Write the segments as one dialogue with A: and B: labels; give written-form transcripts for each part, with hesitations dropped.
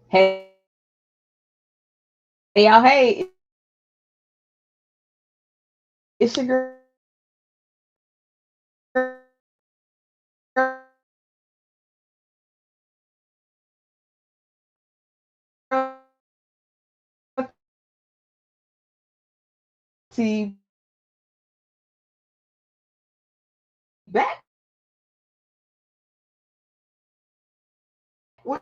A: Hey, y'all. Hey, it's your girl T back with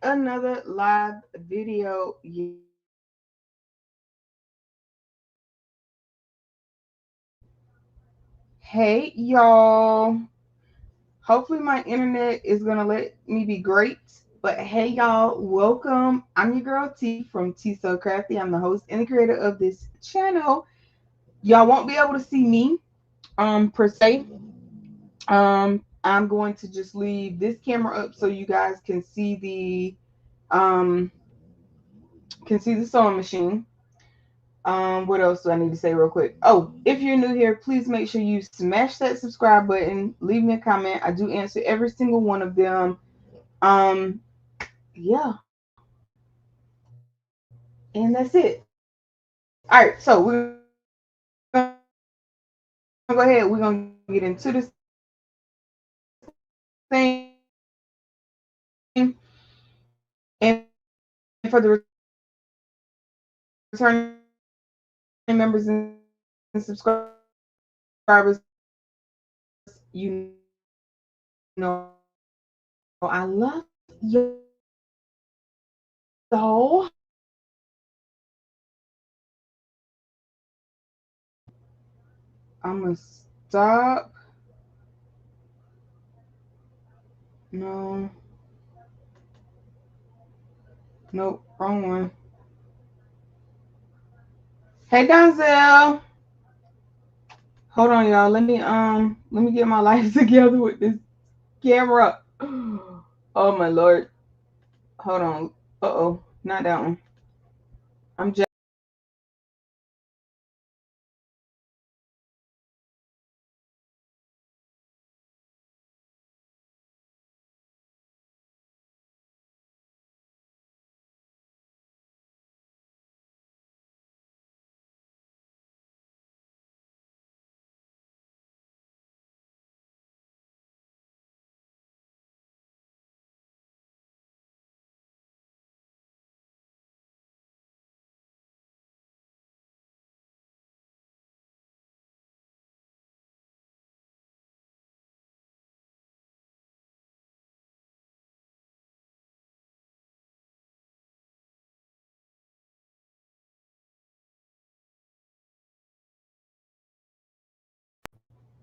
A: another live video. Hey, y'all. Hopefully, my internet is going to let me be great. But hey, y'all, welcome. I'm your girl T from T So Crafty. I'm the host and the creator of this channel. Y'all won't be able to see me per se. I'm going to just leave this camera up so you guys can see the sewing machine. What else do I need to say real quick? Oh, if you're new here, please make sure you smash that subscribe button. Leave me a comment. I do answer every single one of them. Yeah, and that's it. All right, so we're gonna go ahead. We're gonna get into this thing, and for the returning members and subscribers, you know I love y'all. I'm gonna stop. No, nope, wrong one. Hey Donzel. Hold on, y'all. Let me get my life together with this camera. Oh my lord. Hold on. Uh-oh. Not that one. I'm just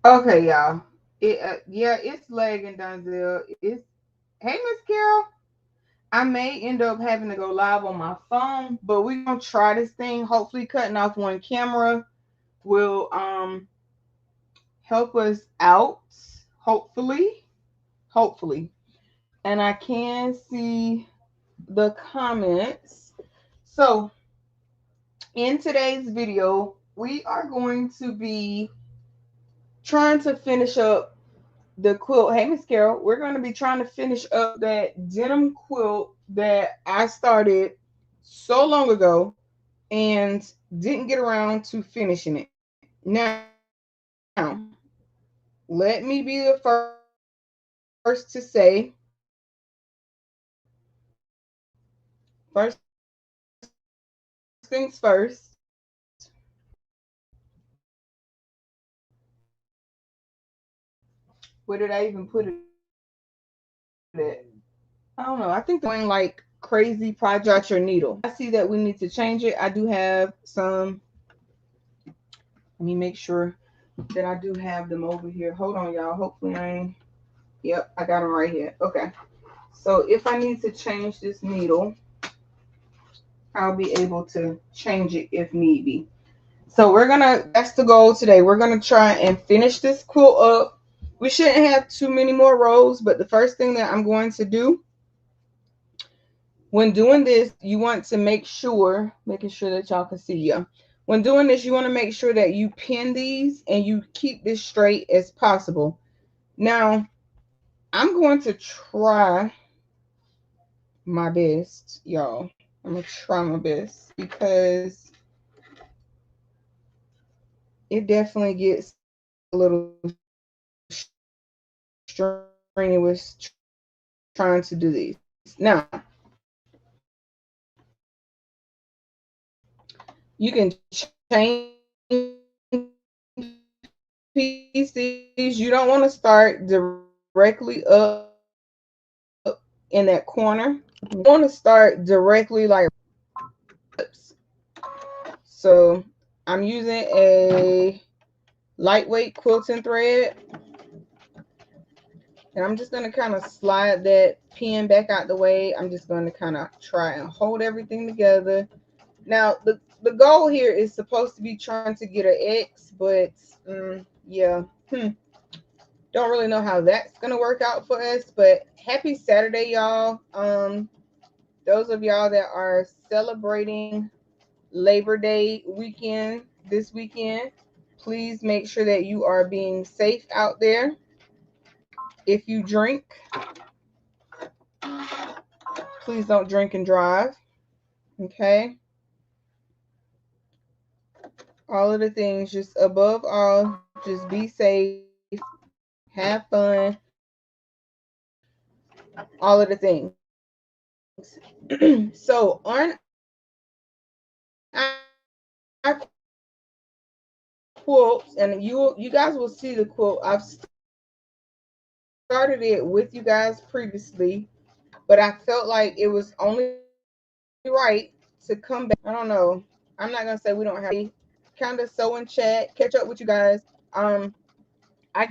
A: okay, y'all. Yeah, it's lagging, Donzel. It's Hey, Miss Carol. I may end up having to go live on my phone, but we're gonna try this thing. Hopefully, cutting off one camera will help us out. Hopefully, hopefully, and I can see the comments. So, in today's video, we are going to be trying to finish up the quilt. Hey, Miss Carol, we're going to be trying to finish up that denim quilt that I started so long ago and didn't get around to finishing it. Now, let me be the first to say, first things first. Where did I even put it at? I don't know. I think they're going like crazy project your needle. I see that we need to change it. I do have some. Let me make sure that I do have them over here. Hold on, y'all. Hopefully I ain't. Yep, I got them right here. Okay. So if I need to change this needle, I'll be able to change it if need be. So that's the goal today. We're gonna try and finish this quilt up. We shouldn't have too many more rows, but the first thing that I'm going to do when doing this, you want to making sure that y'all can see you. When doing this, you want to make sure that you pin these and you keep this straight as possible. Now, I'm going to try my best, y'all. I'm gonna try my best because it definitely gets a little strenuous trying to do these. Now, you can change pieces. You don't want to start directly up in that corner. You want to start directly like so. I'm using a lightweight quilting thread, and I'm just going to kind of slide that pin back out the way. I'm just going to kind of try and hold everything together. Now, the goal here is supposed to be trying to get an X, but yeah, don't really know how that's going to work out for us. But happy Saturday, y'all. Those of y'all that are celebrating Labor Day weekend this weekend, please make sure that you are being safe out there. If you drink, please don't drink and drive. Okay. All of the things, just above all, just be safe, have fun, all of the things. So on our quotes, and you guys will see the quote. I've started it with you guys previously, but I felt like it was only right to come back. I don't know. I'm not gonna say we don't have kind of sew and chat, catch up with you guys. I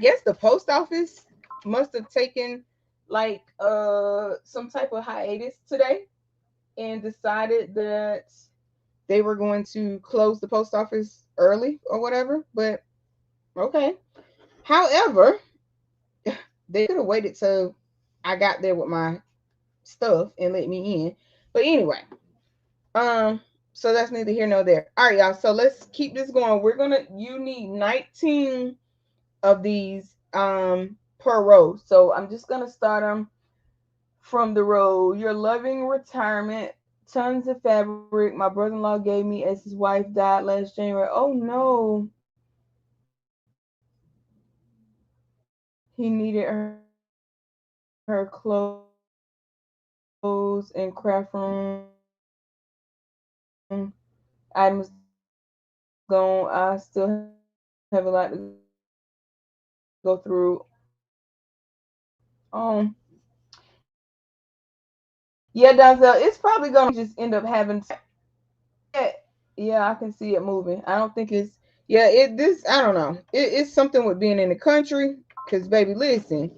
A: guess the post office must have taken like some type of hiatus today and decided that they were going to close the post office early or whatever. But okay. However, they could have waited till I got there with my stuff and let me in. But anyway, um, so that's neither here nor there. All right, y'all. So let's keep this going. You need 19 of these per row. So I'm just gonna start them from the row. Your loving retirement, tons of fabric. My brother-in-law gave me as his wife died last January. Oh no. He needed her clothes and craft room items gone. I still have a lot to go through. Yeah, Denzel, it's probably gonna just end up having. Yeah, I can see it moving. I don't think it's. Yeah, I don't know. It's something with being in the country. Cause baby, listen.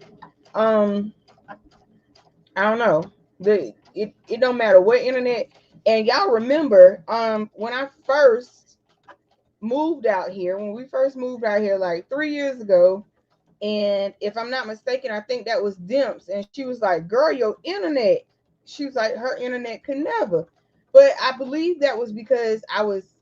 A: Um, I don't know. It don't matter what internet. And y'all remember, when I first moved out here, when we first moved out here like 3 years ago, and if I'm not mistaken, I think that was Dimps, and she was like, "Girl, your internet." She was like, her internet could never. But I believe that was because I was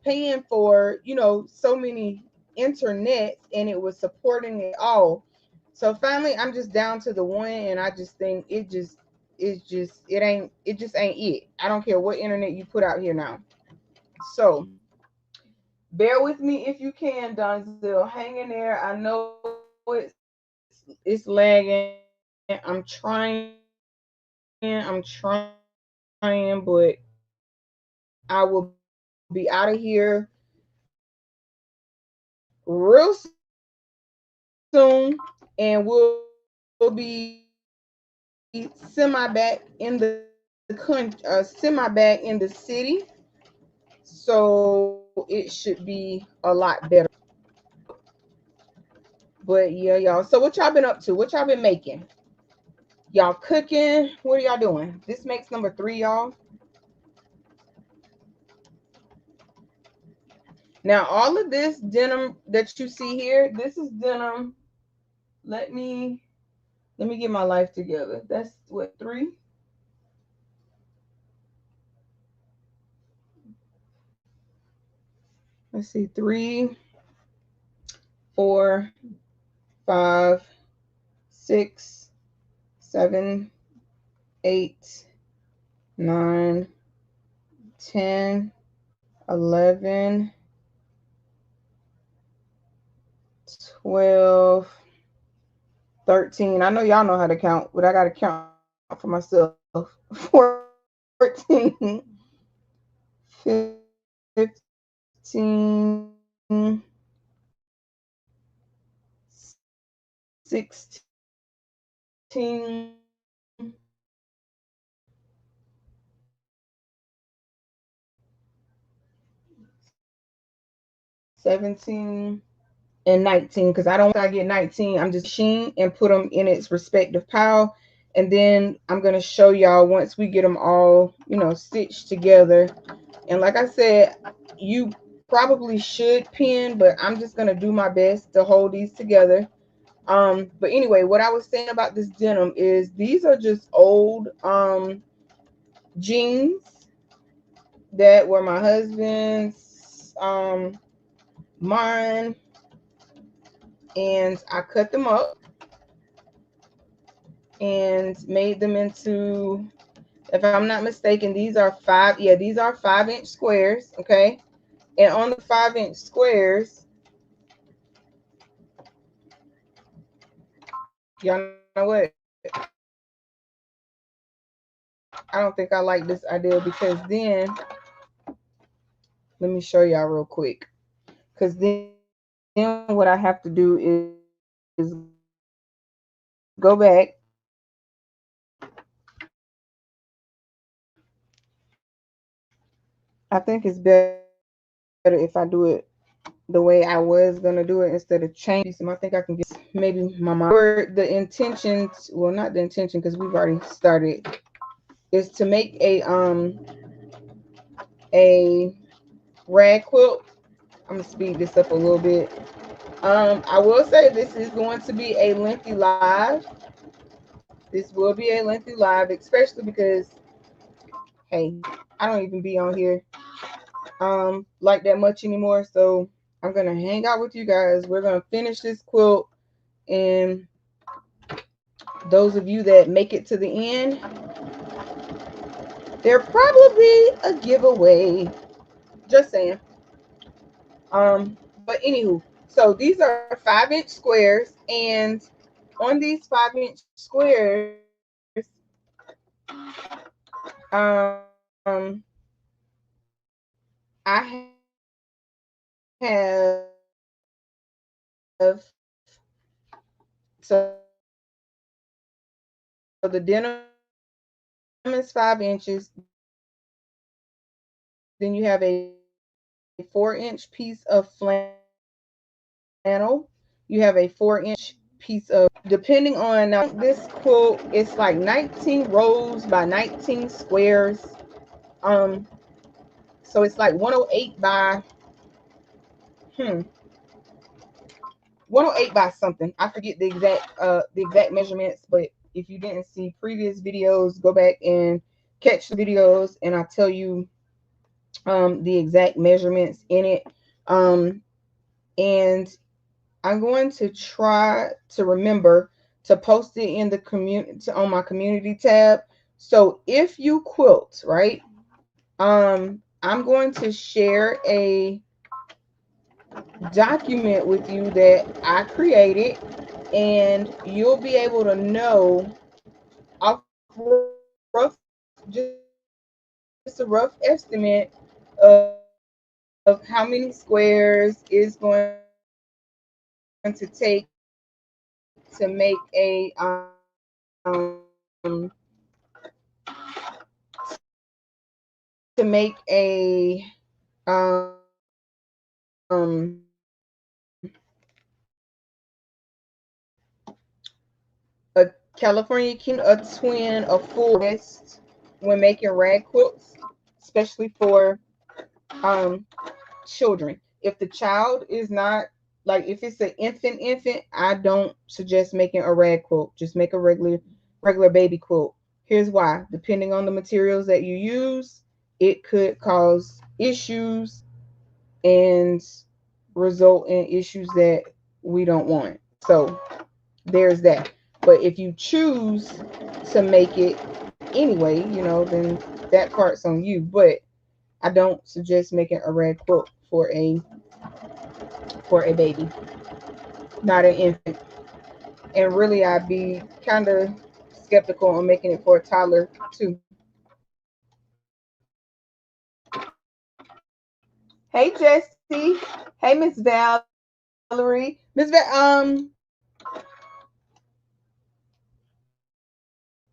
A: paying for so many internets, and it was supporting it all. So finally, I'm just down to the one, and I just think it just ain't it. I don't care what internet you put out here now. So bear with me if you can, Donzel. Hang in there. I know it's lagging. I'm trying, but I will be out of here real soon, and we'll be semi back in the city. So it should be a lot better. But yeah, y'all. So what y'all been up to? What y'all been making? Y'all cooking? What are y'all doing? This makes number 3, y'all. Now, all of this denim that you see here, this is denim. Let me get my life together. That's what, 3? Let's see, 3, 4, 5, 6, 7, 8, 9, 10, 11, 12, 13. I know y'all know how to count, but I got to count for myself. 14, 15, 16, 17, and 19, because I don't want to get 19. I'm just machine and put them in its respective pile. And then I'm going to show y'all once we get them all, you know, stitched together. And like I said, you probably should pin, but I'm just going to do my best to hold these together. But anyway, what I was saying about this denim is these are just old jeans that were my husband's, mine, and I cut them up and made them into, if I'm not mistaken, these are 5-inch squares, okay? And on the 5-inch squares, y'all know what? I don't think I like this idea, because then, let me show y'all real quick. Because then what I have to do is go back. I think it's better if I do it the way I was gonna do it instead of changing them. I think I can get maybe my mom. The intentions, well, not the intention, because we've already started, is to make a rag quilt. I'm gonna speed this up a little bit. I will say this is going to be a lengthy live. This will be a lengthy live, especially because, hey, I don't even be on here like that much anymore. So I'm gonna hang out with you guys. We're gonna finish this quilt, and those of you that make it to the end, there probably a giveaway. Just saying. But anywho, so these are 5-inch squares, and on these 5-inch squares, I have, so the denim is 5 inches. Then you have a 4-inch piece of flannel. You have a 4-inch piece of, depending on, now this quilt, it's like 19 rows by 19 squares. So it's like 108 by 108 by something. I forget the exact measurements, but if you didn't see previous videos, go back and catch the videos, and I'll tell you the exact measurements in it. And I'm going to try to remember to post it in the community, on my community tab. So if you quilt, right, I'm going to share a document with you that I created, and you'll be able to know off rough, just a rough estimate of how many squares is going to take to make a um a California King, a twin, a forest, when making rag quilts, especially for children. If the child is not, like, if it's an infant, I don't suggest making a rag quilt. Just make a regular baby quilt. Here's why: depending on the materials that you use, it could cause issues and result in issues that we don't want. So there's that. But if you choose to make it anyway, then that part's on you. But I don't suggest making a red quilt for a baby, not an infant. And really, I'd be kind of skeptical on making it for a toddler too. Hey Jesse, hey Miss Valerie,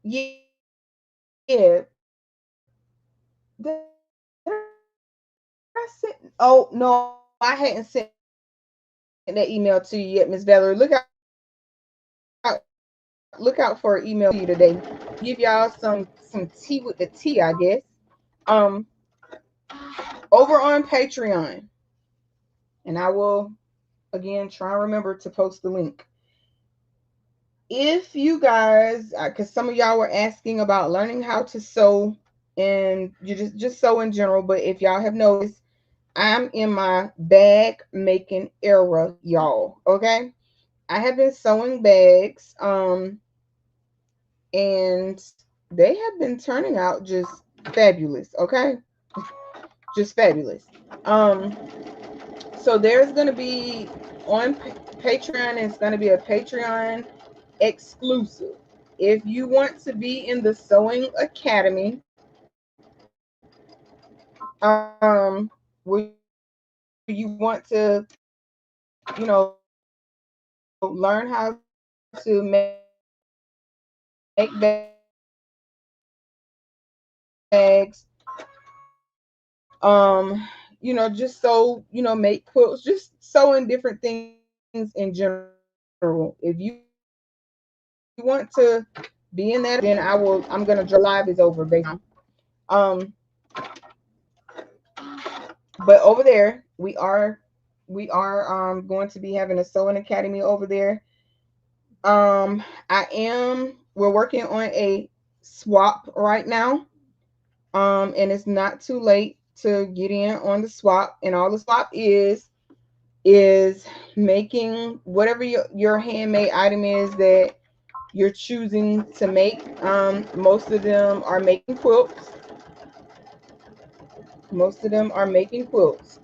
A: yeah. Did I send? Oh no, I hadn't sent that email to you yet, Miss Valerie. Look out for an email to you today. Give y'all some tea with the tea, I guess. Um, over on Patreon, and I will again try and remember to post the link. If you guys, because some of y'all were asking about learning how to sew, and you just sew in general, but if y'all have noticed, I'm in my bag making era, y'all. Okay, I have been sewing bags, and they have been turning out just fabulous. Okay, just fabulous. Um, so there's gonna be on Patreon. It's gonna be a Patreon exclusive. If you want to be in the Sewing Academy, where you want to, learn how to make bags, just sew, make quilts, just sewing different things in general. If you want to be in that, then I'm gonna draw live is over, basically. Um, but over there, we are going to be having a sewing academy over there. We're working on a swap right now. And it's not too late to get in on the swap. And all the swap is making whatever your handmade item is that you're choosing to make. Most of them are making quilts. Most of them are making quilts.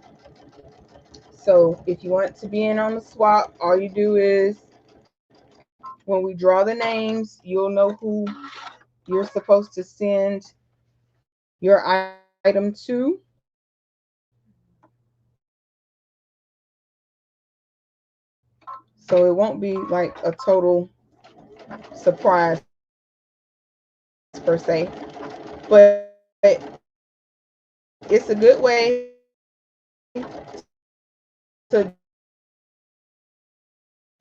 A: So if you want to be in on the swap, all you do is when we draw the names, you'll know who you're supposed to send your item to. So it won't be like a total surprise per se, but it's a good way to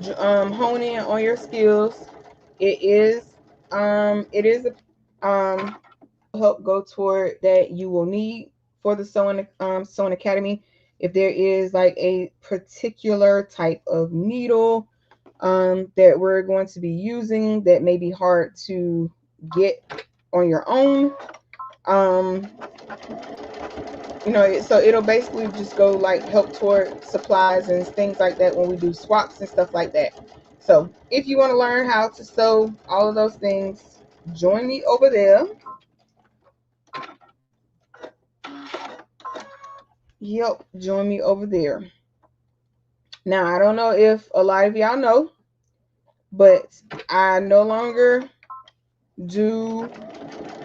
A: hone in on your skills. It is help go toward that you will need for the sewing academy. If there is like a particular type of needle that we're going to be using that may be hard to get on your own, so it'll basically just go like help toward supplies and things like that when we do swaps and stuff like that. So if you want to learn how to sew all of those things, join me over there. Yep, join me over there. Now, I don't know if a lot of y'all know, but I no longer do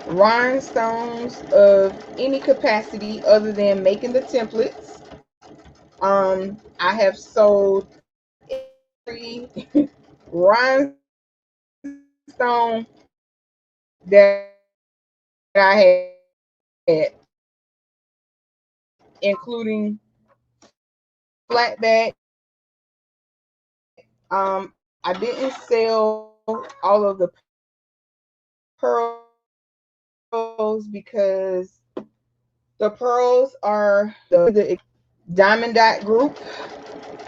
A: rhinestones of any capacity other than making the templates. I have sold every rhinestone that I had, including flatback. I didn't sell all of the pearls because the pearls are the Diamond Dot group.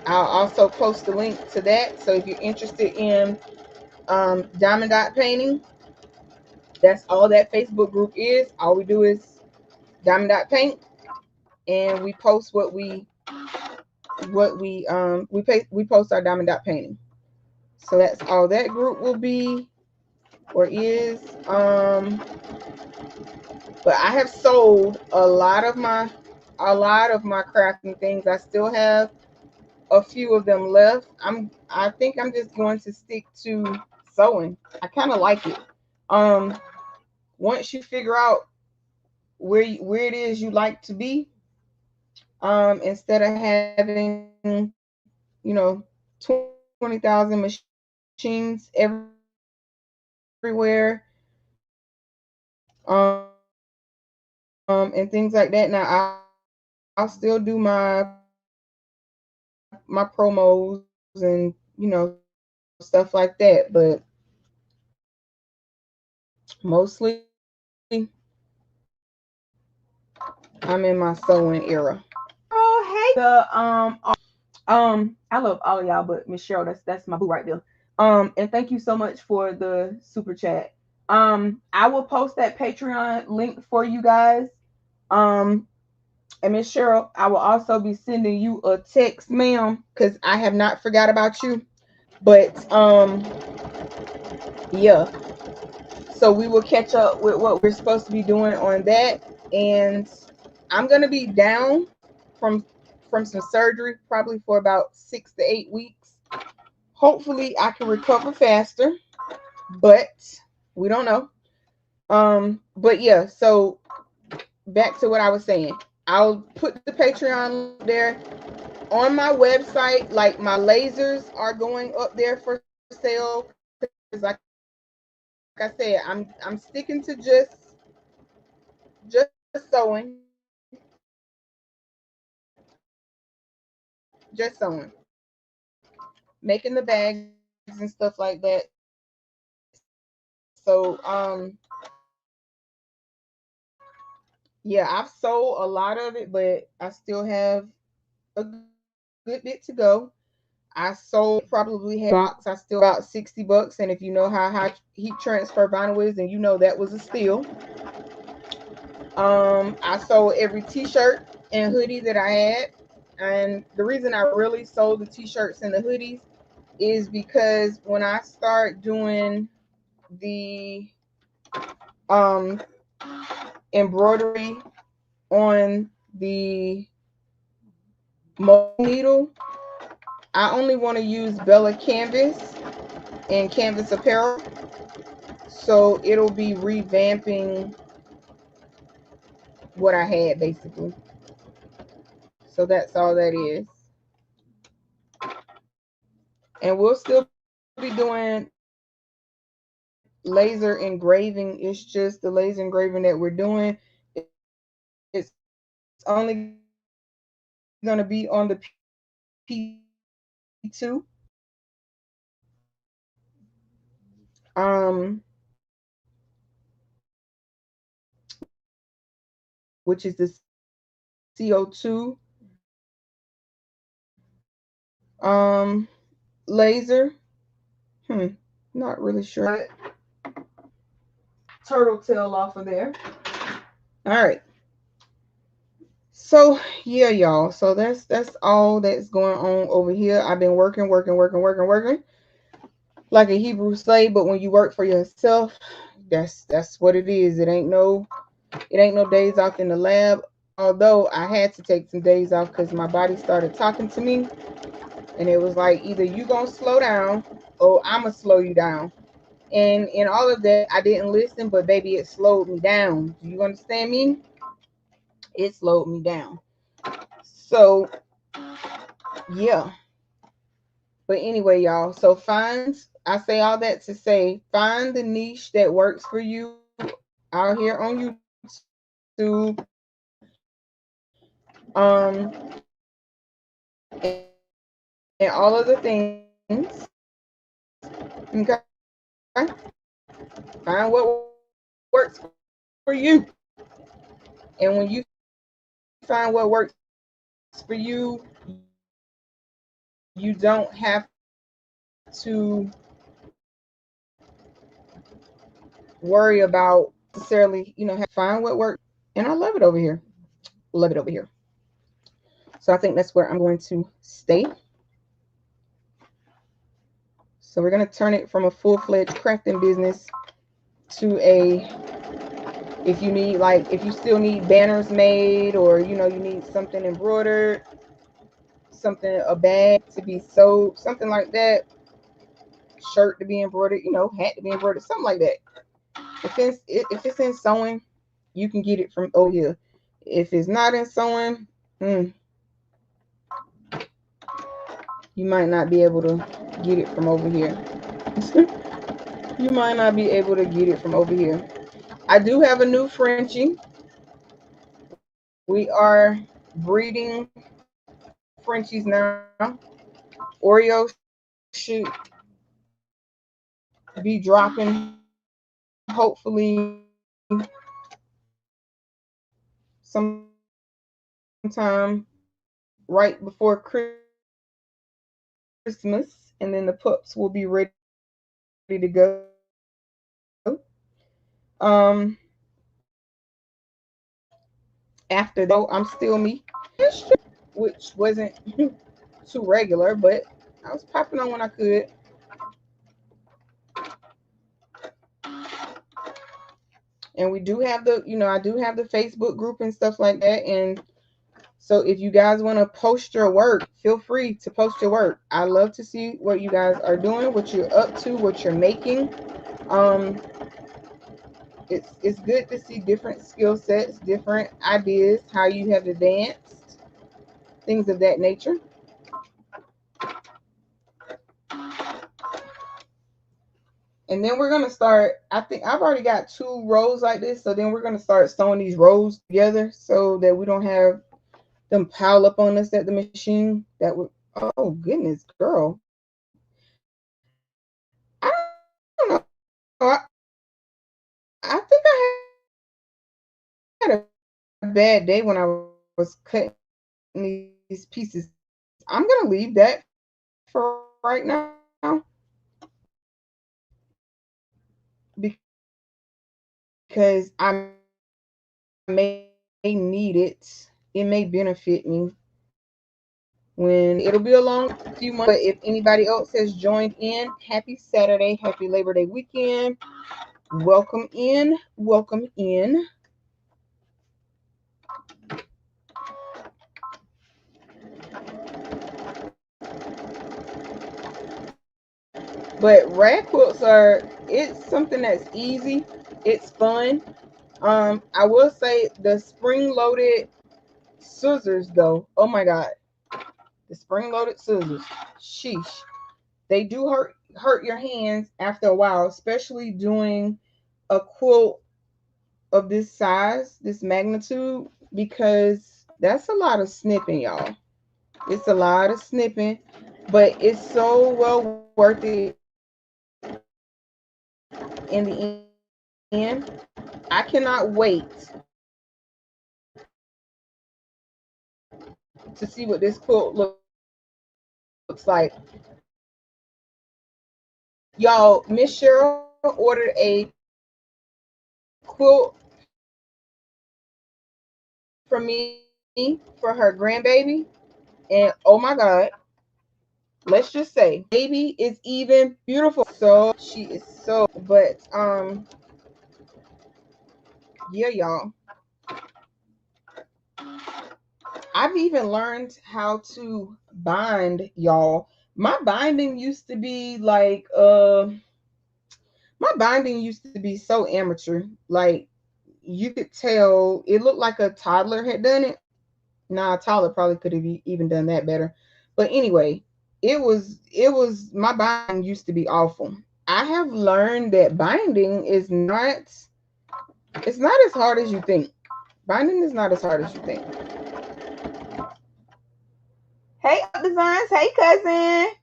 A: I'll also post the link to that. So if you're interested in Diamond Dot painting, that's all that Facebook group is. All we do is Diamond Dot paint, and we post we post our Diamond Dot painting. So that's all that group will be. or is. But I have sold a lot of my crafting things. I still have a few of them left. I think I'm just going to stick to sewing. I kind of like it. Once you figure out where it is you like to be, instead of having, you know, 20,000 machines everywhere, and things like that. Now I'll still do my promos and, you know, stuff like that, but mostly I'm in my sewing era. Oh, hey, I love all of y'all, but Miss Cheryl, that's my boo right there. And thank you so much for the super chat. I will post that Patreon link for you guys. And Miss Cheryl, I will also be sending you a text, ma'am, because I have not forgot about you. But yeah. So we will catch up with what we're supposed to be doing on that. And I'm gonna be down from some surgery probably for about 6 to 8 weeks. Hopefully I can recover faster, but we don't know. But yeah, so back to what I was saying. I'll put the Patreon there on my website. Like, my lasers are going up there for sale because, like I said, I'm sticking to just sewing, making the bags and stuff like that. So yeah, I've sold a lot of it, but I still have a good bit to go. I sold probably half box. I still about $60, and if you know how high heat transfer vinyl is, then you know that was a steal. I sold every T-shirt and hoodie that I had, and the reason I really sold the T-shirts and the hoodies is because when I start doing the um embroidery on the mold needle, I only want to use Bella Canvas and Canvas Apparel. So it'll be revamping what I had basically. So that's all that is. And we'll still be doing laser engraving. It's just the laser engraving that we're doing. It's only going to be on the P2. Um, which is the CO2 laser. Not really sure. Turtle tail off of there. All right. So yeah, y'all. So that's all that's going on over here. I've been working like a Hebrew slave, but when you work for yourself, that's what it is. It ain't no days off in the lab. Although I had to take some days off because my body started talking to me, and it was like, either you gonna slow down or I'ma slow you down. And in all of that, I didn't listen, but baby, it slowed me down. Do you understand me? It slowed me down. So yeah. But anyway, y'all. So I say all that to say, find the niche that works for you out here on YouTube. And all of the things. Okay. Find what works for you. And when you find what works for you, you don't have to worry about necessarily, find what works. And I love it over here. Love it over here. So I think that's where I'm going to stay. So we're going to turn it from a full-fledged crafting business to a, if you need, like, if you still need banners made, or you know, you need something embroidered, something, a bag to be sewed, something like that, shirt to be embroidered, you know, hat to be embroidered, something like that. If it's in sewing, you can get it from over here. If it's not in sewing, you might not be able to get it from over here. You might not be able to get it from over here. I do have a new Frenchie. We are breeding Frenchies now. Oreo should be dropping hopefully sometime right before Christmas, and then the pups will be ready to go. Um, After that, I'm still me, which wasn't too regular, but I was popping on when I could. And we do have the, you know, I do have the Facebook group and stuff like that. And so if you guys want to post your work, feel free to post your work. I love to see what you guys are doing, what you're up to, what you're making. Um, it's good to see different skill sets, different ideas, how you have advanced, things of that nature. And then we're gonna start. I think I've already got 2 rows like this, so then we're gonna start sewing these rows together so that we don't have them pile up on us at the machine. That would, oh goodness, girl. I don't know. I think I had a bad day when I was cutting these pieces. I'm gonna leave that for right now because I may need it. It may benefit me when it'll be a long few months. But if anybody else has joined in, happy Saturday, happy Labor Day weekend. Welcome in, welcome in. But rag quilts are, it's something that's easy. It's fun. I will say the spring-loaded scissors though. Oh my god. The spring-loaded scissors. Sheesh. They do hurt your hands after a while, especially doing a quilt of this size, this magnitude, because that's a lot of snipping, y'all. It's a lot of snipping, but it's so well worth it in the end. I cannot wait to see what this quilt looks like. Y'all, Miss Cheryl ordered a quilt for me for her grandbaby. And oh my God, let's just say, baby is even beautiful. So she is so, but yeah, y'all. I've even learned how to bind, y'all. My binding used to be like my binding used to be so amateur. Like you could tell it looked like a toddler had done it. Nah, a toddler probably could have even done that better. But anyway, it was my binding used to be awful. I have learned that binding is not, it's not as hard as you think. Binding is not as hard as you think. Hey, Up Designs. Hey, cousin.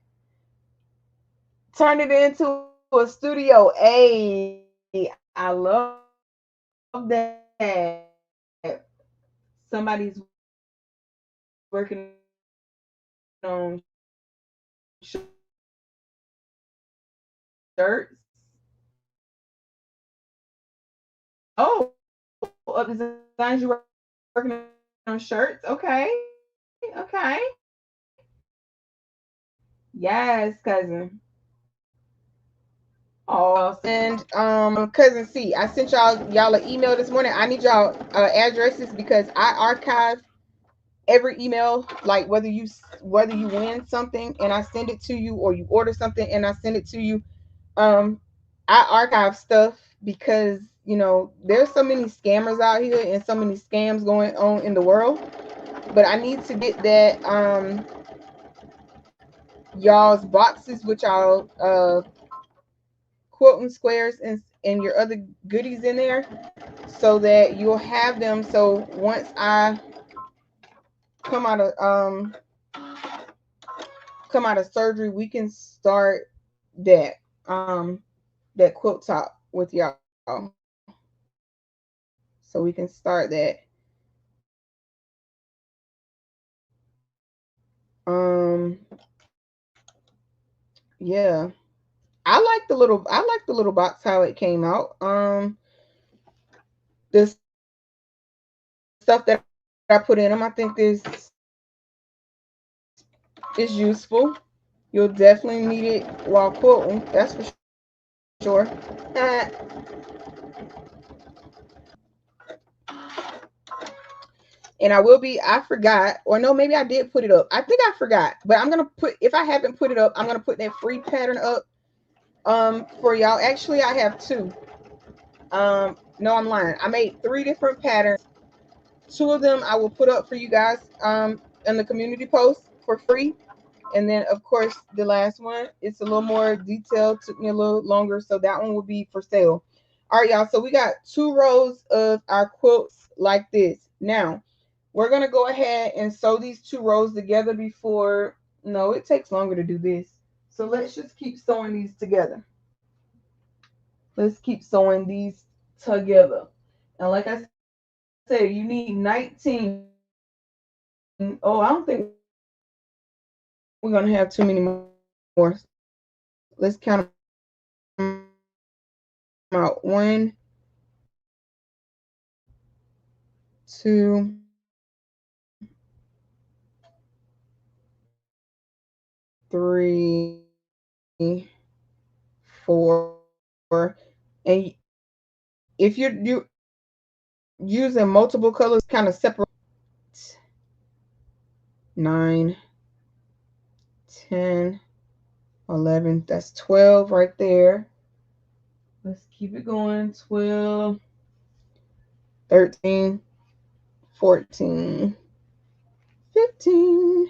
A: Turn it into a studio A. I love that. Somebody's working on shirts. Oh, Up Designs, you working on shirts? Okay. Okay. Yes, cousin. Oh, and cousin C, I sent y'all an email this morning. I need y'all addresses because I archive every email, like whether you win something and I send it to you, or you order something and I send it to you. um I archive stuff because there's so many scammers out here and so many scams going on in the world. But I need to get that y'all's boxes with y'all quilting squares and your other goodies in there, so that you'll have them. So once I come out of surgery, we can start that that quilt top with y'all. So we can start that. Um yeah. I like the little box how it came out. The stuff that I put in them, I think is useful. You'll definitely need it while quilting, that's for sure. And I forgot, or no, maybe I did put it up. I think I forgot, but I'm gonna put, if I haven't put it up, I'm gonna put that free pattern up for y'all. Actually, I have two. No, I'm lying. I made three different patterns. Two of them I will put up for you guys in the community post for free. And then of course the last one, it's a little more detailed, took me a little longer, so that one will be for sale. All right, y'all. So we got two rows of our quilts like this. Now we're gonna go ahead and sew these two rows together before. No, it takes longer to do this. So let's just keep sewing these together. Let's keep sewing these together. And like I said, you need 19. Oh, I don't think we're gonna have too many more. Let's count them out. 1, 2, 3, 4. And if you're using multiple colors, kind of separate. 9, 10, 11. That's 12 right there. Let's keep it going. 12, 13, 14, 15,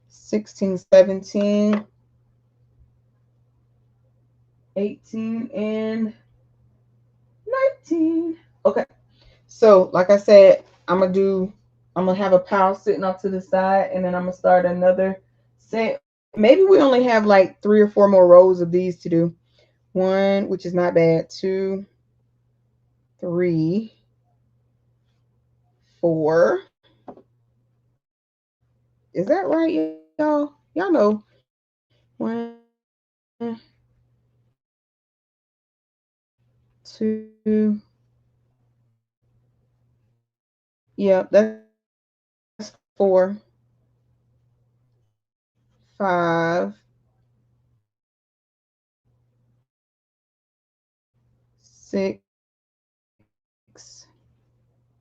A: 16, 17, 18, and 19. Okay. So, like I said, I'm gonna have a pile sitting off to the side, and then I'm gonna start another set. Maybe we only have like 3 or 4 more rows of these to do. 1, which is not bad. 2, 3, 4. Is that right, y'all? Y'all know. 1, 2. Yeah, that's 4, 5, 6,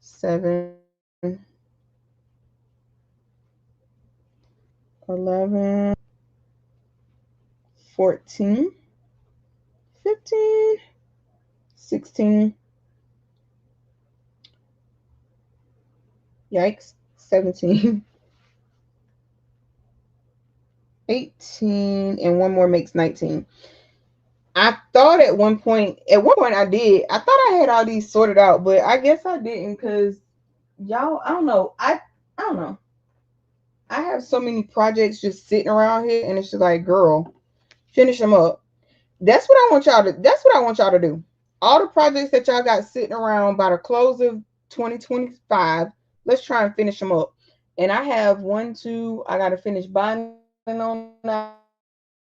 A: 7, 11, 14, 15, 16, yikes, 17, 18, and one more makes 19. I thought at one point I thought I had all these sorted out, but I guess I didn't because y'all, I don't know. I don't know. I have so many projects just sitting around here, and it's just like, girl, finish them up. That's what I want y'all to do. All the projects that y'all got sitting around by the close of 2025, let's try and finish them up. And I have one, two, I gotta finish binding on that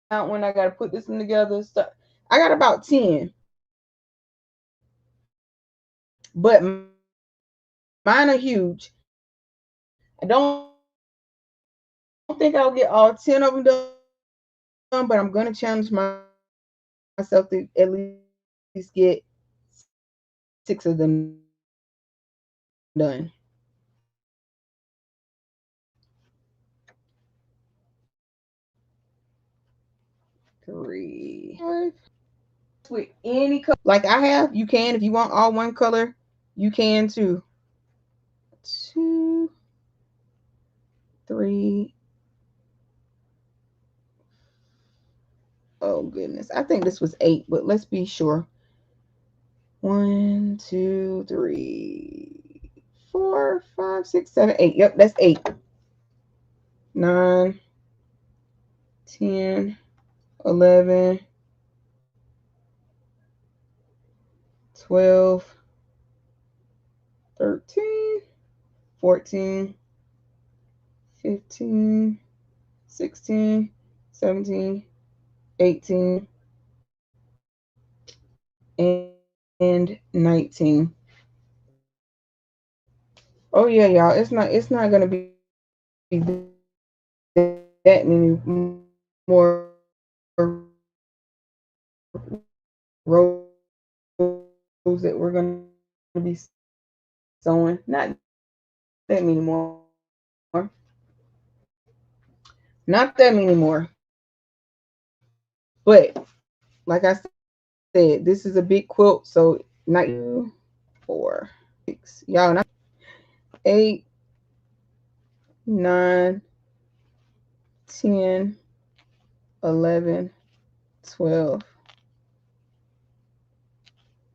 A: one. I gotta put this one together. So I got about 10. But mine are huge. I don't think I'll get all 10 of them done, but I'm gonna challenge myself to do it. myself to at least get 6 of them done. 3, 5. With any color, like I have, you can. If you want all one color, you can too. 2, 3. Oh goodness, I think this was 8, but let's be sure. 1, 2, 3, 4, 5, 6, 7, 8. Yep, that's 8. 9, 10, 11, 12, 13, 14, 15, 16, 17, 18, and 19. Oh yeah, y'all. It's not gonna be that many more rows that we're gonna be sewing. Not that many more. Not that many more. But like I said, this is a big quilt, so not 4, 6. Y'all not 8, 9, 10, 11, 12,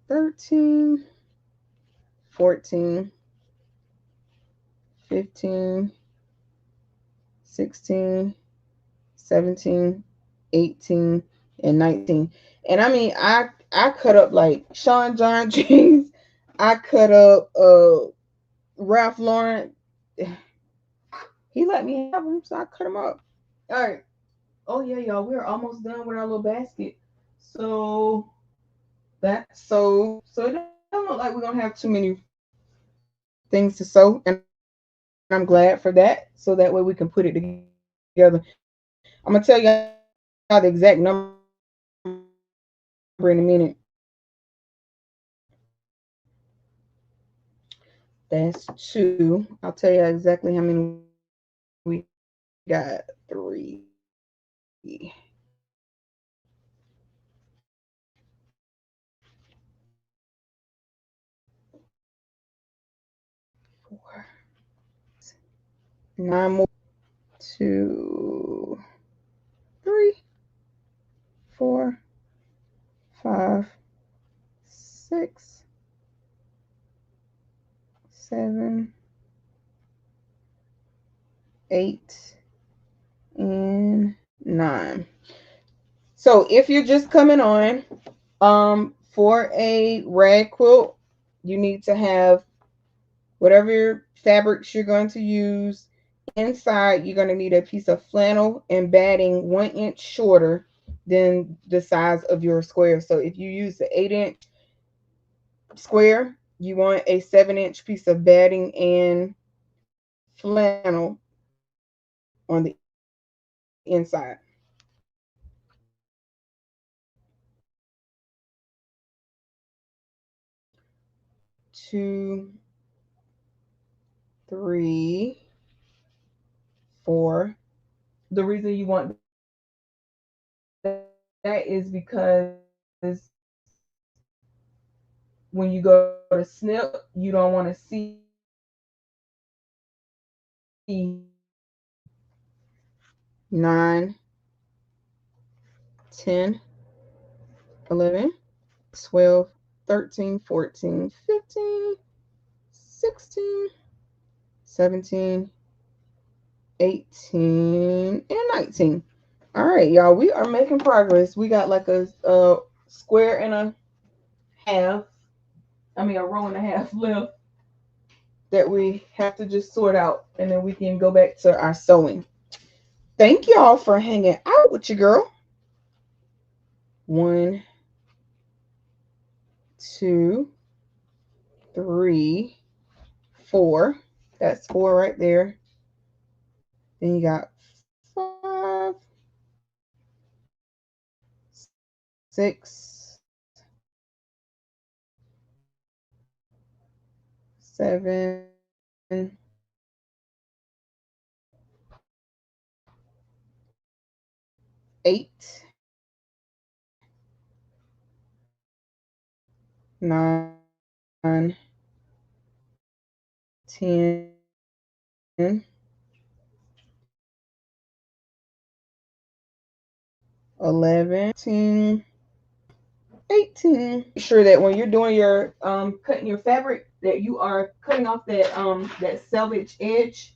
A: 13, 14, 15, 16, 17, 18, and 19. And I mean, I cut up like Sean John jeans. I cut up Ralph Lauren. He let me have them, so I cut them up. All right. Oh yeah, y'all, we're almost done with our little basket. So so it don't look like we're gonna have too many things to sew, and I'm glad for that. So that way we can put it together. I'm gonna tell y'all the exact number in a minute. That's 2. I'll tell you exactly how many we got. 3, 4, 9 more. 2, 3, 4, 5, 6, 7, 8, and 9. So if you're just coming on, for a rag quilt, you need to have whatever fabrics you're going to use. Inside, you're going to need a piece of flannel and batting 1 inch shorter than the size of your square. So if you use the 8-inch square, you want a 7-inch piece of batting and flannel on the inside. 2, 3, 4. The reason you want that is because when you go to snip, you don't want to see 9, 10, 11, 12, 13, 14, 15, 16, 17, 18, and 19. All right, y'all, we are making progress. We got like a square and a half, a row and a half left that we have to just sort out, and then we can go back to our sewing. Thank y'all for hanging out with your girl. 1, 2, 3, 4. That's 4 right there. Then you got 5, 6, 6, 7, 8, 9, 10, 11, 18. Make sure that when you're doing your cutting your fabric that you are cutting off that selvage edge,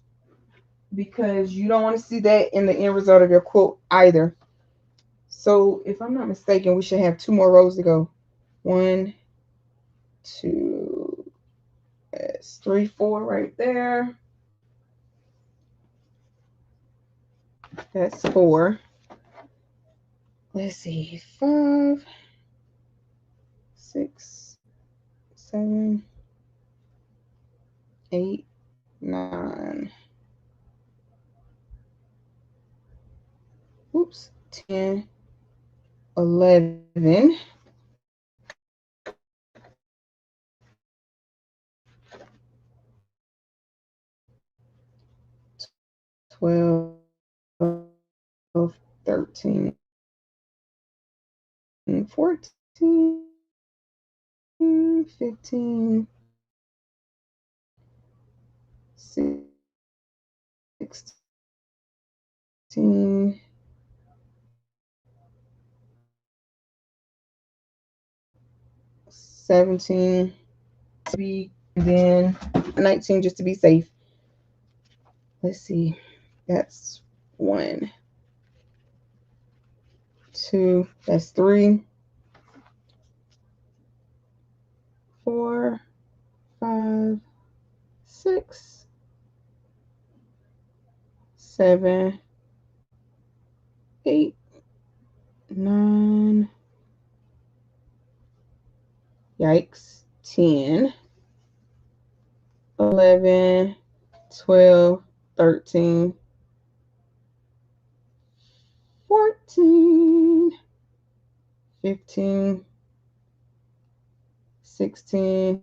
A: because you don't want to see that in the end result of your quilt either. So if I'm not mistaken, we should have 2 more rows to go. 1, 2, that's 3, 4 right there. That's 4. Let's see, 5, 6, 7, 8, 9. Oops, 10, 11. 12, 13, 14, 15, 16, 17, and then 19 just to be safe. Let's see. That's 1, 2, that's 3, 4, 5, 6, 7, 8, 9. Yikes. 10, 11, 12, 13, 14, 15, 16,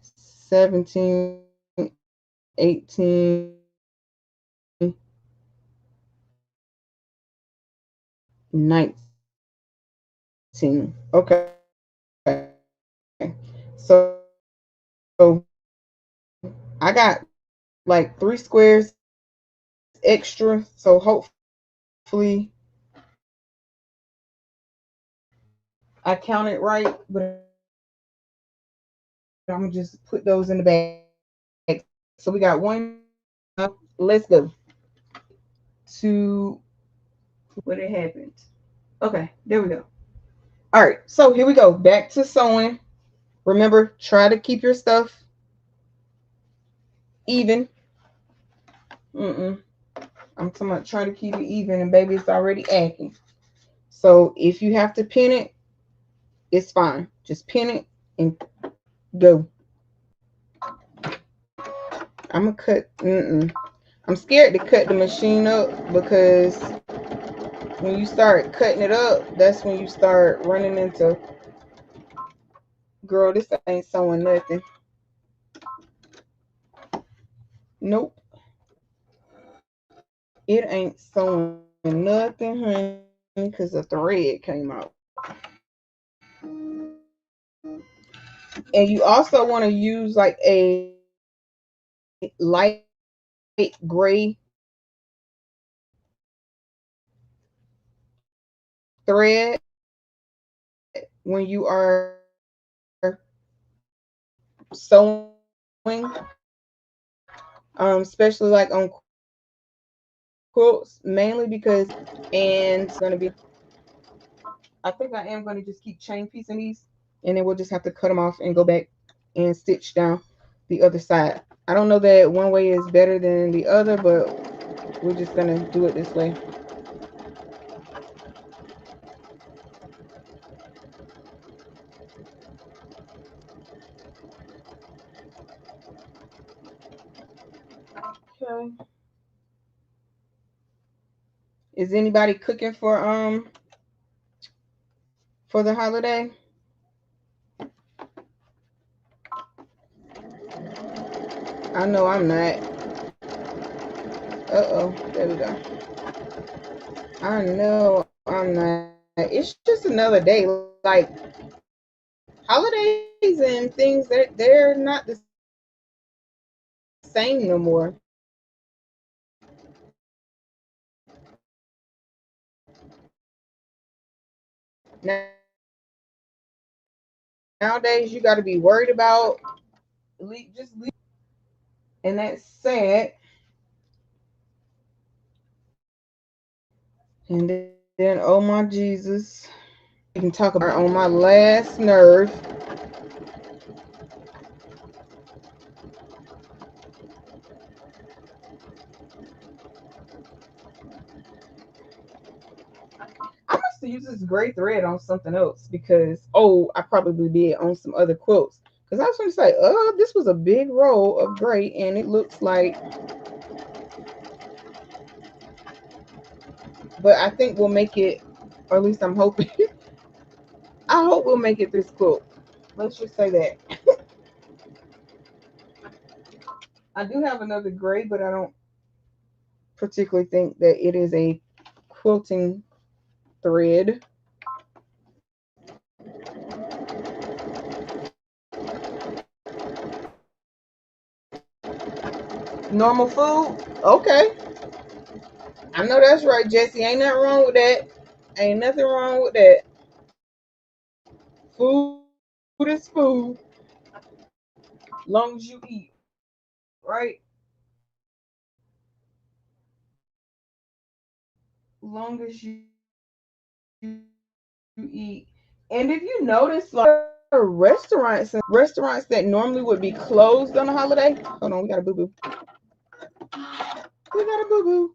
A: 17, 18, 19. Okay. So I got like 3 squares extra. So hopefully I counted right, but I'm gonna just put those in the bag. So we got 1. Let's go to what it happened. Okay, there we go. All right, so here we go. Back to sewing. Remember, try to keep your stuff even. I'm talking about trying to keep it even, and baby, it's already acting. So if you have to pin it, it's fine. Just pin it and go. I'm gonna cut. I'm scared to cut the machine up, because when you start cutting it up, that's when you start running into, girl, this ain't sewing nothing. Nope, it ain't sewing nothing, honey, because the thread came out. And you also want to use like a light gray thread when you are sewing, especially like on quilts, mainly because, and it's gonna be, I think I am gonna just keep chain piecing these, and then we'll just have to cut them off and go back and stitch down the other side. I don't know that one way is better than the other, but we're just gonna do it this way. Okay. Is anybody cooking for for the holiday? I know I'm not. Uh-oh, there we go. I know I'm not. It's just another day. Like holidays and things, they're not the same no more. Nowadays, you got to be worried about just leave, and that's sad. And then, oh my Jesus, we can talk about on my last nerve. I must have used this gray thread on something else because I probably did on some other quilts. Because I was going to say, this was a big roll of gray, and it looks like, but I think we'll make it, or at least I'm hoping. I hope we'll make it this quilt. Let's just say that. I do have another gray, but I don't particularly think that it is a quilting thread. Normal food? Okay. I know that's right, Jesse. Ain't nothing wrong with that. Ain't nothing wrong with that. Food is food. Long as you eat, right? Long as you eat. And if you notice, like restaurants that normally would be closed on a holiday. Hold on, we got a boo boo. We got a boo boo.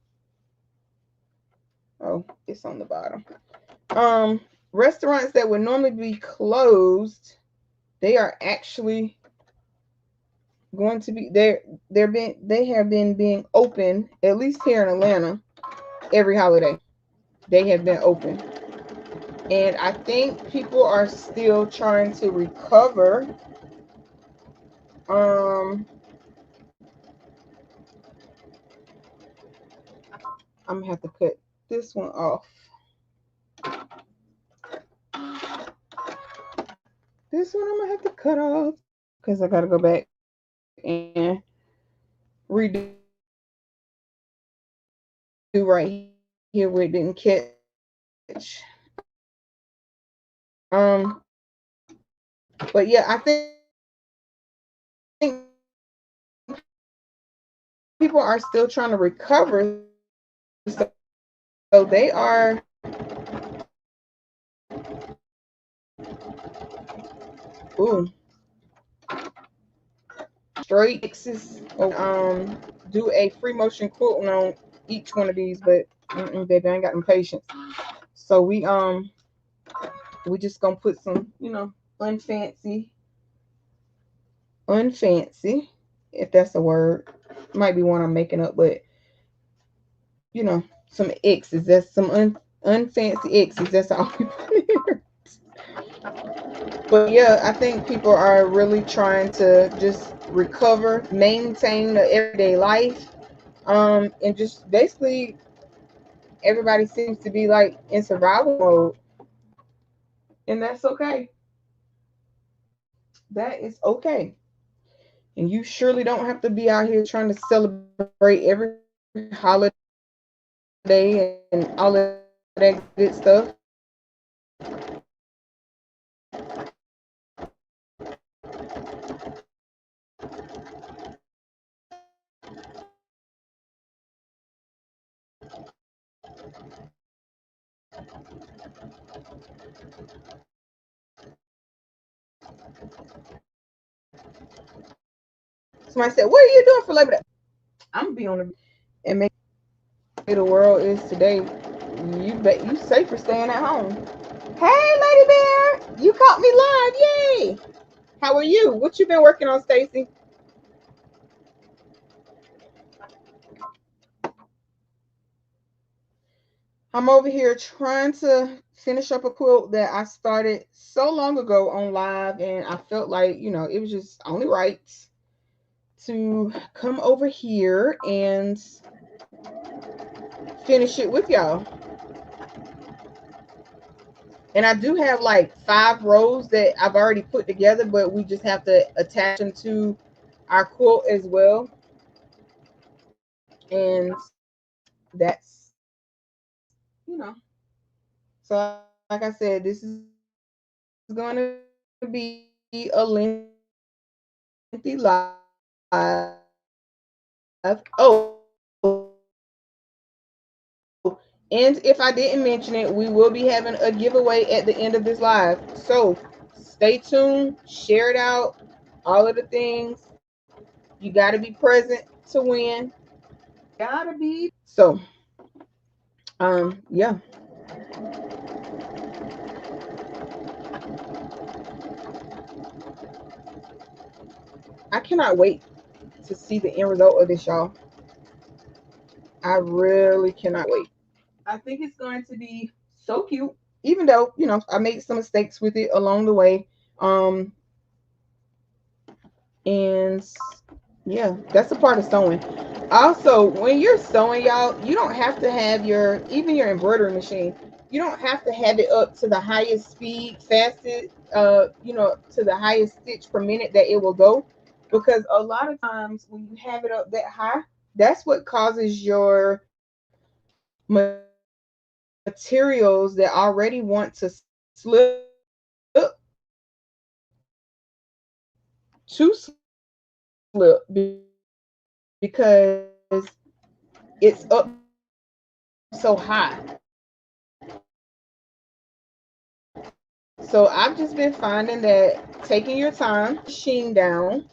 A: Oh, it's on the bottom. Restaurants that would normally be closed, they are actually going to be they have been being open, at least here in Atlanta, every holiday. They have been open. And I think people are still trying to recover. I'm gonna have to cut this one off. This one I'm gonna have to cut off because I gotta go back and redo right here where it didn't catch. But yeah, I think people are still trying to recover. So they are straight X's. Do a free motion quilting on each one of these, but baby, I ain't got no patience. So we just gonna put some, unfancy, if that's a word. Might be one I'm making up, but some X's. That's some unfancy X's. That's all we put in here. But yeah, I think people are really trying to just recover, maintain the everyday life, and just basically everybody seems to be like in survival mode, and that's okay. That is okay, and you surely don't have to be out here trying to celebrate every holiday and all of that good stuff. Somebody said, "What are you doing for Labor Day?" I'm gonna be on the and make the world is today. You bet you safer staying at home. Hey, Lady Bear, you caught me live! Yay! How are you? What you been working on, Stacy? I'm over here trying to finish up a quilt that I started so long ago on live, and I felt like, you know, it was just only right to come over here and finish it with y'all. And I do have like 5 rows that I've already put together, but we just have to attach them to our quilt as well. And that's, you know, so like I said, this is going to be a lengthy live. And if I didn't mention it, we will be having a giveaway at the end of this live. So stay tuned, share it out, all of the things. You got to be present to win. Gotta be. So, yeah. I cannot wait to see the end result of this, y'all. I really cannot wait. I think it's going to be so cute. Even though, you know, I made some mistakes with it along the way. Um, and yeah, that's a part of sewing. Also, when you're sewing, y'all, you don't have to have your, even your embroidery machine, you don't have to have it up to the highest speed, fastest, you know, to the highest stitch per minute that it will go. Because a lot of times when you have it up that high, that's what causes your materials that already want to slip to slip because it's up so high. So I've just been finding that taking your time, machine down,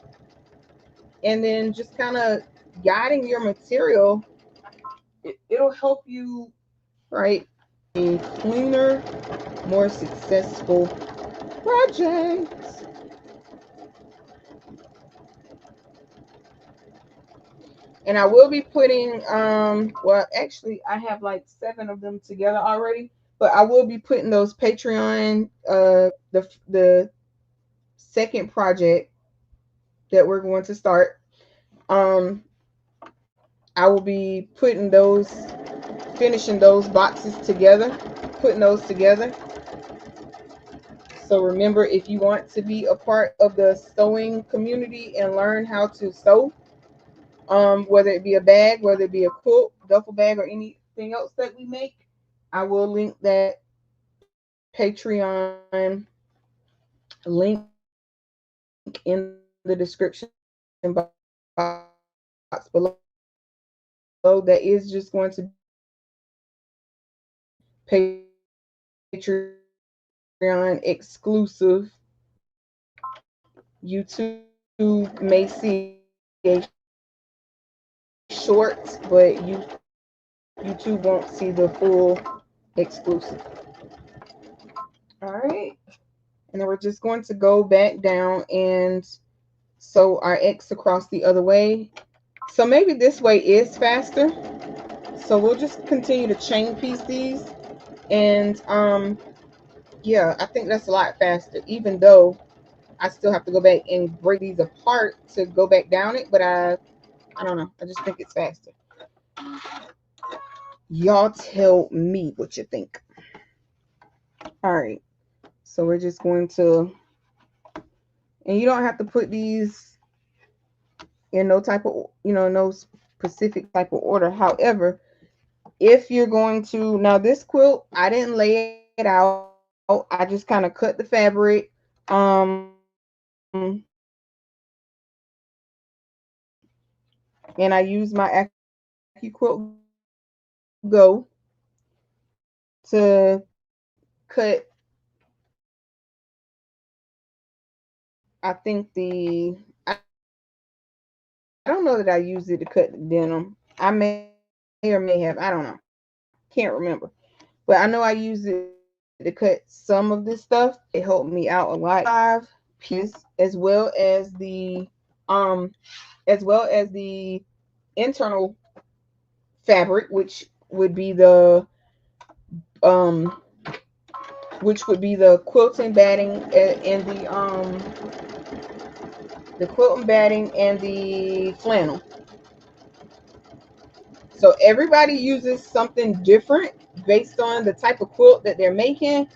A: and then just kind of guiding your material, it'll help you, right? A cleaner, more successful projects. And I will be putting, well, actually, I have like 7 of them together already, but I will be putting those Patreon, the second project that we're going to start. Um, I will be putting those, finishing those boxes together, putting those together. So remember, if you want to be a part of the sewing community and learn how to sew, whether it be a bag, whether it be a quilt, duffel bag, or anything else that we make, I will link that Patreon link in the description box below. That is just going to Patreon exclusive. YouTube may see a short, but YouTube won't see the full exclusive. All right. And then we're just going to go back down and sew our X across the other way. So maybe this way is faster. So we'll just continue to chain piece these. And yeah, I think that's a lot faster, even though I still have to go back and break these apart to go back down it. But I don't know. I just think it's faster. Y'all tell me what you think. All right. So we're just going to, and you don't have to put these in no type of, you know, no specific type of order. However, if you're going to, now this quilt, I didn't lay it out. I just kind of cut the fabric. And I use my AccuQuilt Go to cut, I think I don't know that I used it to cut the denim. I may or may have, I don't know. Can't remember. But I know I used it to cut some of this stuff. It helped me out a lot. 5 pieces, um as well as the internal fabric, which would be the um which would be the quilting batting and the quilting batting and the flannel. So everybody uses something different based on the type of quilt that they're making.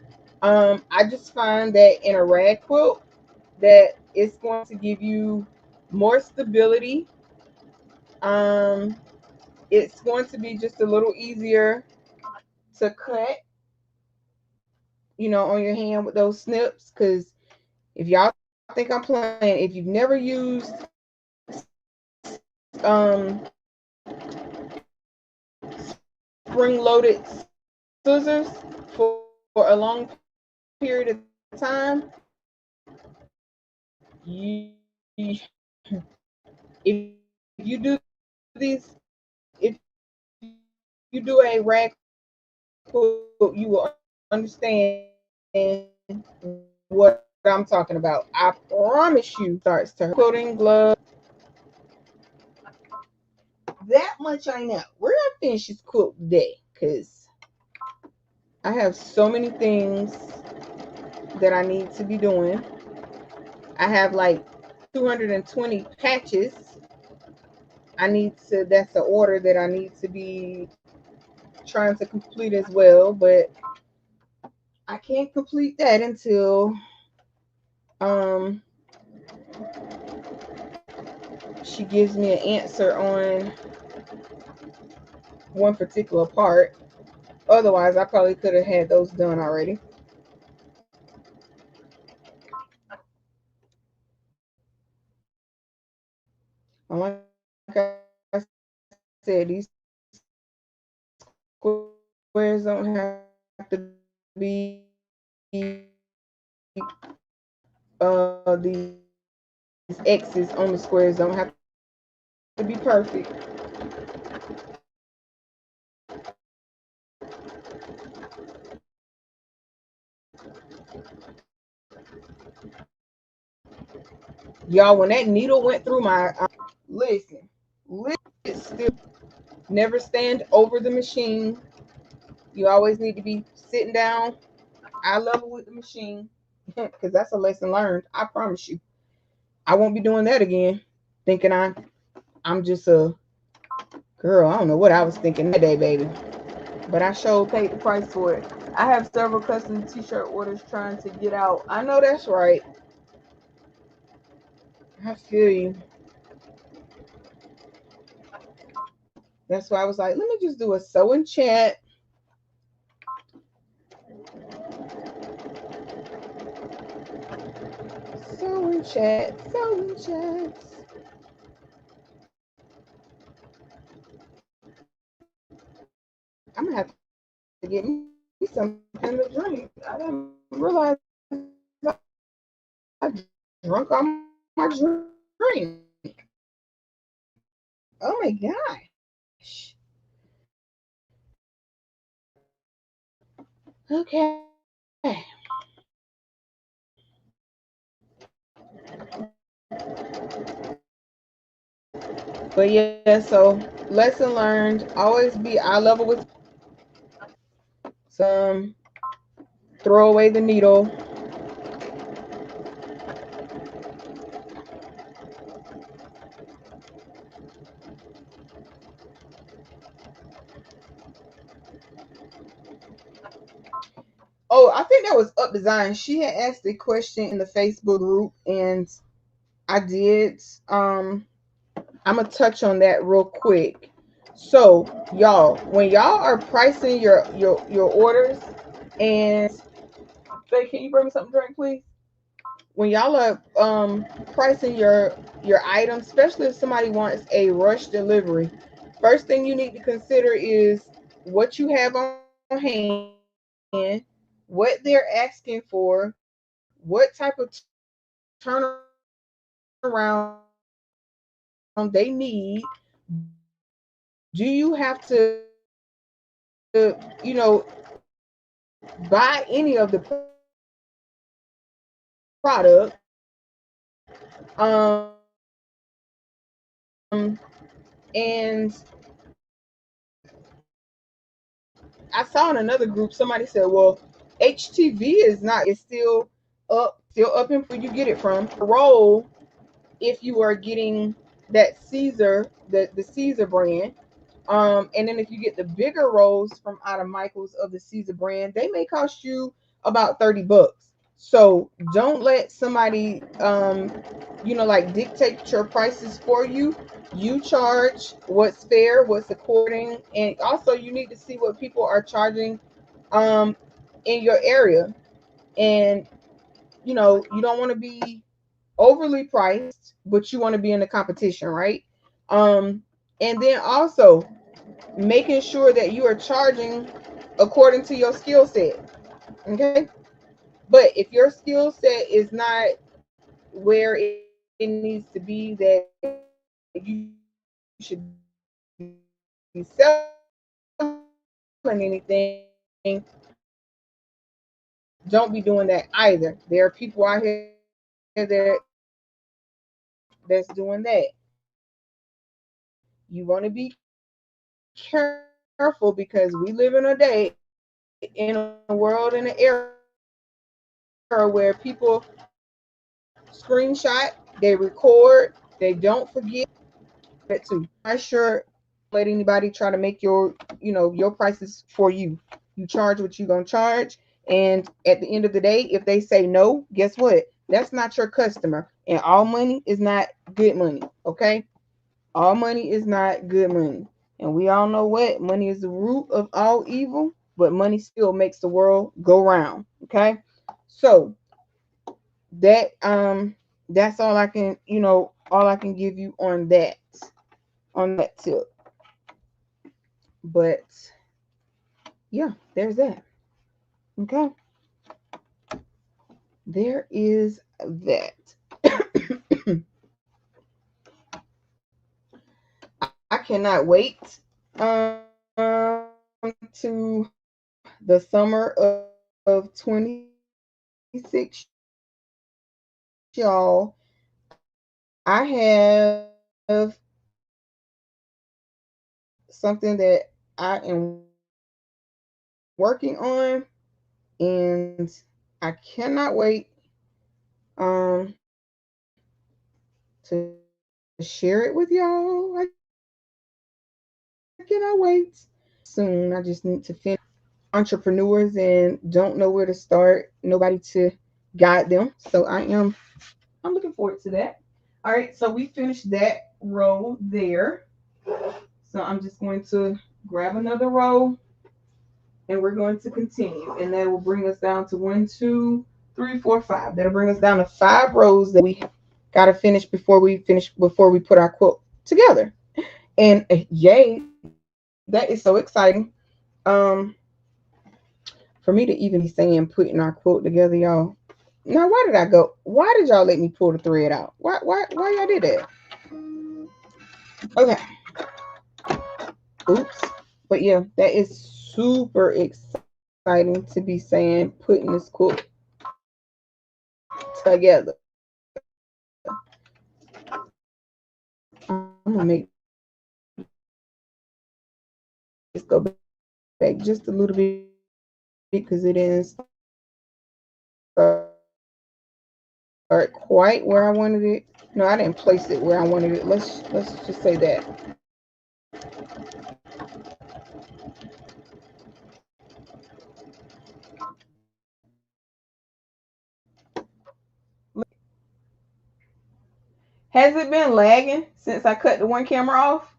A: I just find that in a rag quilt, that it's going to give you more stability. Um, it's going to be just a little easier to cut, on your hand with those snips. Because if y'all think I'm playing, if you've never used um, spring-loaded scissors for a long period of time, you, if you do these, if you do a rag quilt, you will understand what I'm talking about. I promise you. Starts to quilting glove. That much I know. We're gonna finish this quilt today because I have so many things that I need to be doing. I have like 220 patches. That's the order that I need to be trying to complete as well, but I can't complete that until she gives me an answer on one particular part. Otherwise, I probably could have had those done already. Like I said, these squares don't have to be these X's on the squares don't have to be perfect. Y'all, when that needle went through my listen, still never stand over the machine. You always need to be sitting down eye level with the machine because that's a lesson learned. I promise you. I won't be doing that again. Thinking I'm just a girl. I don't know what I was thinking that day, baby. But I sure paid the price for it. I have several custom t-shirt orders trying to get out. I know that's right. I feel you. That's why I was like, let me just do a sewing chat. Sewing chat. Sewing chats. I'm gonna have to get me something to drink. I didn't realize I drunk all my drink. Oh my gosh. Okay. But yeah, so lesson learned. Always be eye level with some. Throw away the needle. Oh, I think that was Up Design. She had asked a question in the Facebook group, and I did. I'm gonna touch on that real quick. So, y'all, when y'all are pricing your orders, and say, can you bring me something to drink, please? When y'all are pricing your items, especially if somebody wants a rush delivery, first thing you need to consider is what you have on hand, what they're asking for, what type of turnaround they need. Do you have to, buy any of the product? Um, and I saw in another group somebody said, well, HTV is still up and where you get it from. Roll, if you are getting that Caesar, the Caesar brand. And then if you get the bigger rolls from out of Michael's of the Caesar brand, they may cost you about $30. So don't let somebody like dictate your prices for you. You charge what's fair, what's according, and also you need to see what people are charging um in your area. And you don't want to be overly priced, but you want to be in the competition, right? Um and then also making sure that you are charging according to your skill set. Okay. But if your skill set is not where it needs to be, that you should be selling anything, don't be doing that either. There are people out here that's doing that. You want to be careful because we live in a day, in a world, in an era where people screenshot, they record, they don't forget that too. I'm sure let anybody try to make your prices for you. You charge what you're gonna charge, and at the end of the day, if they say no, guess what? That's not your customer, and all money is not good money. Okay, all money is not good money, and we all know what money is the root of all evil, but money still makes the world go round. Okay, so that's all I can give you on that tip. But yeah, there's that. Okay, there is that. I cannot wait to the summer of 26, y'all. I have something that I am working on, and I cannot wait to share it with y'all. I cannot wait. Soon, I just need to finish entrepreneurs and don't know where to start, nobody to guide them. So I'm looking forward to that. All right, so we finished that row there. So I'm just going to grab another row and we're going to continue. And that will bring us down to 1, 2, 3, 4, 5. That'll bring us down to 5 rows that we gotta before we put our quilt together. And yay, that is so exciting. For me to even be saying putting our quilt together, y'all. Now, why did I go? Why did y'all let me pull the thread out? Why y'all did that? Okay. Oops. But yeah, that is super exciting to be saying putting this quilt together. I'm gonna make this go back just a little bit because it didn't start quite where I wanted it. No, I didn't place it where I wanted it. Let's just say that. Has it been lagging since I cut the one camera off?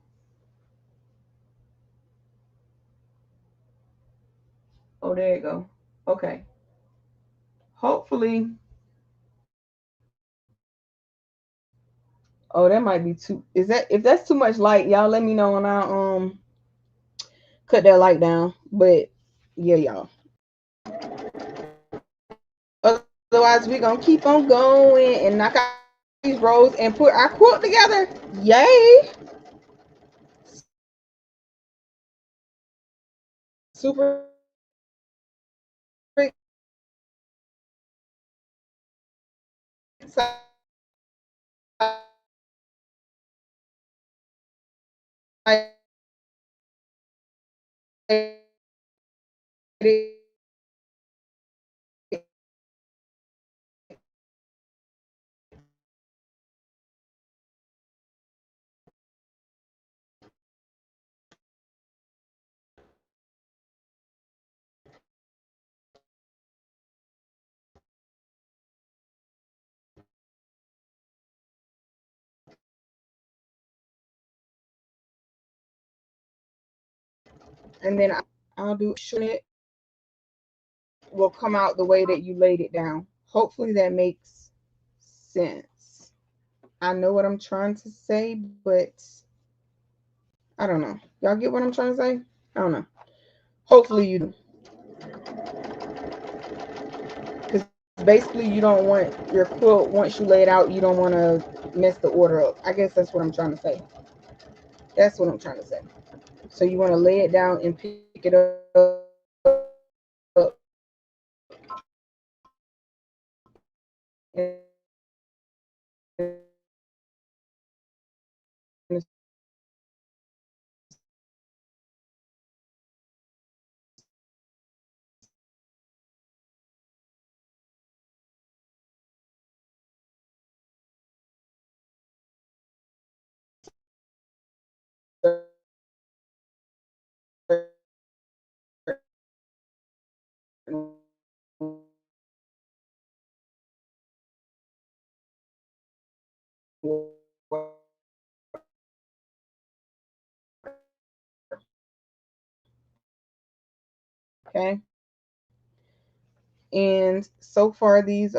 A: Oh, there you go. Okay. Hopefully. Oh, that might be too. Is that if that's too much light, y'all let me know and I'll cut that light down. But yeah, y'all. Otherwise, we're gonna keep on going and knock out these rows and put our quilt together. Yay! Super excited and then I'll do it will come out the way that you laid it down. Hopefully that makes sense. I know what I'm trying to say, but I don't know. Y'all get what I'm trying to say? I don't know. Hopefully you do. Because basically you don't want your quilt, once you lay it out, you don't want to mess the order up. I guess that's what I'm trying to say. That's what I'm trying to say. So you want to lay it down and pick it up. Okay. And so far, these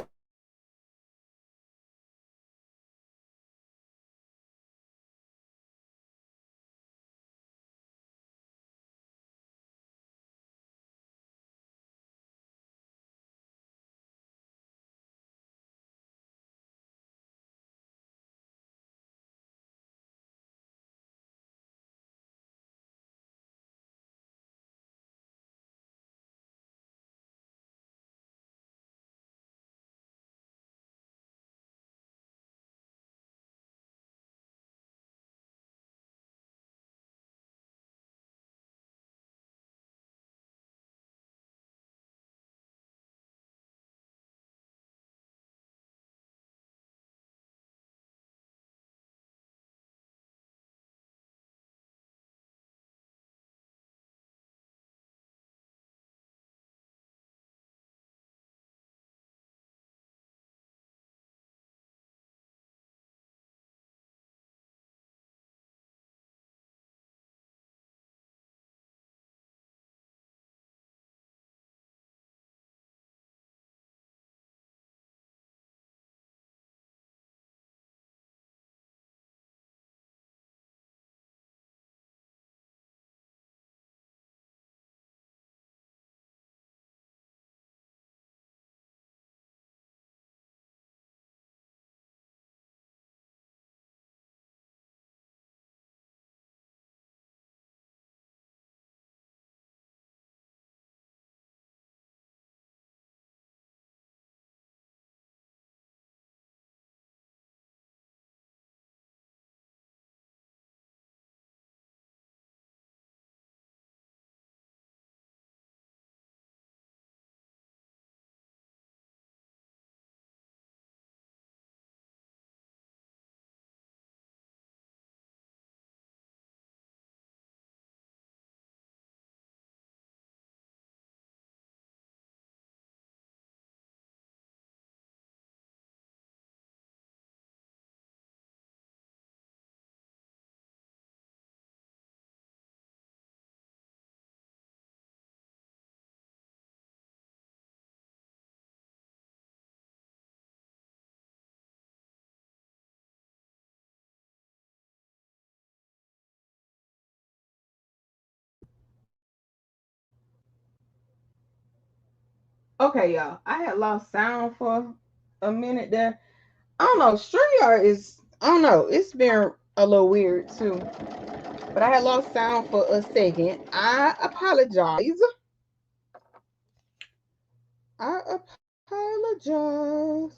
A: okay, y'all. I had lost sound for a minute there. I don't know. StreamYard is, I don't know. It's been a little weird too. But I had lost sound for a second. I apologize. I apologize.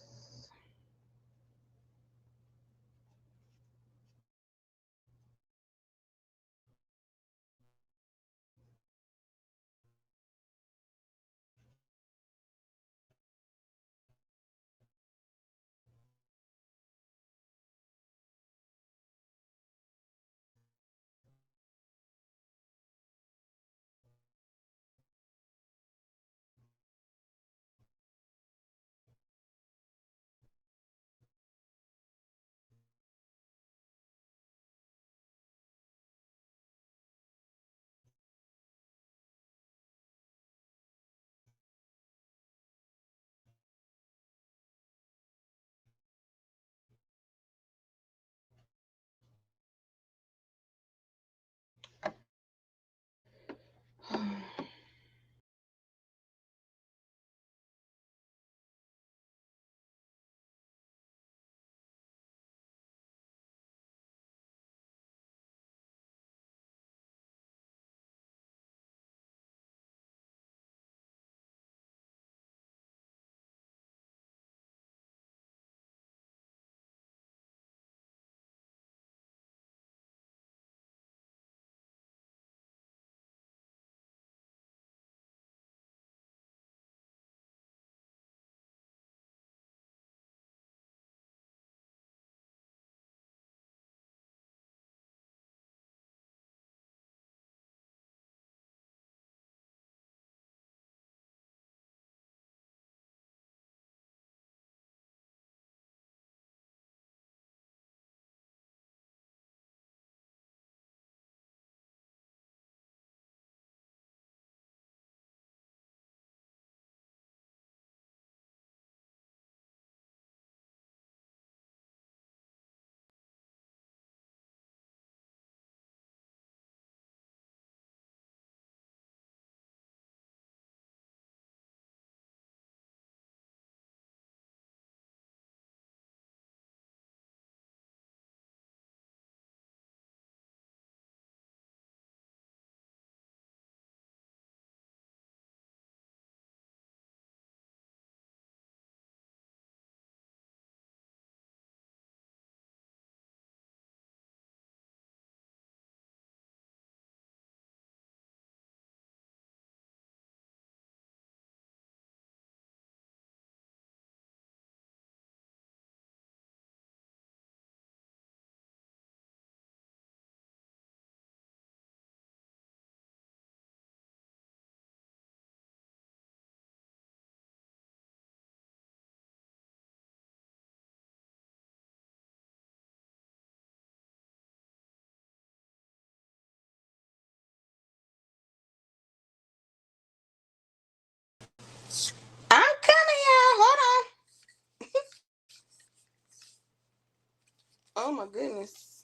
A: Oh my goodness.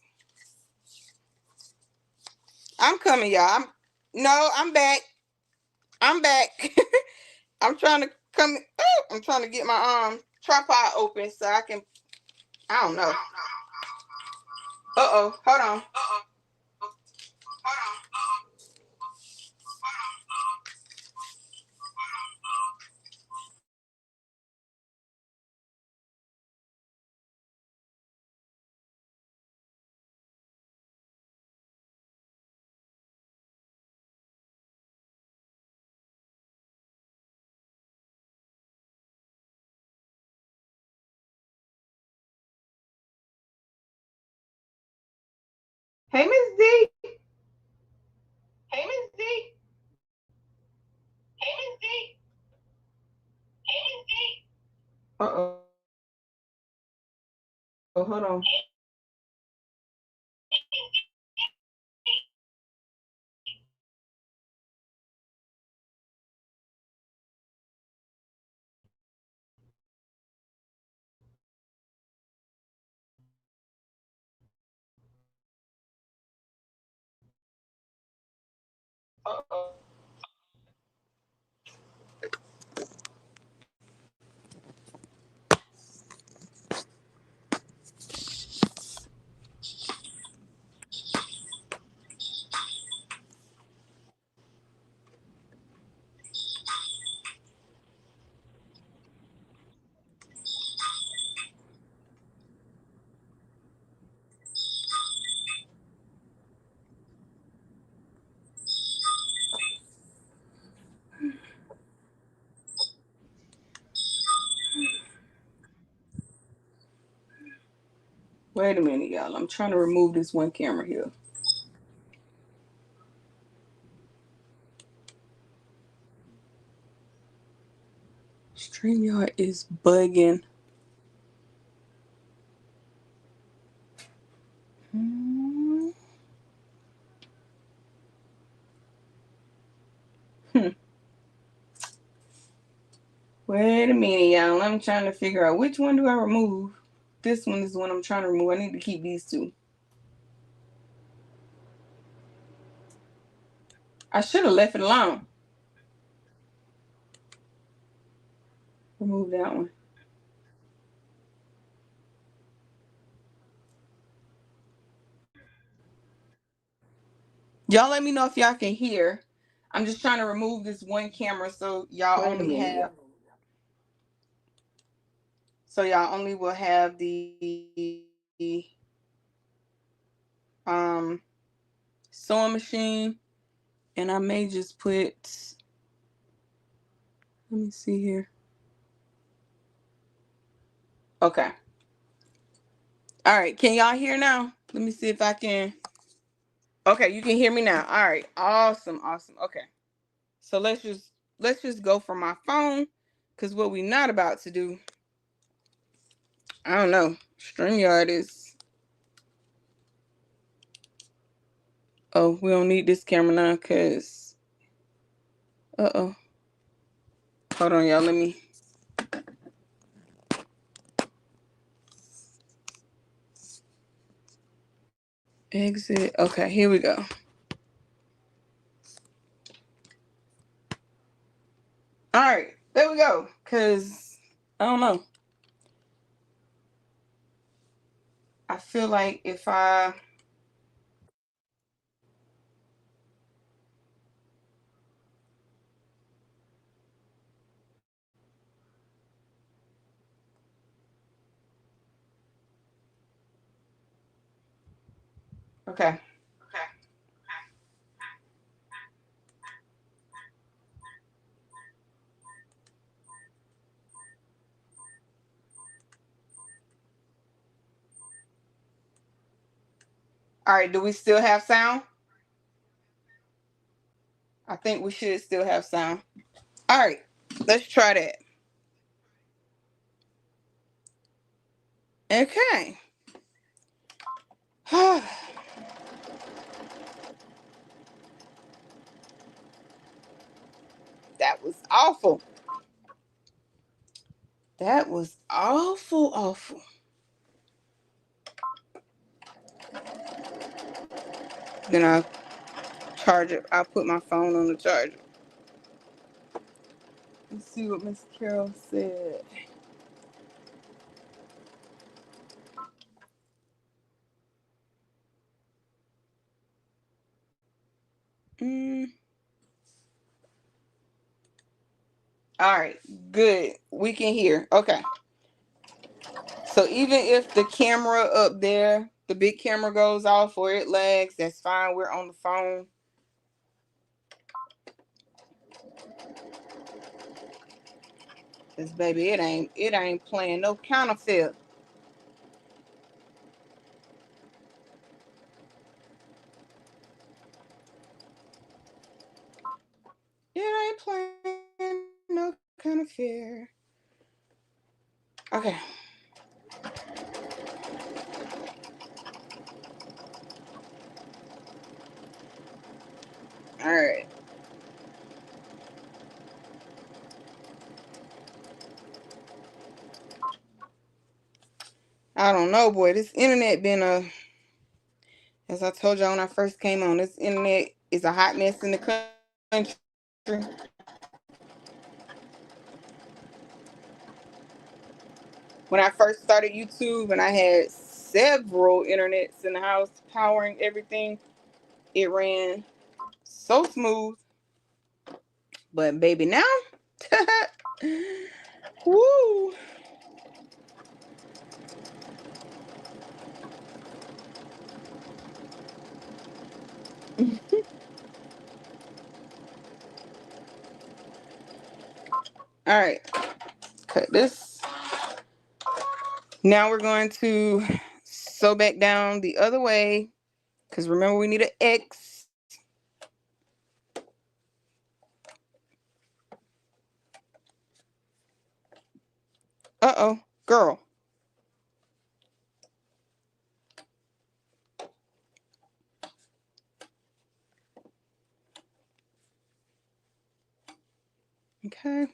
A: I'm coming, y'all. I'm back. I'm back. I'm trying to come. Oh, I'm trying to get my tripod open so I can. I don't know. Uh-oh. Hold on. Hey, Miss D. Hey, Miss D. Hey, Miss D. Hey, Miss D. Uh-oh. Oh, hold on. Uh-oh. Wait a minute, y'all. I'm trying to remove this one camera here. StreamYard is bugging. Wait a minute, y'all. I'm trying to figure out which one do I remove. This one is the one I'm trying to remove. I need to keep these two. I should have left it alone. Remove that one. Y'all let me know if y'all can hear. I'm just trying to remove this one camera so y'all only have. So y'all only will have the sewing machine, and I may just put. Let me see here. Okay. All right. Can y'all hear now? Let me see if I can. Okay, you can hear me now. All right. Awesome. Awesome. Okay. So let's just go from my phone, because what we not about to do, I don't know. StreamYard is. Oh, we don't need this camera now, because. Uh-oh. Hold on, y'all. Let me. Exit. Okay, here we go. All right, there we go. Because I don't know. I feel like if I. Okay. All right, do we still have sound? I think we should still have sound. All right, let's try that. Okay. That was awful. That was awful, awful. Then I'll charge it. I'll put my phone on the charger. Let's see what Miss Carol said. All right, good. We can hear. Okay. So even if the camera up there, the big camera goes off or it lags, that's fine. We're on the phone. Cause baby, it ain't playing no counterfeit. It ain't playing no counterfeit. Okay. All right. I don't know, boy. This internet been as I told y'all when I first came on, this internet is a hot mess in the country. When I first started YouTube and I had several internets in the house powering everything, it ran so smooth. But baby, now, woo. All right, cut this. Now we're going to sew back down the other way, because remember we need an X. Uh-oh, girl. Okay.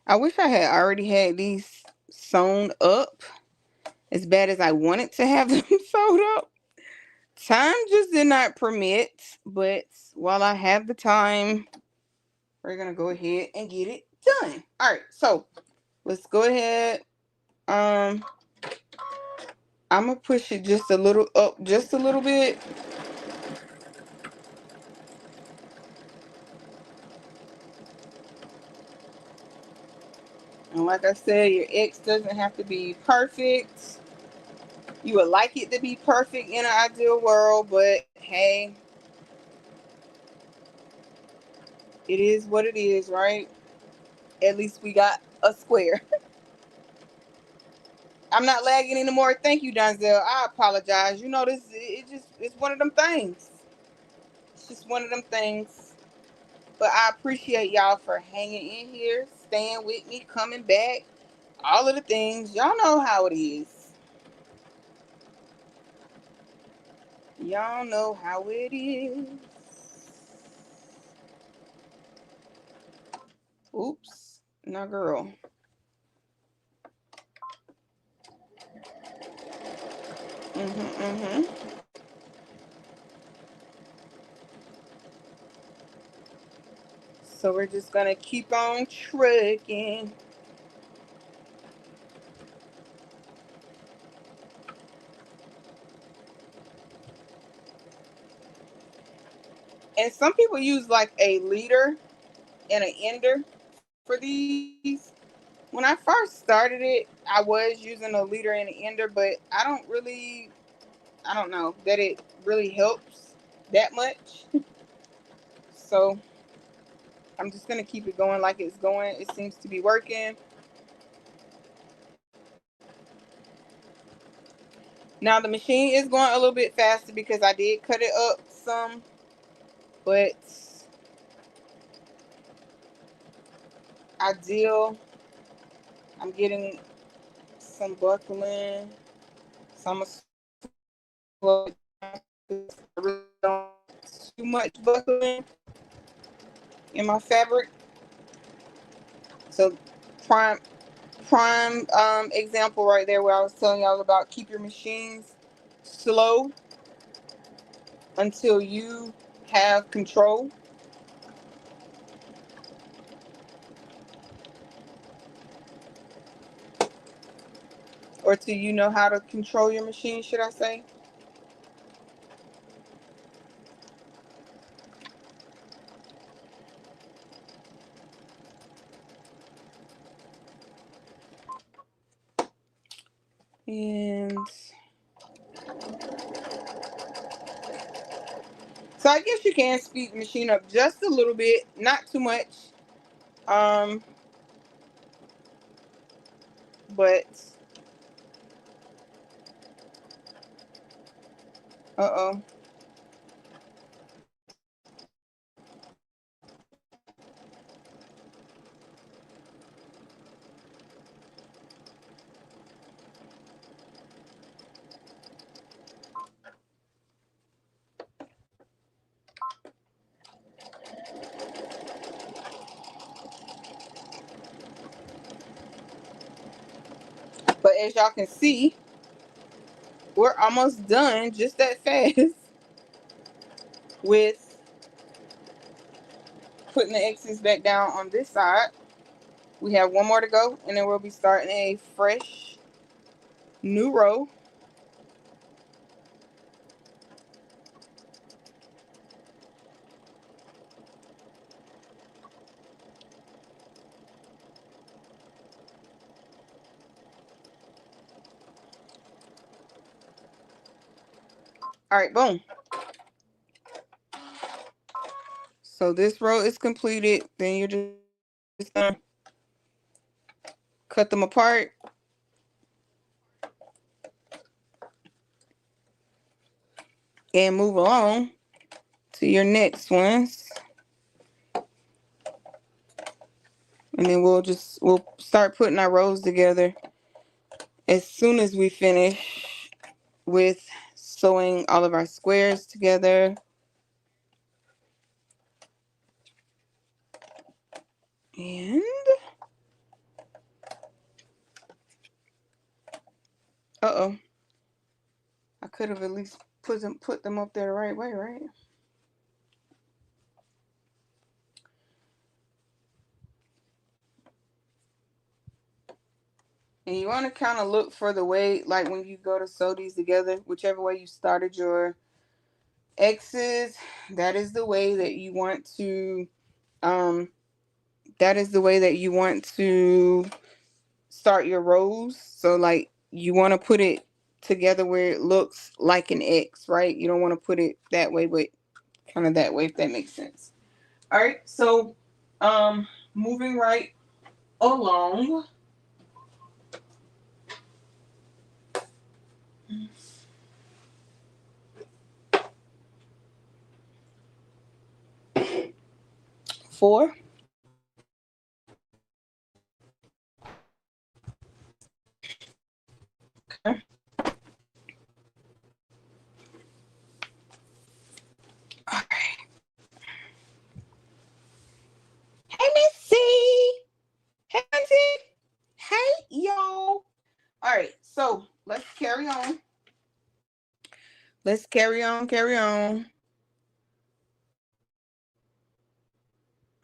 A: I wish I had already had these sewn up as bad as I wanted to have them sewed up. Time just did not permit, but while I have the time, we're going to go ahead and get it done. All right, so let's go ahead. I'm going to push it just a little up, just a little bit. And like I said, your X doesn't have to be perfect. You would like it to be perfect in an ideal world, but hey, it is what it is, right? At least we got a square. I'm not lagging anymore. Thank you, Donzel. I apologize. You know, it's one of them things. It's just one of them things. But I appreciate y'all for hanging in here, staying with me, coming back, all of the things. Y'all know how it is. Y'all know how it is. Oops. Nah, girl. Mm-hmm. So we're just going to keep on trucking. And some people use like a leader and an ender for these. When I first started it, I was using a leader and an ender, but I don't know that it really helps that much. So I'm just going to keep it going like it's going. It seems to be working. Now the machine is going a little bit faster because I did cut it up some, but I'm getting some buckling, some slow. I really don't too much buckling in my fabric. So prime prime example right there where I was telling y'all about keep your machines slow until you have control. Or till you know how to control your machine, should I say. And so I guess you can speed the machine up just a little bit, not too much. But uh-oh. But as y'all can see, we're almost done just that fast with putting the X's back down on this side. We have one more to go, and then we'll be starting a fresh new row. All right, boom. So this row is completed. Then you're just gonna cut them apart. And move along to your next ones. And then we'll start putting our rows together as soon as we finish with sewing all of our squares together. And uh-oh. I could have at least put them up there the right way, right? And you want to kind of look for the way, like when you go to sew these together, whichever way you started your X's, that is the way that you want to start your rows. So like you want to put it together where it looks like an X, right? You don't want to put it that way, but kind of that way, if that makes sense. All right, so moving right along. Four. Okay. All right. Hey, Missy. Hey, Auntie. Hey, y'all. All right, so let's carry on. Let's carry on, carry on.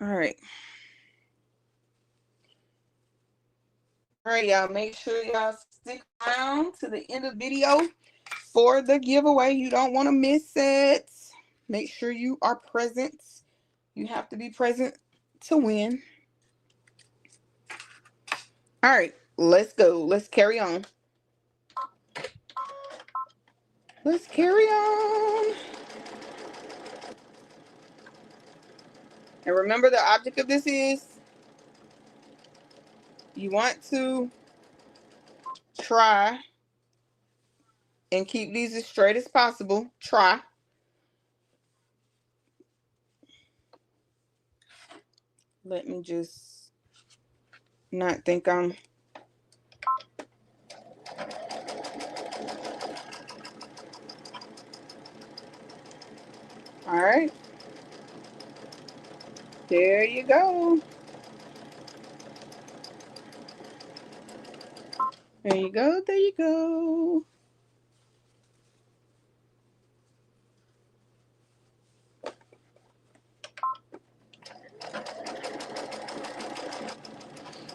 A: All right. All right, y'all. Make sure y'all stick around to the end of the video for the giveaway. You don't want to miss it. Make sure you are present. You have to be present to win. All right, let's go. Let's carry on. Let's carry on. And remember, the object of this is you want to try and keep these as straight as possible. Try. Let me just not think I'm... All right. There you go. There you go. There you go.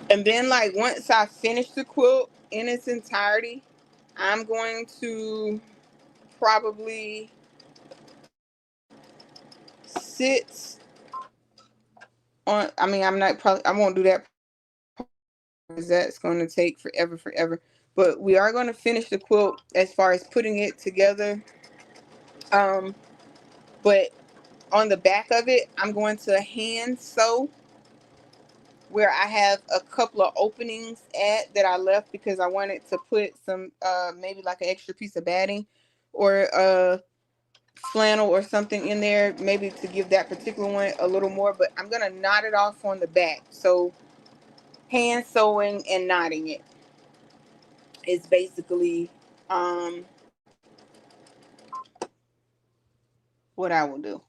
A: And then, like, once I finish the quilt in its entirety, I'm going to probably sit on. I mean, I'm not probably. I won't do that because that's going to take forever. But we are going to finish the quilt as far as putting it together. But on the back of it, I'm going to hand sew where I have a couple of openings at that I left because I wanted to put some maybe like an extra piece of batting or flannel or something in there, maybe to give that particular one a little more. But I'm gonna knot it off on the back. So hand sewing and knotting it is basically what I will do,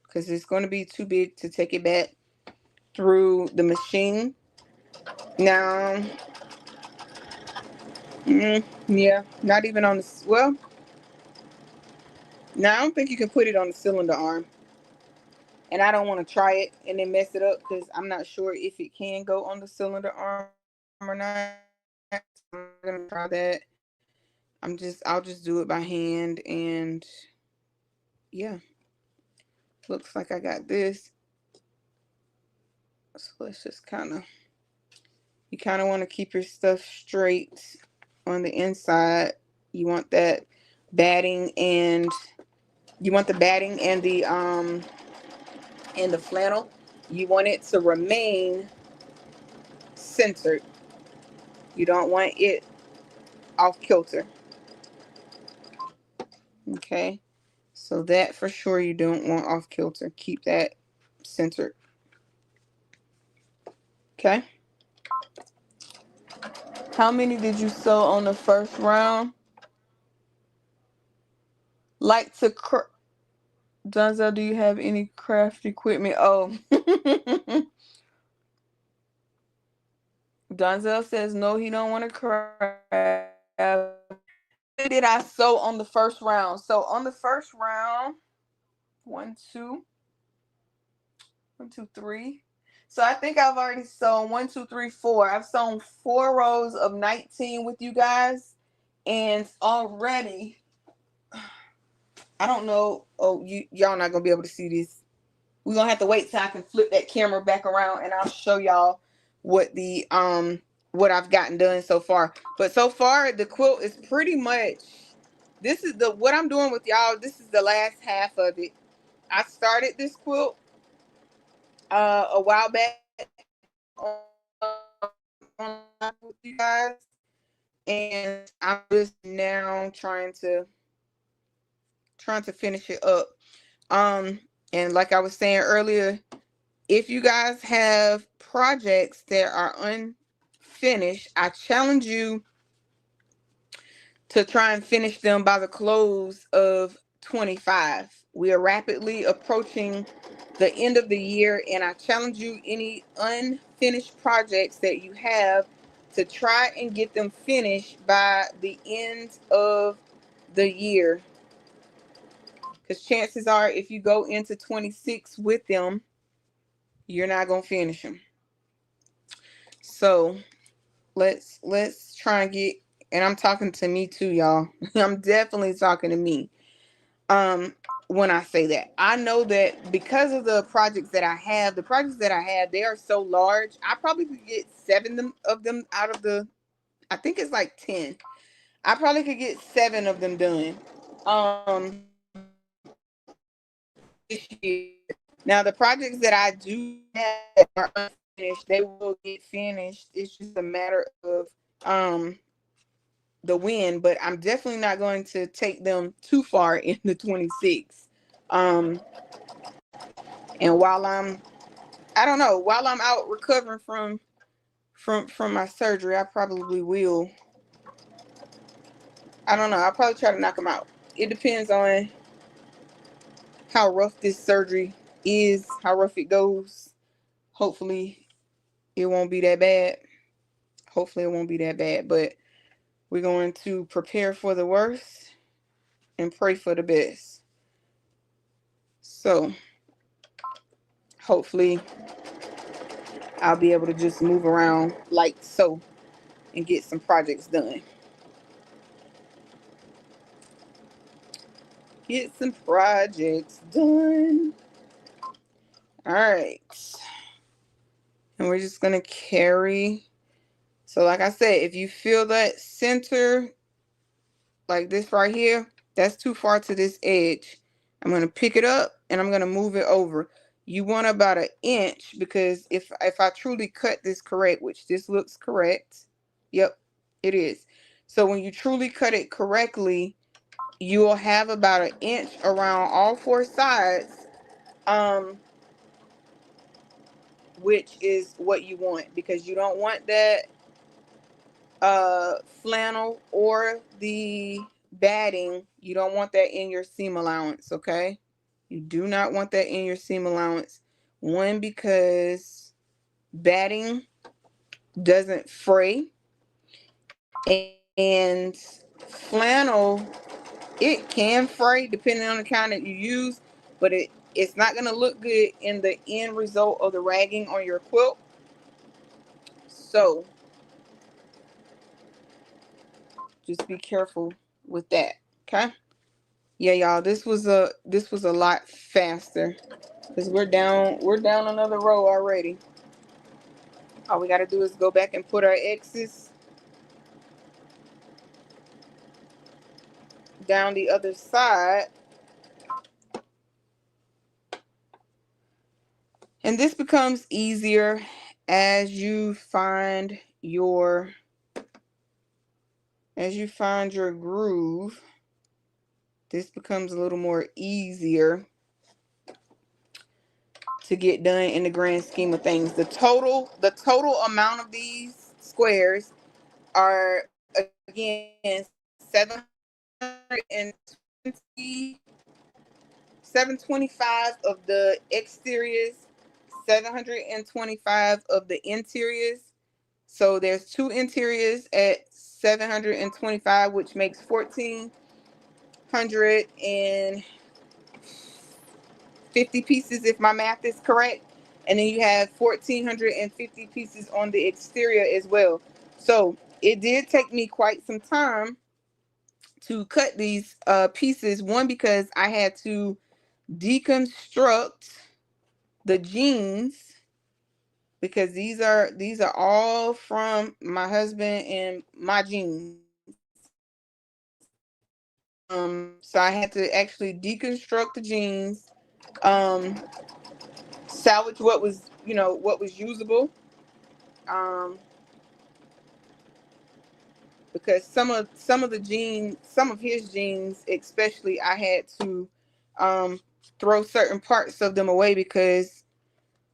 A: because it's going to be too big to take it back through the machine. Now, yeah, not even on the, well, now I don't think you can put it on the cylinder arm. And I don't want to try it and then mess it up because I'm not sure if it can go on the cylinder arm or not. So I'm gonna try that. I'll just do it by hand, and yeah. Looks like I got this. So let's just you kind of want to keep your stuff straight on the inside. You want that batting, and you want the batting and the flannel. You want it to remain centered. You don't want it off kilter. Okay, so that for sure you don't want off kilter. Keep that centered. Okay. How many did you sew on the first round? Like to Donzel, do you have any craft equipment? Oh. Donzel says no, he don't want to craft. Did I sew on the first round? So on the first round, 1, 2, 1, 2, 3. So I think I've already sewn 1, 2, 3, 4. I've sewn 4 rows of 19 with you guys, and already, I don't know. Oh, y'all not gonna be able to see this. We're gonna have to wait till I can flip that camera back around, and I'll show y'all what the what I've gotten done so far. But so far, the quilt is pretty much. This is what I'm doing with y'all. This is the last half of it. I started this quilt a while back on with you guys, and I'm just now trying to finish it up. And like I was saying earlier, if you guys have projects that are unfinished, I challenge you to try and finish them by the close of 25. We are rapidly approaching the end of the year, and I challenge you, any unfinished projects that you have, to try and get them finished by the end of the year. Because chances are, if you go into 26 with them, you're not going to finish them. So let's try and get, and I'm talking to me too, y'all. I'm definitely talking to me. When I say that, I know that because of the projects that I have, they are so large. I probably could get 7 of them out of the, I think it's like 10. I probably could get 7 of them done. This year. Now the projects that I do have are unfinished. They will get finished. It's just a matter of the win, but I'm definitely not going to take them too far in the 26. And I don't know, while I'm out recovering from my surgery, I probably will. I don't know. I'll probably try to knock them out. It depends on how rough this surgery is, how rough it goes. Hopefully, it won't be that bad. Hopefully it won't be that bad, but we're going to prepare for the worst and pray for the best. So hopefully I'll be able to just move around like so and get some projects done. Get some projects done. All right. And we're just going to carry. So like I said, if you feel that center, like this right here, that's too far to this edge. I'm going to pick it up and I'm going to move it over. You want about 1 inch, because if I truly cut this correct, which this looks correct. Yep, it is. So when you truly cut it correctly, you will have about 1 inch around all 4 sides, which is what you want, because you don't want that flannel or the batting, you don't want that in your seam allowance. Okay, you do not want that in your seam allowance. One, because batting doesn't fray, and flannel, it can fray depending on the kind that you use, but it's not going to look good in the end result of the ragging on your quilt. So just be careful with that. Okay. Yeah, y'all, this was a lot faster, because we're down another row already. All we got to do is go back and put our X's down the other side. And this becomes easier as you find your groove. This becomes a little more easier to get done in the grand scheme of things. The total amount of these squares are, again, 725 of the exteriors, 725 of the interiors. So there's 2 interiors at 725, which makes 1,450 pieces, if my math is correct. And then you have 1,450 pieces on the exterior as well. So it did take me quite some time to cut these pieces. One, because I had to deconstruct the jeans, because these are all from my husband and my jeans. So I had to actually deconstruct the jeans, salvage what was usable, because some of his jeans especially, I had to throw certain parts of them away, because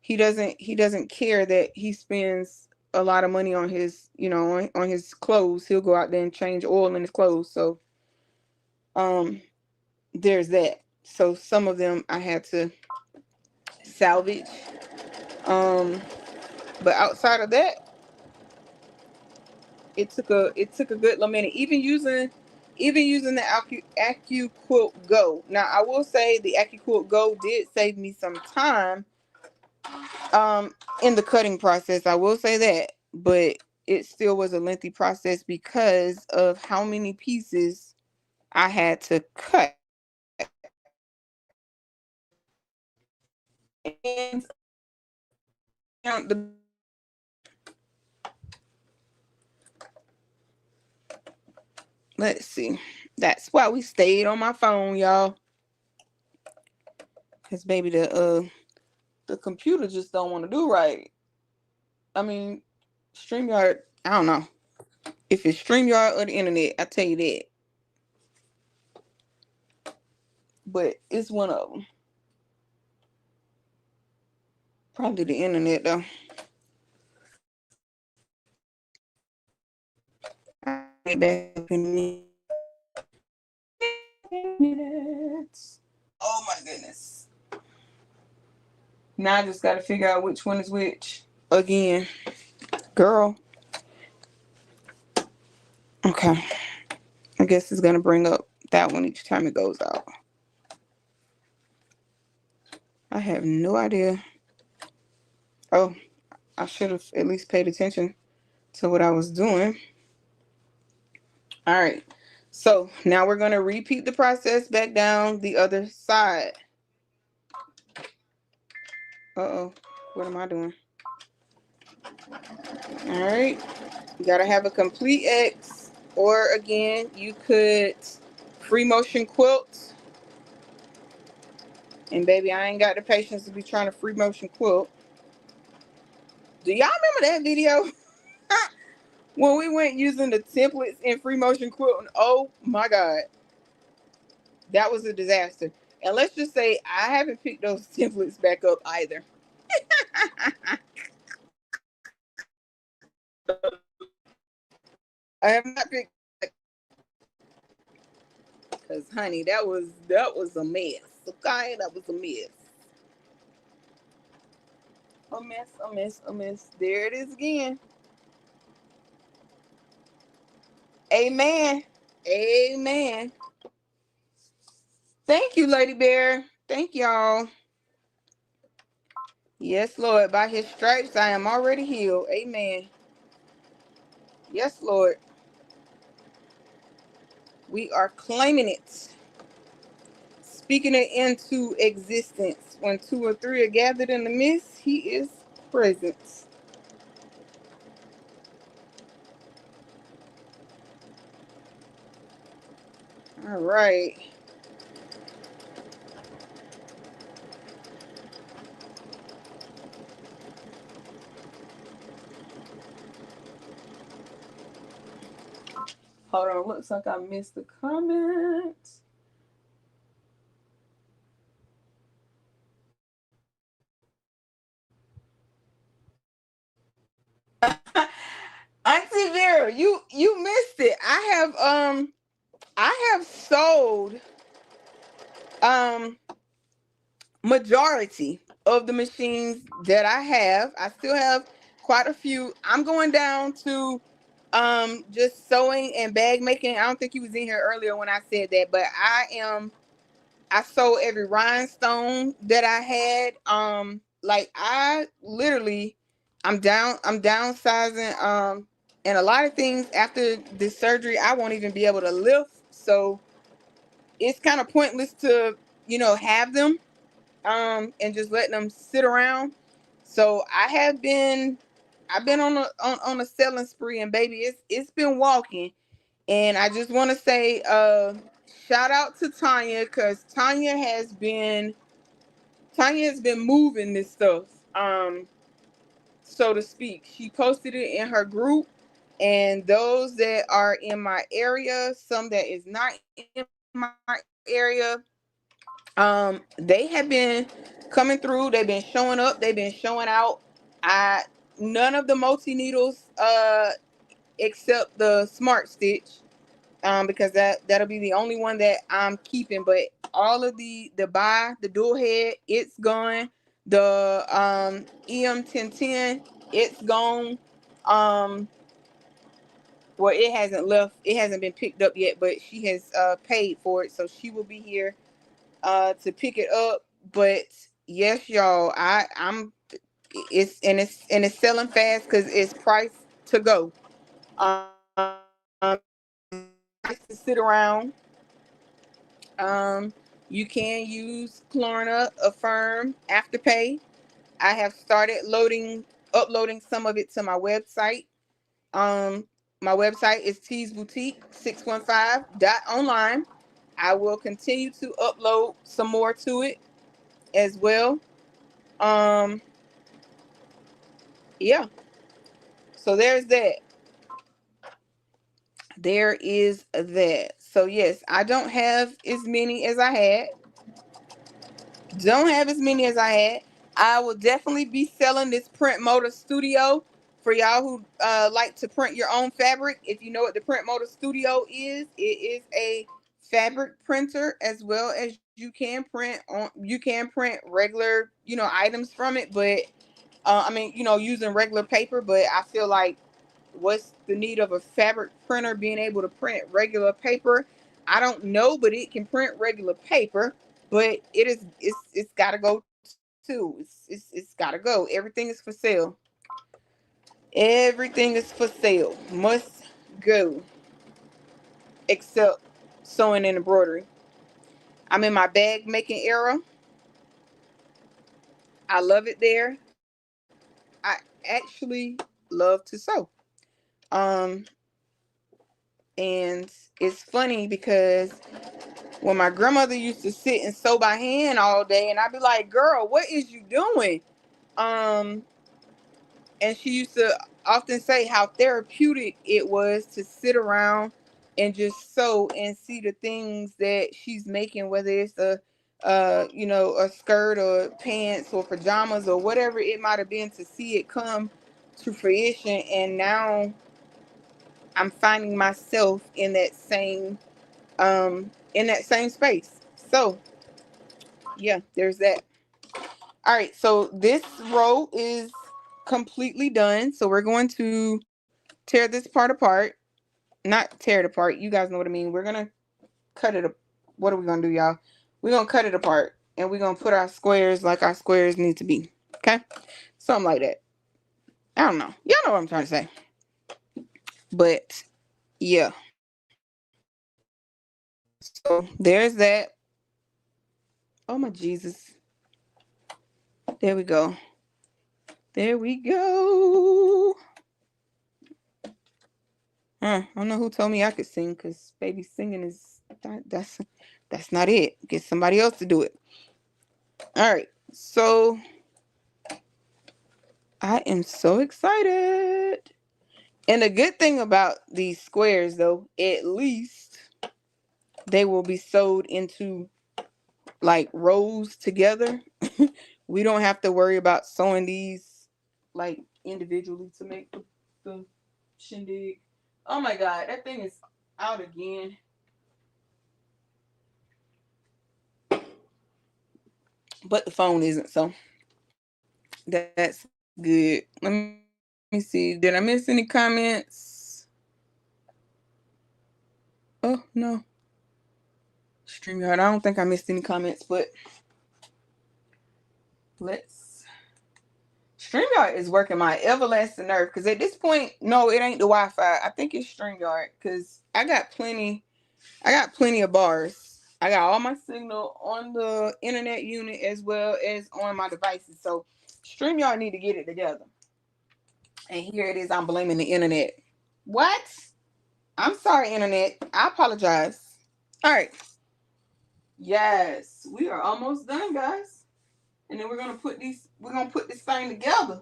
A: he doesn't care that he spends a lot of money on his on his clothes. He'll go out there and change oil in his clothes. So there's that. So some of them I had to salvage. But outside of that, it took a good little minute. Even using the AccuQuilt Go. Now I will say the AccuQuilt Go did save me some time in the cutting process. I will say that, but it still was a lengthy process because of how many pieces I had to cut. And let's see. That's why we stayed on my phone, y'all. Cause baby, the computer just don't want to do right. I mean, StreamYard, I don't know if it's StreamYard or the internet. I tell you that, but it's one of them. Probably the internet though. Back in minutes. Oh my goodness. Now I just got to figure out which one is which again. Girl, Okay. I guess it's going to bring up that one each time it goes out. I have no idea. Oh, I should have at least paid attention to what I was doing. All right. So now we're going to repeat the process back down the other side. Uh-oh. What am I doing? All right. You got to have a complete X, or again, you could free motion quilt. And baby, I ain't got the patience to be trying to free motion quilt. Do y'all remember that video? When we went using the templates in free motion quilt? Oh my God. That was a disaster. And let's just say I haven't picked those templates back up either. I have not picked, because honey, that was a mess. Okay, that was a mess. A mess. There it is again. Amen. Amen. Thank you, Lady Bear. Thank y'all. Yes, Lord. By his stripes, I am already healed. Amen. Yes, Lord. We are claiming it. Speaking it into existence. When 2 or 3 are gathered in the midst, he is present. All right. Hold on. Looks like I missed the comment. Auntie Vera, you missed it. I have sold majority of the machines that I have. I still have quite a few. I'm going down to just sewing and bag making. I don't think you was in here earlier when I said that, but I sold every rhinestone that I had. Like I literally I'm downsizing. And a lot of things after this surgery I won't even be able to lift. So it's kind of pointless to, have them and just letting them sit around. So I've been on a selling spree, and baby, it's been walking. And I just want to say shout out to Tanya, because Tanya has been moving this stuff, so to speak. She posted it in her group, and those that are in my area, some that is not in my area, they have been coming through. They've been showing up. They've been showing out. I None of the multi needles, except the Smart Stitch, because that'll be the only one that I'm keeping. But all of the dual head, it's gone. The EM 1010, it's gone. Well, it hasn't left. It hasn't been picked up yet, but she has paid for it, so she will be here to pick it up. But yes, y'all, it's selling fast because it's priced to go. Nice to sit around. You can use Klarna, Affirm, Afterpay. I have started uploading some of it to my website. Um, my website is Tees Boutique 615.online. I will continue to upload some more to it as well. Um, yeah. So there's that. There is that. So yes, I don't have as many as I had. Don't have as many as I had. I will definitely be selling this Print Motor Studio for y'all who like to print your own fabric. If you know what the Print Motor Studio is, it is a fabric printer, as well as you can print regular, items from it, but I mean, using regular paper, but I feel like What's the need of a fabric printer being able to print regular paper? I don't know, but it can print regular paper. But it's got to go too. It's got to go. Everything is for sale. Everything is for sale. Must go. Except sewing and embroidery. I'm in my bag making era. I love it there. I actually love to sew. Um, and it's funny because when my grandmother used to sit and sew by hand all day, and I'd be like, "Girl, what is you doing?" Um, and she used to often say how therapeutic it was to sit around and just sew and see the things that she's making, whether it's a skirt or pants or pajamas or whatever it might have been, to see it come to fruition. And now I'm finding myself in that same space. So yeah, there's that. All right, so this row is completely done. So we're going to tear this part apart. Not tear it apart. You guys know what I mean. We're gonna cut it up. What are we gonna do, y'all? We're gonna cut it apart and we're gonna put our squares like our squares need to be. Okay? Something like that. I don't know. Y'all know what I'm trying to say. But yeah. So there's that. Oh my Jesus. There we go. There we go. I don't know who told me I could sing, because baby, singing is that's not it. Get somebody else to do it. All right. So I am so excited. And the good thing about these squares, though, at least they will be sewed into like rows together. We don't have to worry about sewing these like individually to make the shindig. Oh my God, that thing is out again. But the phone isn't, so that's good. Let me see. Did I miss any comments? Oh no. StreamYard. I don't think I missed any comments, but let's. StreamYard is working my everlasting nerve, because at this point, no, it ain't the Wi-Fi. I think it's StreamYard, because I got plenty of bars. I got all my signal on the internet unit as well as on my devices. So StreamYard need to get it together. And here it is. I'm blaming the internet. What? I'm sorry, internet. I apologize. All right. Yes, we are almost done, guys. And then we're gonna put this thing together.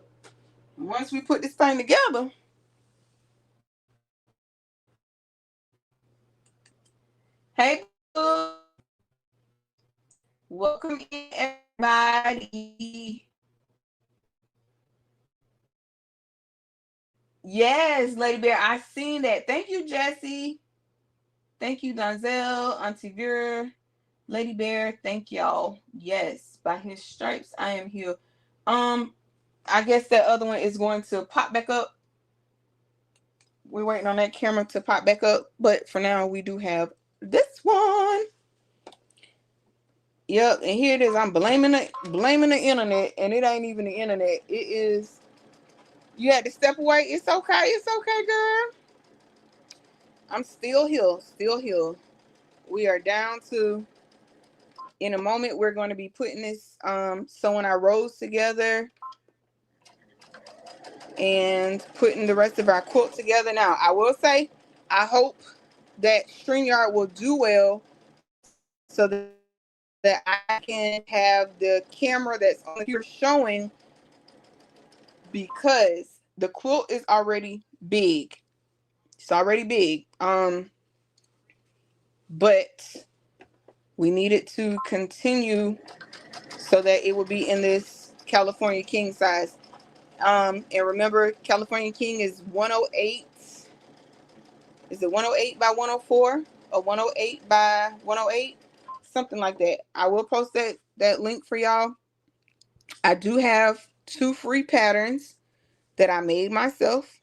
A: And once we put this thing together, hey, welcome in, everybody. Yes, Lady Bear, I seen that. Thank you, Jesse. Thank you, Donzel, Auntie Vera, Lady Bear. Thank y'all. Yes, by his stripes I am healed. I guess that other one is going to pop back up. We're waiting on that camera to pop back up, but for now we do have this one. Yep, and here it is. I'm blaming the internet, and it ain't even the internet. It is. You had to step away. It's okay. It's okay, girl. I'm still here. Still here. We are down to. In a moment, we're going to be putting this, sewing our rows together and putting the rest of our quilt together. Now, I will say, I hope that StreamYard will do well, so that I can have the camera that's on here showing, because the quilt is already big. It's already big. But we need it to continue so that it will be in this California King size. And remember, California King is 108. Is it 108 by 104 or 108 by 108? Something like that. I will post that link for y'all. I do have 2 free patterns that I made myself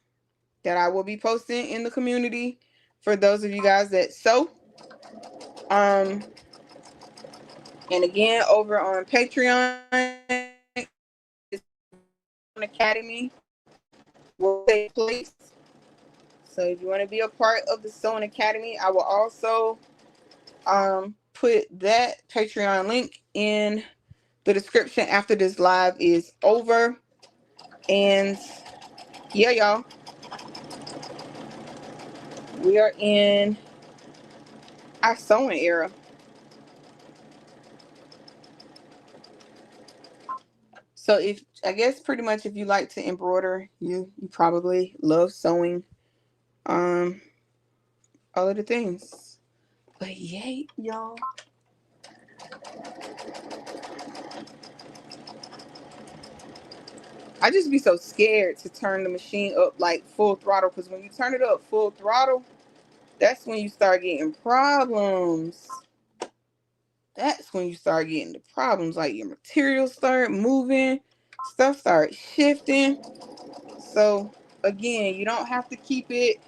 A: that I will be posting in the community for those of you guys that sew. And again, over on Patreon, Academy will take place. So if you want to be a part of the Sewing Academy, I will also put that Patreon link in the description after this live is over. And yeah, y'all, we are in our sewing era. So if I guess pretty much if you like to embroider, you probably love sewing all of the things. But yay, y'all. I just be so scared to turn the machine up like full throttle, because when you turn it up full throttle, that's when you start getting problems. That's when you start getting the problems, like your materials start moving, stuff start shifting. So again, you don't have to keep it.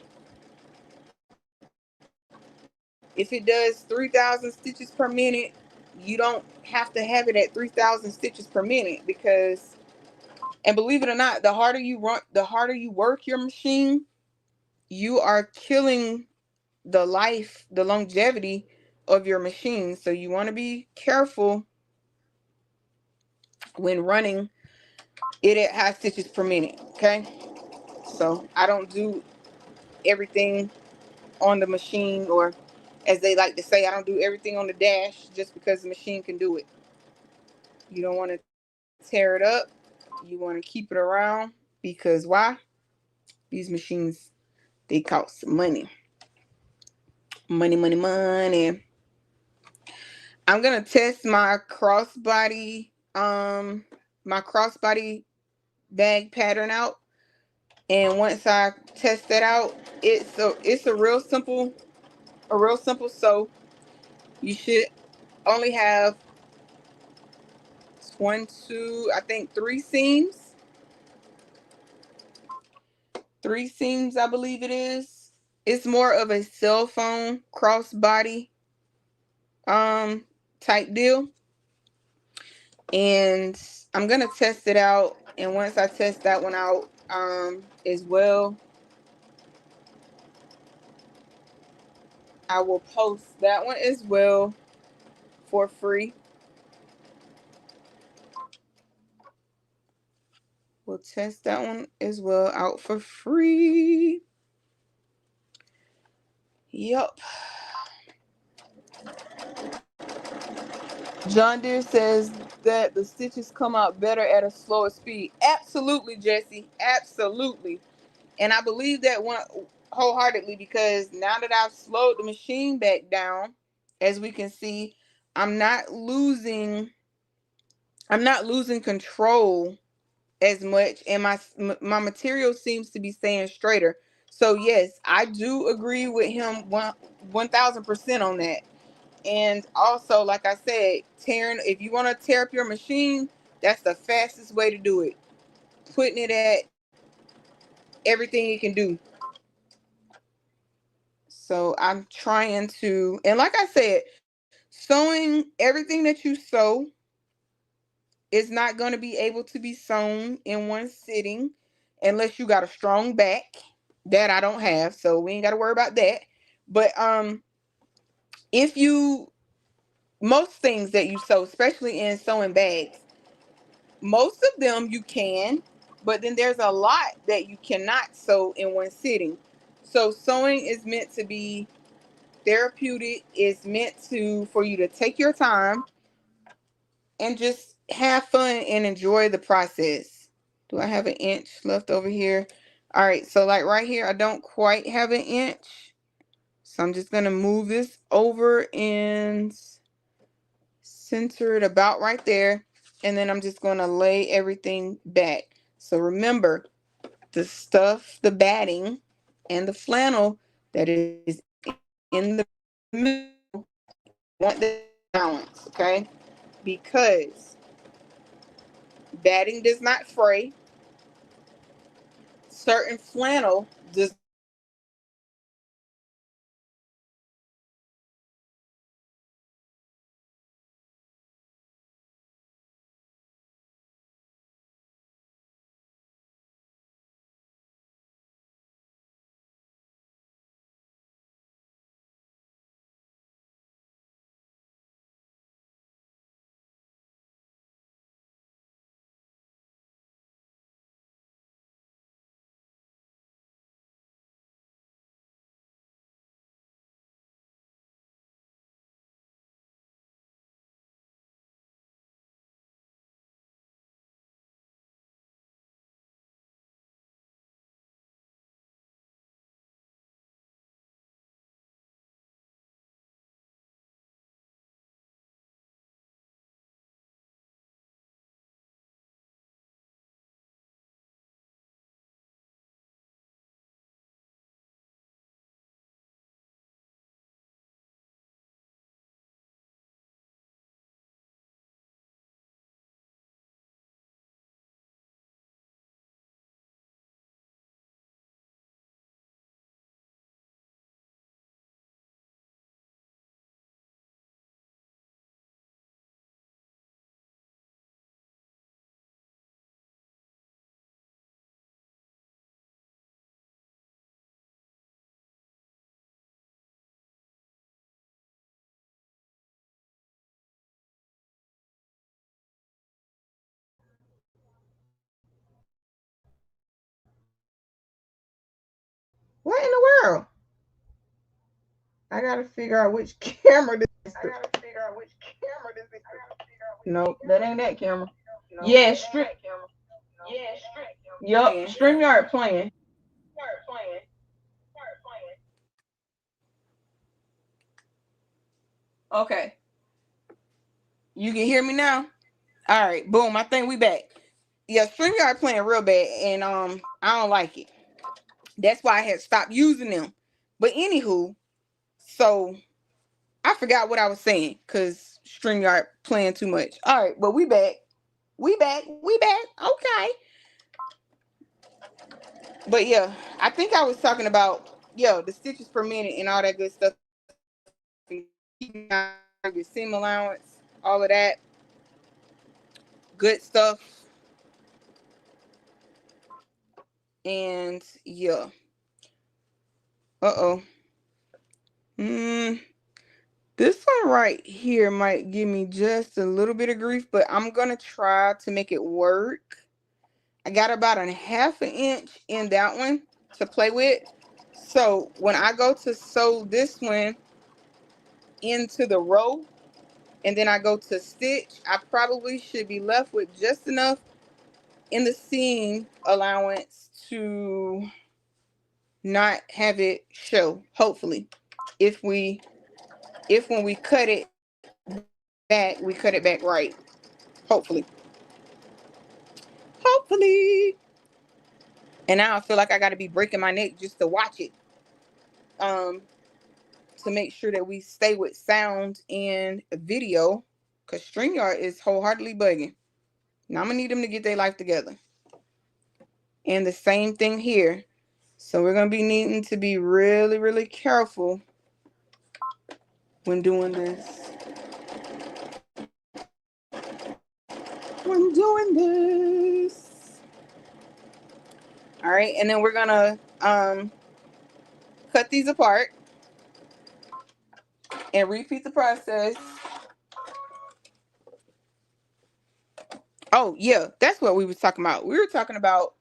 A: If it does 3,000 stitches per minute, you don't have to have it at 3,000 stitches per minute, because, and believe it or not, the harder you work your machine, you are killing the longevity of your machine. So you want to be careful when running it at high stitches per minute. Okay. So I don't do everything on the machine, or as they like to say, I don't do everything on the dash just because the machine can do it. You don't want to tear it up. You want to keep it around, because why? These machines, they cost money. Money, money, money. I'm gonna test my crossbody bag pattern out, and once I test that out, it's a real simple sew. You should only have one, two, I think three seams. Three seams, I believe it is. It's more of a cell phone crossbody type deal. And I'm gonna test it out, and once I test that one out as well, I will post that one as well for free. We'll test that one as well out for free. Yep. John Deere says that the stitches come out better at a slower speed. Absolutely, Jesse. Absolutely. And I believe that one wholeheartedly, because now that I've slowed the machine back down, as we can see, I'm not losing control as much, and my material seems to be staying straighter. So yes, I do agree with him 1,000% on that. And also, like I said, if you want to tear up your machine, that's the fastest way to do it. Putting it at everything it can do. So I'm trying to, and like I said, sewing, everything that you sew is not going to be able to be sewn in one sitting unless you got a strong back. That I don't have, so we ain't got to worry about that. But if you, most things that you sew, especially in sewing bags, most of them you can, but then there's a lot that you cannot sew in one sitting. So sewing is meant to be therapeutic. It's meant for you to take your time and just have fun and enjoy the process. Do I have an inch left over here? All right, so like right here, I don't quite have an inch. So I'm just going to move this over and center it about right there. And then I'm just going to lay everything back. So remember, the stuff, the batting, and the flannel that is in the middle, want the balance, okay? Because batting does not fray. Certain flannel Just what in the world? I gotta figure out which camera this is. Nope, that ain't that camera. Yeah, yup, StreamYard playing. Okay. You can hear me now? All right, boom. I think we back. Yeah, StreamYard playing real bad, and I don't like it. That's why I had stopped using them. But anywho, so I forgot what I was saying because StreamYard playing too much. All right, but we back. We back. We back. Okay. But yeah, I think I was talking about the stitches per minute and all that good stuff. Your seam allowance, all of that good stuff. And yeah. Uh-oh. This one right here might give me just a little bit of grief, but I'm gonna try to make it work. I got about a half an inch in that one to play with. So when I go to sew this one into the row and then I go to stitch, I probably should be left with just enough in the seam allowance to not have it show, hopefully. If when we cut it back, we cut it back right. Hopefully. Hopefully. And now I feel like I gotta be breaking my neck just to watch it. To make sure that we stay with sound and video. Cause StreamYard is wholeheartedly bugging. Now I'm gonna need them to get their life together. And the same thing here. So we're gonna be needing to be really, really careful when doing this. All right, and then we're gonna cut these apart and repeat the process. Oh yeah, that's what we was talking about. We were talking about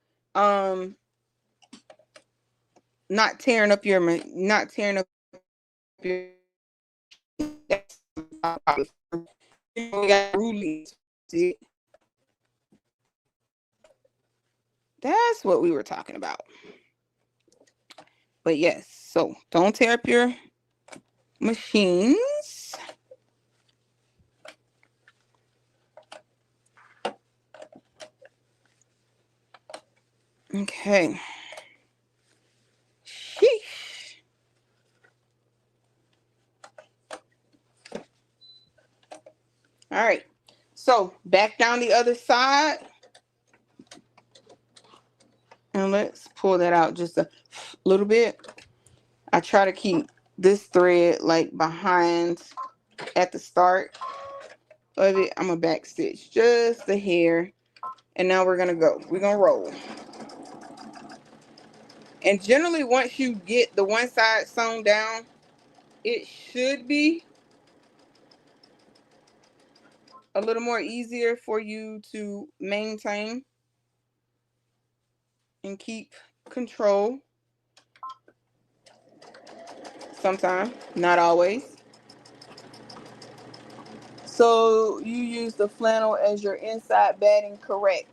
A: not tearing up your that's we got rulies. That's what we were talking about. But yes, so don't tear up your machines. Okay. Sheesh. All right. So back down the other side. And let's pull that out just a little bit. I try to keep this thread like behind at the start of it. I'm gonna back stitch just the hair. And now we're gonna go. We're gonna roll. And generally once you get the one side sewn down, it should be a little more easier for you to maintain and keep control. Sometimes, not always. So you use the flannel as your inside batting, correct?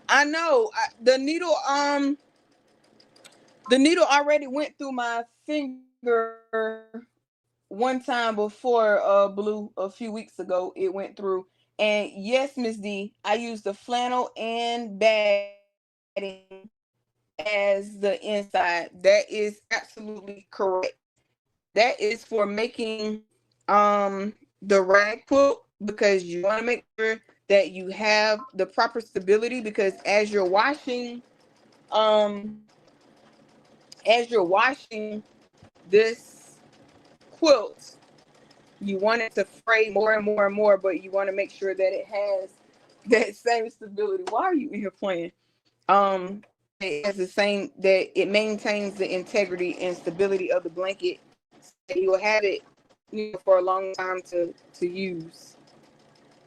A: I know the needle already went through my finger one time before blue a few weeks ago. It went through, and yes, Miss D, I used the flannel and batting as the inside. That is absolutely correct. That is for making the rag quilt, because you want to make sure that you have the proper stability, because um as you're washing this quilt, you want it to fray more and more and more, but you want to make sure that it has that same stability. Why are you in here playing? It has the same, that it maintains the integrity and stability of the blanket, so you'll have it, for a long time to use.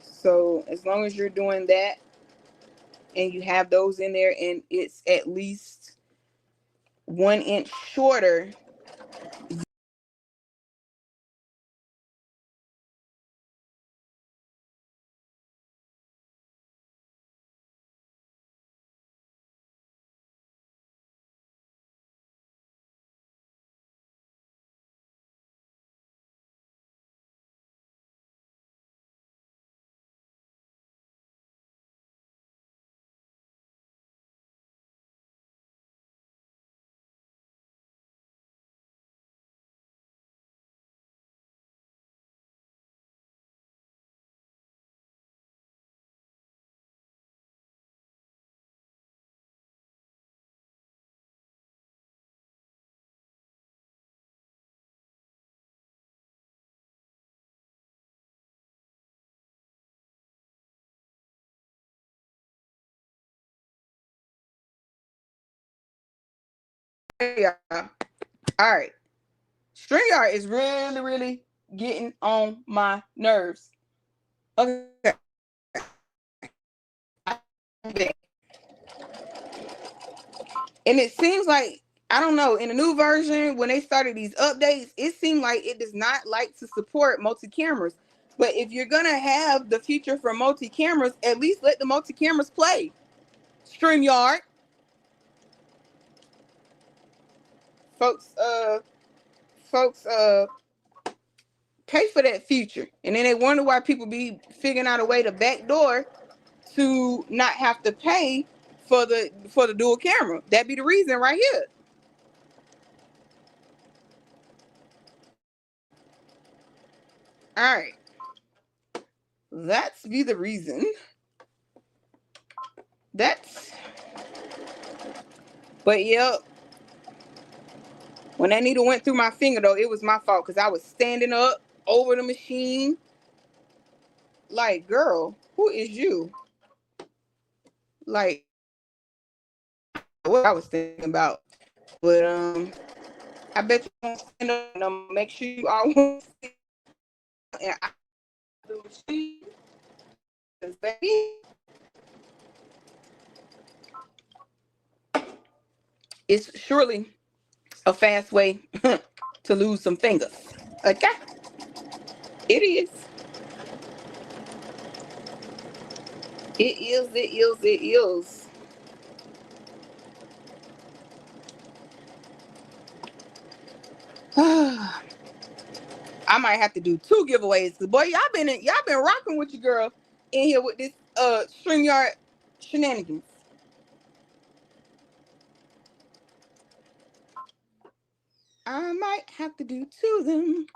A: So as long as you're doing that and you have those in there and it's at least 1 inch shorter, yeah. All right. StreamYard is really, really getting on my nerves. Okay. And it seems like, I don't know, in the new version, when they started these updates, it seemed like it does not like to support multi-cameras. But if you're gonna have the feature for multi-cameras, at least let the multi-cameras play. StreamYard. Folks, pay for that feature. And then they wonder why people be figuring out a way to backdoor to not have to pay for the dual camera. That be the reason right here. All right. That's be the reason. That's but yeah, when that needle went through my finger though, it was my fault because I was standing up over the machine. Like, girl, who is you? Like, what I was thinking about. But I bet you won't stand up and make sure you all want to sit and I the machine. Baby, it's surely a fast way to lose some fingers. Okay? It is. It is, it is, it is. I might have to do 2 giveaways. Boy, y'all been rocking with your girl in here with this StreamYard shenanigans. I might have to do 2 of them.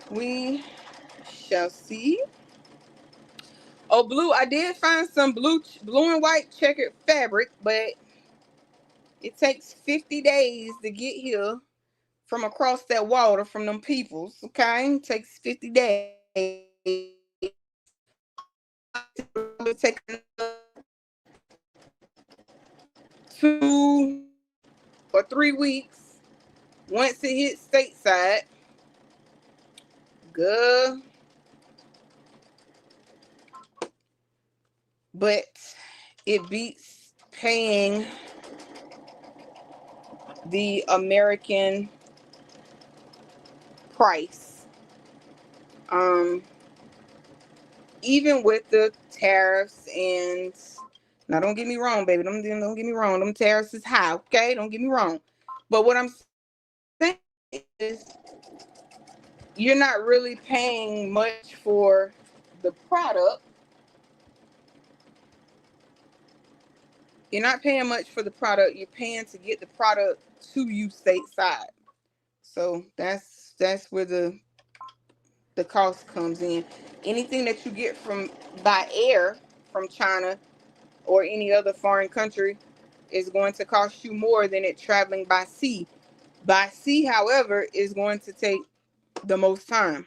A: We shall see. Oh, blue. I did find some blue and white checkered fabric, but it takes 50 days to get here from across that water from them peoples. Okay, it takes 50 days. It takes 2 or 3 weeks once it hits stateside. Good. But it beats paying the American price. Even with the tariffs, and now don't get me wrong, baby. Don't get me wrong. Them tariffs is high, okay? Don't get me wrong. But what I'm saying is you're not really paying much for the product. You're not paying much for the product. You're paying to get the product to you stateside. So that's where the cost comes in. Anything that you get from by air from China or any other foreign country is going to cost you more than it traveling by sea. By sea, however, is going to take the most time.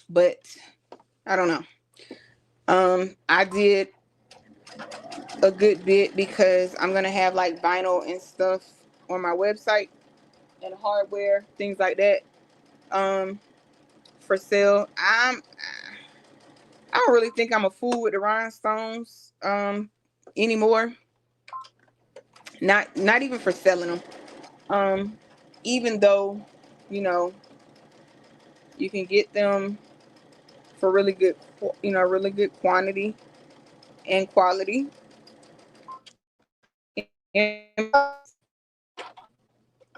A: But I don't know. I did a good bit because I'm gonna have like vinyl and stuff on my website and hardware, things like that. For sale. I don't really think I'm a fool with the rhinestones anymore. Not even for selling them. Even though, you know, you can get them for really good, really good quantity and quality.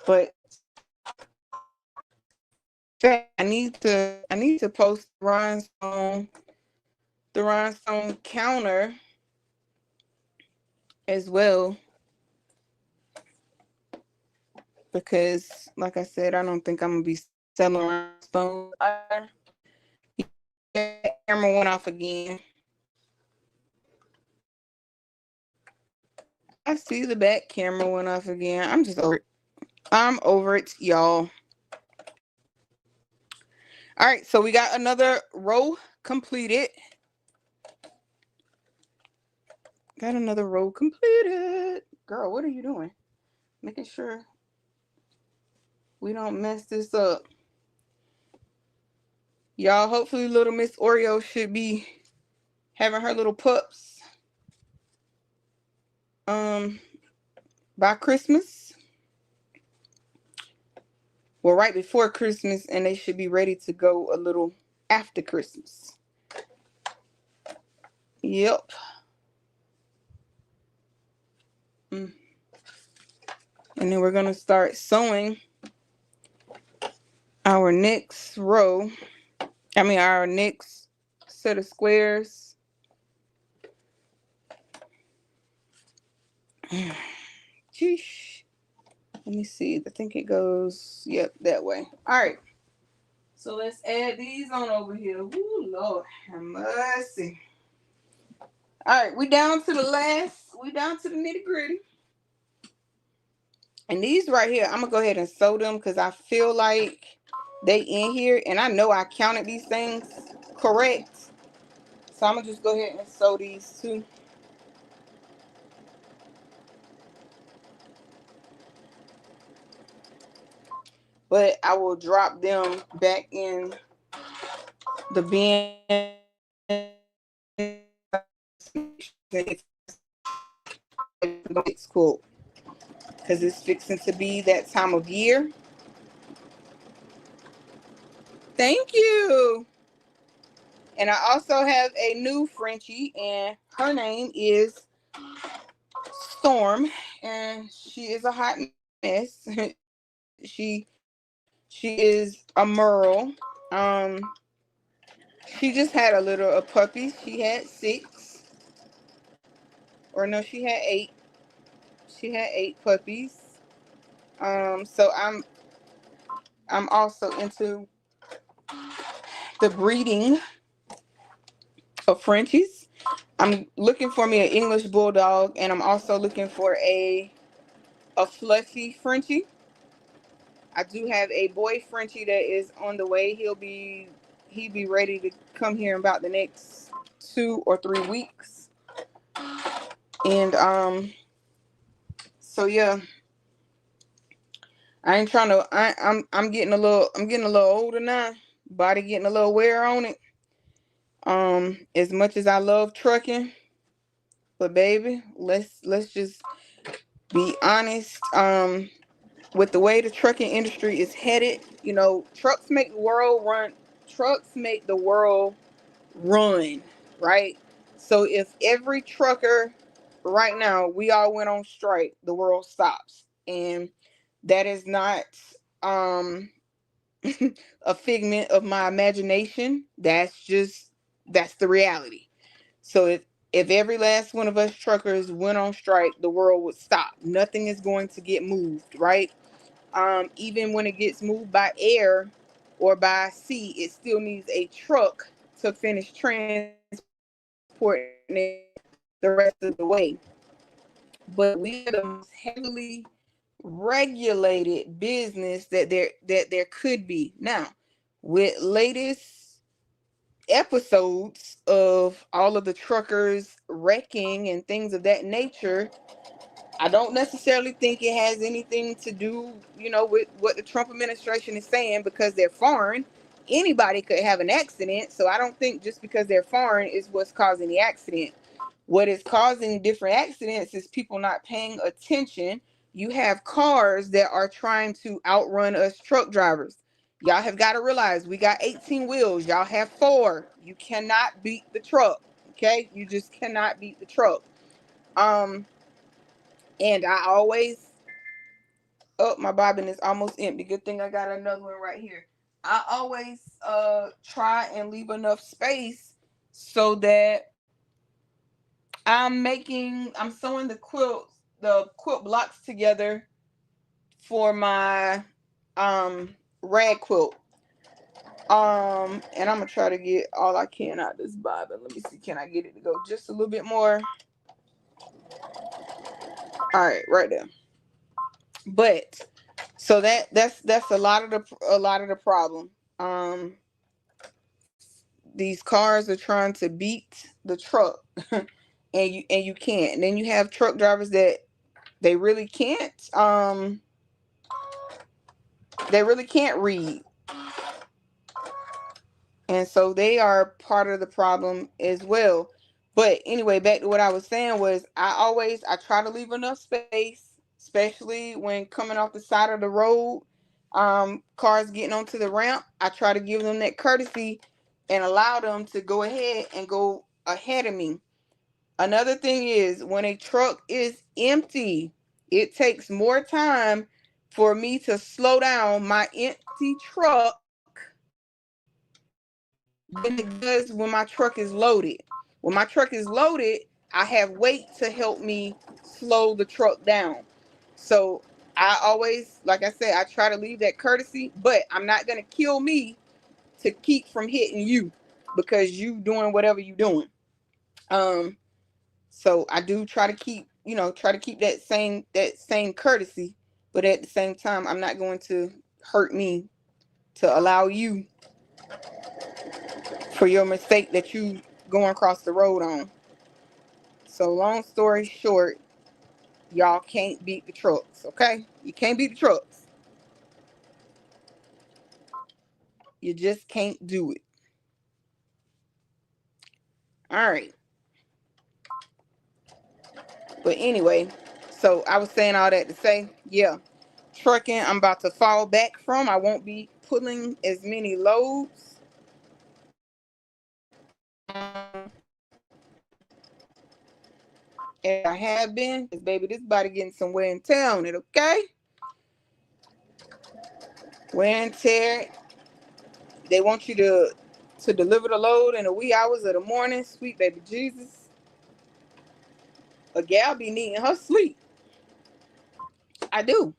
A: But I need to post the rhinestone counter as well, because like I said, I don't think I'm gonna be selling rhinestones. The camera went off again. I see the back camera went off again. I'm just over it. I'm over it, y'all. All right, so we got another row completed. Got another row completed. Girl, what are you doing? Making sure we don't mess this up. Y'all, hopefully little Miss Oreo should be having her little pups by Christmas. Well, right before Christmas, and they should be ready to go a little after Christmas. Yep. And then we're going to start sewing our next row. Our next set of squares. Sheesh. Let me see. I think it goes, yep, that way. All right. So let's add these on over here. Ooh, Lord have mercy. All right, we down to the nitty gritty. And these right here, I'm going to go ahead and sew them because I feel like they in here. And I know I counted these things correct. So I'm going to just go ahead and sew these too. But I will drop them back in the bin. It's cool because it's fixing to be that time of year. Thank you. And I also have a new Frenchie, and her name is Storm, and she is a hot mess. she is a Merle. She just had a puppy. She had 6, or no, she had 8. She had 8 puppies. So I'm also into the breeding of Frenchies. I'm looking for me an English Bulldog, and I'm also looking for a fluffy Frenchie. I do have a boy Frenchie that is on the way. He'll be ready to come here in about the next 2 or 3 weeks. And so yeah, I ain't trying to. I'm getting a little older now. Body getting a little wear on it. As much as I love trucking, but baby, let's just be honest. With the way the trucking industry is headed, trucks make the world run. Trucks make the world run, right? So if every trucker right now, we all went on strike, the world stops. And that is not um a figment of my imagination. That's the reality. So if every last one of us truckers went on strike, the world would stop. Nothing is going to get moved, right? Even when it gets moved by air or by sea, it still needs a truck to finish transporting it the rest of the way. But we are the most heavily regulated business that there could be. Now, with latest episodes of all of the truckers wrecking and things of that nature, I don't necessarily think it has anything to do, with what the Trump administration is saying, because they're foreign. Anybody could have an accident. So I don't think just because they're foreign is what's causing the accident. What is causing different accidents is people not paying attention. You have cars that are trying to outrun us truck drivers. Y'all have got to realize we got 18 wheels. Y'all have 4. You cannot beat the truck. Okay? You just cannot beat the truck. And I always, my bobbin is almost empty. Good thing I got another one right here. I always try and leave enough space so that I'm sewing the quilt blocks together for my rag quilt. And I'm gonna try to get all I can out of this bobbin. Let me see, can I get it to go just a little bit more? All right, right there. But so that's a lot of the problem. These cars are trying to beat the truck, and you can't. And then you have truck drivers that they really can't read, and so they are part of the problem as well. But anyway, back to what I was saying was I try to leave enough space, especially when coming off the side of the road. Cars getting onto the ramp, I try to give them that courtesy and allow them to go ahead and go ahead of me. Another thing is, when a truck is empty, it takes more time for me to slow down my empty truck than it does when my truck is loaded. When my truck is loaded, I have weight to help me slow the truck down. So I always, like I said, I try to leave that courtesy, but I'm not going to kill me to keep from hitting you because you doing whatever you doing. Um, so I do try to keep that same courtesy, but at the same time, I'm not going to hurt me to allow you for your mistake that you going across the road on. So long story short, y'all can't beat the trucks, okay? You can't beat the trucks. You just can't do it. All right. But anyway, so I was saying all that to say, yeah, trucking I'm about to fall back from. I won't be pulling as many loads. As I have been, because baby, this body getting some wear and tear on it, okay? Wear and tear. They want you to deliver the load in the wee hours of the morning. Sweet baby Jesus. A gal be needing her sleep. I do.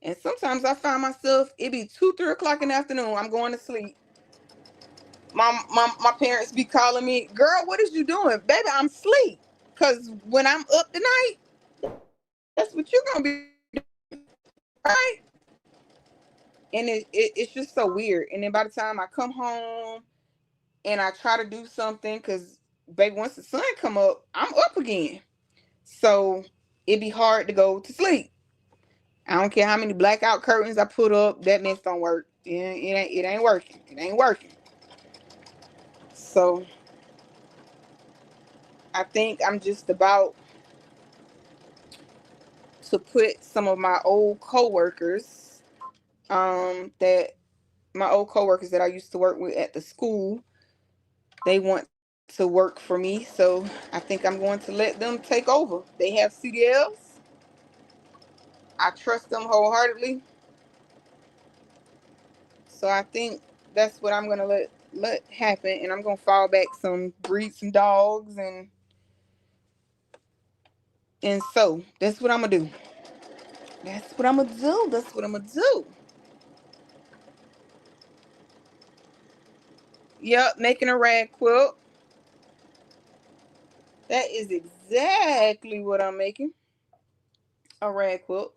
A: And sometimes I find myself, it be 2, 3 o'clock in the afternoon. I'm going to sleep. my parents be calling me, girl, what is you doing? Baby, I'm asleep. Cause when I'm up tonight, that's what you're gonna be right. And it's just so weird. And then by the time I come home and I try to do something, cause baby, once the sun come up, I'm up again. So it'd be hard to go to sleep. I don't care how many blackout curtains I put up, that mess don't work. It ain't working. It ain't working. So I think I'm just about to put some of my old coworkers, that my old coworkers that I used to work with at the school, they want to work for me. So I think I'm going to let them take over. They have CDLs. I trust them wholeheartedly. So I think that's what I'm gonna let happen, and I'm gonna fall back breed some dogs, and so that's what I'm gonna do. That's what I'm gonna do. That's what I'm gonna do. Yep, making a rag quilt. That is exactly what I'm making. A rag quilt.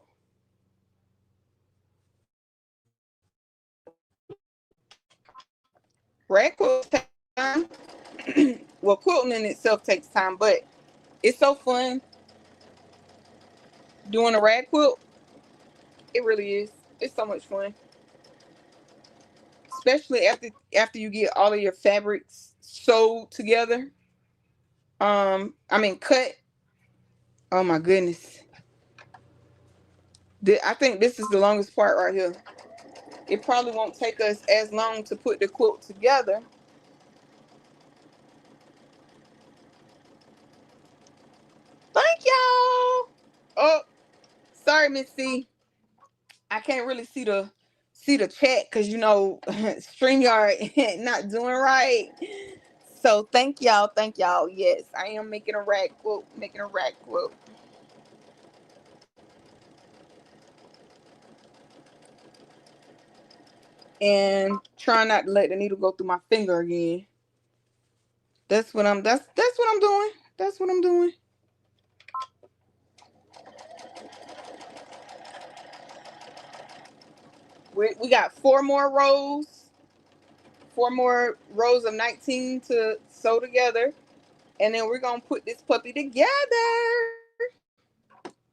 A: Rag quilt takes time. Well, quilting in itself takes time, but it's so fun doing a rag quilt. It really is. It's so much fun, especially after you get all of your fabrics sewed together. I mean cut. Oh my goodness. I think this is the longest part right here. It probably won't take us as long to put the quilt together. Thank y'all. Oh, sorry, Miss C. I can't really see the chat because StreamYard not doing right. So thank y'all, thank y'all. Yes, I am making a rag quilt, making a rag quilt. And trying not to let the needle go through my finger again. That's what I'm doing. That's what I'm doing. We got four more rows of 19 to sew together, and then we're gonna put this puppy together.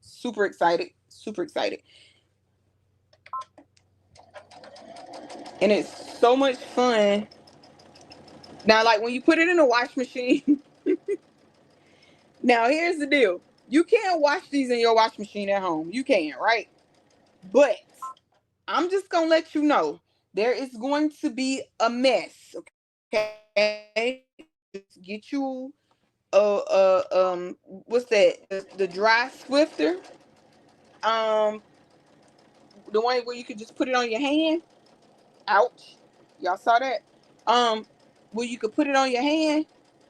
A: Super excited, super excited. And it's so much fun. Now, like when you put it in a wash machine, now here's the deal. You can't wash these in your wash machine at home. You can, right? But I'm just gonna let you know there is going to be a mess. Just get you what's that? The dry swifter. Um, the one where you could just put it on your hand. Ouch! Y'all saw that? Um, where you could put it on your hand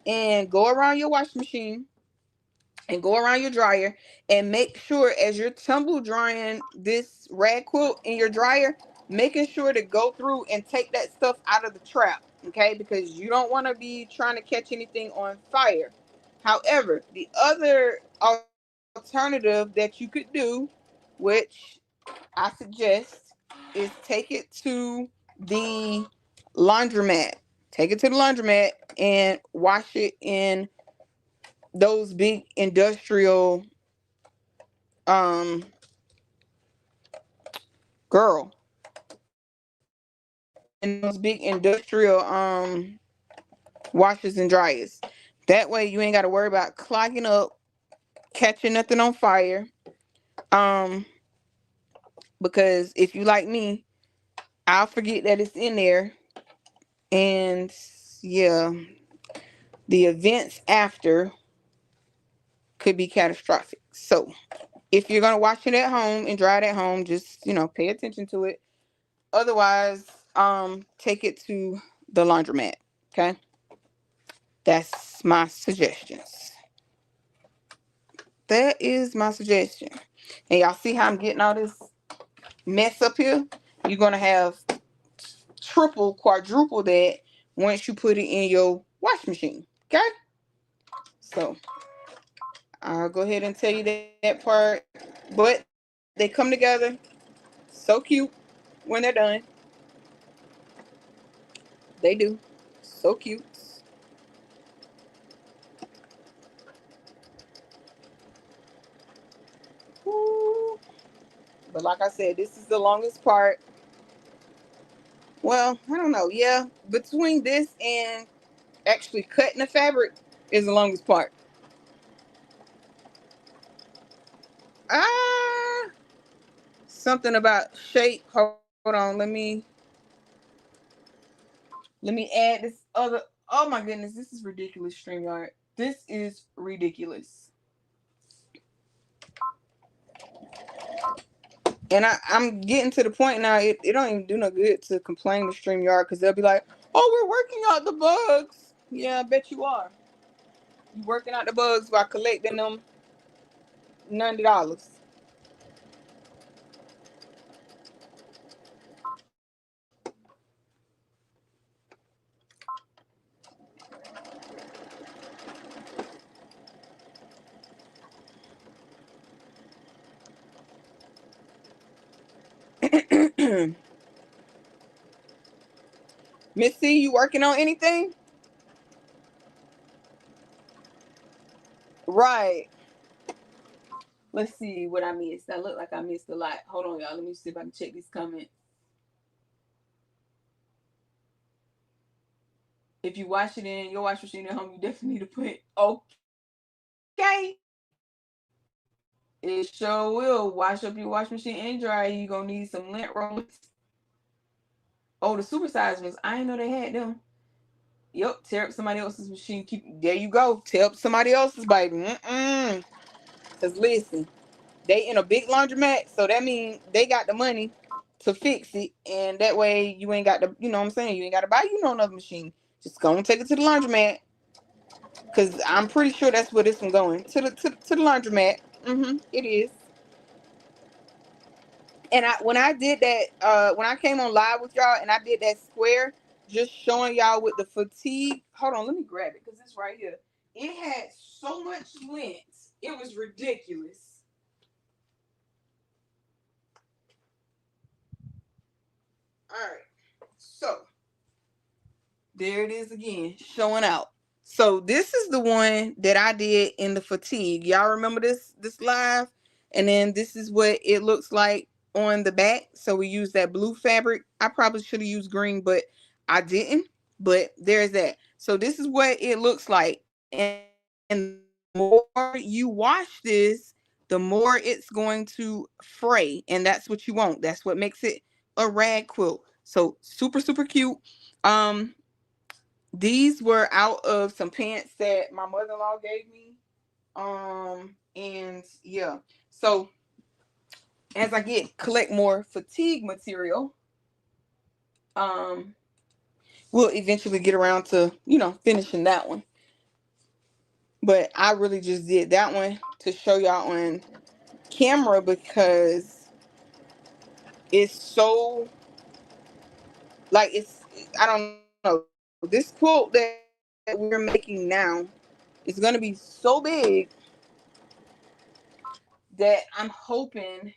A: and go around your wash machine and go around your dryer and make sure as you're tumble drying this rag quilt in your dryer, making sure to go through and take that stuff out of the trap, okay? Because you don't want to be trying to catch anything on fire. However, the other alternative that you could do, which I suggest, is take it to the laundromat. Take it to the laundromat and wash it in those big industrial um girl in those big industrial washers and dryers. That way you ain't got to worry about clogging up, catching nothing on fire. Um because if you like me, I'll forget that it's in there, and yeah, the events after could be catastrophic. So if you're gonna wash it at home and dry it at home, just pay attention to it. Otherwise, take it to the laundromat. Okay, that's my suggestions. That is my suggestion. And y'all see how I'm getting all this mess up here? You're gonna have triple, quadruple that once you put it in your wash machine. Okay? So I'll go ahead and tell you that part. But they come together so cute when they're done. They do. So cute. Ooh. But like I said, this is the longest part. Well, I don't know. Yeah, between this and actually cutting the fabric is the longest part. Ah, something about shape. Hold on, let me add this other. Oh my goodness, this is ridiculous, StreamYard. This is ridiculous. And I'm getting to the point now. It don't even do no good to complain to StreamYard because they'll be like, "Oh, we're working out the bugs." Yeah, I bet you are. You working out the bugs by collecting them $90. Miss C, you working on anything? Right. Let's see what I missed. I look like I missed a lot. Hold on, y'all. Let me see if I can check these comments. If you wash it in your wash machine at home, you definitely need to put okay. It sure will. Wash up your wash machine and dry. You're gonna need some lint rollers. Oh, the supersized ones. I didn't know they had them. Yep, tear up somebody else's machine. Keep there you go. Tear up somebody else's baby. Cause listen, they in a big laundromat, so that means they got the money to fix it, and that way you ain't got to, you know what I'm saying? You ain't got to buy no another machine. Just go and take it to the laundromat, cause I'm pretty sure that's where this one going to the laundromat. It is. And when I did that, when I came on live with y'all, and I did that square, just showing y'all with the fatigue. Hold on, let me grab it because it's right here. It had so much lint, it was ridiculous. All right, so there it is again, showing out. So this is the one that I did in the fatigue. Y'all remember this live? And then this is what it looks like on the back. So we used that blue fabric. I probably should have used green, but I didn't. But there's that. So this is what it looks like. And the more you wash this, the more it's going to fray. And that's what you want. That's what makes it a rag quilt. So super, super cute. Um, these were out of some pants that my mother-in-law gave me. And yeah. So as I collect more fatigue material, um, we'll eventually get around to, finishing that one. But I really just did that one to show y'all on camera because it's so like I don't know. This quilt that we're making now is gonna be so big that I'm hoping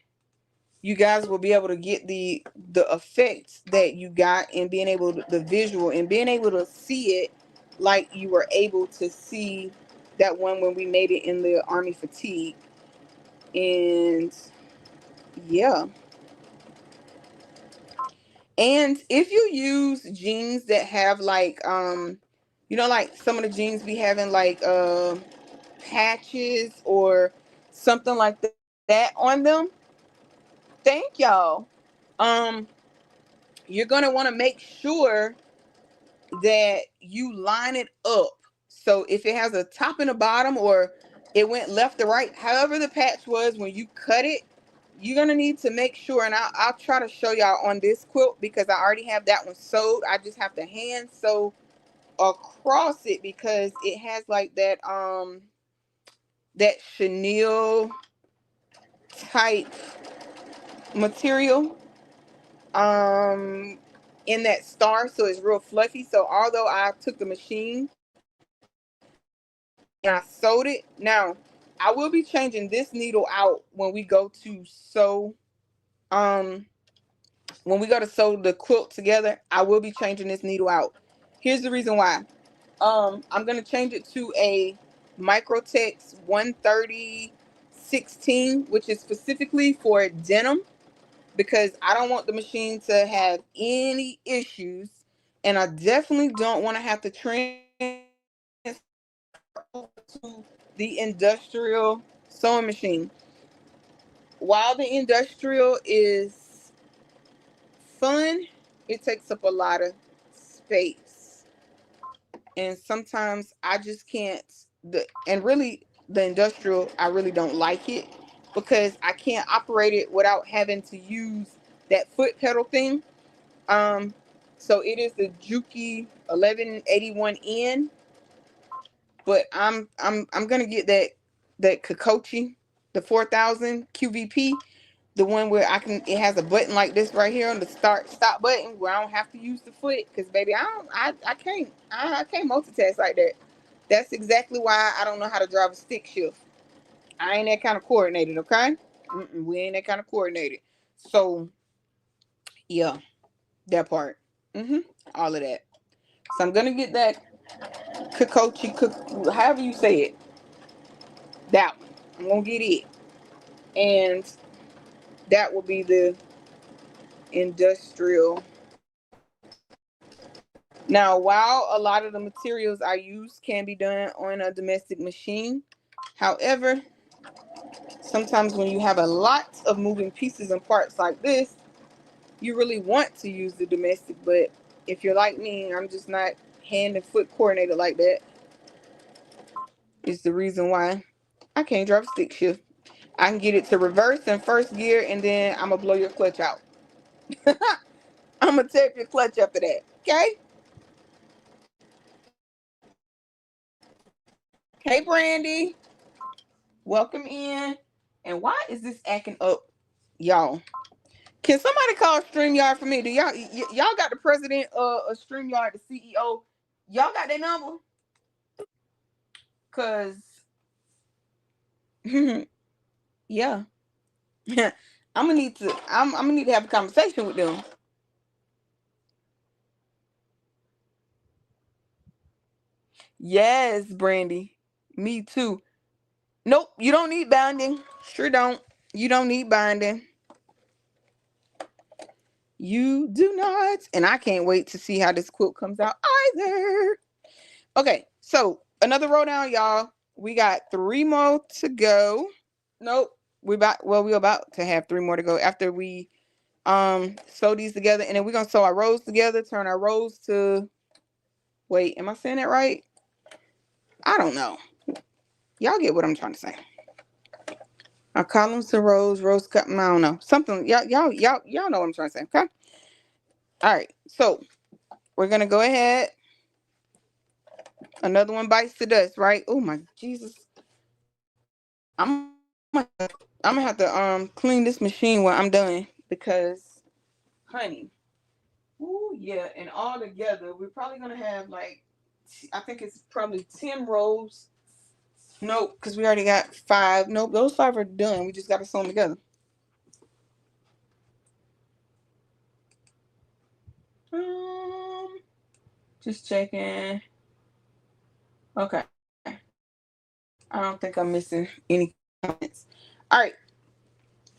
A: you guys will be able to get the effects that you got and being able to, the visual and being able to see it like you were able to see that one when we made it in the army fatigue. And yeah, and if you use jeans that have like like some of the jeans be having like patches or something like that on them, thank y'all. um you're going to want to make sure that you line it up. So if it has a top and a bottom, or it went left to right, however the patch was when you cut it, you're going to need to make sure. And I'll try to show y'all on this quilt because I already have that one sewed. I just have to hand sew across it because it has like that chenille type material. Um in that star, so it's real fluffy. So although I took the machine and I sewed it, now I will be changing this needle out when we go to sew. When we go to sew the quilt together, I will be changing this needle out. Here's the reason why. I'm gonna change it to a Microtex 130/16, which is specifically for denim, because I don't want the machine to have any issues, and I definitely don't want to have to transfer to the industrial sewing machine. While the industrial is fun, it takes up a lot of space, and sometimes I just can't. And really, the industrial, I really don't like it because I can't operate it without having to use that foot pedal thing. Um, so it is the Juki 1181N, but I'm gonna get that Kokochi, the 4000 QVP, the one where it has a button like this right here on the stop button where I don't have to use the foot, because baby, I can't multitask like that. That's exactly why I don't know how to drive a stick shift. I ain't that kind of coordinated, okay? We ain't that kind of coordinated. So yeah, that part. All of that. So I'm gonna get that Kokochi, however you say it. That one. I'm gonna get it, and that will be the industrial. Now, while a lot of the materials I use can be done on a domestic machine, however, sometimes when you have a lot of moving pieces and parts like this, you really want to use the domestic. But if you're like me, I'm just not hand and foot coordinated like that. It's the reason why I can't drive a stick shift. I can get it to reverse in first gear, and then I'm gonna blow your clutch out. I'm gonna tape your clutch after that. Okay? Hey, Brandy. Welcome in. And why is this acting up, y'all? Can somebody call StreamYard for me? Do y'all got the president of StreamYard, the CEO? Y'all got that number? Cause yeah. I'm gonna need to have a conversation with them. Yes, Brandy. Me too. Nope, you don't need binding. Sure don't. You don't need binding. You do not. And I can't wait to see how this quilt comes out either. Okay, so another row down, y'all. We got 3 more to go. Nope. We're about to have 3 more to go after we sew these together, and then we're gonna sew our rows together, turn our rows to, wait, am I saying that right? I don't know. Y'all get what I'm trying to say. Our columns to rows, rows cut. I don't know. Something y'all know what I'm trying to say, okay? All right, so we're gonna go ahead. Another one bites the dust, right? Oh my Jesus. I'm gonna have to clean this machine when I'm done, because honey. Ooh, yeah, and all together we're probably gonna have like, I think it's probably 10 rows. Nope, because we already got 5. Nope, those 5 are done. We just gotta sew them together. Just checking. Okay. I don't think I'm missing any comments. All right.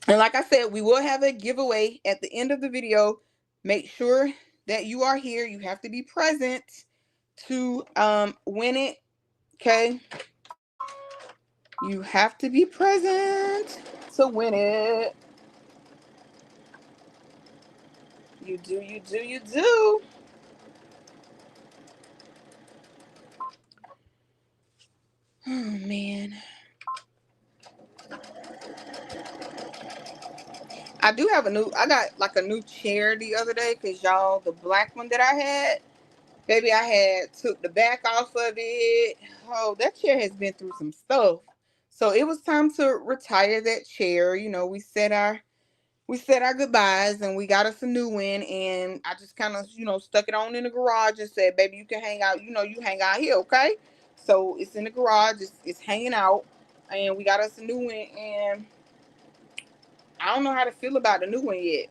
A: And like I said, we will have a giveaway at the end of the video. Make sure that you are here. You have to be present to win it. Okay. You have to be present to win it. You do, you do, you do. Oh man. I got like a new chair the other day, because y'all, the black one that I had, baby, I had took the back off of it. Oh, that chair has been through some stuff. So it was time to retire that chair. You know, we set our we said our goodbyes and we got us a new one, and I just kind of, stuck it on in the garage and said, baby, you can hang out, you hang out here, okay? So it's in the garage, it's hanging out, and we got us a new one, and I don't know how to feel about the new one yet.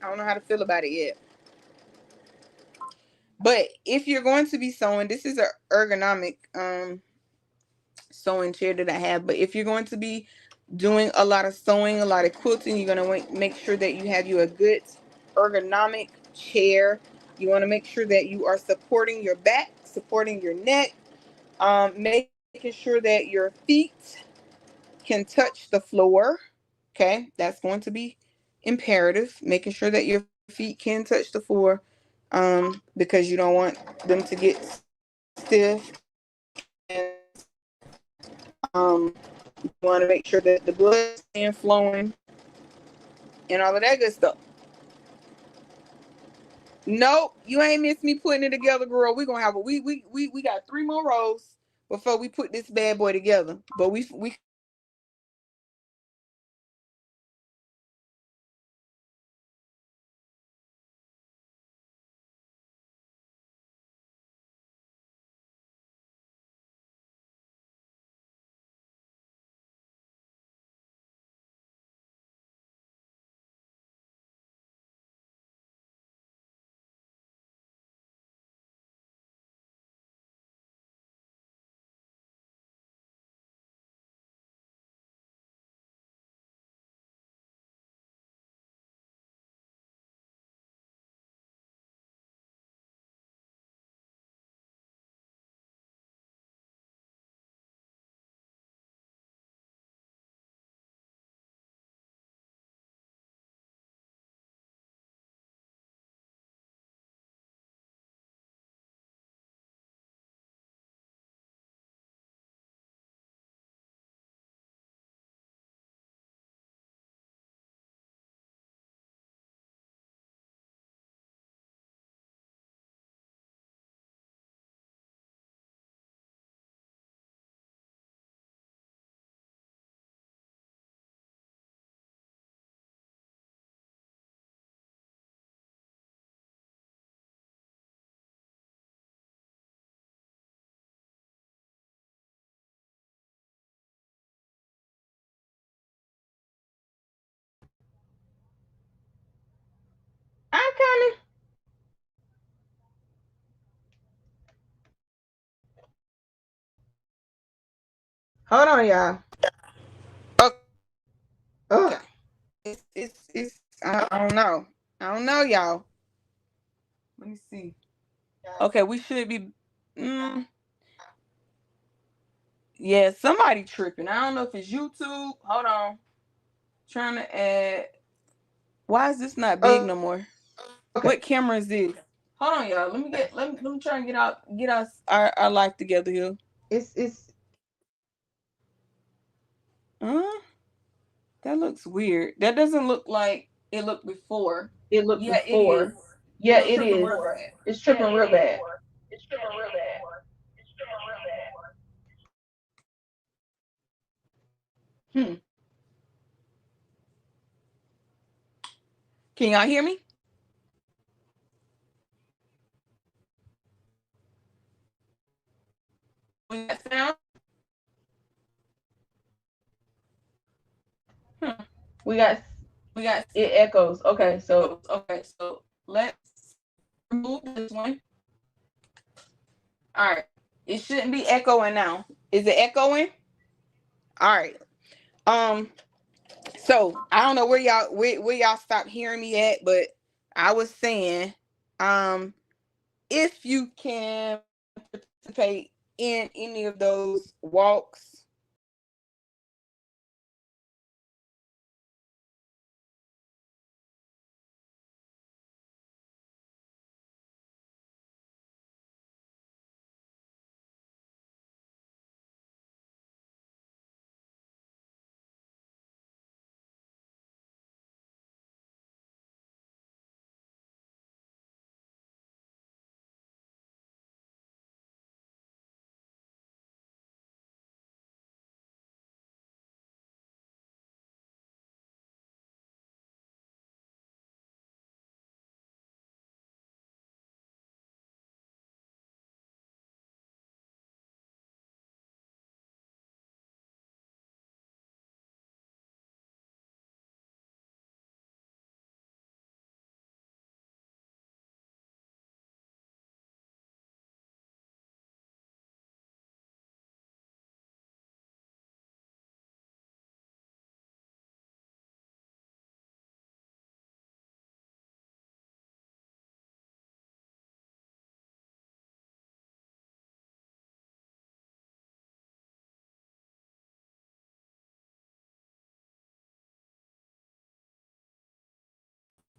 A: I don't know how to feel about it yet. But if you're going to be sewing, this is an ergonomic sewing chair that I have. But if you're going to be doing a lot of sewing, a lot of quilting, you're going to make sure that you have you a good ergonomic chair. You want to make sure that you are supporting your back, supporting your neck, making sure that your feet can touch the floor. Okay, that's going to be imperative. Making sure that your feet can touch the floor, because you don't want them to get stiff. And you want to make sure that the blood is staying flowing and all of that good stuff. Nope, you ain't missed me putting it together, girl. We're gonna have we got 3 more rows before we put this bad boy together. But we I kind of hold on, y'all. Okay. Okay. It's I don't know. I don't know, y'all. Let me see. Okay, we should be. Mm, yeah, somebody tripping. I don't know if it's YouTube. Hold on. Trying to add. Why is this not big no more? Okay. What camera is this? Hold on, y'all. Let me try and get us our life together here. It's uh that looks weird. That doesn't look like it looked before.
B: It looked
A: Yeah, it is.
B: before. Yeah,
A: It's
B: it
A: tripping
B: is.
A: real bad.
B: It's tripping real bad.
A: Hmm. Can y'all hear me? When that sound? Hmm.
B: We got
A: We got
B: it echoes. Okay, so
A: okay, so let's remove this one. All right. It shouldn't be echoing now. Is it echoing? All right. Um, so I don't know where y'all stopped hearing me at, but I was saying, um, if you can participate in any of those walks,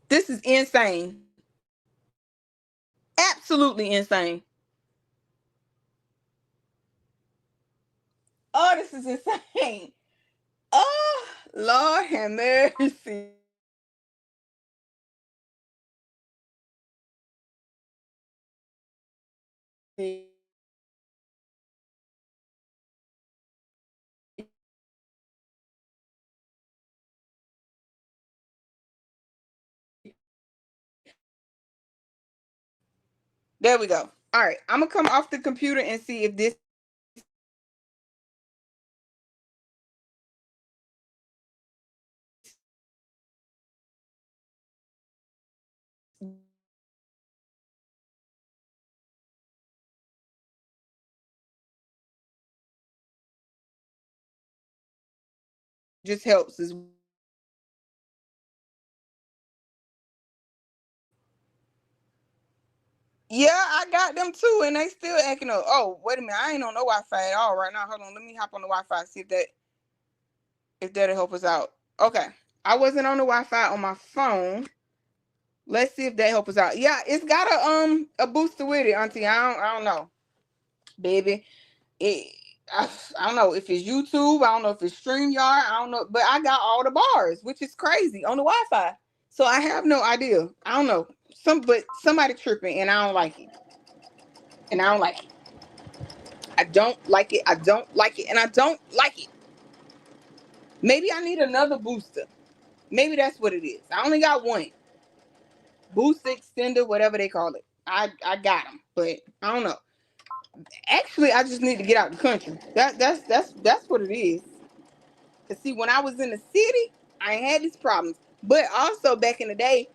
A: This is insane. Absolutely insane. Oh, this is insane. Oh, Lord have mercy. There we go. All right, I'm gonna come off the computer and see if this just helps as yeah, I got them too, and they still acting up. Oh, wait a minute, I ain't on no Wi-Fi at all right now. Hold on, let me hop on the Wi-Fi, see if that'll help us out. Okay, I wasn't on the Wi-Fi on my phone. Let's see if that helps us out. Yeah, it's got a booster with it, Auntie. I don't know, baby. It I don't know if it's YouTube. I don't know if it's StreamYard. I don't know, but I got all the bars, which is crazy on the Wi-Fi. So I have no idea. I don't know. But somebody tripping, and I don't like it. And I don't like it. I don't like it. I don't like it, and I don't like it. Maybe I need another booster. Maybe that's what it is. I only got one booster extender, whatever they call it. I got them, but I don't know. Actually, I just need to get out the country. That's what it is. Cause see, when I was in the city, I ain't had these problems. But also back in the day,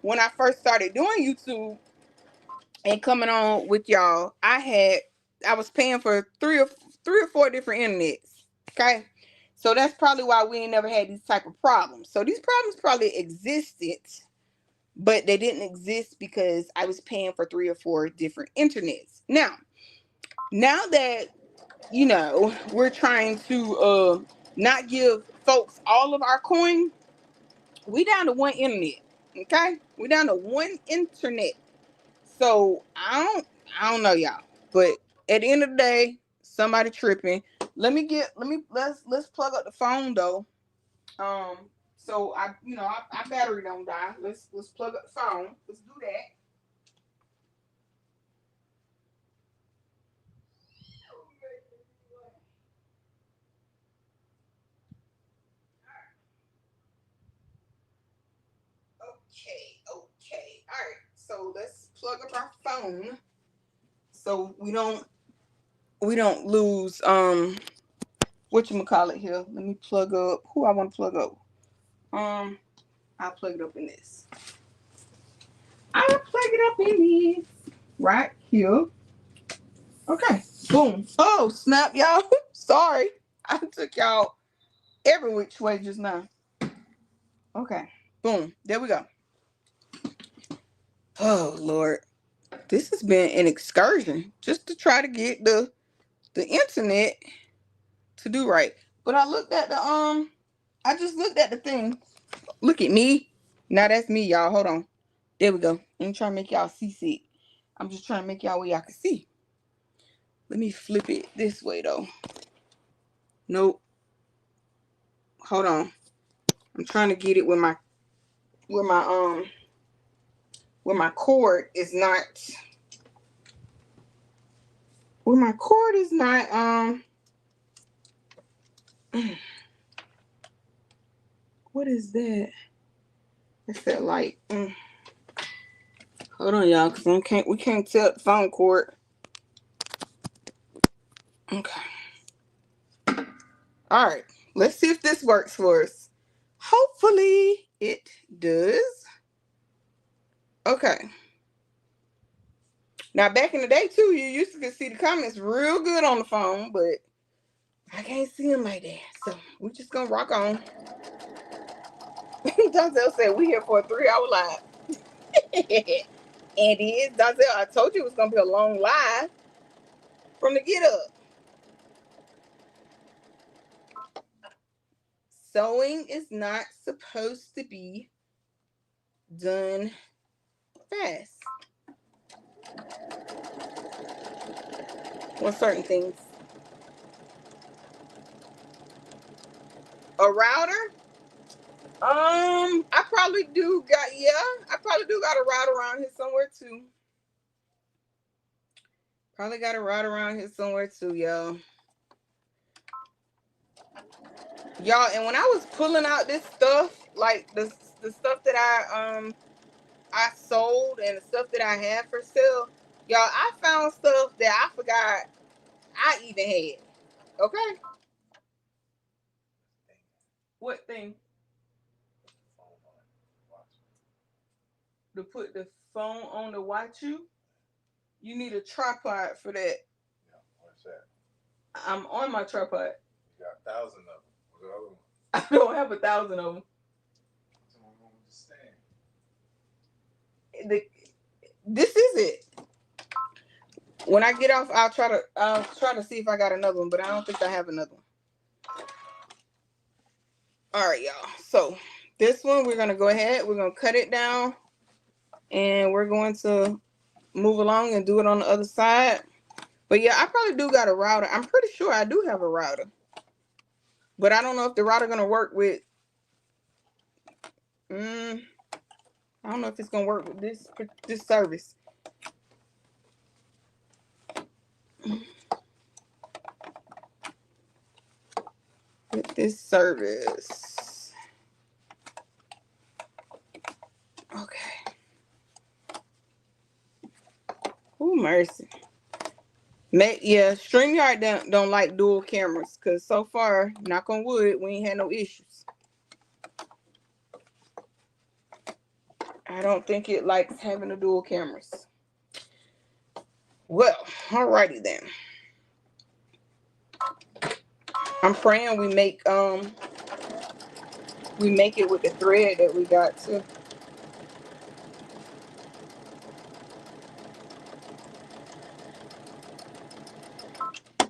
A: when I first started doing YouTube and coming on with y'all, I was paying for three or four different internets. Okay. So that's probably why we ain't never had these type of problems. So these problems probably existed, but they didn't exist because I was paying for three or four different internets. Now that we're trying to not give folks all of our coin, we down to one internet. Okay? We down to one internet. So I don't know y'all. But at the end of the day, somebody tripping. Let's plug up the phone though. So our battery don't die. Let's plug up the phone. Let's do that. Okay. All right. So let's plug up our phone so we don't lose whatchamacallit here. Let me plug up who I want to plug up. I'll plug it up in this. I'll plug it up in this right here. Okay. Boom. Oh, snap, y'all. Sorry. I took y'all every which way just now. Okay. Boom. There we go. Oh Lord. This has been an excursion just to try to get the internet to do right. But I just looked at the thing. Look at me. Now that's me, y'all. Hold on. There we go. I'm trying to make y'all see. I'm just trying to make y'all where y'all can see. Let me flip it this way though. Nope. Hold on. I'm trying to get it where my cord is not what is that? It's that light. Hold on, y'all, because we can't tell the phone cord. Okay. All right. Let's see if this works for us. Hopefully it does. Okay. Now back in the day too, you used to see the comments real good on the phone, but I can't see them like that. So we're just gonna rock on. Donzel said we here for a 3-hour live. And it is. Donzel, I told you it was gonna be a long live from the get up. Sewing is not supposed to be done fast. Well, certain things. A router? I probably do got a router around here somewhere too. Probably got a router around here somewhere too, y'all. Y'all, and when I was pulling out this stuff, like the stuff that I sold and the stuff that I had for sale, y'all, I found stuff that I forgot I even had. Okay. What thing? To put the phone on to watch you? You need a tripod for that.
C: Yeah, what's that?
A: I'm on my tripod.
C: You got 1,000 of them. What's the other one?
A: I don't have 1,000 of them.
C: Someone wrong with the stand.
A: This is it. When I get off, I'll try to see if I got another one, but I don't think I have another one. All right, y'all. So this one, we're gonna go ahead. We're gonna cut it down, and we're going to move along and do it on the other side. But yeah, I probably do got a router. I'm pretty sure I do have a router, but I don't know if the router gonna work with. I don't know if it's gonna work with this service. With this service. Okay. Oh, mercy. Yeah, StreamYard don't like dual cameras because so far, knock on wood, we ain't had no issues. I don't think it likes having the dual cameras. Well, alrighty then. I'm praying we make it with the thread that we got too.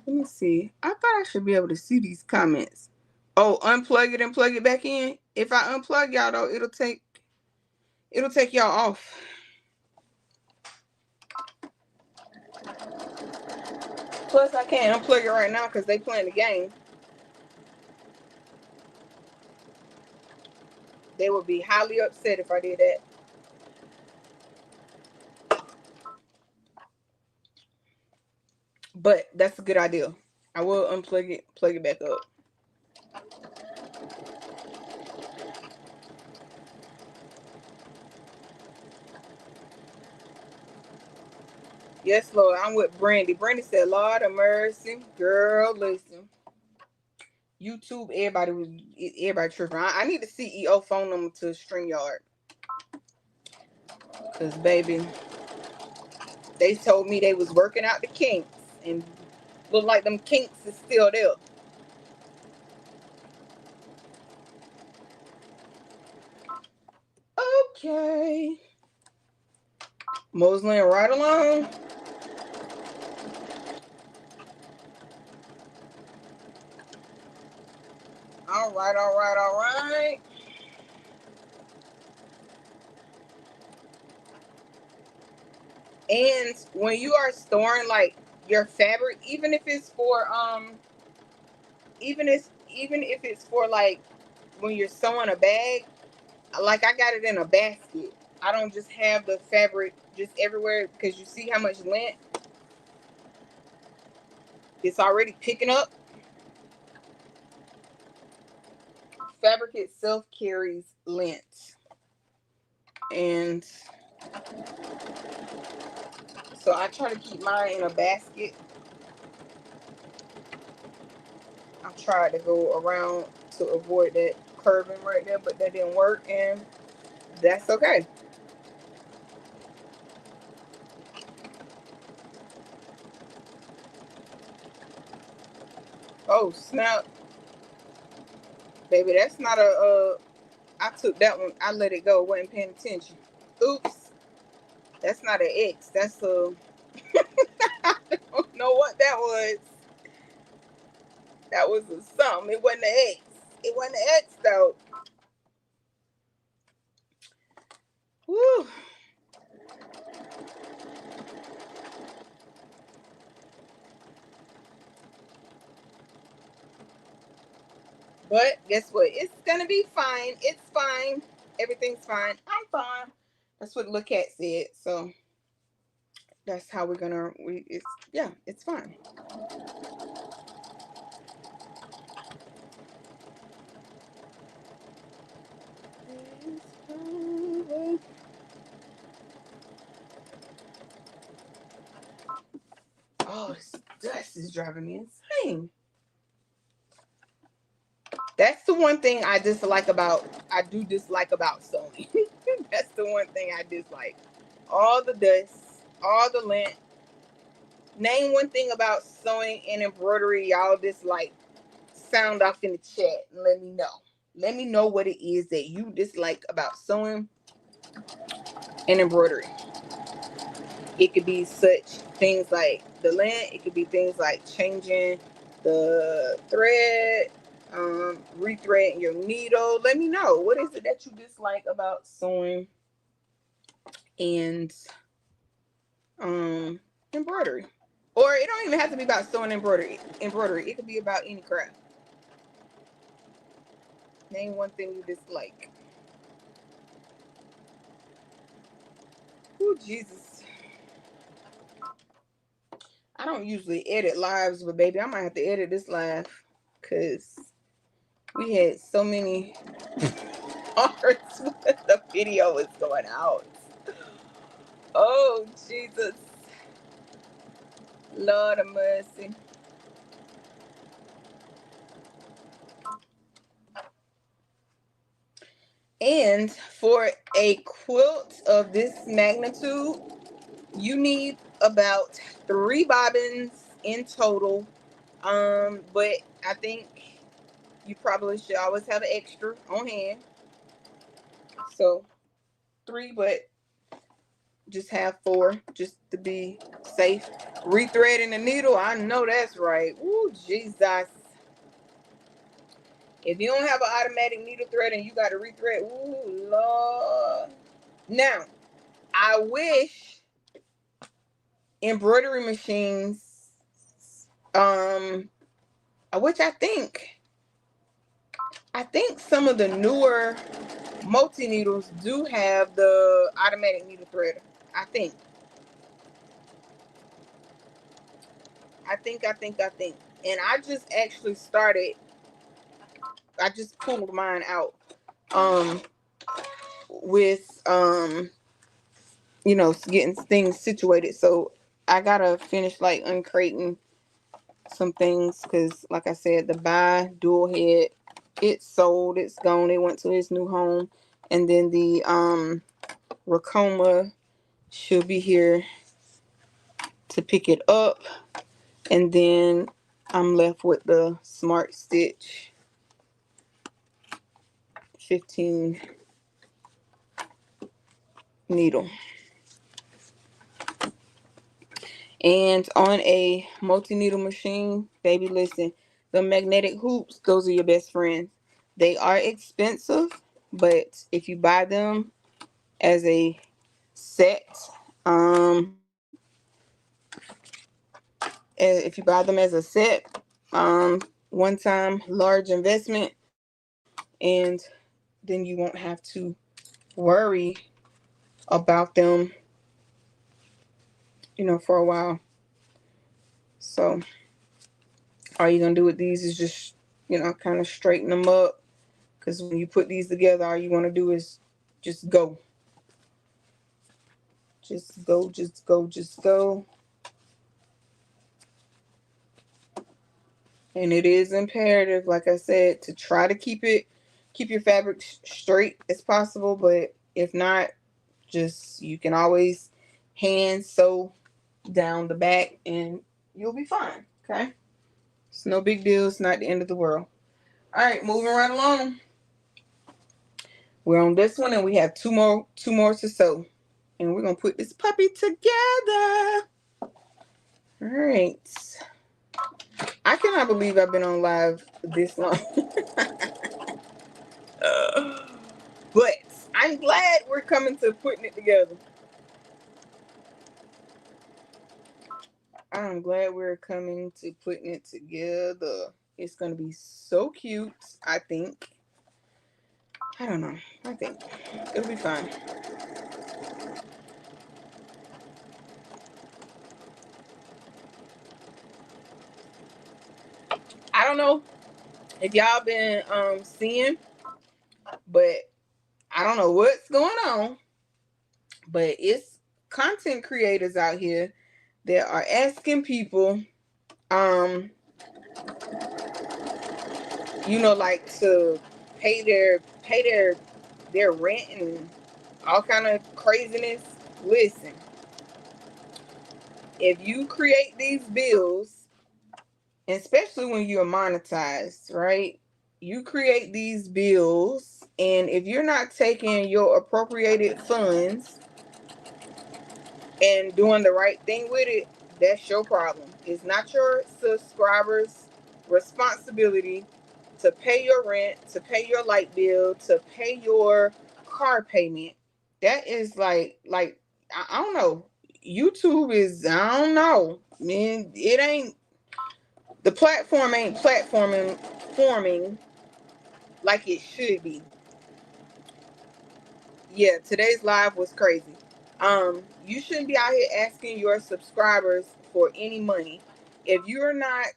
A: Let me see. I thought I should be able to see these comments. Oh, unplug it and plug it back in. If I unplug y'all though, it'll take y'all off. Plus, I can't unplug it right now because they playing the game. They would be highly upset if I did that. But that's a good idea. I will unplug it, plug it back up. Yes, Lord, I'm with Brandy. Brandy said, Lord of mercy. Girl, listen. YouTube, everybody tripping. I need the CEO phone number to StreamYard. Because, baby, they told me they was working out the kinks. And look like them kinks is still there. Okay. Mosling right along. All right. And when you are storing like your fabric, even if it's for even if it's for like when you're sewing a bag, like I got it in a basket. I don't just have the fabric just everywhere because you see how much lint it's already picking up. Fabric itself carries lint. And so I try to keep mine in a basket. I tried to go around to avoid that curving right there, but that didn't work, and that's okay. Oh, snap. Baby, that's not I took that one. I let it go. Wasn't paying attention. Oops. That's not an X. That's a... I don't know what that was. That was a something. It wasn't an X. It wasn't an X though. Woo. But guess what? It's gonna be fine. It's fine. Everything's fine. I'm fine. That's what Look Cat said. So that's how we're gonna. It's fine. Oh, this dust is driving me insane. That's the one thing I dislike about sewing. That's the one thing I dislike. All the dust, all the lint. Name one thing about sewing and embroidery y'all dislike. Sound off in the chat and let me know. Let me know what it is that you dislike about sewing and embroidery. It could be such things like the lint. It could be things like changing the thread, rethreading your needle. Let me know, what is it that you dislike about sewing and embroidery? Or it don't even have to be about sewing embroidery. It could be about any craft. Name one thing you dislike. Oh, Jesus. I don't usually edit lives, but baby, I might have to edit this live because we had so many parts when the video was going out. Oh, Jesus. Lord of mercy. And for a quilt of this magnitude, you need about 3 bobbins in total. But I think you probably should always have an extra on hand. So 3, but just have 4 just to be safe. Rethreading the needle, I know that's right. Ooh, Jesus. If you don't have an automatic needle thread and you got to rethread, ooh, Lord. Now, I wish embroidery machines, which I think some of the newer multi-needles do have the automatic needle threader. I think. And I just actually started, I just pulled mine out with getting things situated. So I gotta finish like uncrating some things because, like I said, the buy dual head, it's sold, it's gone, it went to its new home. And then the Racoma should be here to pick it up. And then I'm left with the Smart Stitch 15 needle. And on a multi-needle machine, baby, listen, the magnetic hoops, those are your best friends. They are expensive, but if you buy them as a set, if you buy them as a set, one time large investment, and then you won't have to worry about them, for a while. So all you're gonna do with these is just, kind of straighten them up, because when you put these together, all you want to do is just go. Just go, just go, just go. And it is imperative, like I said, to try to keep your fabric straight as possible. But if not, you can always hand sew down the back and you'll be fine. Okay. It's no big deal. It's not the end of the world. All right, moving right along. We're on this one and we have two more to sew. And we're going to put this puppy together. All right. I cannot believe I've been on live this long. I'm glad we're coming to putting it together. I'm glad we're coming to putting it together. It's gonna be so cute, I think. I don't know. I think it'll be fun. I don't know if y'all been seeing, but I don't know what's going on. But it's content creators out here that are asking people, like to pay their rent and all kind of craziness. Listen, if you create these bills, especially when you're monetized, right? You create these bills, and if you're not taking your appropriated funds and doing the right thing with it, that's your problem. It's not your subscribers' responsibility to pay your rent, to pay your light bill, to pay your car payment. That is like I don't know. YouTube is, I don't know. Man, it ain't, the platform ain't forming like it should be. Yeah, today's live was crazy. You shouldn't be out here asking your subscribers for any money if you're not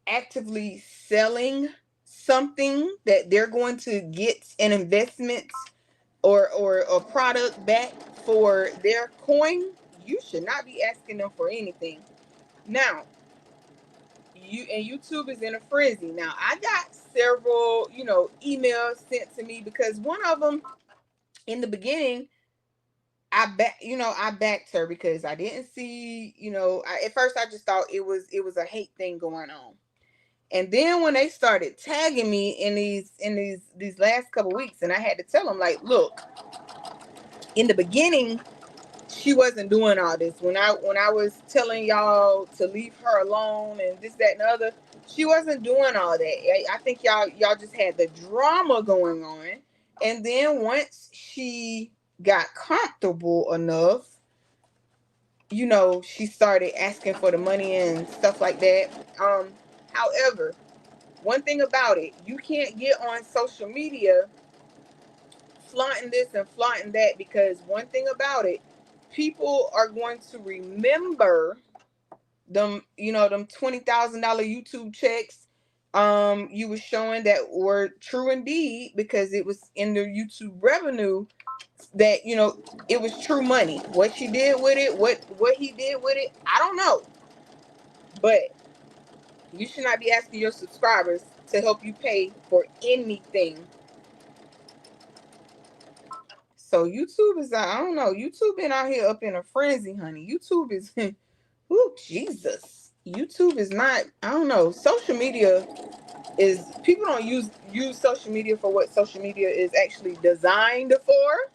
A: actively selling something that they're going to get an investment or a product back for their coin. You should not be asking them for anything. Now, YouTube is in a frenzy. Now, I got several, emails sent to me because one of them in the beginning, I backed her because I didn't see, at first I just thought it was a hate thing going on. And then when they started tagging me in these last couple weeks, and I had to tell them, like, look, in the beginning, she wasn't doing all this. When I was telling y'all to leave her alone and this, that, and the other, she wasn't doing all that. I think y'all just had the drama going on. And then once she got comfortable enough, she started asking for the money and stuff like that. However, one thing about it, you can't get on social media flaunting this and flaunting that, because one thing about it, people are going to remember them, them $20,000 YouTube checks you were showing that were true indeed, because it was in the YouTube revenue that, it was true money. What she did with it, what he did with it, I don't know. But you should not be asking your subscribers to help you pay for anything. So YouTube is, I don't know. YouTube been out here up in a frenzy, honey. YouTube is, oh Jesus. YouTube is not, I don't know. Social media is, people don't use social media for what social media is actually designed for.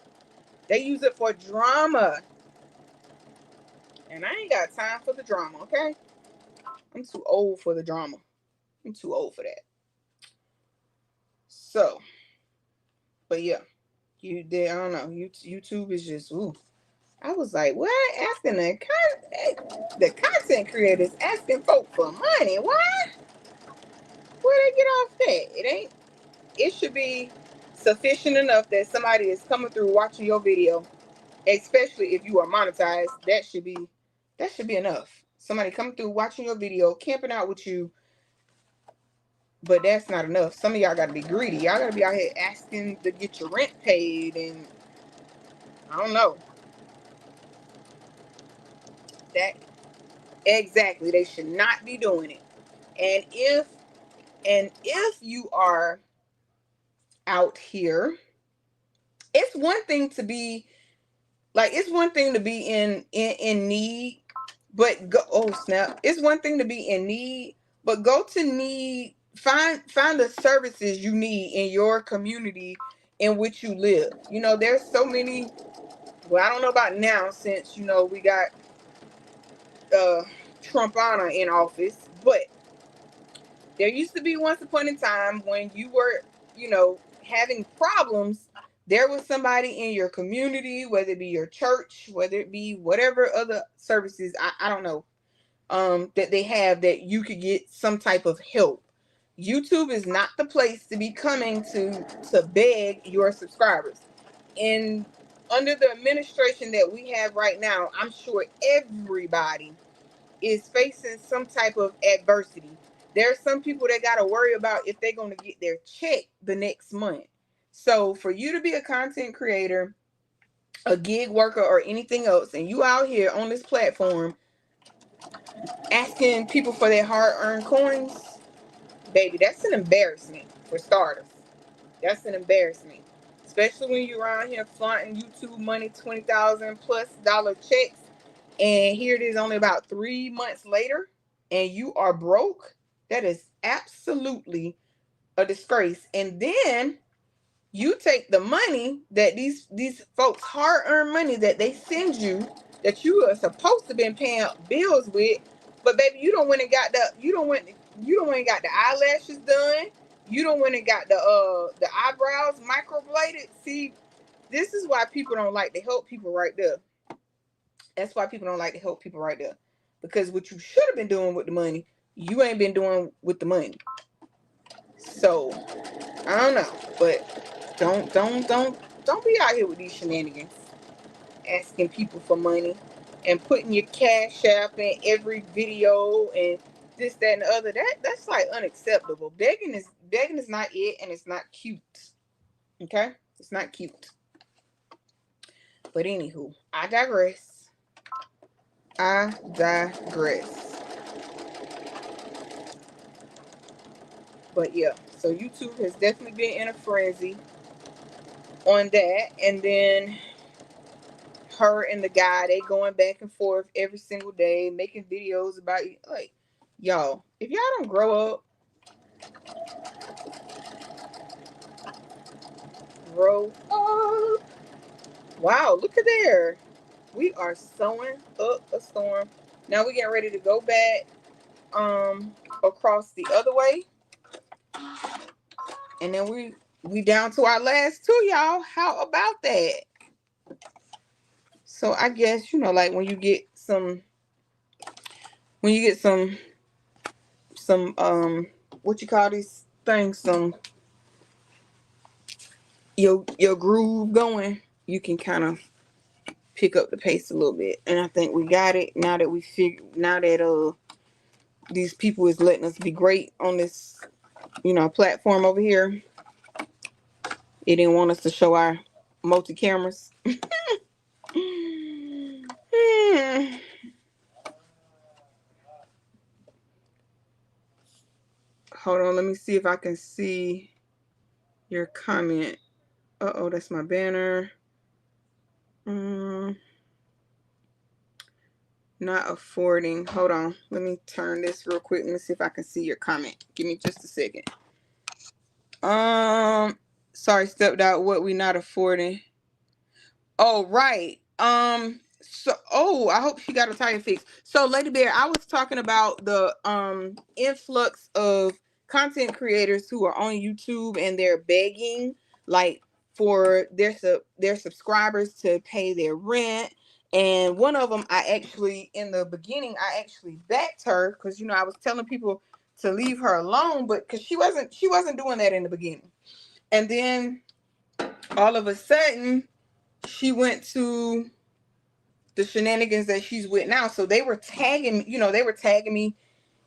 A: They use it for drama. And I ain't got time for the drama, okay? I'm too old for the drama. I'm too old for that. So, but yeah. I don't know. YouTube is just, ooh. I was like, what? Asking the content creators asking folk for money. What? Where they get off that? It should be sufficient enough that somebody is coming through watching your video, especially if you are monetized. That should be enough. Somebody coming through watching your video, camping out with you. But that's not enough. Some of y'all gotta be greedy. Y'all gotta be out here asking to get your rent paid, and I don't know. That exactly, they should not be doing it. And if you are out here, it's one thing to be in need, but go, oh snap, it's one thing to be in need, but go to need, find the services you need in your community in which you live. There's so many, well, I don't know about now, since we got Trumpana in office, but there used to be once upon a time when you were, having problems, there was somebody in your community, whether it be your church, whether it be whatever other services, I don't know, that they have, that you could get some type of help. YouTube is not the place to be coming to beg your subscribers. And under the administration that we have right now, I'm sure everybody is facing some type of adversity. There are some people that got to worry about if they're going to get their check the next month. So for you to be a content creator, a gig worker, or anything else, and you out here on this platform asking people for their hard-earned coins, baby, that's an embarrassment for starters. That's an embarrassment. Especially when you're around here flaunting YouTube money, $20,000+ checks, and here it is only about 3 months later, and you are broke. That is absolutely a disgrace. And then you take the money that these folks hard-earned money that they send you, that you are supposed to been paying bills with, but baby, you don't went and got the eyelashes done. You don't went and got the eyebrows microbladed. See, this is why people don't like to help people right there. That's why people don't like to help people right there. Because what you should have been doing with the money, you ain't been doing with the money. So I don't know, but don't be out here with these shenanigans, asking people for money and putting your cash app in every video and this, that, and the other. That's like unacceptable. Begging is not it, and it's not cute. Okay? It's not cute. But anywho, I digress. But yeah, so YouTube has definitely been in a frenzy on that. And then her and the guy, they going back and forth every single day, making videos about, like, y'all, if y'all don't grow up, wow, look at there. We are sewing up a storm. Now we're getting ready to go back across the other way. And then we down to our last two, y'all. How about that? So I guess, like when you get some what you call these things, your groove going, you can kind of pick up the pace a little bit. And I think we got it now that these people is letting us be great on this platform over here. It didn't want us to show our multi cameras. Hold on, let me see if I can see your comment. Uh-oh, that's my banner. Not affording. Hold on. Let me turn this real quick. Let me see if I can see your comment. Give me just a second. Sorry, stepped out. What we not affording? Oh, right. I hope she got a tire fixed. So, Lady Bear, I was talking about the influx of content creators who are on YouTube and they're begging, like, for their subscribers to pay their rent. And one of them, in the beginning, I actually backed her because I was telling people to leave her alone, but because she wasn't doing that in the beginning. And then all of a sudden, she went to the shenanigans that she's with now. So they were tagging me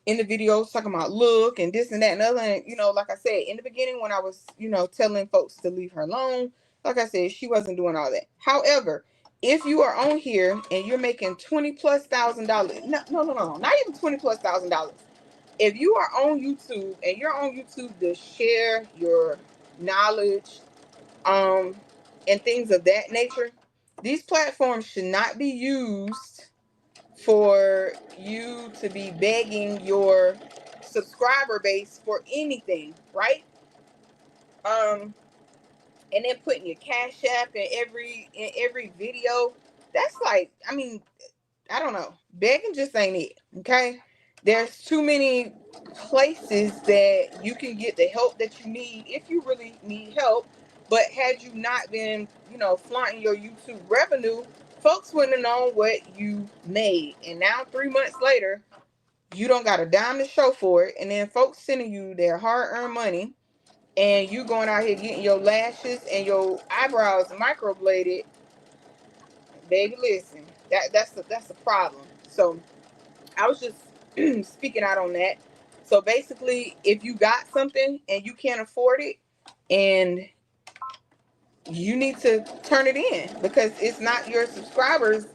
A: in the videos talking about look and this and that and other. And, like I said, in the beginning when I was, telling folks to leave her alone, like I said, she wasn't doing all that. However, if you are on here and you're making $20,000+, no, not even $20,000+. If you are on YouTube and you're on YouTube to share your knowledge, and things of that nature, these platforms should not be used for you to be begging your subscriber base for anything, right? And then putting your Cash App in every video. That's like, I don't know. Begging just ain't it, okay? There's too many places that you can get the help that you need if you really need help. But had you not been, flaunting your YouTube revenue, folks wouldn't have known what you made. And now 3 months later, you don't got a dime to show for it. And then folks sending you their hard-earned money, and you going out here getting your lashes and your eyebrows microbladed. Baby, listen, that's a problem. So I was just speaking out on that. So basically, if you got something and you can't afford it, and you need to turn it in, because it's not your subscribers,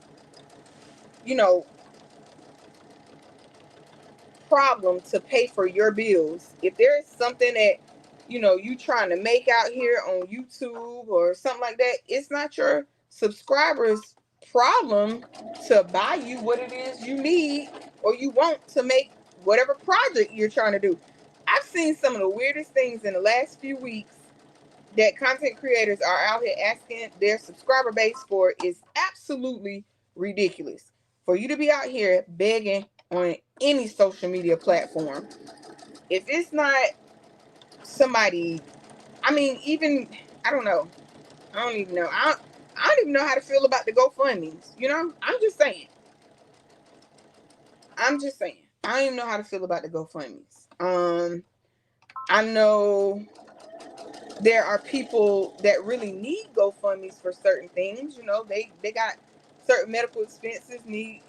A: problem to pay for your bills. If there is something that you trying to make out here on YouTube or something like that, it's not your subscribers problem to buy you what it is you need or you want to make whatever project you're trying to do. I've seen some of the weirdest things in the last few weeks that content creators are out here asking their subscriber base for. Is absolutely ridiculous. For you to be out here begging on any social media platform, if it's not somebody, even, I don't know. I don't even know. I don't even know how to feel about the GoFundMe's. I'm just saying. I don't even know how to feel about the GoFundMe's. I know there are people that really need GoFundMe's for certain things. They got certain medical expenses, maybe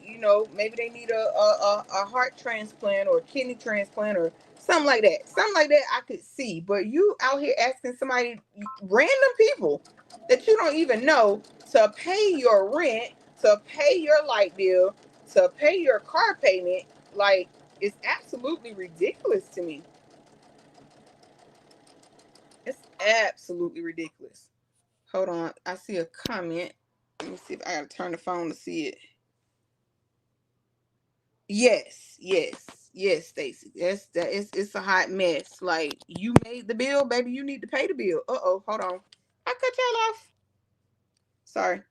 A: they need a heart transplant or kidney transplant or something like that. Something like that I could see. But you out here asking somebody, random people that you don't even know, to pay your rent, to pay your light bill, to pay your car payment, like, it's absolutely ridiculous to me. It's absolutely ridiculous. Hold on. I see a comment. Let me see if I gotta turn the phone to see it. Yes, Stacy. It's a hot mess. Like, you made the bill, baby. You need to pay the bill. Hold on. I cut y'all off. Sorry.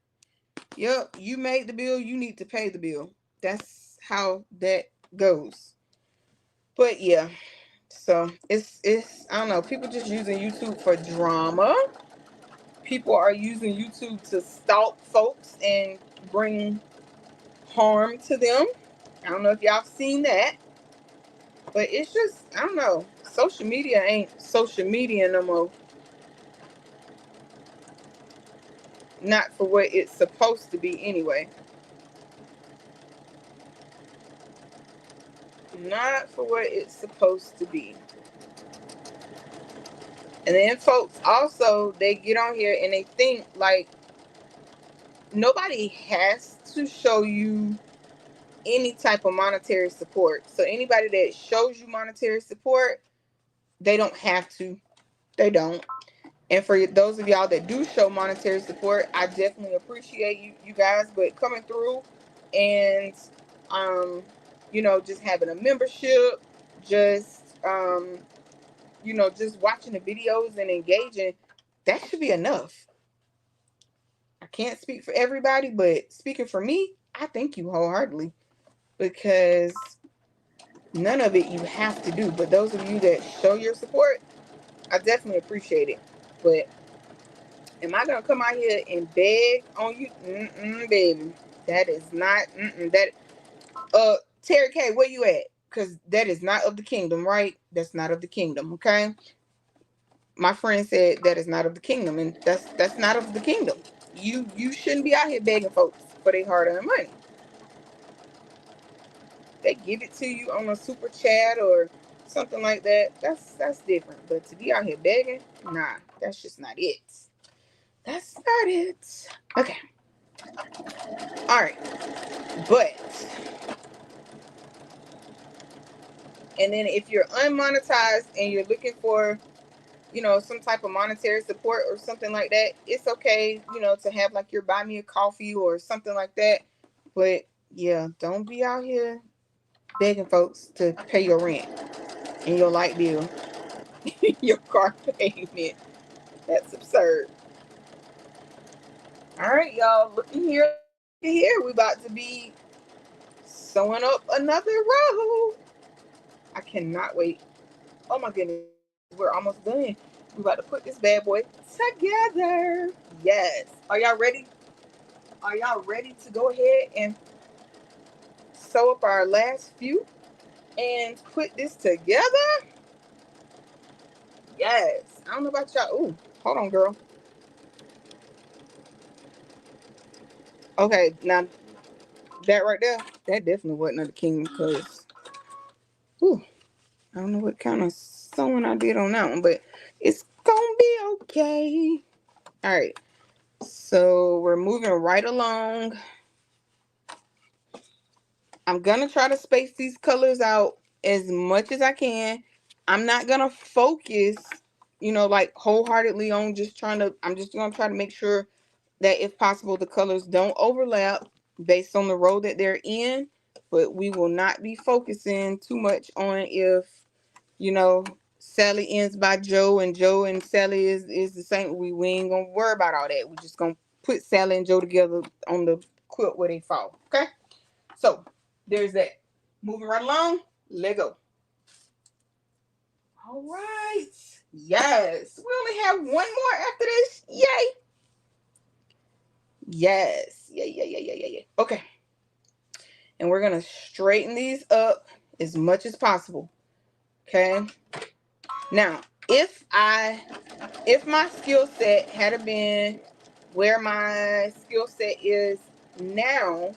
A: Yep, you made the bill. You need to pay the bill. That's how that goes. But yeah. So it's I don't know, people just using YouTube for drama. People are using YouTube to stalk folks and bring harm to them. I don't know if y'all seen that, but it's just, I don't know, social media ain't social media no more. Not for what it's supposed to be anyway. Not for what it's supposed to be. And then folks also, they get on here and they think like nobody has to show you any type of monetary support. So anybody that shows you monetary support, they don't have to. They don't. And for those of y'all that do show monetary support, I definitely appreciate you guys. But coming through and just having a membership, just just watching the videos and engaging, that should be enough. I can't speak for everybody, but speaking for me, I thank you wholeheartedly, because none of it you have to do. But those of you that show your support, I definitely appreciate it. But am I gonna come out here and beg on you? Baby, that is not that. Terry K, where you at? Because that is not of the kingdom, right? That's not of the kingdom, okay? My friend said that is not of the kingdom, and that's not of the kingdom. You shouldn't be out here begging folks for their hard-earned money. They give it to you on a super chat or something like that. That's different. But to be out here begging, nah, that's just not it. That's not it. Okay. All right. But, and then if you're unmonetized and you're looking for, some type of monetary support or something like that, it's okay, to have like your buy me a coffee or something like that. But yeah, don't be out here begging folks to pay your rent and your light bill, your car payment. That's absurd. All right, y'all, looking here. We about to be sewing up another row. I cannot wait. Oh my goodness, we're almost done. we're about to put this bad boy together. Yes. Are y'all ready? Are y'all ready to go ahead and sew up our last few and put this together? Yes. I don't know about y'all. Ooh, hold on, girl. Okay, now that right there, that definitely wasn't of the king because, ooh, I don't know what kind of sewing I did on that one, but it's gonna be okay. All right, so we're moving right along. I'm gonna try to space these colors out as much as I can. I'm not gonna focus, you know, like wholeheartedly on just trying to, I'm just gonna try to make sure that if possible, the colors don't overlap based on the row that they're in, but we will not be focusing too much on if, you know, Sally ends by Joe and Joe and Sally is the same. We ain't gonna worry about all that. We're just gonna put Sally and Joe together on the quilt where they fall. Okay, so there's that. Moving right along, let go. All right, yes, we only have one more after this. Yay. Yes, yeah. Okay, and we're gonna straighten these up as much as possible. Okay, now if my skill set had been where my skill set is now,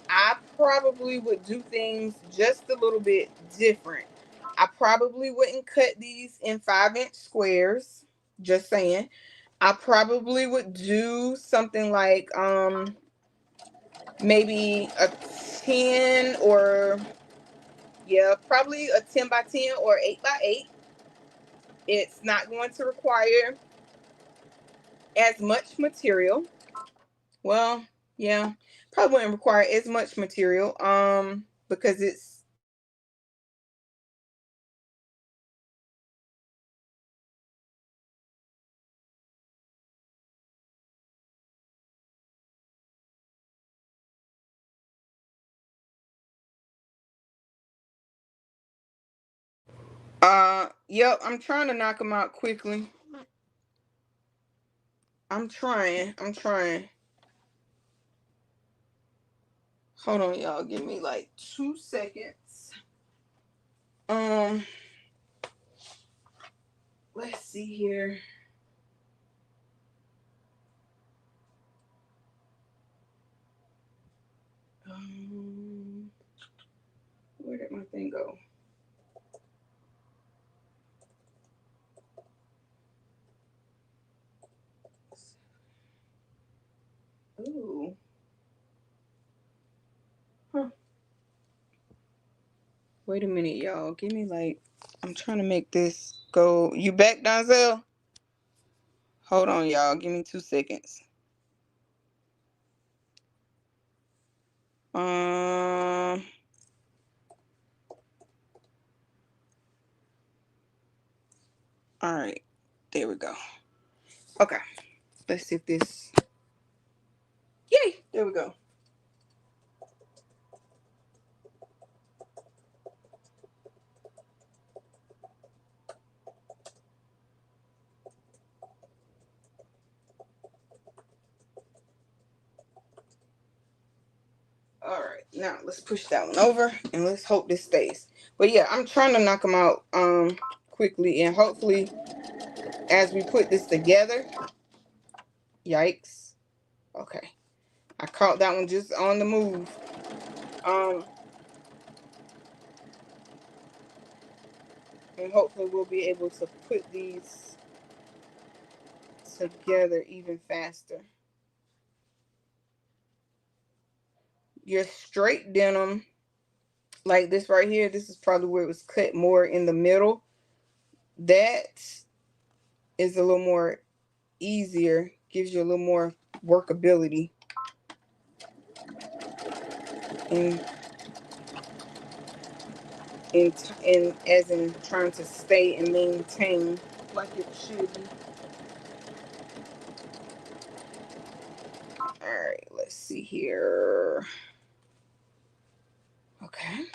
A: I probably would do things just a little bit different. I probably wouldn't cut these in 5-inch squares, just saying. I probably would do something like maybe a 10 or, yeah, probably a 10 by 10 or 8 by 8. It's not going to require as much material. Well, yeah, probably wouldn't require as much material because it's yep, I'm trying to knock them out quickly. I'm trying. Hold on, y'all. Give me like 2 seconds. Let's see here. Where did my thing go? Ooh. Huh. Wait a minute, y'all. Give me like, I'm trying to make this go. You back, Donzel? Hold on, y'all. Give me 2 seconds. All right. There we go. Okay. Let's see if this. Yay! There we go. All right, now let's push that one over and let's hope this stays. But yeah, I'm trying to knock them out quickly, and hopefully as we put this together. Yikes. Okay, I caught that one just on the move. And hopefully we'll be able to put these together even faster. Your straight denim, like this right here, this is probably where it was cut more in the middle. That is a little more easier, gives you a little more workability. And as in trying to stay and maintain like it should be. All right, let's see here. Okay.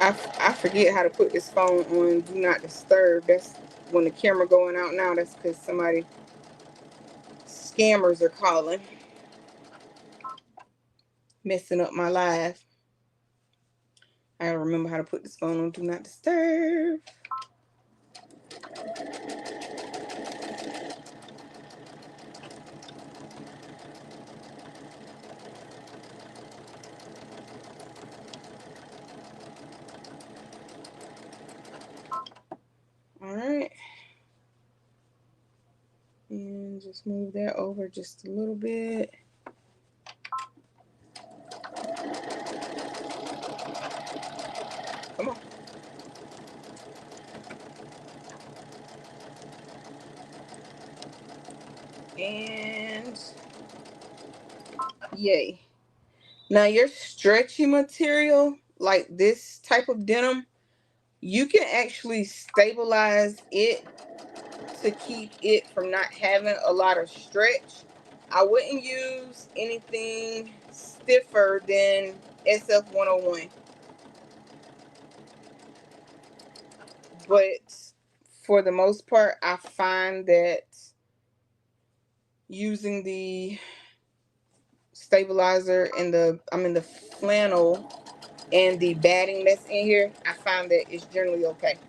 A: I forget how to put this phone on do not disturb. That's when the camera going out now. That's because somebody, scammers are calling, messing up my life. I gotta remember how to put this phone on do not disturb. All right. And just move that over just a little bit. Come on. And yay. Now your stretchy material, like this type of denim, you can actually stabilize it to keep it from not having a lot of stretch. I wouldn't use anything stiffer than SF101. But for the most part, I find that using the stabilizer and the flannel and the batting that's in here, I find that it's generally okay.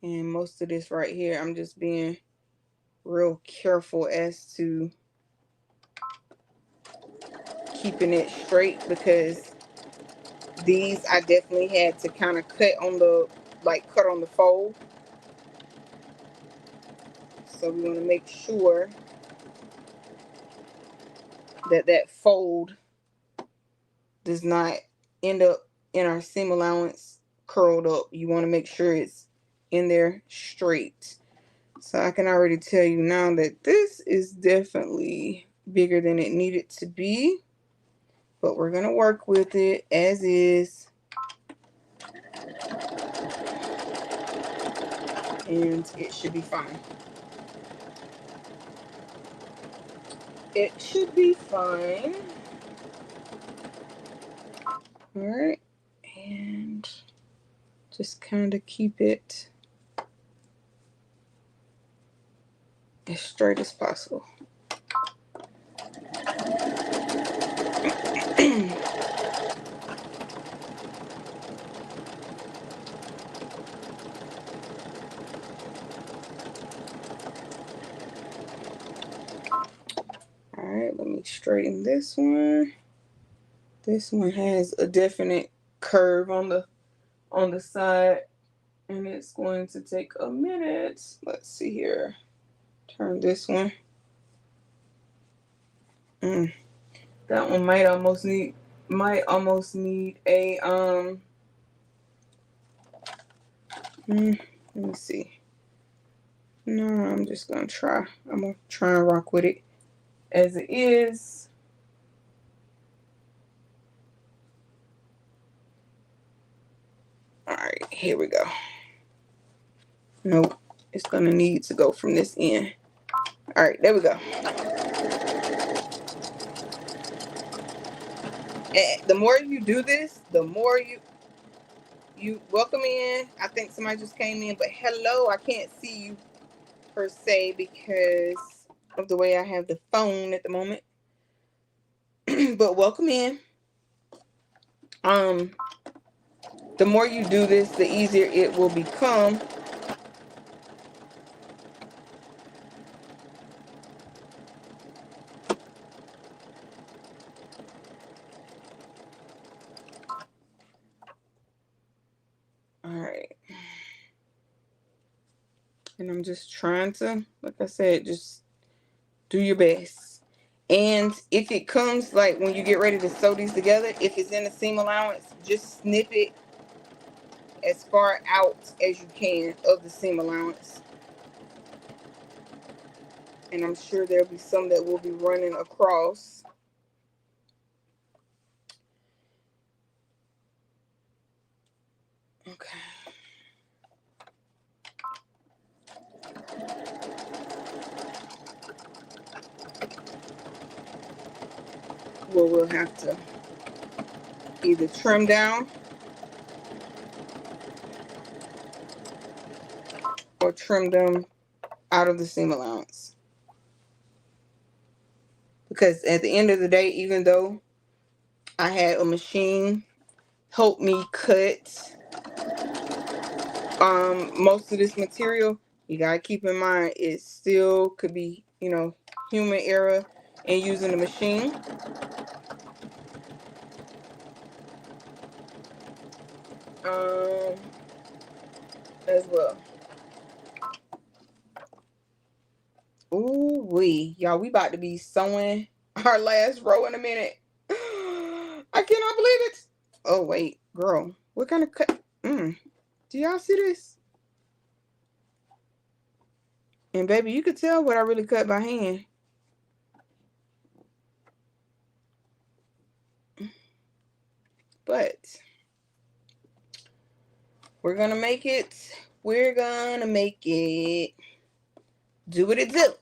A: And most of this right here, I'm just being real careful as to keeping it straight, because these I definitely had to kind of cut on the fold. So we want to make sure that that fold does not end up in our seam allowance curled up. You want to make sure it's in there straight. So I can already tell you now that this is definitely bigger than it needed to be, but we're going to work with it as is. And it should be fine. It should be fine. All right. And just kind of keep it as straight as possible. All right, let me straighten this one. This one has a definite curve on the side, and it's going to take a minute. Let's see here. Turn this one. That one might almost need a let me see. No, I'm just gonna try. I'm gonna try and rock with it as it is. All right, here we go. Nope, it's gonna need to go from this end. All right, there we go. And the more you do this, the more you welcome in. I think somebody just came in, but hello, I can't see you per se because of the way I have the phone at the moment. But welcome in. The more you do this, the easier it will become. All right. And I'm just trying to, like I said, just do your best. And if it comes, like when you get ready to sew these together, if it's in the seam allowance, just snip it as far out as you can of the seam allowance. And I'm sure there'll be some that will be running across. Okay. where we'll have to either trim down or trim them out of the seam allowance. Because at the end of the day, even though I had a machine help me cut most of this material, you gotta keep in mind it still could be, you know, human error in using the machine. As well. Ooh wee, y'all, we about to be sewing our last row in a minute. I cannot believe it. Oh wait, girl, what kind of cut? Do y'all see this? And baby, you could tell what I really cut by hand. But we're gonna make it. We're gonna make it. Do what it do.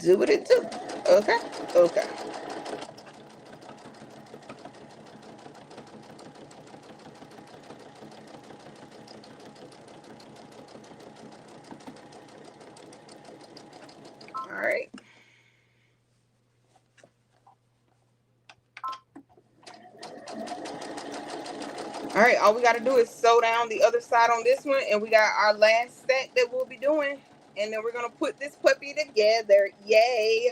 A: Do what it do. Okay? Okay. All right. All right, all we got to do is sew down the other side on this one, and we got our last stack that we'll be doing, and then we're going to put this puppy together. Yay.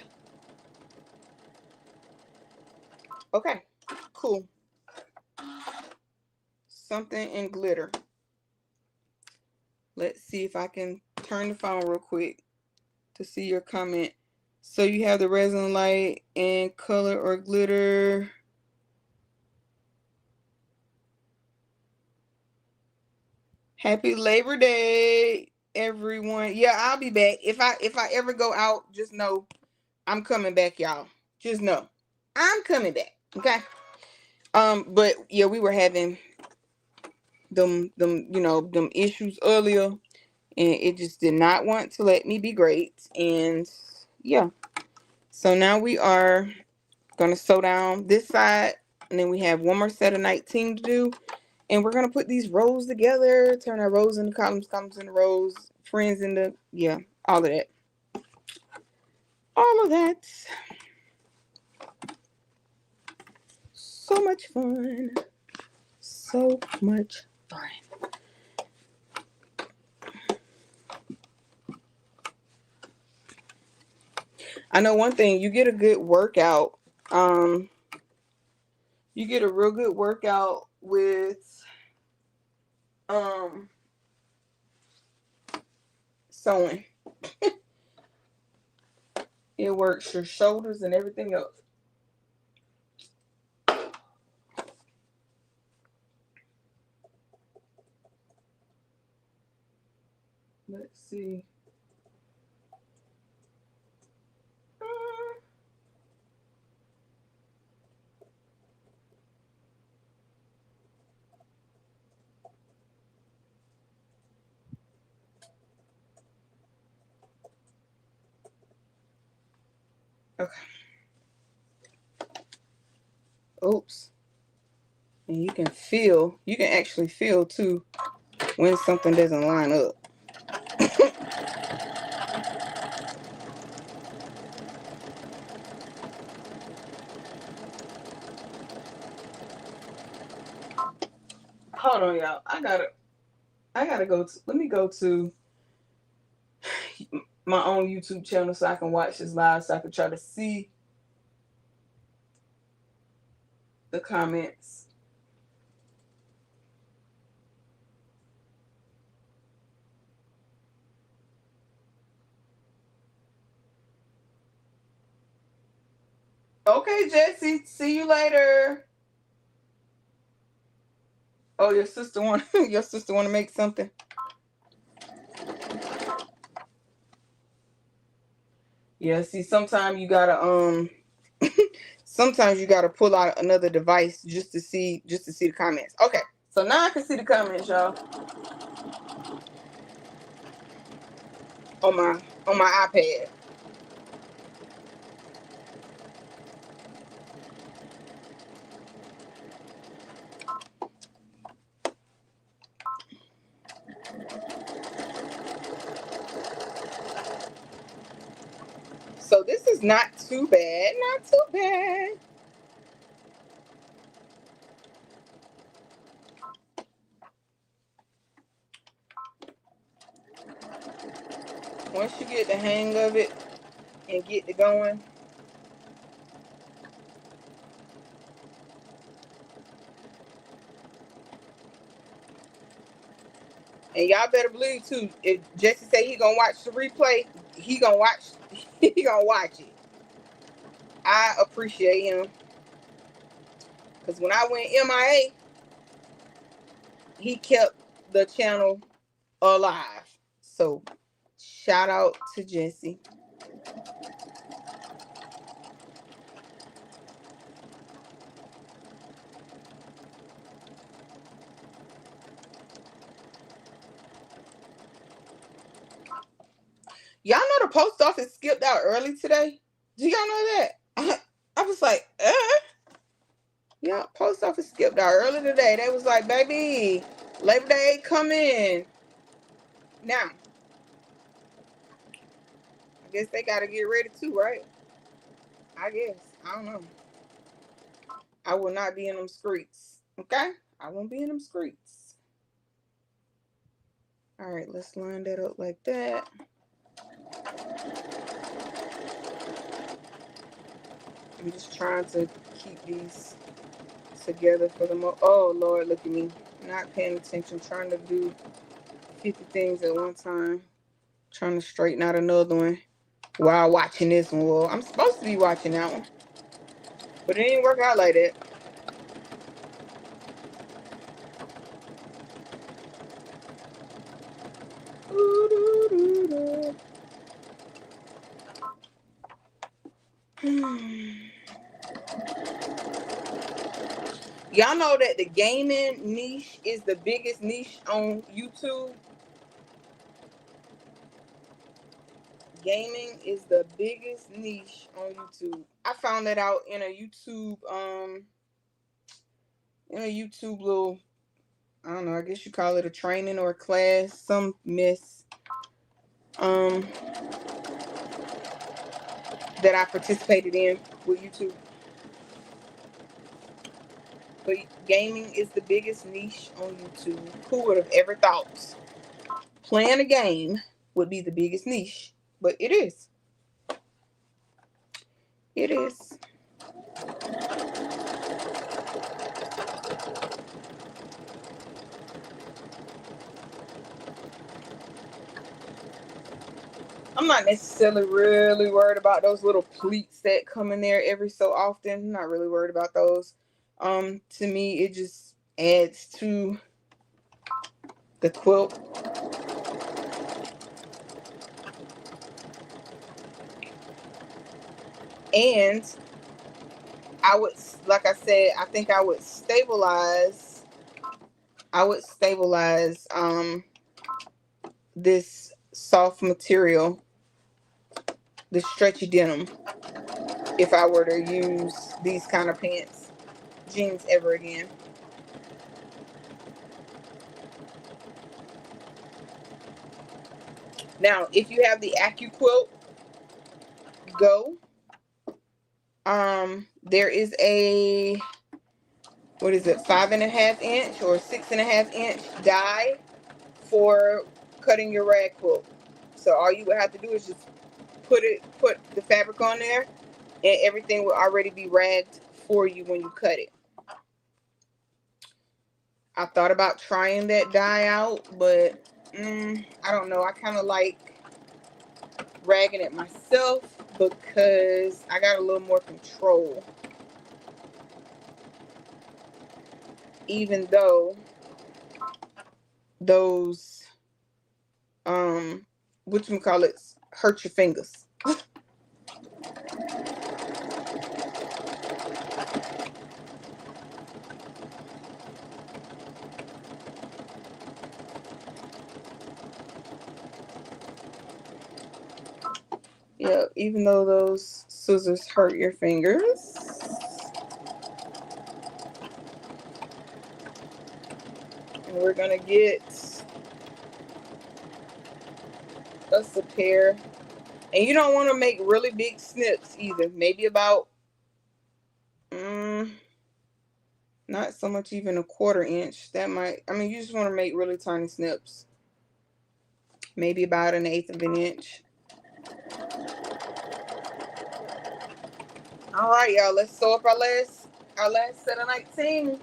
A: Okay, cool. Something in glitter. Let's see if I can turn the phone real quick to see your comment. So you have the resin light in color or glitter. Happy Labor Day, everyone. Yeah, I'll be back. If I ever go out, just know I'm coming back, y'all. Just know I'm coming back. Okay. But yeah, we were having them issues earlier, and it just did not want to let me be great. And yeah. So now we are gonna sew down this side, and then we have one more set of 19 to do. And we're going to put these rows together, turn our rows into columns, columns into rows, friends into, yeah, all of that. All of that. So much fun. So much fun. I know one thing, you get a good workout. You get a real good workout with sewing. It works your shoulders and everything else. Let's see. Okay. Oops. And you can actually feel too when something doesn't line up. Hold on, y'all. I gotta go to, let me go to my own YouTube channel so I can watch this live, so I can try to see the comments. Okay, Jesse, see you later. Oh, your sister want to make something. Yeah, see, sometimes you gotta sometimes you gotta pull out another device just to see the comments. Okay, so now I can see the comments, y'all. On my iPad. is not too bad. Not too bad. Once you get the hang of it and get it going, and y'all better believe too, if Jesse say he gonna watch the replay, he gonna watch he gonna watch it. I appreciate him. Because when I went MIA, he kept the channel alive. So shout out to Jesse. Y'all know the post office skipped out early today? Do y'all know that? I was like, yeah, post office skipped out early today. They was like, baby, Labor Day come in. Now, I guess they got to get ready too, right? I guess. I don't know. I will not be in them streets. Okay? I won't be in them streets. All right, let's line that up like that. I'm just trying to keep these together for the oh Lord, look at me. Not paying attention, trying to do 50 things at one time. Trying to straighten out another one while watching this one. Well, I'm supposed to be watching that one, but it didn't work out like that. Y'all know that the gaming niche is the biggest niche on YouTube. Gaming is the biggest niche on YouTube. I found that out in a YouTube little, I don't know, I guess you call it a training or a class, some mess that I participated in with YouTube. But gaming is the biggest niche on YouTube. Who would have ever thought playing a game would be the biggest niche? But it is. It is. I'm not necessarily really worried about those little pleats that come in there every so often. I'm not really worried about those. To me, it just adds to the quilt. And I would, like I said, I think I would stabilize this soft material, the stretchy denim, if I were to use these kind of pants, jeans ever again. Now, if you have the AccuQuilt Go, there is a, what is it, 5.5 inch or 6.5 inch die for cutting your rag quilt. So all you would have to do is just put the fabric on there, and everything will already be ragged for you when you cut it. I thought about trying that die out, but I don't know. I kind of like ragging it myself because I got a little more control. Even though those whatchamacallits hurt your fingers. Yeah, even though those scissors hurt your fingers. And we're gonna get us a pair And you don't want to make really big snips either. Maybe about, not so much even a 1/4 inch. That might, I mean, you just want to make really tiny snips. Maybe about 1/8 of an inch. All right, y'all. Let's sew up our last set of 19.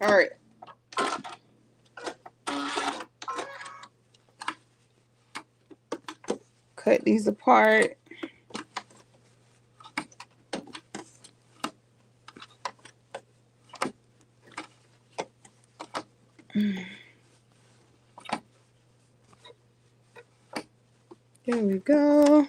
A: All right. Cut these apart. There we go.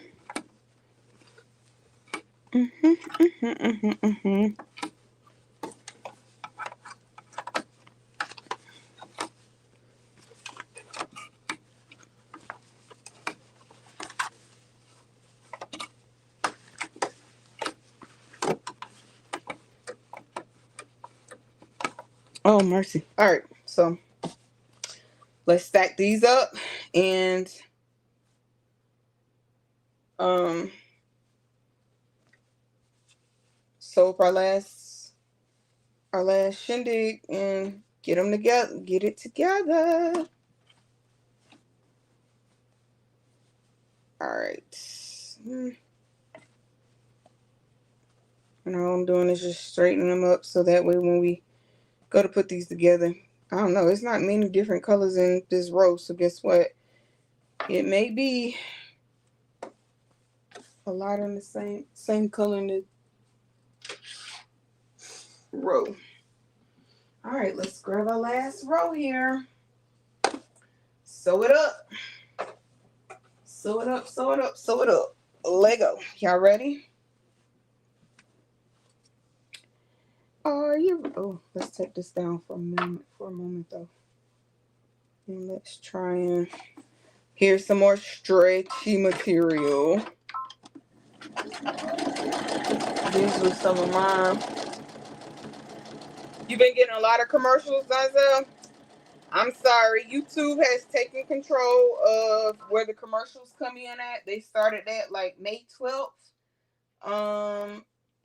A: Oh, mercy. All right, so let's stack these up and sew up our last shindig and get them together, get it together. All right. And all I'm doing is just straightening them up so that way when we go to put these together, I don't know, it's not many different colors in this row, so guess what? It may be a lot in the same color in the row. All right, let's grab our last row here. Sew it up. Sew it up, sew it up, sew it up. Lego. Y'all ready? Are you? Oh, let's take this down for a moment though. And let's try and here's some more stretchy material. These were some of mine. You've been getting a lot of commercials, Denzel? I'm sorry. YouTube has taken control of where the commercials come in at. They started that like May 12th.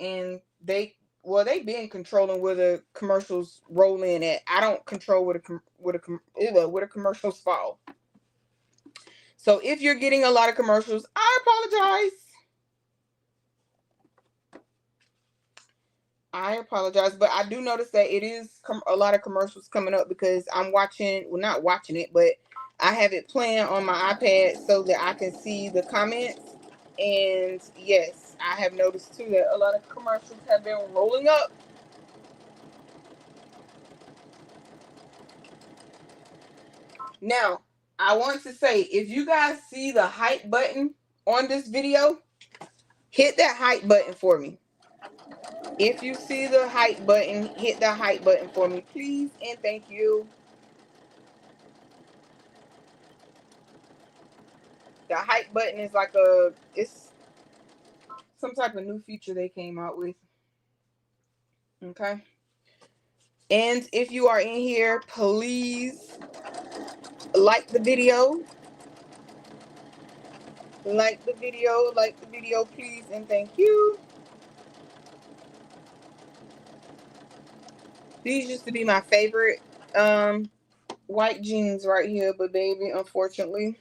A: And they've been controlling where the commercials roll in at. I don't control where the commercials fall. So if you're getting a lot of commercials, I apologize. But I do notice that it is a lot of commercials coming up because I'm watching, well, not watching it, but I have it playing on my iPad so that I can see the comments. And yes, I have noticed too that a lot of commercials have been rolling up. Now, I want to say, if you guys see the hype button on this video, hit that hype button for me. If you see the hype button, hit the hype button for me, please, and thank you. The hype button is like it's some type of new feature they came out with. Okay. And if you are in here, please like the video. Like the video, please, and thank you. These used to be my favorite white jeans right here, but baby, unfortunately,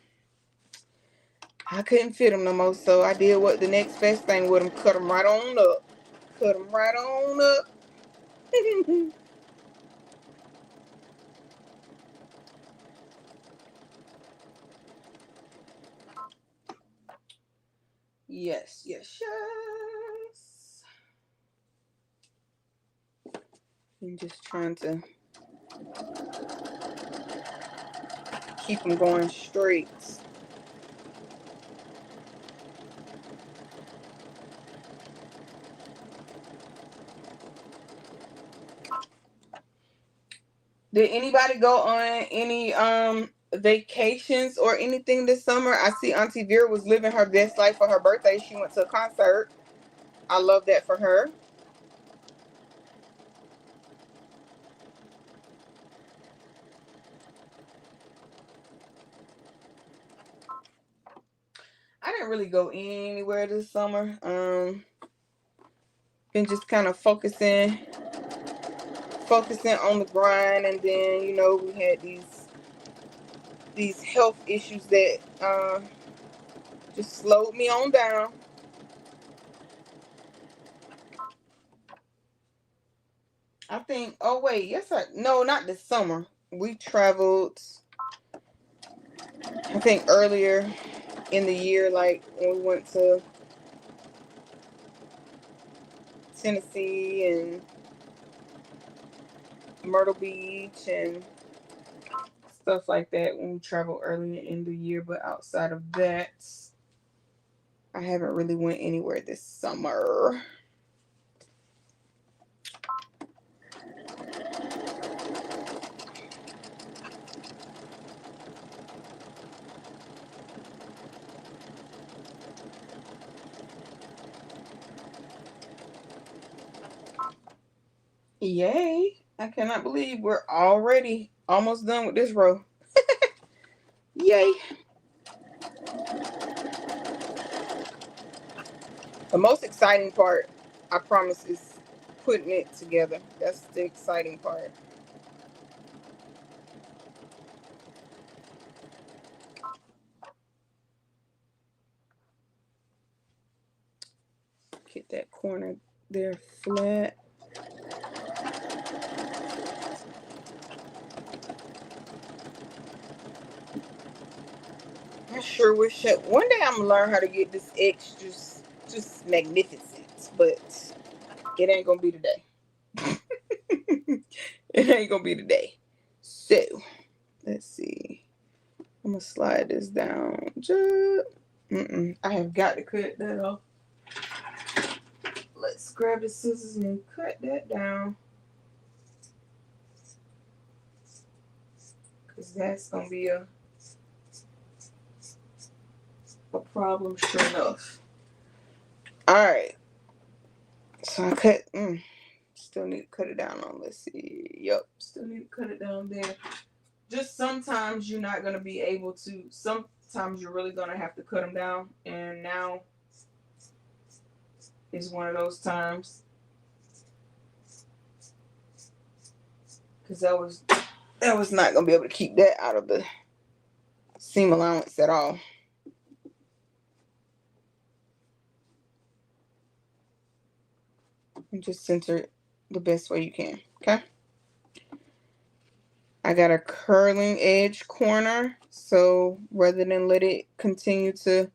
A: I couldn't fit them no more, so I did what the next best thing with them. Cut them right on up. Cut them right on up. Yes. I'm just trying to keep them going straight. Did anybody go on any vacations or anything this summer? I see Auntie Vera was living her best life for her birthday. She went to a concert. I love that for her. didn't really go anywhere this summer. Been just kind of focusing on the grind, and then we had these health issues that just slowed me on down. I think. Oh wait, no, not this summer. We traveled. I think earlier in the year, like when we went to Tennessee and Myrtle Beach and stuff like that, when we traveled earlier in the year. But outside of that, I haven't really went anywhere this summer. Yay. I cannot believe we're already almost done with this row. Yay. The most exciting part, I promise, is putting it together. That's the exciting part. Get that corner there flat. I sure wish that one day I'm gonna learn how to get this extra just magnificent, but it ain't gonna be today. It ain't gonna be today. So let's see. I'm gonna slide this down. I have got to cut that off. Let's grab the scissors and cut that down, because that's gonna be a problem sure enough. All right, so I cut. Still need to cut it down on. Let's see. Yep, still need to cut it down there. Just sometimes you're not gonna be able to. Sometimes you're really gonna have to cut them down, and now is one of those times, because that was not gonna be able to keep that out of the seam allowance at all. And just center it the best way you can. Okay. I got a curling edge corner, so rather than let it continue to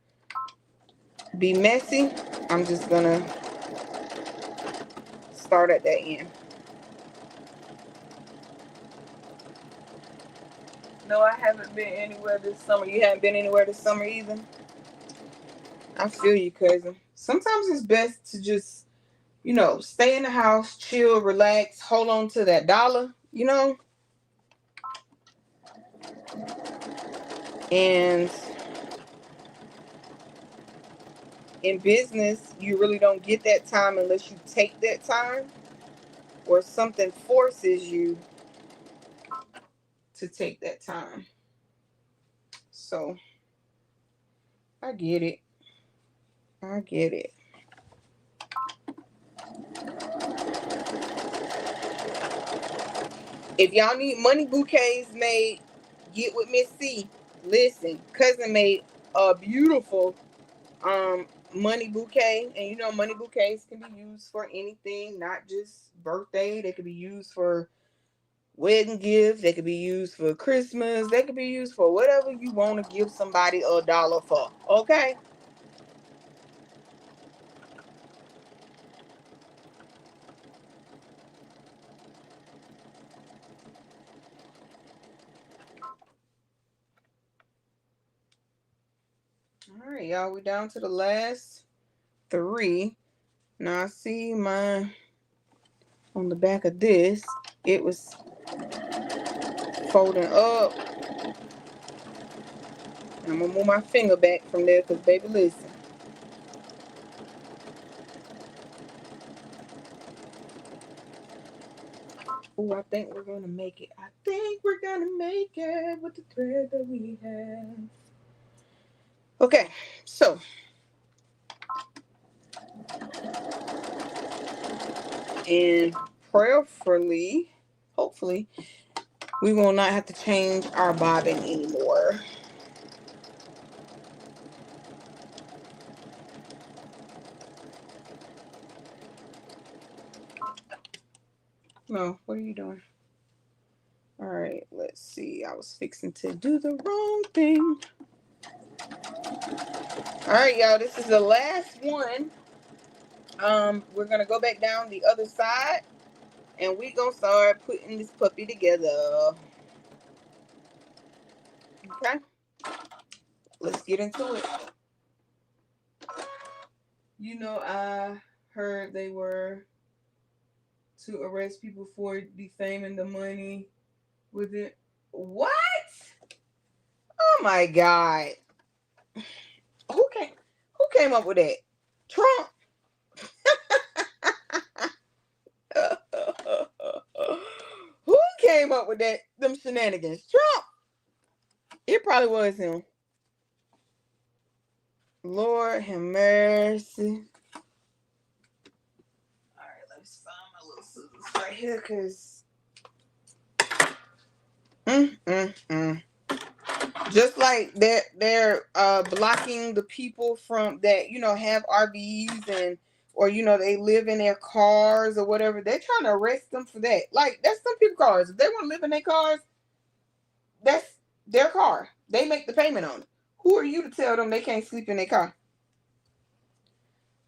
A: be messy, I'm just gonna start at that end. No, I haven't been anywhere this summer. You haven't been anywhere this summer either? I feel you, cousin. Sometimes it's best to just, stay in the house, chill, relax, hold on to that dollar, And in business, you really don't get that time unless you take that time, or something forces you to take that time. So I get it. If y'all need money bouquets made, get with Miss C. Listen, cousin made a beautiful money bouquet, and money bouquets can be used for anything, not just birthday. They could be used for wedding gifts. They could be used for Christmas. They could be used for whatever you want to give somebody $1 for. Okay. All right, y'all, we down to the last 3. Now I see on the back of this, it was folding up. And I'm gonna move my finger back from there, because baby, listen. Oh, I think we're gonna make it. I think we're gonna make it with the thread that we have. Okay, so and prayerfully, hopefully, we will not have to change our bobbin anymore. No, what are you doing? All right, let's see. I was fixing to do the wrong thing. All right, y'all, this is the last one. We're gonna go back down the other side, and we gonna start putting this puppy together. Okay, let's get into it. You know, I heard they were to arrest people for defaming the money with it. What? Oh my God! Who came up with that? Trump. Who came up with that? Them shenanigans? Trump. It probably was him. Lord have mercy. All right, let's find my little scissors right here, cause just like they're blocking the people from that, have RVs and or they live in their cars or whatever. They're trying to arrest them for that. Like, that's some people's cars. If they want to live in their cars, that's their car. They make the payment on it. Who are you to tell them they can't sleep in their car?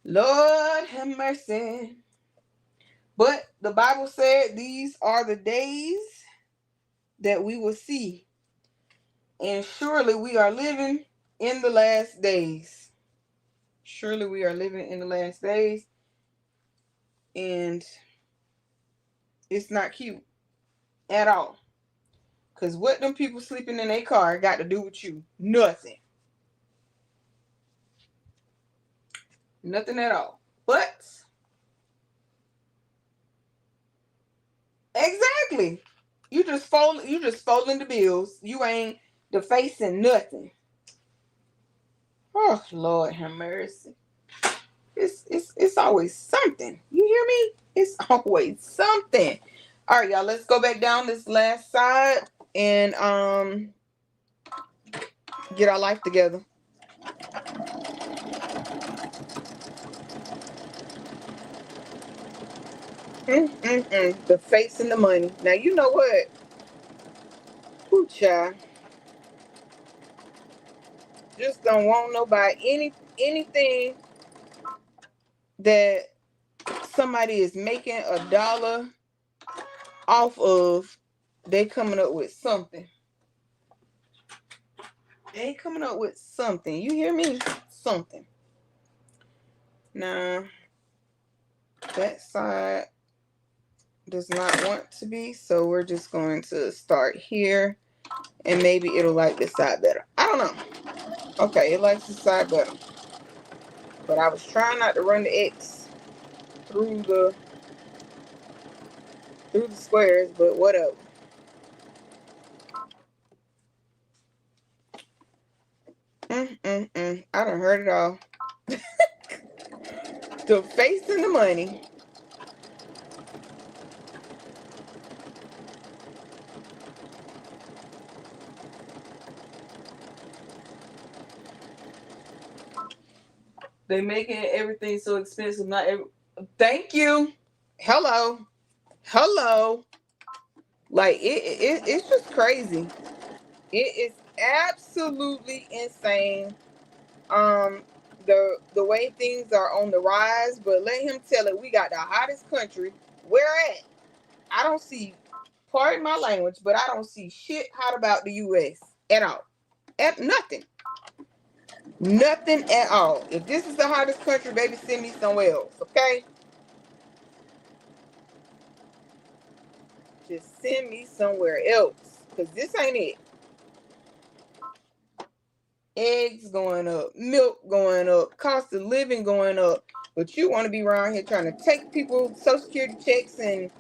A: Lord have mercy. But the Bible said these are the days that we will see. And surely we are living in the last days. Surely we are living in the last days. And it's not cute at all. Because what them people sleeping in their car got to do with you? Nothing. Nothing at all. But exactly. You just folding the bills. You ain't defacing nothing. Oh, Lord have mercy. It's always something. You hear me? It's always something. All right, y'all. Let's go back down this last side and get our life together. The face and the money. Now you know what? Ooh, child. Just don't want nobody anything that somebody is making $1 off of. They coming up with something. They coming up with something. You hear me? Something. Now, that side does not want to be, so we're just going to start here, and maybe it'll like this side better. I don't know. Okay, it likes this side better. But I was trying not to run the X through the squares, but whatever. I done heard it all. The face and the money. They making everything so expensive. Thank you. Hello. Like it's just crazy. It is absolutely insane. The way things are on the rise, but let him tell it. We got the hottest country. Where at? I don't see. Pardon my language, but I don't see shit hot about the U.S. at all. At nothing. Nothing at all. If this is the hottest country, baby, send me somewhere else, okay? Just send me somewhere else, because this ain't it. Eggs going up, milk going up, cost of living going up. But you want to be around here trying to take people's Social Security checks and,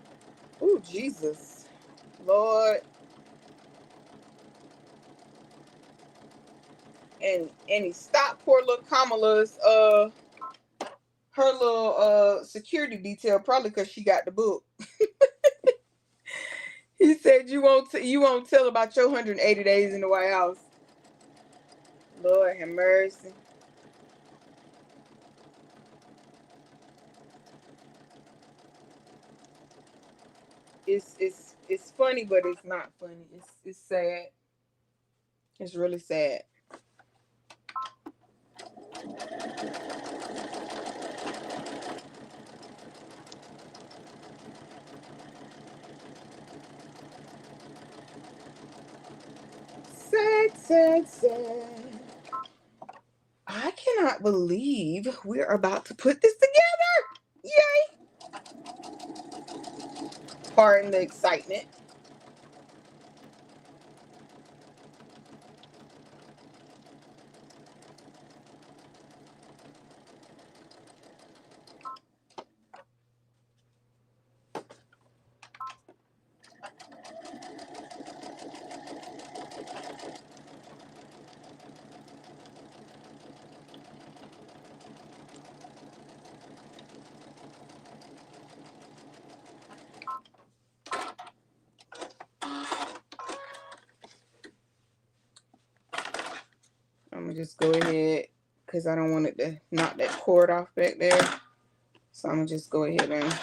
A: oh, Jesus. Lord. and he stopped poor little Kamala's her little security detail, probably because she got the book. He said you won't tell about your 180 days in the White House. Lord have mercy. It's funny, but it's not funny. It's sad. It's really sad. Sad. I cannot believe we're about to put this together. Yay! Pardon the excitement. I'm gonna just go ahead because I don't want it to knock that cord off back there. So I'm gonna just go ahead and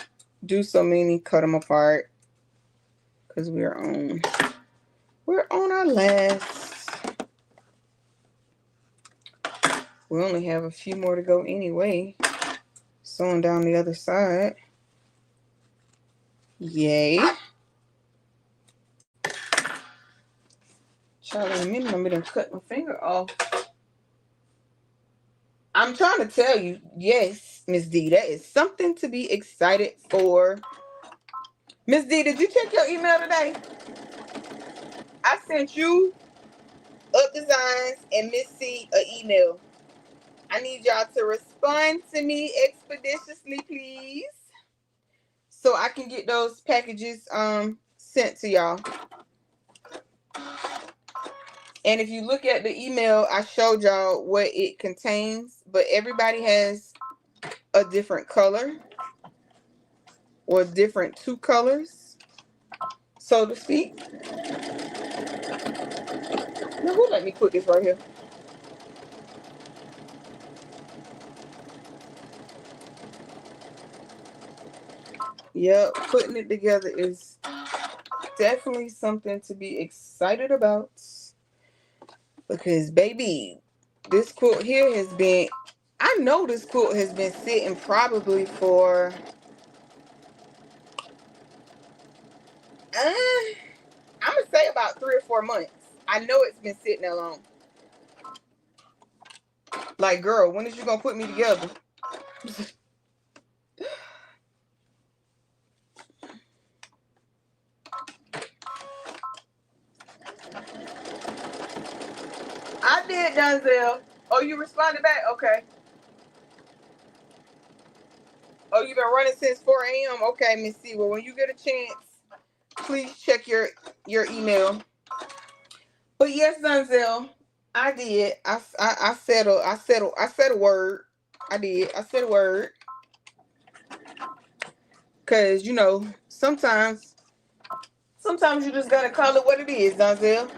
A: do so many, cut them apart because we're on our last. We only have a few more to go anyway. Sewing down the other side. Yay. Child, in a minute, I'm gonna cut my finger off. I'm trying to tell you, yes, Miss D, that is something to be excited for. Miss D, did you check your email today? I sent you, Up Designs, and Miss C an email. I need y'all to respond to me expeditiously, please, so I can get those packages sent to y'all. And if you look at the email, I showed y'all what it contains, but everybody has a different color or different two colors, so to speak. Now, who let me put this right here? Yep, putting it together is definitely something to be excited about. Because, baby, this quilt here has been, I know this quilt has been sitting probably for, I'm going to say about 3 or 4 months. I know it's been sitting that long. Like, girl, when is you going to put me together? I did, Denzel. Oh, you responded back? Okay. Oh, you've been running since 4 a.m.? Okay, Miss C. Well, when you get a chance, please check your email. But yes, Denzel, I did. I said a word. I did. I said a word. Cause you know, sometimes you just gotta call it what it is, Denzel.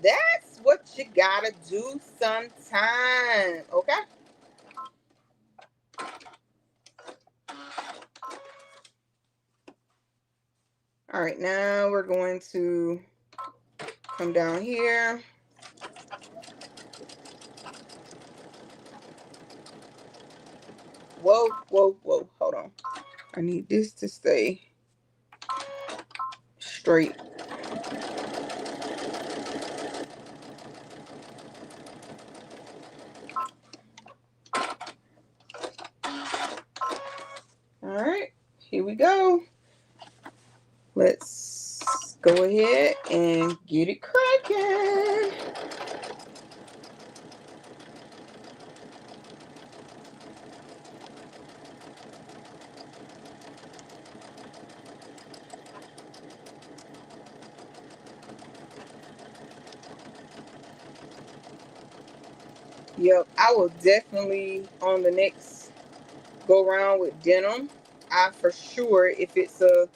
A: That's what you gotta do sometime, okay? All right, now we're going to come down here. Whoa, hold on. I need this to stay straight. All right, here we go. Let's go ahead and get it cracking. Yep, I will definitely on the next go round with denim. I for sure, if it's a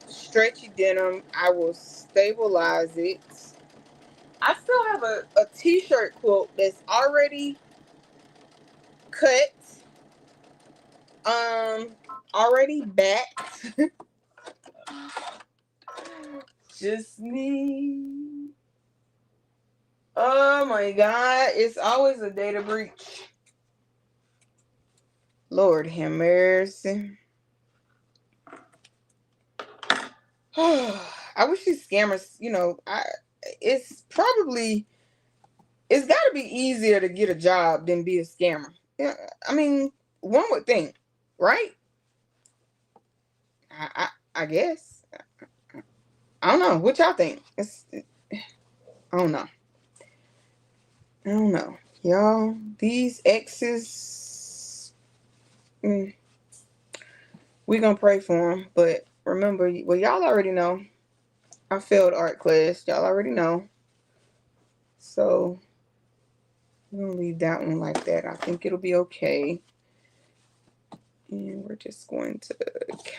A: stretchy denim, I will stabilize it. I still have a t-shirt quilt that's already cut, already backed. Just me. Oh my God, it's always a data breach. Lord have mercy. I wish these scammers, it's got to be easier to get a job than be a scammer. Yeah, I mean, one would think, right? I guess. I don't know. What y'all think? I don't know. I don't know. Y'all, these exes, we gonna pray for them. But remember, well, y'all already know. I failed art class. Y'all already know. So, we're gonna leave that one like that. I think it'll be okay. And we're just going to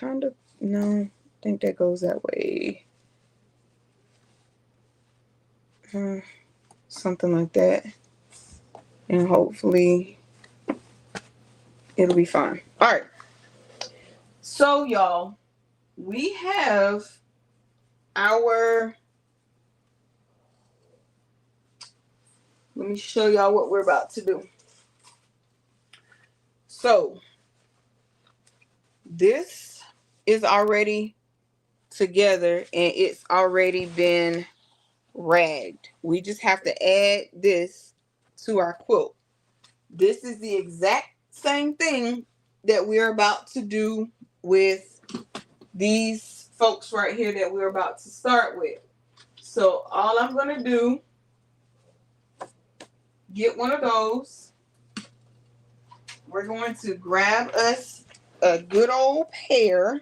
A: kind of, no, I think that goes that way. Something like that. And hopefully it'll be fine. All right. So, y'all, we have our, let me show y'all what we're about to do. So, this is already together and it's already been ragged. We just have to add this to our quilt. This is the exact same thing that we're about to do with these folks right here that we're about to start with. So all I'm going to do, get one of those. We're going to grab us a good old pair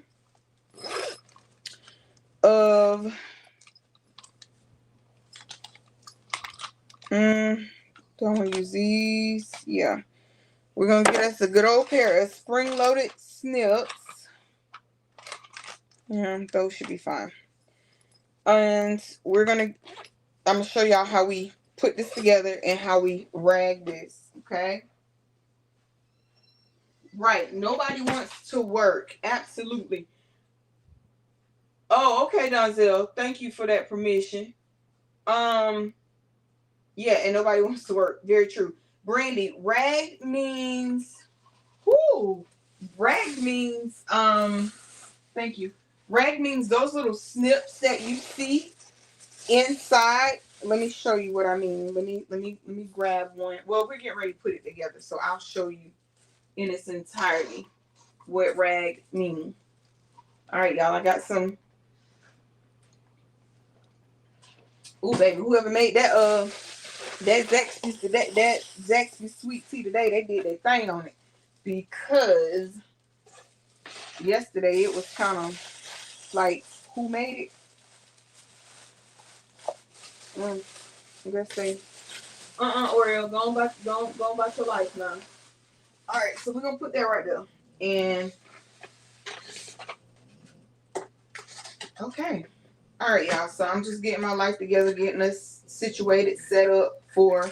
A: of don't want to use these. Yeah. We're going to get us a good old pair of spring-loaded snips. Yeah, those should be fine. And I'm going to show y'all how we put this together and how we rag this, okay? Right. Nobody wants to work. Absolutely. Oh, okay, Donzel. Thank you for that permission. Yeah, and nobody wants to work. Very true. Brandy, rag means thank you. Rag means those little snips that you see inside. Let me show you what I mean. Let me grab one. Well, we're getting ready to put it together, so I'll show you in its entirety what rag means. All right, y'all. I got some. Ooh, baby, whoever made that Zaxby sweet tea today, they did their thing on it. Because yesterday it was kind of like, who made it? I'm gonna say, Oreo, go on about your life now. All right, so we're gonna put that right there. And okay, all right, y'all. So I'm just getting my life together, getting us situated, set up for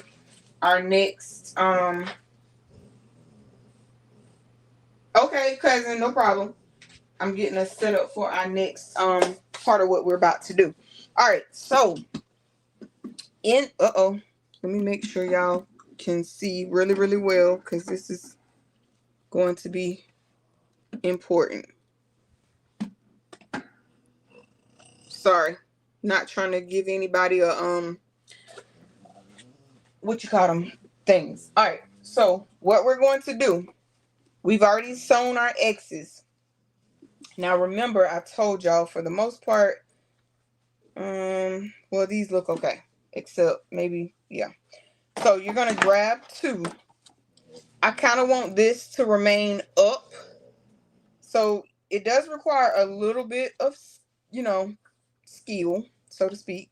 A: our next. Okay, cousin, no problem. I'm getting us set up for our next part of what we're about to do. All right, so let me make sure y'all can see really, really well because this is going to be important. Sorry, not trying to give anybody a what you call them things. All right, so what we're going to do, we've already sewn our X's. Now remember, I told y'all for the most part, well, these look okay, except maybe, yeah. So you're gonna grab two. I kind of want this to remain up, so it does require a little bit of, skill, so to speak.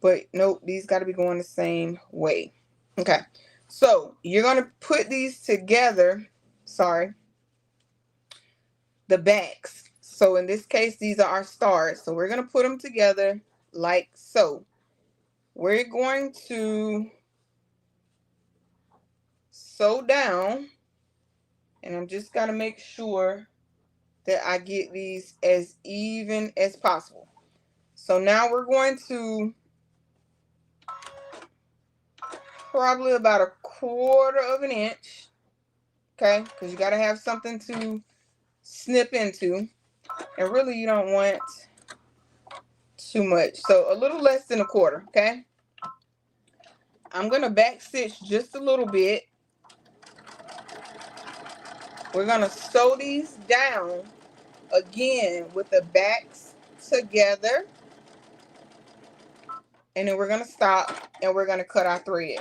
A: But nope, these got to be going the same way. Okay, So you're going to put these together. Sorry. The backs. So in this case, these are our stars. So we're going to put them together like so. We're going to sew down. And I'm just going to make sure that I get these as even as possible. So now we're going to probably about 1/4 of an inch. Okay, because you got to have something to snip into. And really you don't want too much. So a little less than 1/4, okay? I'm going to back stitch just a little bit. We're going to sew these down again with the backs together. And then we're going to stop and we're going to cut our thread.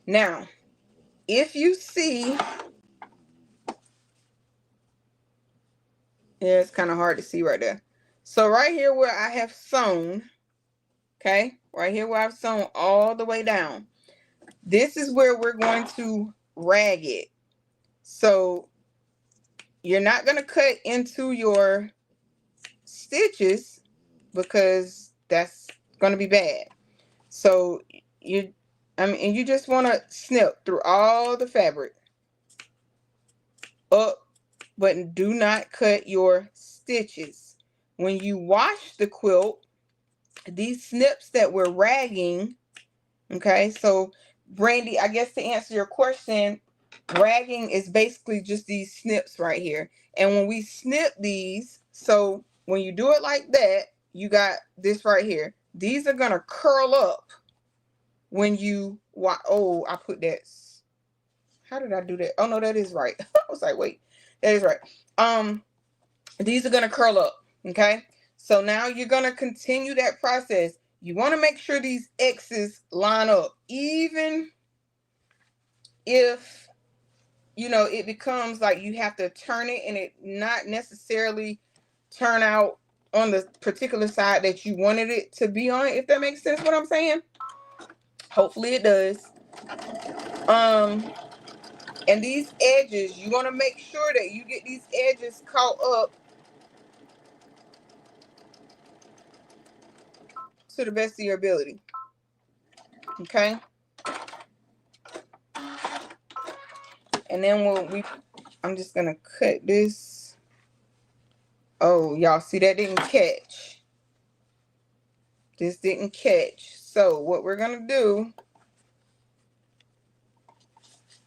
A: Now, if you see, yeah, it's kind of hard to see right there. So right here where I have sewn, okay, right here where I've sewn all the way down, this is where we're going to rag it. So you're not going to cut into your stitches because that's going to be bad. So you just want to snip through all the fabric up, but do not cut your stitches. When you wash the quilt, these snips that we're ragging, okay, so Brandy, I guess to answer your question, ragging is basically just these snips right here. And when we snip these, so when you do it like that, you got this right here. These are going to curl up when you, oh, I put that. How did I do that? Oh, no, that is right. I was like, wait, that is right. These are going to curl up, okay? So now you're going to continue that process. You want to make sure these X's line up, even if, you know, it becomes like you have to turn it and it not necessarily turn out on the particular side that you wanted it to be on, if that makes sense what I'm saying. Hopefully it does. And these edges, you want to make sure that you get these edges caught up to the best of your ability. Okay. And then I'm just going to cut this. Oh, y'all see that didn't catch. This didn't catch. So what we're going to do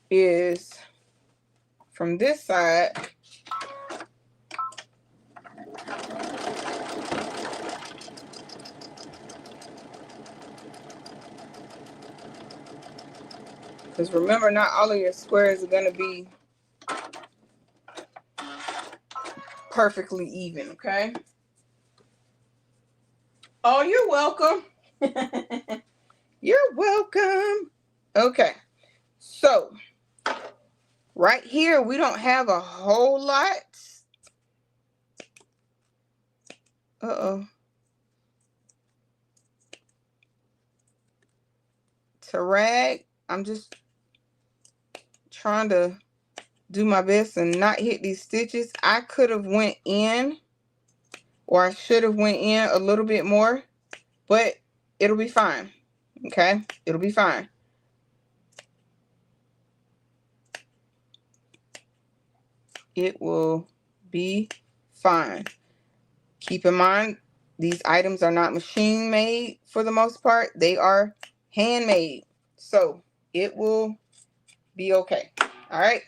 A: is from this side, because remember, not all of your squares are going to be perfectly even, okay? Oh, you're welcome. You're welcome. Okay. So, right here, we don't have a whole lot. Uh-oh. To rag, I'm just trying to do my best and not hit these stitches. I could have went in, or I should have went in a little bit more, but it'll be fine. Okay, it'll be fine. It will be fine. Keep in mind, these items are not machine made for the most part. They are handmade. So it will be okay. All right.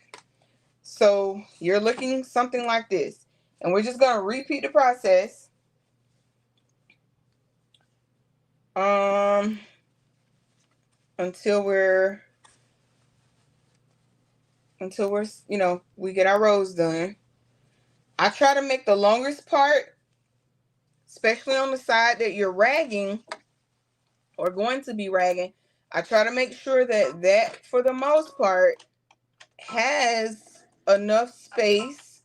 A: So you're looking something like this. And we're just going to repeat the process. Until we're, you know, we get our rows done. I try to make the longest part, especially on the side that you're ragging or going to be ragging. I try to make sure that for the most part has enough space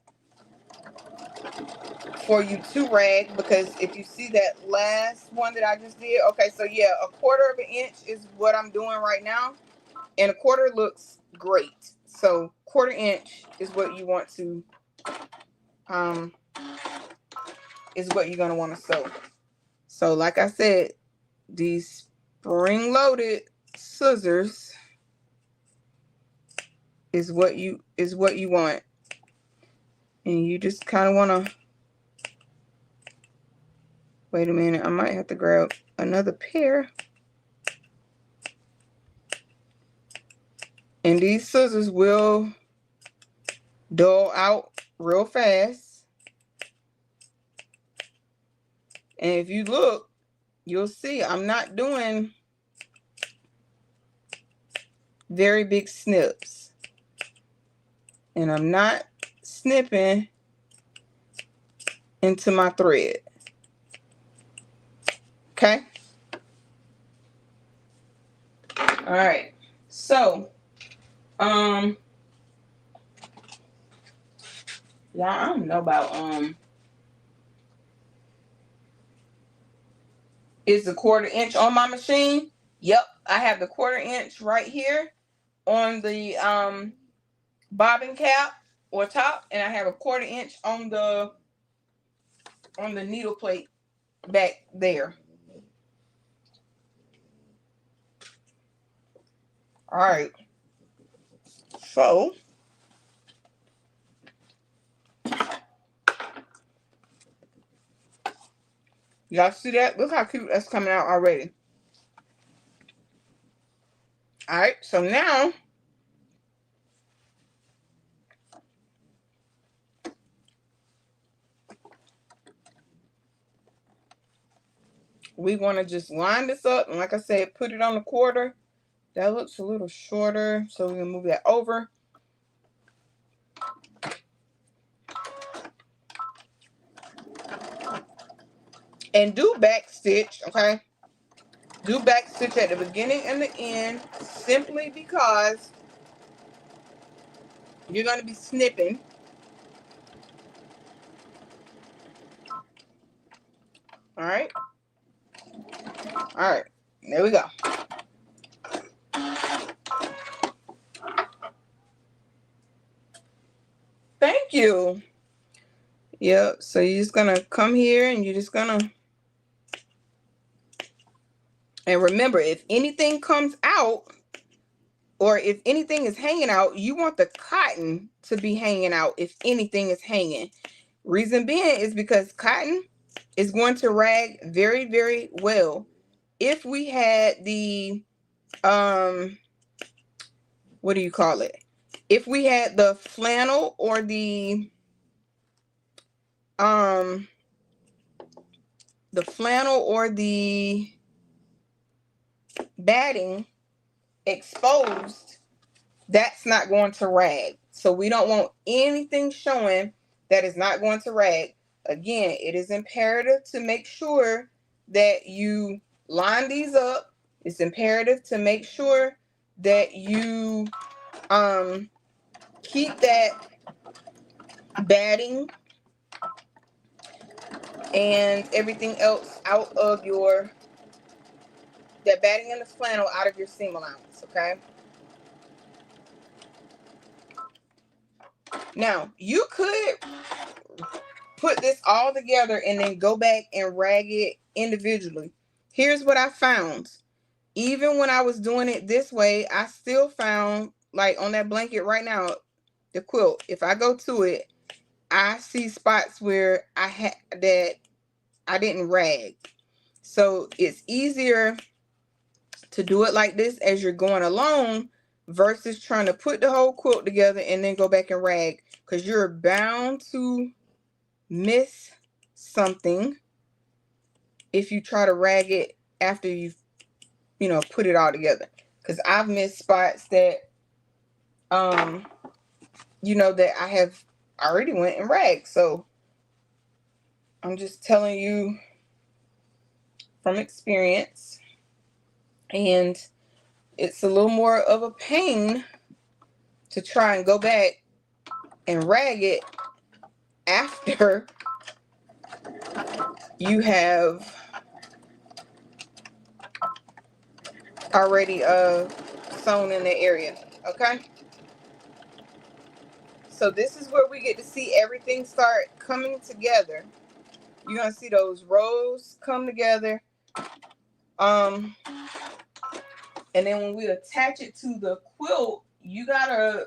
A: for you to rag, because if you see that last one that I just did, okay, so yeah, 1/4 of an inch is what I'm doing right now, and 1/4 looks great. So 1/4 inch is what you want to is what you're gonna want to sew. So like I said, these spring-loaded scissors is what you want, and you just kind of want to. Wait a minute, I might have to grab another pair. And these scissors will dull out real fast. And if you look, you'll see I'm not doing very big snips. And I'm not snipping into my thread. Okay? All right. So, yeah, I don't know about is the 1/4 inch on my machine? Yep, I have the 1/4 inch right here on the bobbin cap or top, and I have a 1/4 inch on the needle plate back there. All right. So y'all see that? Look how cute that's coming out already. All right, so now we want to just line this up, and like I said, put it on the 1/4. That looks a little shorter, so we're gonna move that over. And do back stitch, okay? Do back stitch at the beginning and the end, simply because you're going to be snipping. All right. All right. There we go. Thank you. Yep. So you're just going to come here and you're just going to. And remember, if anything comes out or if anything is hanging out, you want the cotton to be hanging out if anything is hanging. Reason being is because cotton is going to rag very, very well. If we had the, what do you call it? If we had the flannel or the batting exposed, that's not going to rag. So we don't want anything showing that is not going to rag. Again, it is imperative to make sure that you line these up. It's imperative to make sure that you keep that batting and everything else out of your, that batting and the flannel out of your seam allowance, okay? Now, you could put this all together and then go back and rag it individually. Here's what I found. Even when I was doing it this way, I still found, like on that blanket right now, the quilt, if I go to it, I see spots where I didn't rag. So it's easier to do it like this as you're going along versus trying to put the whole quilt together and then go back and rag, because you're bound to miss something if you try to rag it after you've, put it all together. Because I've missed spots that, that I have already went and ragged. So I'm just telling you from experience. And it's a little more of a pain to try and go back and rag it after you have already sewn in the area. Okay, so this is where we get to see everything start coming together. You're gonna see those rows come together. And then when we attach it to the quilt, you gotta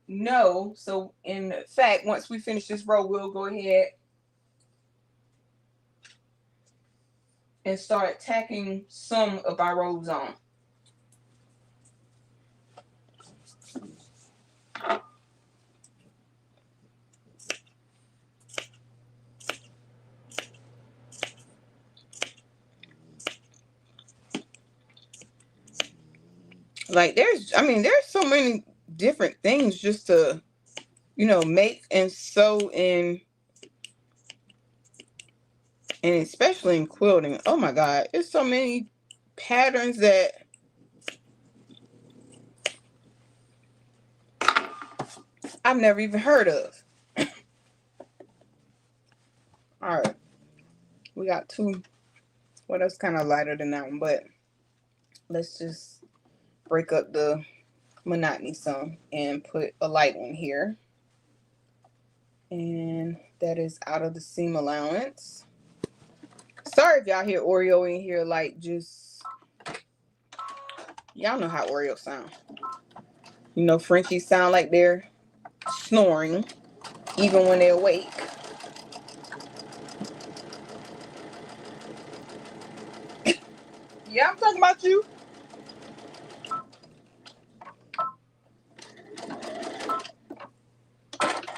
A: know. So in fact, once we finish this row, we'll go ahead and start tacking some of our rows on. Like there's so many different things just to, make and sew in, and especially in quilting. Oh my God, there's so many patterns that I've never even heard of. All right, we got two. Well, that's kind of lighter than that one, but let's just break up the monotony some and put a light one here. And that is out of the seam allowance. Sorry if y'all hear Oreo in here, like just, y'all know how Oreo sound. Frenchies sound like they're snoring even when they're awake. Yeah, I'm talking about you.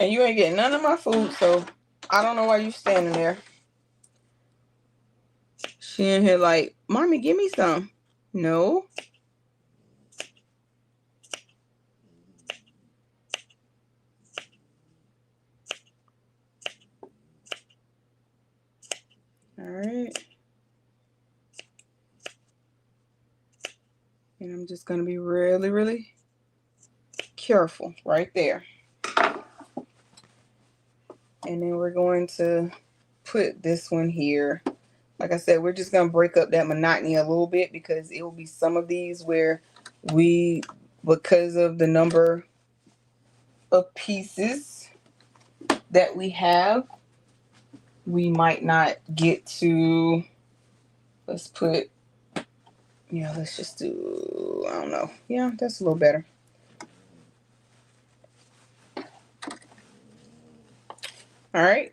A: And you ain't getting none of my food, so I don't know why you standing there. She in here like, Mommy, give me some. No. All right. And I'm just going to be really, really careful right there. And then we're going to put this one here. Like I said, we're just going to break up that monotony a little bit because it will be some of these where because of the number of pieces that we have, we might not get to, let's just do, I don't know. Yeah, that's a little better. All right.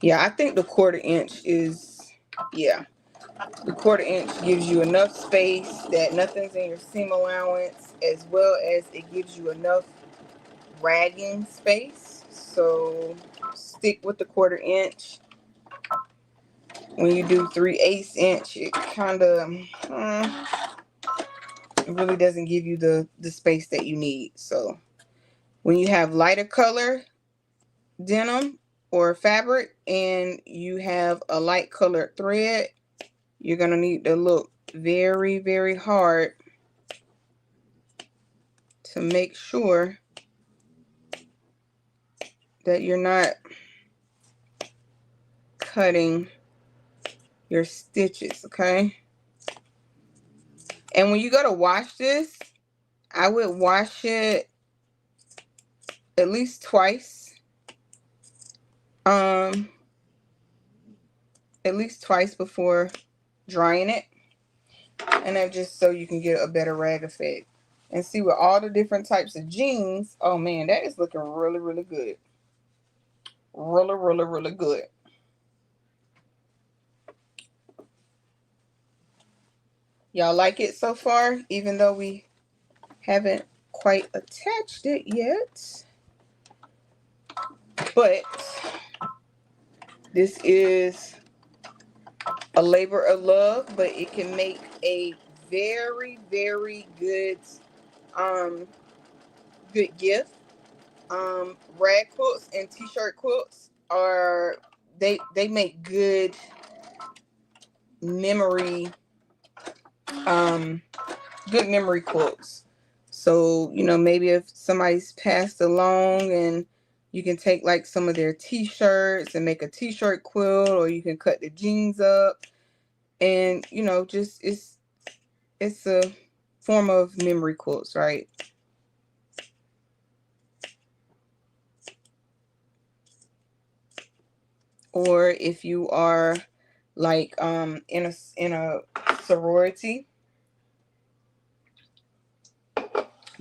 A: Yeah, I think the 1/4 inch is, the 1/4 inch gives you enough space that nothing's in your seam allowance, as well as it gives you enough ragging space. So stick with the 1/4 inch. When you do 3/8 inch, it kind of it really doesn't give you the space that you need. So when you have lighter color denim or fabric and you have a light colored thread, you're going to need to look very, very hard to make sure that you're not cutting your stitches, okay? And when you go to wash this, I would wash it at least twice. At least twice before drying it. And that's just so you can get a better rag effect. And see, with all the different types of jeans, oh man, that is looking really, really good. Really, really, really good. Y'all like it so far, even though we haven't quite attached it yet. But this is a labor of love, but it can make a very, very good good gift. Rag quilts and t-shirt quilts are they make good memory quilts. So maybe if somebody's passed along and You can take like some of their t-shirts and make a t-shirt quilt, or you can cut the jeans up, and you know, just it's a form of memory quilts, right? Or if you are like in a sorority,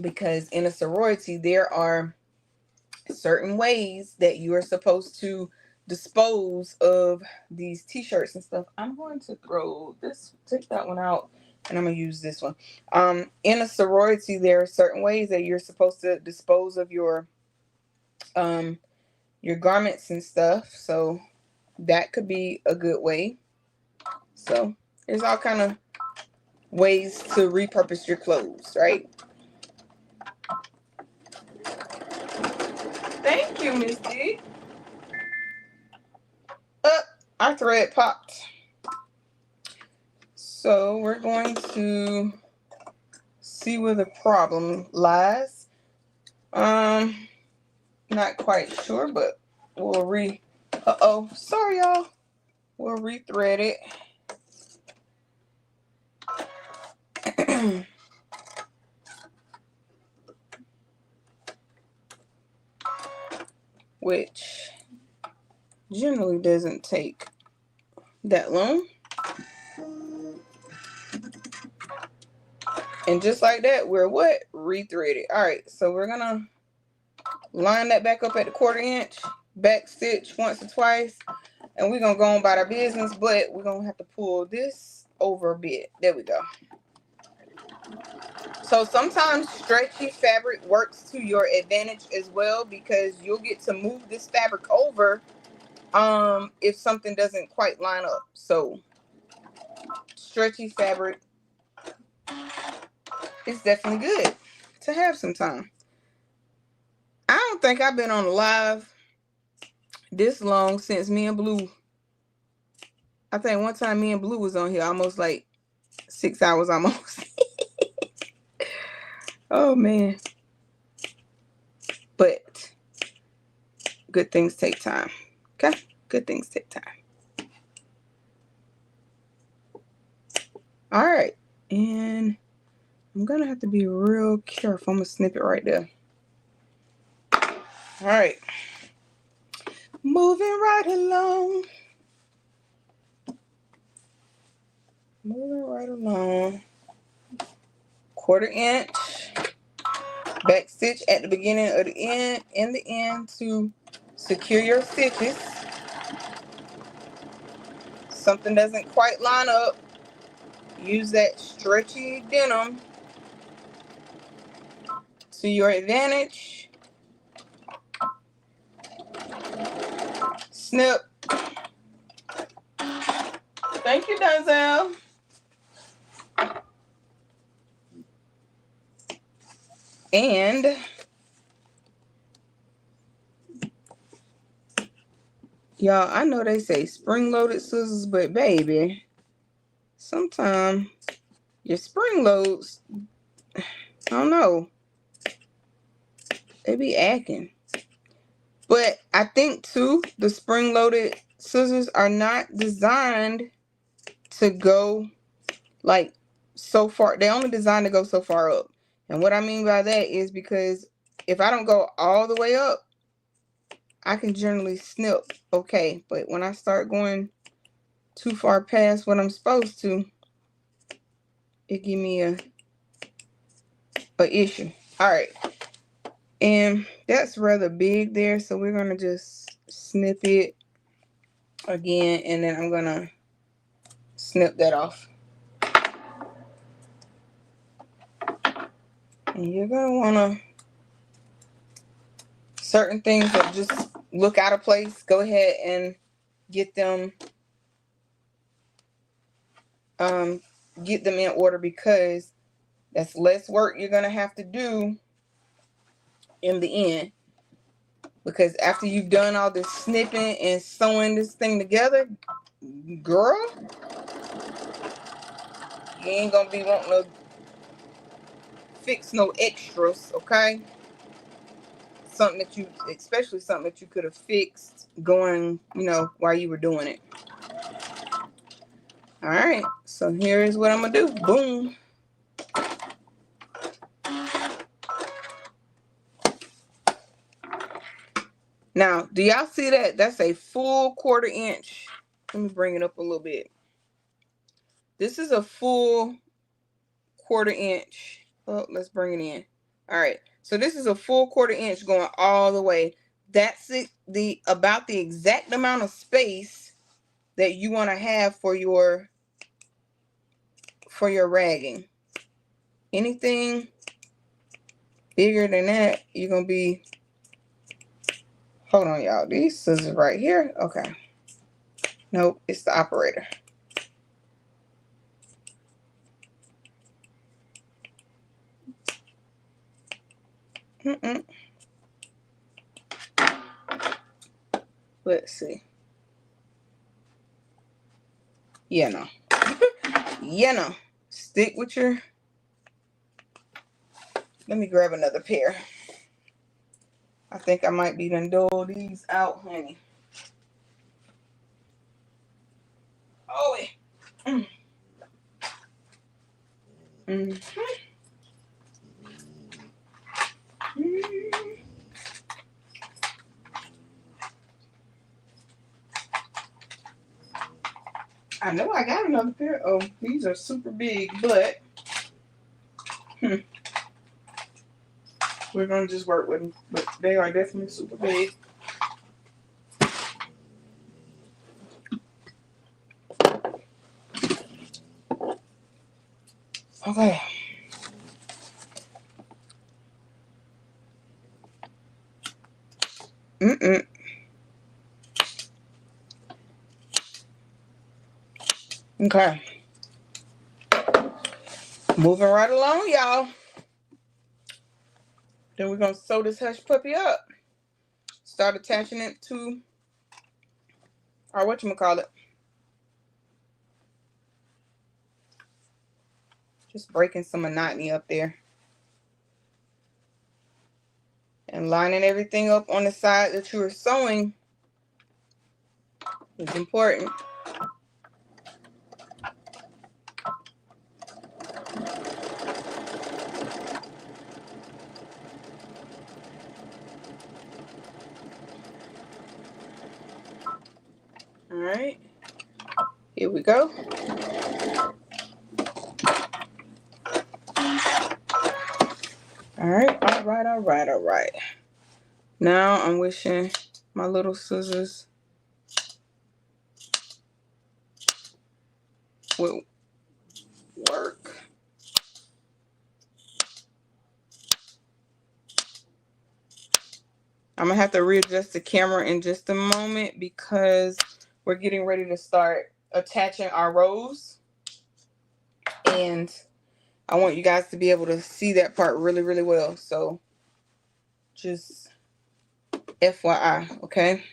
A: because in a sorority there are certain ways that you are supposed to dispose of these t-shirts and stuff. I'm going to take that one out, and I'm gonna use this one. In a sorority, there are certain ways that you're supposed to dispose of your garments and stuff. So that could be a good way. So there's all kind of ways to repurpose your clothes, right? Thank you, Miss D. Our thread popped. So we're going to see where the problem lies. Not quite sure, but we'll sorry y'all. We'll rethread it. Which generally doesn't take that long. And just like that, we're rethreaded. All right, so we're gonna line that back up at the 1/4 inch, back stitch once or twice, and we're gonna go on about our business, but we're gonna have to pull this over a bit. There we go. So sometimes stretchy fabric works to your advantage as well, because you'll get to move this fabric over if something doesn't quite line up. So stretchy fabric is definitely good to have sometime. I don't think I've been on a live this long since me and Blue. I think one time me and Blue was on here almost like 6 hours almost. Oh man. But good things take time. Okay? Good things take time. All right. And I'm going to have to be real careful. I'm going to snip it right there. All right. Moving right along. Moving right along. 1/4 inch. Back stitch at the beginning of the end and the end to secure your stitches. Something doesn't quite line up, use that stretchy denim to your advantage. Snip. Thank you, Denzel. And y'all, I know they say spring-loaded scissors, but baby, sometimes your spring loads, I don't know, they be acting. But I think too, the spring-loaded scissors are not designed to go like so far. They only designed to go so far up. And what I mean by that is because if I don't go all the way up, I can generally snip okay. But when I start going too far past what I'm supposed to, it give me a issue. All right. And that's rather big there, so we're going to just snip it again, and then I'm going to snip that off. And you're going to want to, certain things that just look out of place, go ahead and get them in order, because that's less work you're going to have to do in the end. Because after you've done all this snipping and sewing this thing together, girl, you ain't gonna be wanting to fix no extras, okay? something that you, especially something that you could have fixed going, you know, while you were doing it. All right, so here is what I'm gonna do. Boom. Now, do y'all see that? That's a full 1/4 inch. Let me bring it up a little bit. This is a full 1/4 inch. Oh, let's bring it in. All right, so this is a full 1/4 inch going all the way. That's it, about the exact amount of space that you want to have for your ragging. Anything bigger than that, you're gonna be, hold on y'all, these scissors right here. Okay, nope, it's the operator. Let's see. Yeah, no. Yeah, no. Stick with your, let me grab another pair. I think I might be done dole these out, honey. Oh, I know I got another pair. Oh, these are super big, but we're gonna just work with them. But they are definitely super big. Okay. Okay. Moving right along, y'all. Then we're gonna sew this hush puppy up. Start attaching it to our whatchamacallit. Just breaking some monotony up there. And lining everything up on the side that you are sewing is important. All right, here we go. All right, all right. Now I'm wishing my little scissors would work. I'm gonna have to readjust the camera in just a moment because we're getting ready to start attaching our rows. And I want you guys to be able to see that part really, really well. So just FYI, okay?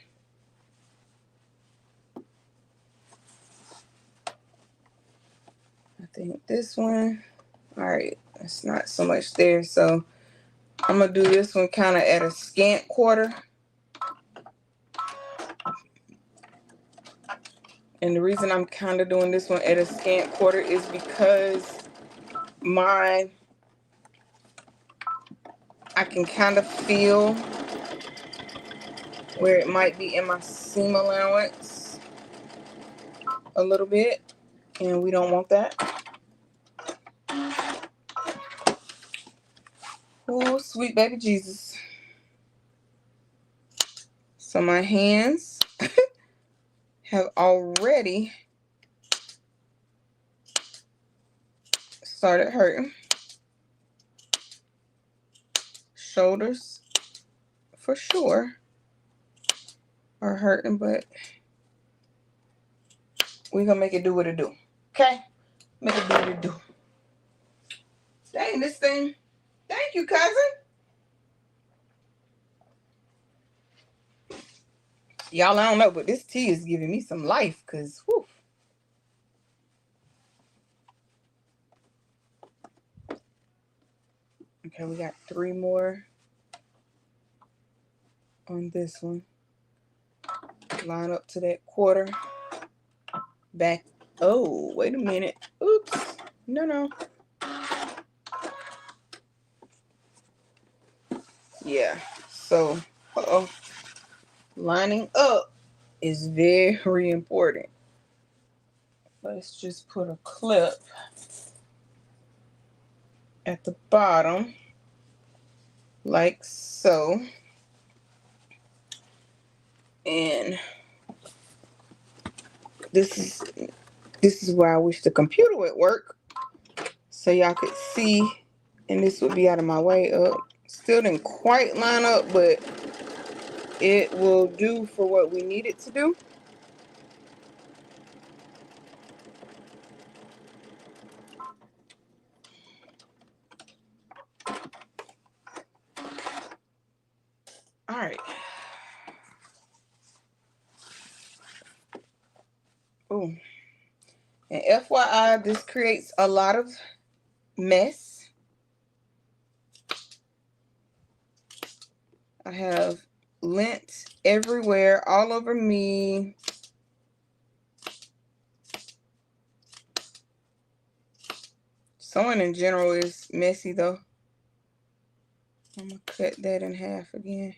A: I think this one, all right, it's not so much there. So I'm gonna do this one kind of at a scant 1/4. And the reason I'm kind of doing this one at a scant 1/4 is because I can kind of feel where it might be in my seam allowance a little bit, and we don't want that. Oh, sweet baby Jesus. So my hands have already started hurting. Shoulders for sure are hurting, but we're gonna make it do what it do. Okay? Make it do what it do. Dang, this thing. Thank you, cousin. Y'all, I don't know, but this tea is giving me some life, because, whew. Okay, we got 3 more. on this one. Line up to that quarter. Back. Oh, wait a minute. Oops. No. Yeah. So, lining up is very important. Let's just put a clip at the bottom, like so. And this is where I wish the computer would work, so y'all could see. And this would be out of my way up. Still didn't quite line up, but it will do for what we need it to do. All right. Oh, and FYI, this creates a lot of mess. I have lint everywhere, all over me. Sewing in general is messy though. I'm gonna cut that in half again.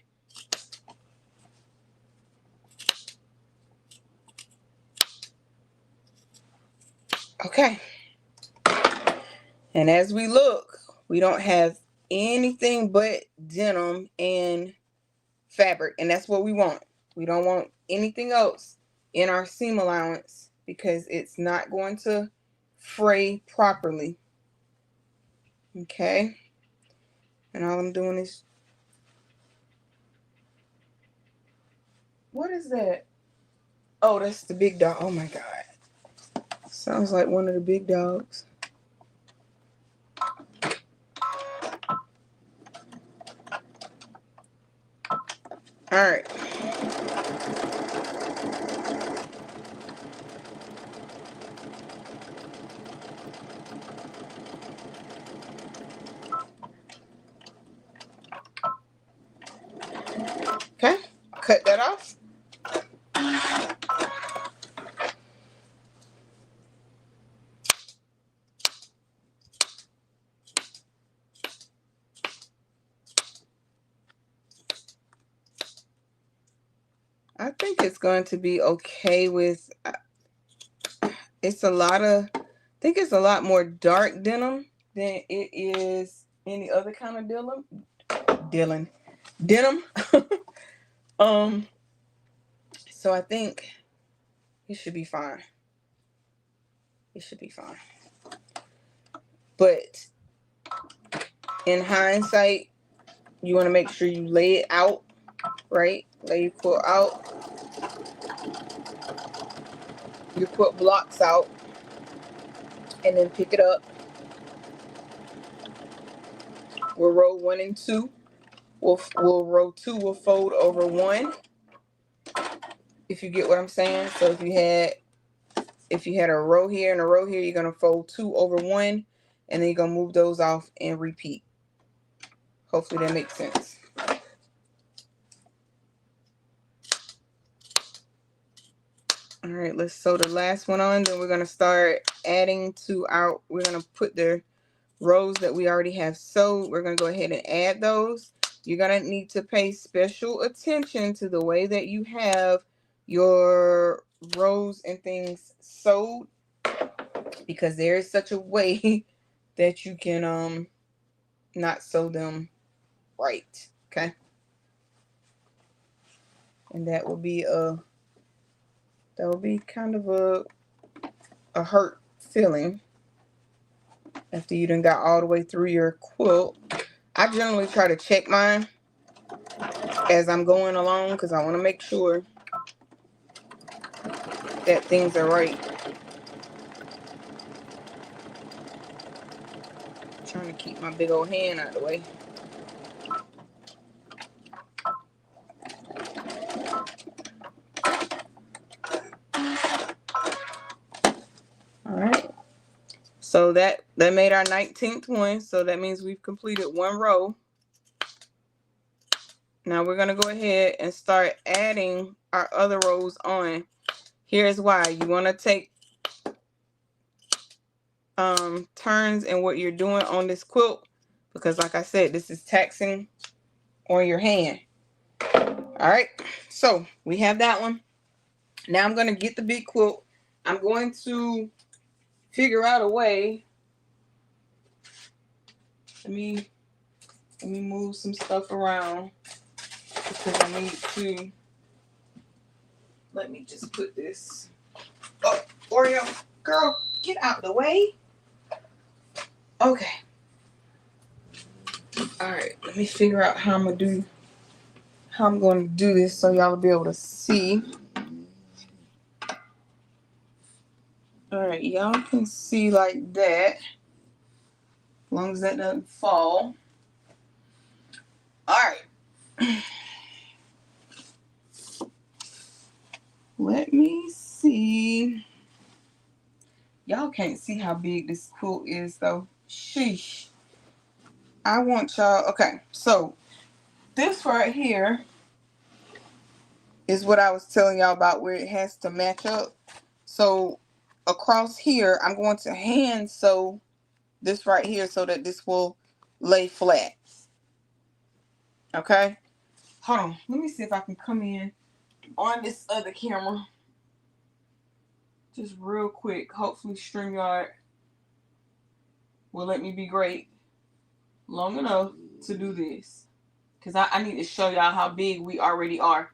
A: Okay. And as we look, we don't have anything but denim and fabric, and that's what we want. We don't want anything else in our seam allowance because it's not going to fray properly. Okay. And all I'm doing is, what is that? Oh, that's the big dog. Oh my God. Sounds like one of the big dogs. All right. Okay, cut that off. I think it's going to be okay with, it's a lot of, I think it's a lot more dark denim than it is any other kind of denim. So I think it should be fine. It should be fine. But in hindsight, you want to make sure you lay it out, right? Lay your quilt out. You put blocks out and then pick it up. We'll row 1 and 2. We'll row 2 will fold over 1. If you get what I'm saying. So if you had a row here and a row here, you're gonna fold 2 over 1, and then you're gonna move those off and repeat. Hopefully that makes sense. All right, let's sew the last one on. Then we're gonna start adding to our. We're gonna put the rows that we already have sewed. We're gonna go ahead and add those. You're gonna need to pay special attention to the way that you have your rows and things sewed, because there is such a way that you can not sew them right. Okay, and that will be kind of a hurt feeling after you done got all the way through your quilt. I generally try to check mine as I'm going along because I want to make sure that things are right. Trying to keep my big old hand out of the way. All right. So that made our 19th one. So that means we've completed 1 row. Now we're going to go ahead and start adding our other rows on. Here's why. You want to take turns in what you're doing on this quilt, because like I said, this is taxing on your hand. All right, so we have that one. Now I'm going to get the big quilt. I'm going to figure out a way. Let me move some stuff around, because I need to. Let me just put this. Oh, Oreo, girl, get out the way. Okay. All right, let me figure out how I'm going to do this so y'all will be able to see. All right, y'all can see like that, as long as that doesn't fall. All right. Let me see. Y'all can't see how big this quilt is though. Sheesh. I want y'all, okay, so this right here is what I was telling y'all about, where it has to match up. So across here, I'm going to hand sew this right here so that this will lay flat. Okay, hold on, let me see if I can come in on this other camera just real quick. Hopefully StreamYard will let me be great long enough to do this, because I need to show y'all how big we already are.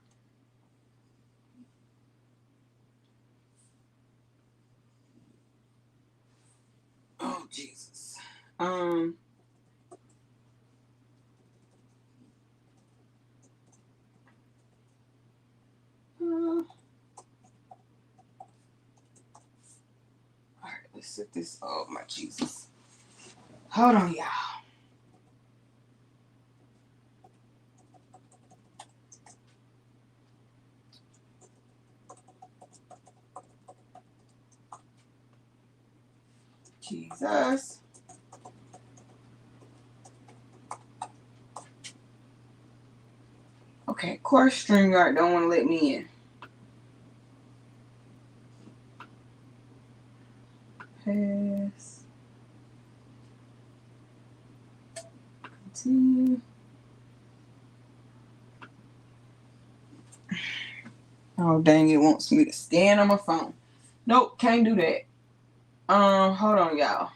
A: Oh Jesus. All right, let's set this. Oh my Jesus. Hold on, y'all. Jesus. Okay, of course StreamYard don't want to let me in. Pass. Continue. Oh dang, it wants me to stand on my phone. Nope, can't do that. Hold on, y'all.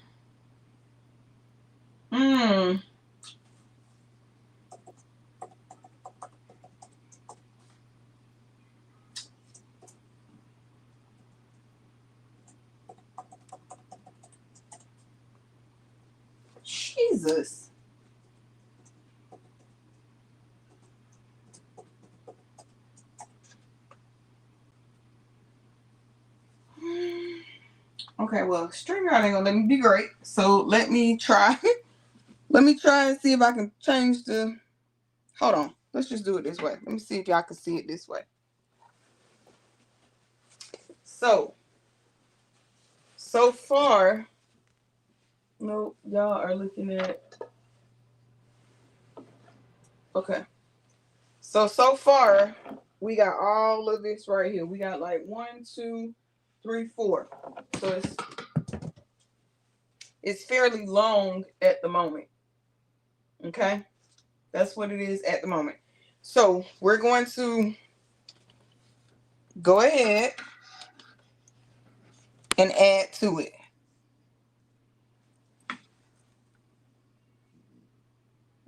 A: Jesus. Okay, well, StreamYard ain't gonna let me be great. So let me try. Let me try and see if I can change the. Hold on. Let's just do it this way. Let me see if y'all can see it this way. So far, no, y'all are looking at. Okay. So far, we got all of this right here. We got like 1, 2, 3, 4. So it's fairly long at the moment. Okay. That's what it is at the moment. So we're going to go ahead and add to it.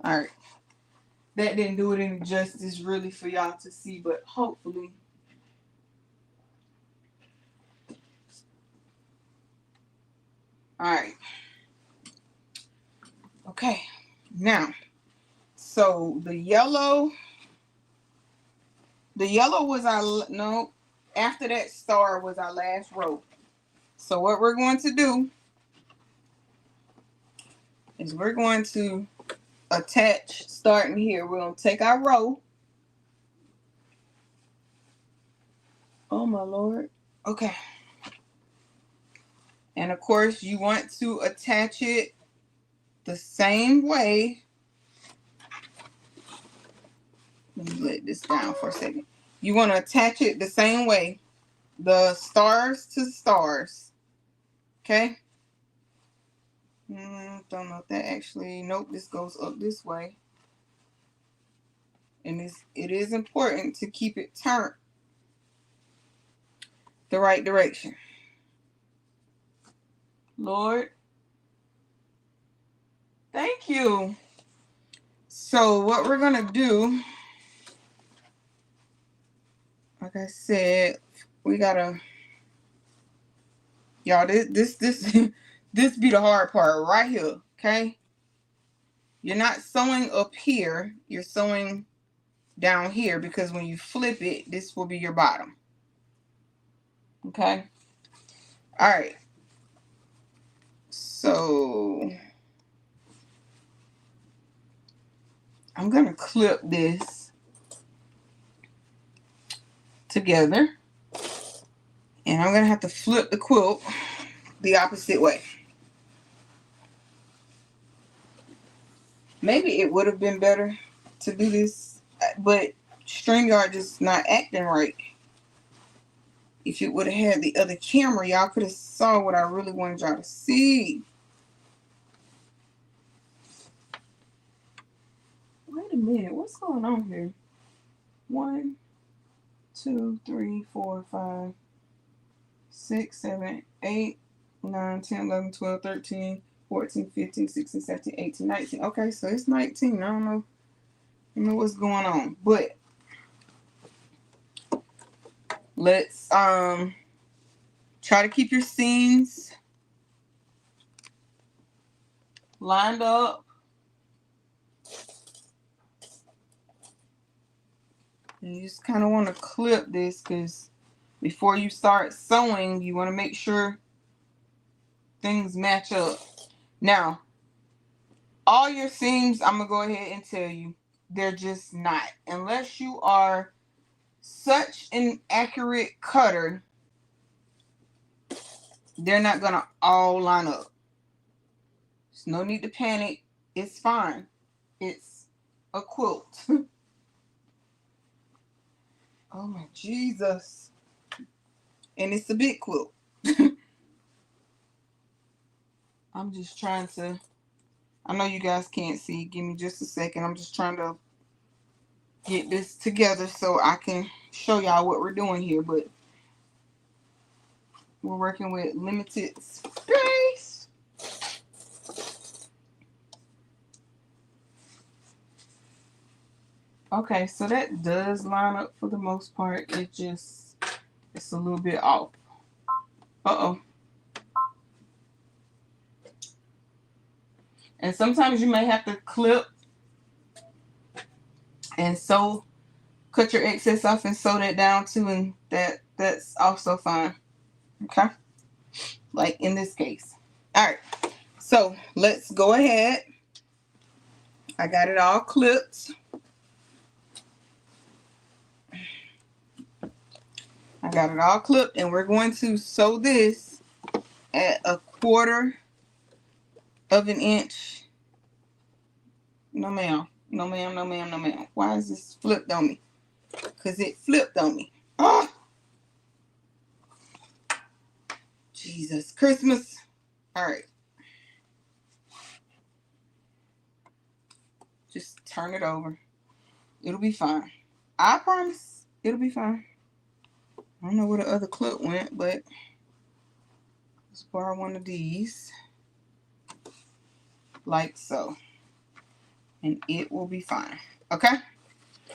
A: All right. That didn't do it any justice really for y'all to see, but hopefully. All right. Okay. Now, so the yellow was our, no, after that star was our last row. So what we're going to do is we're going to attach, starting here. We're going to take our row. Oh my Lord. Okay. And of course you want to attach it the same way Let me let this down for a second. You want to attach it the same way. The stars to stars. Okay? Don't know if that actually... Nope, this goes up this way. And it is important to keep it turned the right direction. Lord, thank you. So what we're going to do, like I said, we got to... Y'all, this this be the hard part right here, okay? You're not sewing up here. You're sewing down here because when you flip it, this will be your bottom. Okay? All right. So I'm going to clip this together. And I'm going to have to flip the quilt the opposite way. Maybe it would have been better to do this, but StreamYard just not acting right. If it would have had the other camera, y'all could have saw what I really wanted y'all to see. Wait a minute, what's going on here? 1, 2, 3, 4, 5, 6, 7, 8, 9, 10, 11, 12, 13, 14, 15, 16, 17, 18, 19. Okay, so it's 19. I don't know what's going on. But let's try to keep your seams lined up. And you just kind of want to clip this because before you start sewing, you want to make sure things match up. Now, all your seams, I'm going to go ahead and tell you, they're just not. Unless you are such an accurate cutter, they're not going to all line up. There's no need to panic. It's fine. It's a quilt. Oh my Jesus. And it's a big quilt. I'm just trying to... I know you guys can't see. Give me just a second. I'm just trying to get this together so I can show y'all what we're doing here. But we're working with limited space. Okay, so that does line up for the most part. It's a little bit off. Uh-oh. And sometimes you may have to clip and sew, cut your excess off and sew that down too, and that's also fine. Okay? Like in this case. Alright, so let's go ahead. I got it all clipped. And we're going to sew this at 1/4 of an inch. No ma'am. No ma'am, no ma'am, no ma'am. Why is this flipped on me? Because it flipped on me. Oh! Jesus. Christmas. Alright. Just turn it over. It'll be fine. I promise it'll be fine. I don't know where the other clip went, but let's borrow one of these. Like so. And it will be fine. Okay?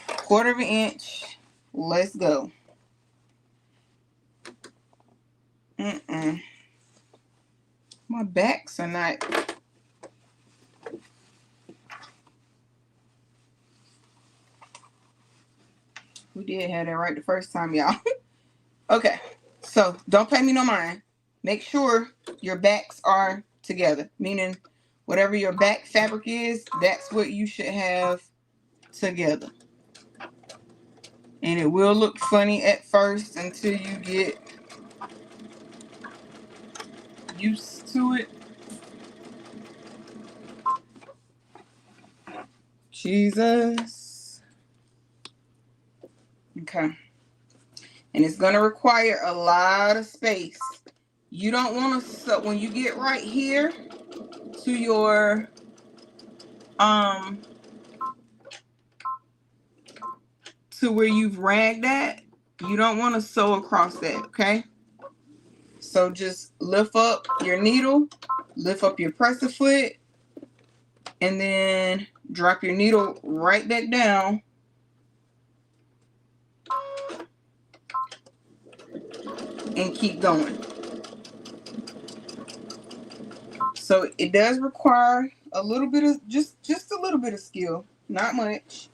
A: 1/4 of an inch. Let's go. My backs are not... We did have that right the first time, y'all. Okay. So, don't pay me no mind. Make sure your backs are together. Meaning, whatever your back fabric is, that's what you should have together. And it will look funny at first until you get used to it. Jesus. Okay. And it's going to require a lot of space. You don't want to, so when you get right here to your, to where you've ragged at, you don't want to sew across that, okay? So just lift up your needle, lift up your presser foot, and then drop your needle right back down. And keep going. So it does require a little bit of, just a little bit of skill. Not much.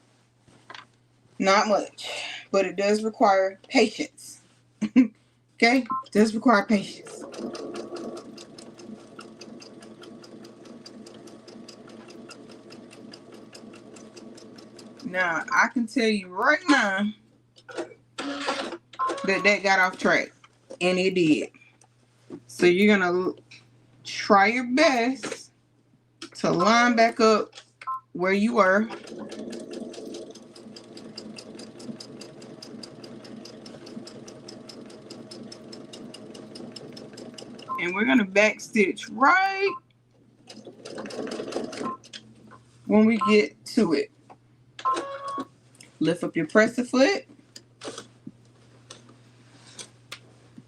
A: Not much. But it does require patience. Okay? It does require patience. Now, I can tell you right now that got off track. And it did. So you're going to try your best to line back up where you were. And we're going to back stitch right when we get to it. Lift up your presser foot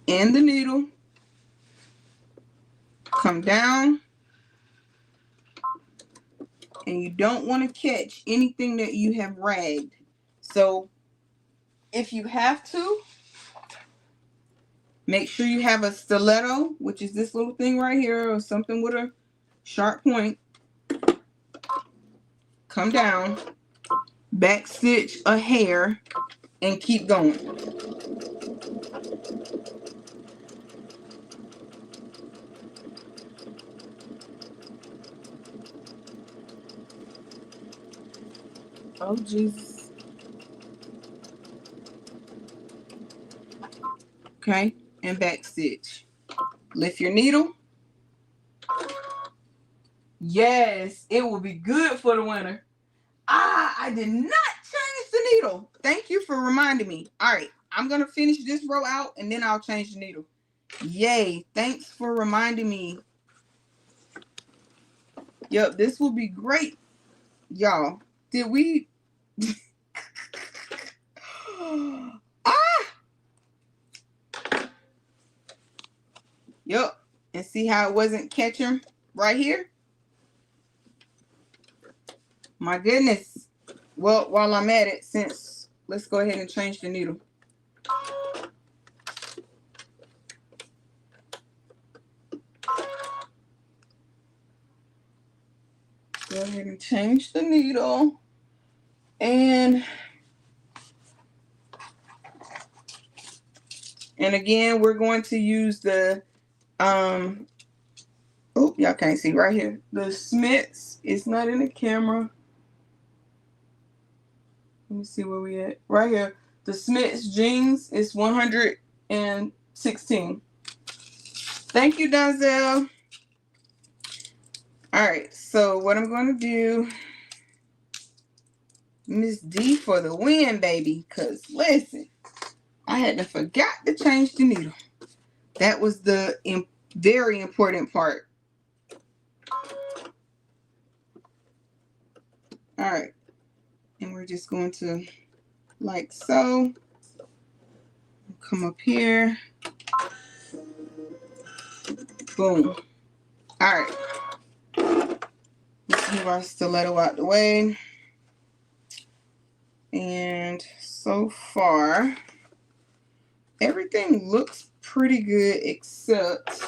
A: and the needle. Come down. And you don't want to catch anything that you have ragged. So if you have to, make sure you have a stiletto, which is this little thing right here, or something with a sharp point. Come down, back stitch a hair, and keep going. Oh, Jesus. Okay, and back stitch. Lift your needle. Yes, it will be good for the winter. Ah, I did not change the needle. Thank you for reminding me. All right, I'm going to finish this row out and then I'll change the needle. Yay, thanks for reminding me. Yep, this will be great. Y'all, did we... Yep, and see how it wasn't catching right here? My goodness. Well, while I'm at it, let's go ahead and change the needle. Go ahead and change the needle. And again, we're going to use the, oh, y'all can't see right here. The Smiths, it's not in the camera. Let me see where we at. Right here. The Smiths jeans is 116. Thank you, Donzel. All right, so what I'm going to do, Miss D for the win, baby. Because, listen, I had to forgot to change the needle. That was the very important part. All right. And we're just going to, like so, come up here. Boom. All right. Let's move our stiletto out the way. And so far, everything looks pretty good except,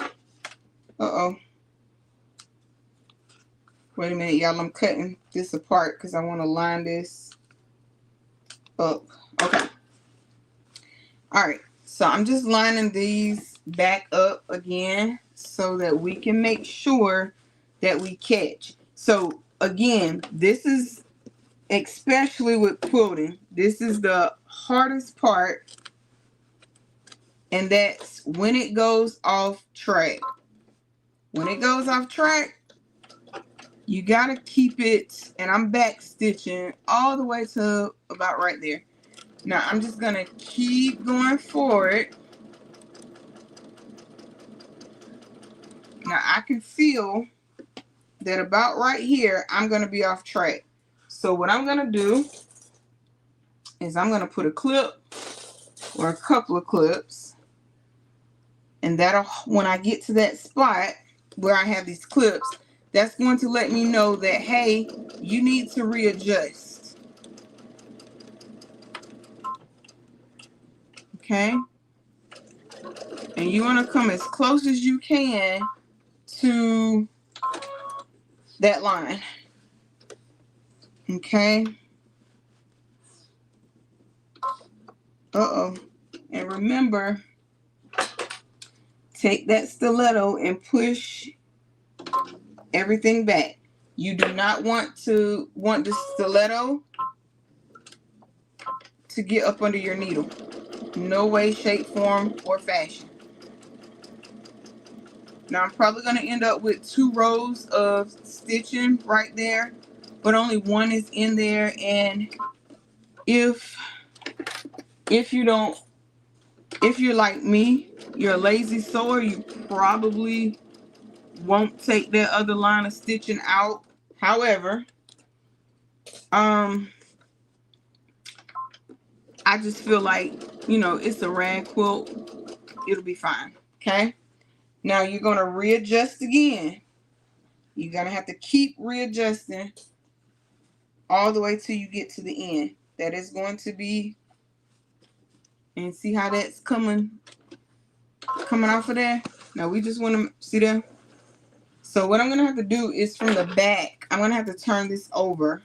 A: wait a minute, y'all. I'm cutting this apart because I want to line this up. Okay. All right. So I'm just lining these back up again so that we can make sure that we catch. So again, this is, especially with quilting, this is the hardest part, and that's when it goes off track. When it goes off track, you gotta keep it, and I'm back stitching all the way to about right there. Now I'm just gonna keep going forward. Now I can feel that about right here, I'm gonna be off track. So what I'm gonna do is I'm gonna put a clip or a couple of clips, and that'll, when I get to that spot where I have these clips, that's going to let me know that, hey, you need to readjust. Okay? And you want to come as close as you can to that line. Okay? Uh-oh. And remember, take that stiletto and push everything back. You do not want the stiletto to get up under your needle. No way, shape, form, or fashion. Now I'm probably going to end up with 2 rows of stitching right there, but only one is in there. And if you're like me, you're a lazy sewer, you probably won't take that other line of stitching out. However, I just feel like, it's a rag quilt. It'll be fine. Okay. Now you're going to readjust again. You're going to have to keep readjusting all the way till you get to the end. That is going to be, and see how that's coming off of there. Now we just want to see that. So what I'm going to have to do is from the back, I'm going to have to turn this over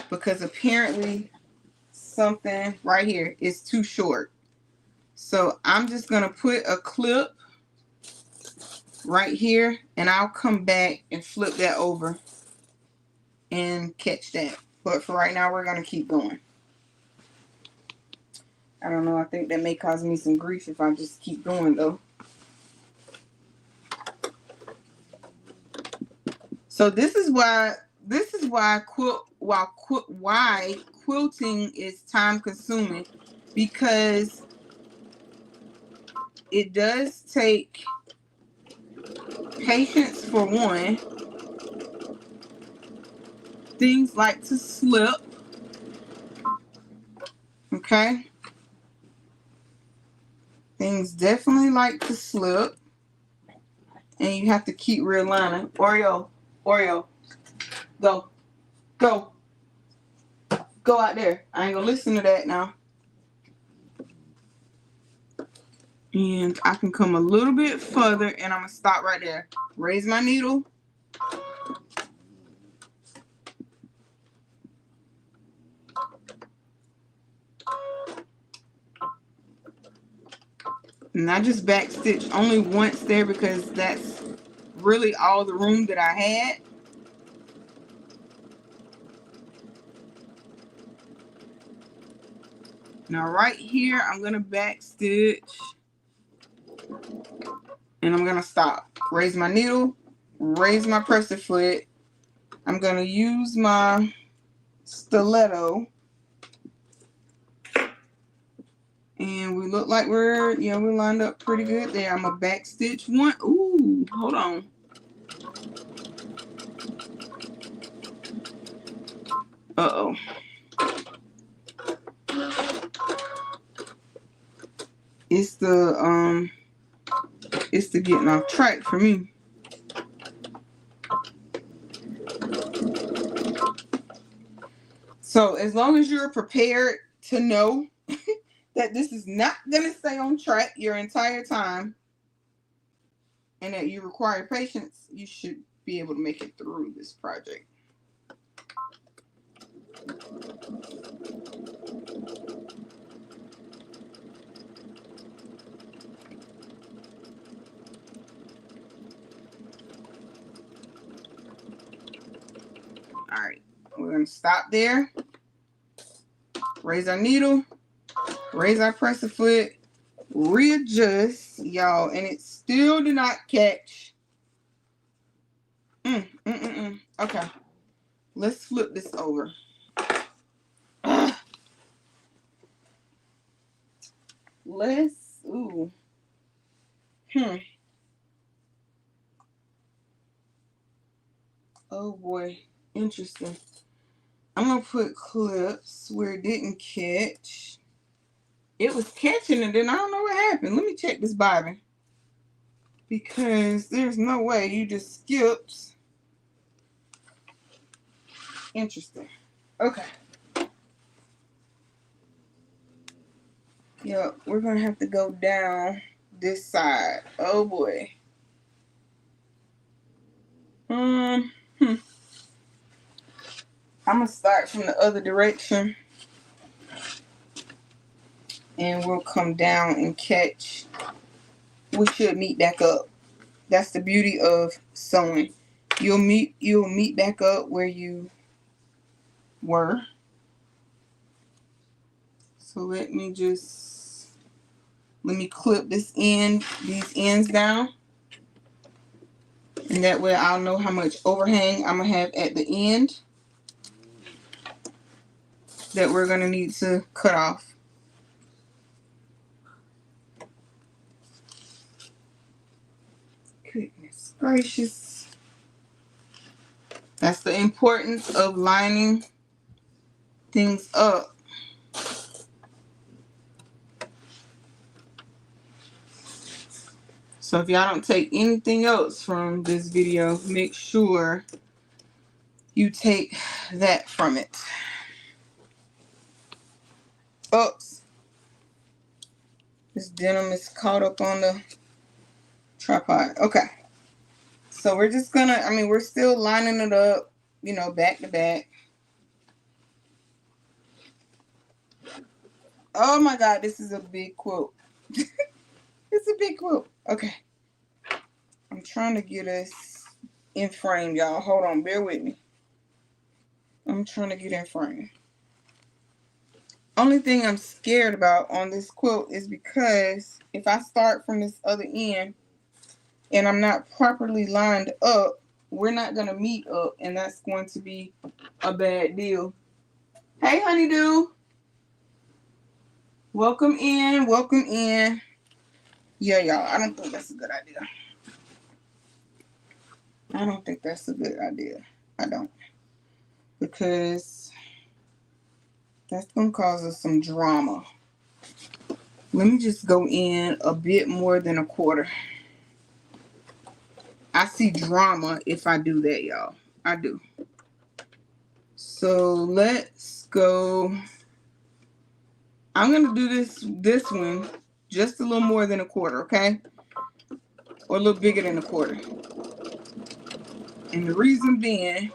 A: because apparently something right here is too short. So I'm just going to put a clip right here, and I'll come back and flip that over and catch that. But for right now, we're going to keep going. I don't know. I think that may cause me some grief if I just keep going, though. So this is why quilting is time consuming, because it does take patience for one. Things like to slip. Okay? Things definitely like to slip. And you have to keep realigning. Oreo, go. Go out there. I ain't gonna listen to that now. And I can come a little bit further, and I'm gonna stop right there. Raise my needle. And I just back stitch only once there because that's really all the room that I had. Now right here, I'm going to back stitch and I'm going to stop. Raise my needle, raise my presser foot. I'm going to use my stiletto. And we look like we're lined up pretty good there. I'm going to back stitch one. Ooh, hold on. Uh-oh. It's the getting off track for me. So as long as you're prepared to know that this is not going to stay on track your entire time and that you require patience, you should be able to make it through this project. All right, we're going to stop there. Raise our needle, raise our presser foot, readjust, y'all, and it still did not catch. Okay, let's flip this over. let's, ooh. Oh boy, interesting. I'm gonna put clips where it didn't catch. It was catching and then I don't know what happened. Let me check this bobbin. Because there's no way you just skipped. Interesting. Okay. Yep, we're gonna have to go down this side. Oh boy. I'm gonna start from the other direction and we'll come down and catch. We should meet back up. That's the beauty of sewing. You'll meet back up where you were. So let me clip these ends down. And that way I'll know how much overhang I'm gonna have at the end that we're gonna need to cut off. Goodness gracious. That's the importance of lining things up. So if y'all don't take anything else from this video, make sure you take that from it. Oops. This denim is caught up on the tripod. Okay. So we're just gonna, we're still lining it up, back to back. Oh my God, this is a big quilt. It's a big quilt. Okay. I'm trying to get us in frame, y'all. Hold on, bear with me. I'm trying to get in frame. Only thing I'm scared about on this quilt is because if I start from this other end and I'm not properly lined up, we're not going to meet up, and that's going to be a bad deal. Hey, honeydew. Welcome in. Welcome in. Yeah, y'all, I don't think that's a good idea. I don't think that's a good idea. I don't. Because that's going to cause us some drama. Let me just go in a bit more than a quarter. I see drama if I do that, y'all. I do. So let's go. I'm going to do this one just a little more than a quarter, okay? Or a little bigger than a quarter. And the reason being,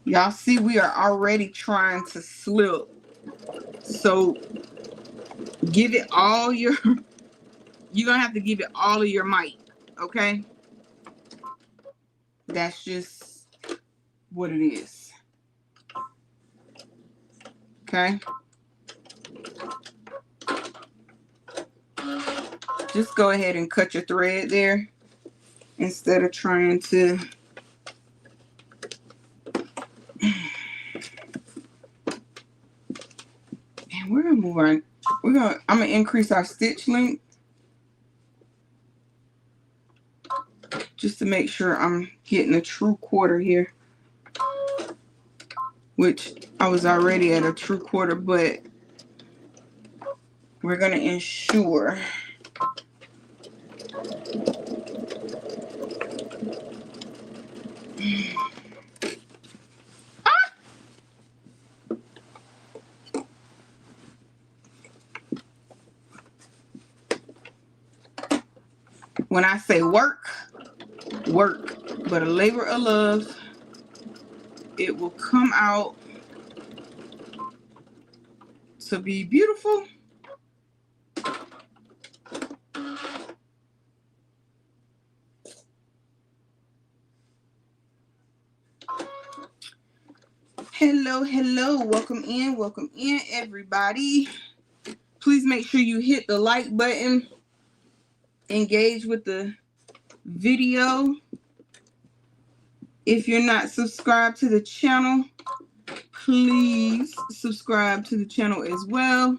A: y'all see we are already trying to slip. So give it all your, you're going to have to give it all of your might, okay? That's just what it is. Okay? Just go ahead and cut your thread there instead of trying to and we're gonna move on. I'm gonna increase our stitch length just to make sure I'm getting a true quarter here, which I was already at a true quarter, but we're gonna ensure when I say work, but a labor of love, it will come out to be beautiful. Hello, welcome in everybody. Please make sure you hit the like button, engage with the video. If you're not subscribed to the channel, please subscribe to the channel as well.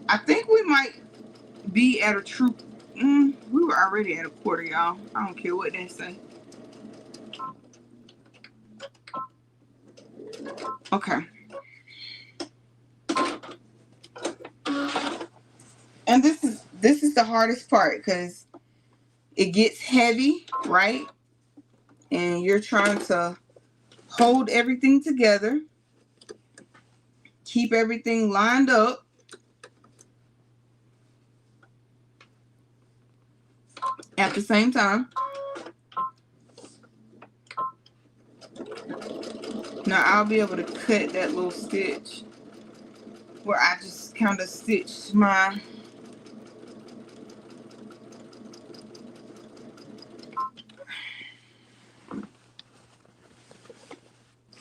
A: I think we might be at a true. We were already at a quarter, y'all. I don't care what they say. Okay. And this is the hardest part because it gets heavy, right? And you're trying to hold everything together, keep everything lined up. At the same time. Now I'll be able to cut that little stitch where I just kind of stitched my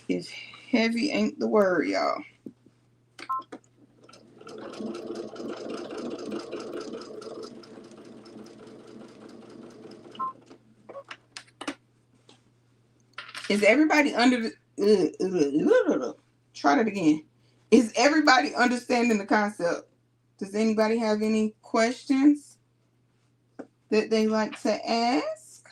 A: is heavy ain't the word, y'all. Is everybody under the try that again. Is everybody understanding the concept? Does anybody have any questions that they like to ask?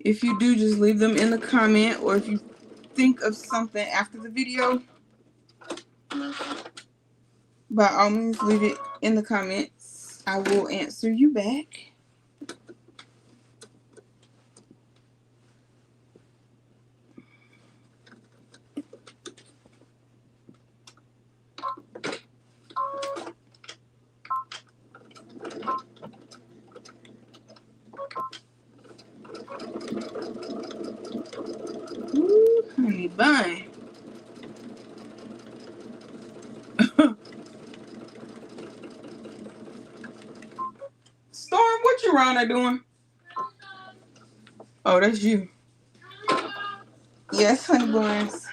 A: If you do, just leave them in the comment, or if you think of something after the video, by all means leave it in the comments. I will answer you back. Ooh, honey bun. Storm, what you around there doing? Oh, that's you. Yes, honey buns.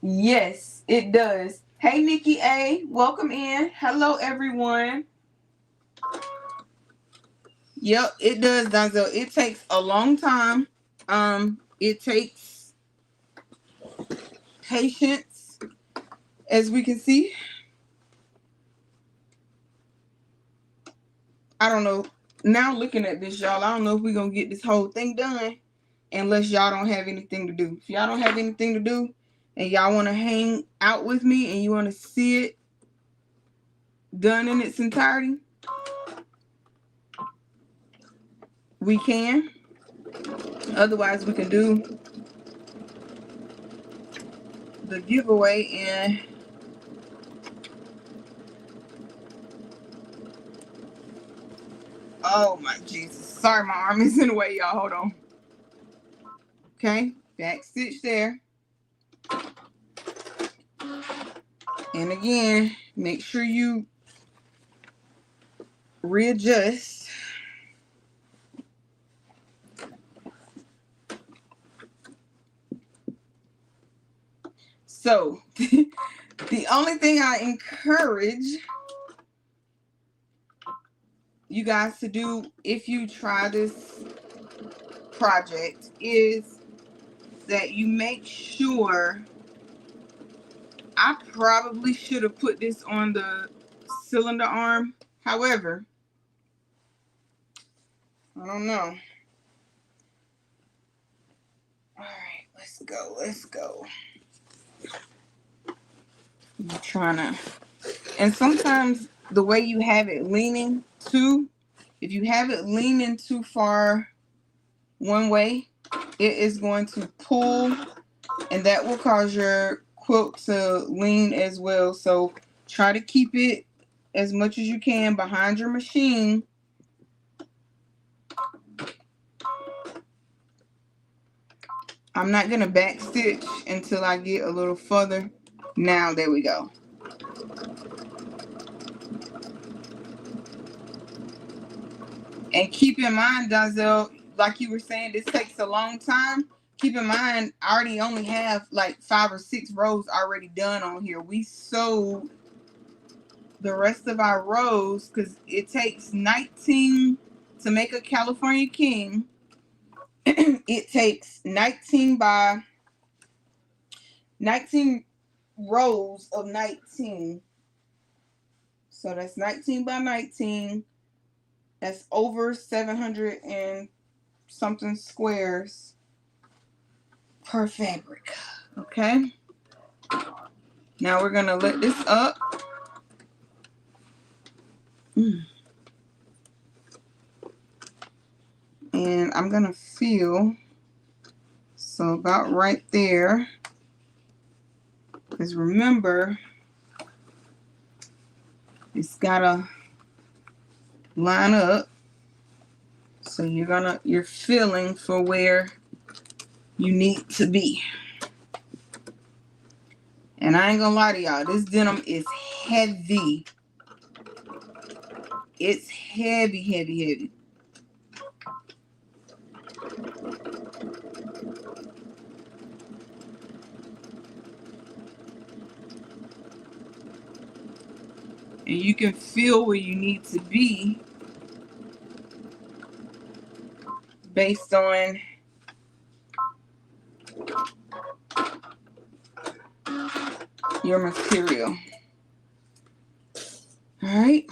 A: Yes, it does. Hey, Nikki A, welcome in. Hello, everyone. Yep, it does, Donzel. It takes a long time. It takes patience, as we can see. I don't know. Now looking at this, y'all, I don't know if we're going to get this whole thing done unless y'all don't have anything to do. If y'all don't have anything to do and y'all want to hang out with me and you want to see it done in its entirety, we can. Otherwise, we can do the giveaway and oh my Jesus. Sorry, my arm is in the way, y'all. Hold on. Okay, back stitch there. And again, make sure you readjust. So, the only thing I encourage you guys to do if you try this project is that you make sure, I probably should have put this on the cylinder arm. However, I don't know. All right, let's go. Let's go. I'm trying to, and sometimes the way you have it leaning too, if you have it leaning too far one way, it is going to pull, and that will cause your quilt to lean as well. So try to keep it as much as you can behind your machine. I'm not going to back stitch until I get a little further. Now, there we go. And keep in mind, Donzel, like you were saying, this takes a long time. Keep in mind, I already only have like 5 or 6 rows already done on here. We sewed the rest of our rows, because it takes 19 to make a California King. It takes 19 rows of 19. So that's 19 by 19. That's over 700 and something squares per fabric. Okay. Now we're gonna let this up. And I'm gonna feel, so about right there, because remember, it's gotta line up. So you're feeling for where you need to be. And I ain't gonna lie to y'all, this denim is heavy. It's heavy, heavy, heavy. And you can feel where you need to be based on your material. All right.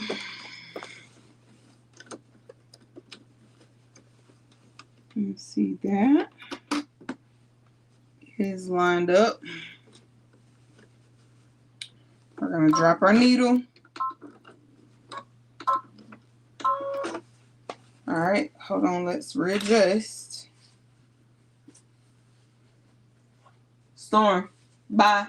A: Let me see that. It is lined up. We're going to drop our needle. All right, hold on, let's readjust. Storm, bye.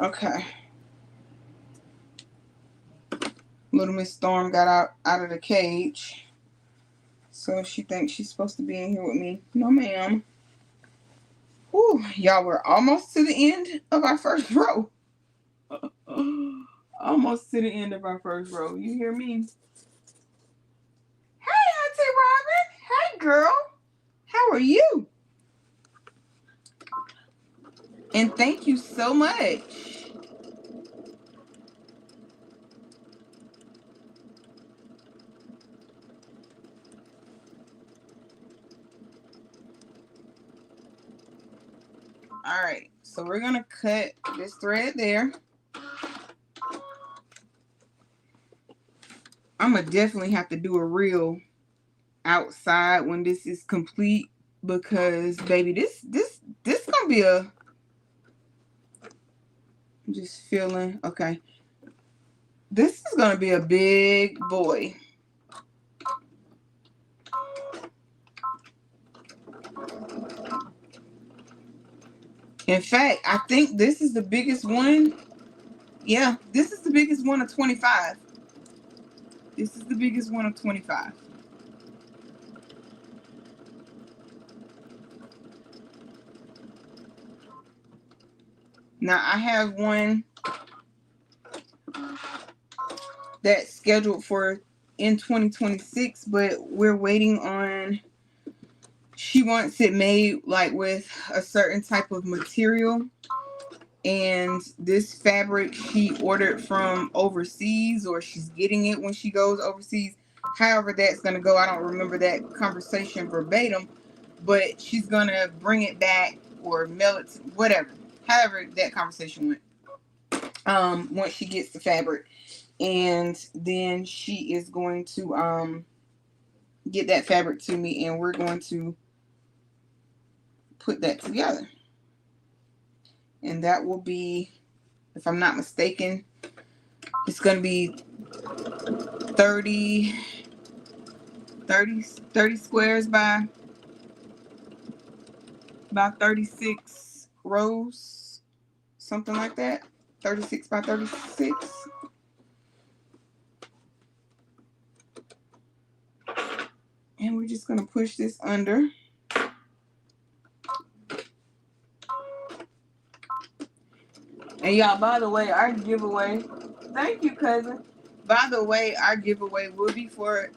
A: Okay. Little Miss Storm got out of the cage. So she thinks she's supposed to be in here with me. No, ma'am. Whew, y'all, we're almost to the end of our first row. Almost to the end of our first row. You hear me? Hey, Auntie Robin. Hey, girl. How are you? And thank you so much. All right, so we're gonna cut this thread there. I'm gonna definitely have to do a reel outside when this is complete, because baby, this gonna be a, I'm just feeling, okay, this is gonna be a big boy. In fact, I think this is the biggest one. Yeah, this is the biggest one of 25. This is the biggest one of 25. Now I have one that's scheduled for in 2026, but we're waiting on, she wants it made like with a certain type of material, and this fabric she ordered from overseas, or she's getting it when she goes overseas. However that's going to go, I don't remember that conversation verbatim, but she's going to bring it back or mail it, whatever, however that conversation went, once she gets the fabric. And then she is going to get that fabric to me, and we're going to put that together. And that will be, if I'm not mistaken, it's going to be 30 squares by 36 rows, something like that. 36 by 36. And we're just going to push this under. And y'all, by the way, our giveaway, thank you, cousin. By the way, our giveaway will be for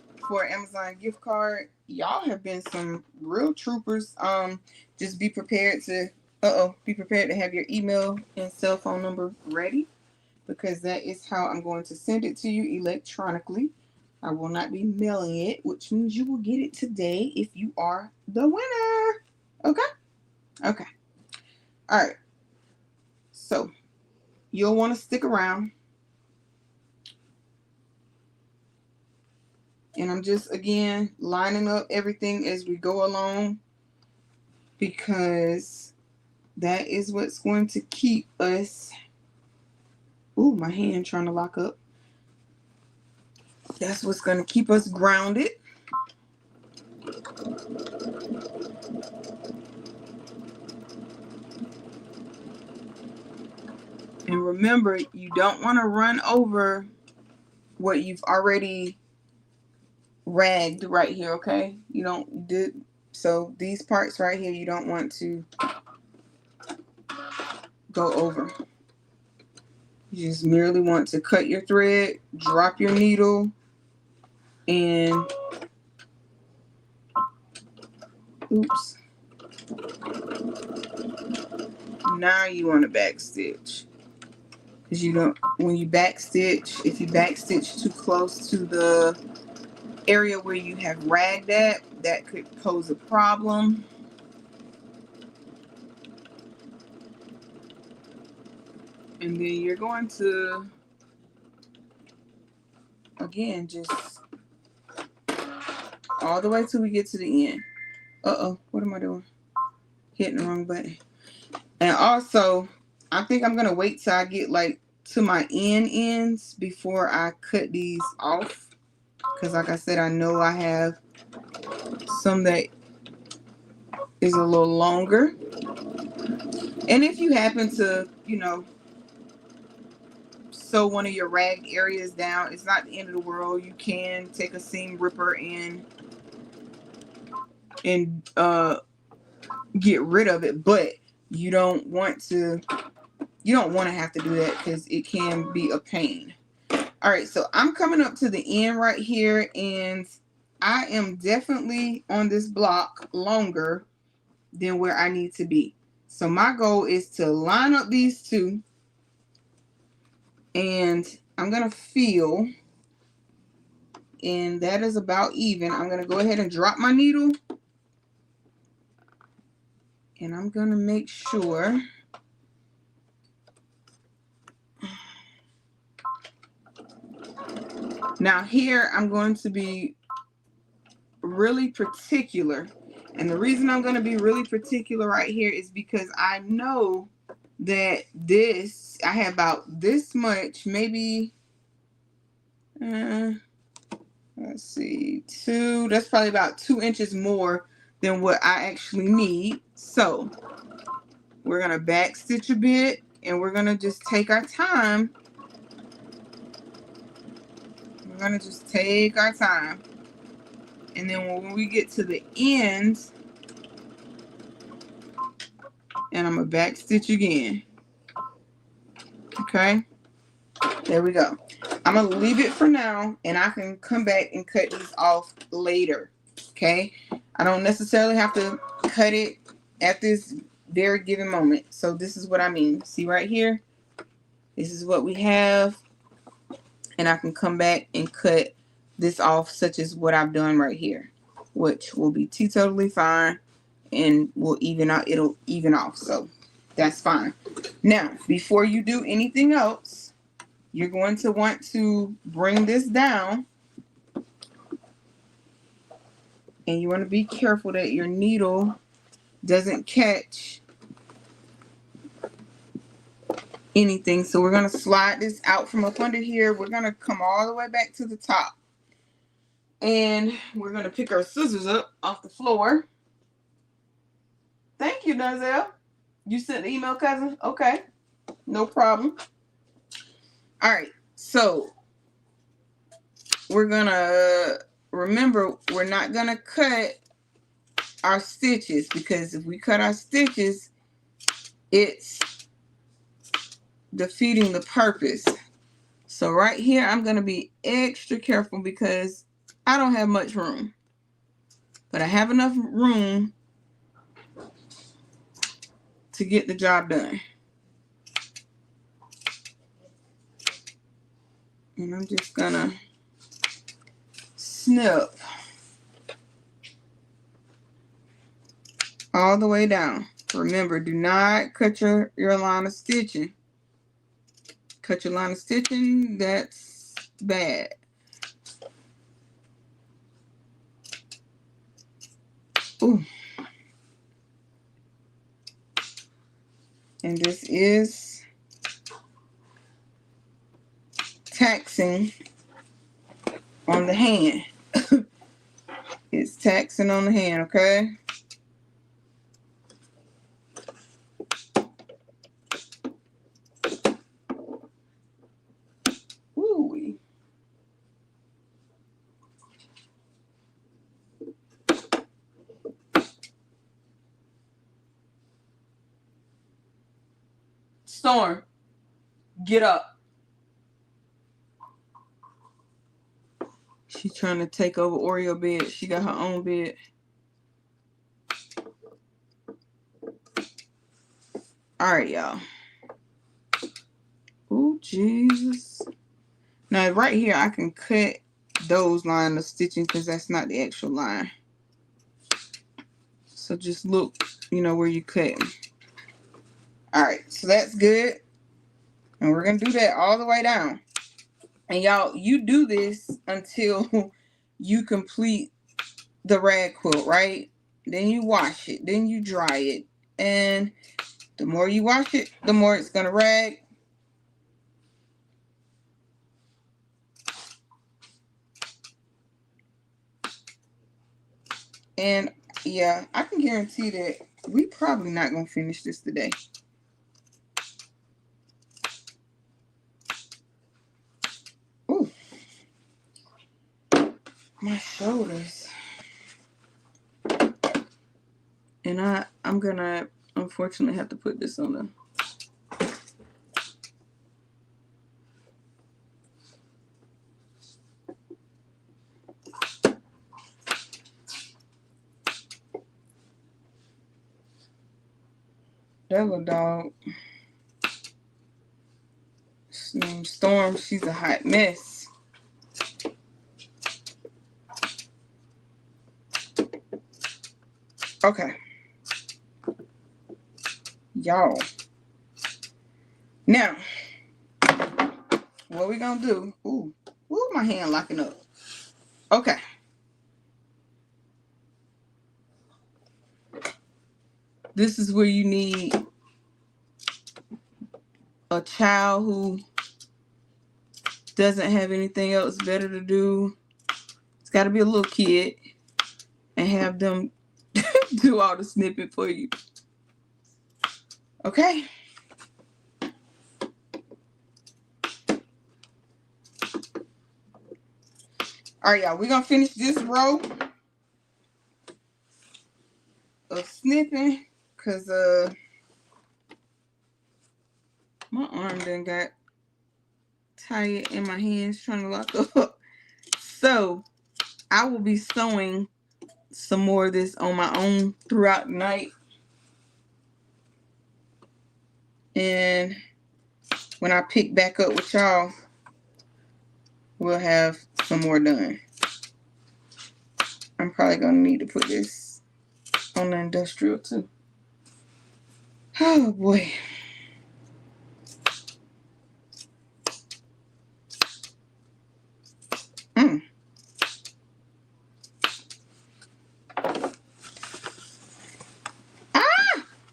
A: Amazon gift card. Y'all have been some real troopers. Just be prepared to Be prepared to have your email and cell phone number ready, because that is how I'm going to send it to you electronically. I will not be mailing it, which means you will get it today if you are the winner. Okay? Okay. All right. So you'll want to stick around. And I'm just, again, lining up everything as we go along, because that is what's going to keep us. Ooh, my hand trying to lock up. That's what's going to keep us grounded. And remember, you don't want to run over what you've already ragged right here, okay? You don't do, so these parts right here, you don't want to go over. You just merely want to cut your thread, drop your needle, and oops. Now you want to back stitch. Because you don't, when you back stitch, if you back stitch too close to the area where you have ragged at, that could pose a problem. And then you're going to, again, just all the way till we get to the end. What am I doing? Hitting the wrong button. And also, I think I'm going to wait till I get like to my ends before I cut these off. Because like I said, I know I have some that is a little longer. And if you happen to, you know, sew one of your ragged areas down, it's not the end of the world. You can take a seam ripper and get rid of it, but you don't want to have to do that, because it can be a pain. All right, so I'm coming up to the end right here, and I am definitely on this block longer than where I need to be. So my goal is to line up these two, and I'm gonna feel, and that is about even. I'm gonna go ahead and drop my needle, and I'm gonna make sure now here I'm going to be really particular. And the reason I'm going to be really particular right here is because I know that this, I have about this much, maybe, let's see, that's probably about 2 inches more than what I actually need. So we're going to back stitch a bit, and we're going to just take our time. We're going to just take our time. And then when we get to the end, and I'm going to back stitch again. Okay. There we go. I'm going to leave it for now, and I can come back and cut these off later. Okay. I don't necessarily have to cut it at this very given moment. So this is what I mean. See right here? This is what we have. And I can come back and cut this off, such as what I've done right here, which will be totally fine, and will even out. It'll even off. So that's fine. Now, before you do anything else, you're going to want to bring this down, and you want to be careful that your needle doesn't catch anything. So we're going to slide this out from up under here. We're going to come all the way back to the top, and we're going to pick our scissors up off the floor. Thank you, Donzel. You sent the email, cousin? Okay. No problem. All right. So we're going to remember, we're not going to cut our stitches, because if we cut our stitches, it's defeating the purpose. So right here, I'm going to be extra careful, because I don't have much room, but I have enough room to get the job done. And I'm just gonna snip all the way down. Remember, do not cut your line of stitching. Cut your line of stitching, that's bad. Ooh. And this is taxing on the hand. It's taxing on the hand, okay? Woo-wee. Storm, get up. She's trying to take over Oreo bed. She got her own bed. All right, y'all. Oh, Jesus. Now, right here, I can cut those lines of stitching because that's not the actual line. So just look, where you cut. All right, so that's good. And we're going to do that all the way down. And y'all, you do this until you complete the rag quilt, right? Then you wash it. Then you dry it. And the more you wash it, the more it's going to rag. And yeah, I can guarantee that we probably not going to finish this today. Ooh. My shoulders. And I'm going to unfortunately have to put this on the that little dog. His name's Storm. She's a hot mess. Okay. Y'all. Now, what we gonna do? Ooh, my hand locking up. Okay. This is where you need a child who doesn't have anything else better to do. It's got to be a little kid and have them do all the snipping for you. Okay. All right, y'all. We're going to finish this row of snipping because my arm done got tired and my hands trying to lock up. So I will be sewing some more of this on my own throughout the night. And when I pick back up with y'all, we'll have some more done. I'm probably going to need to put this on the industrial too. Oh boy.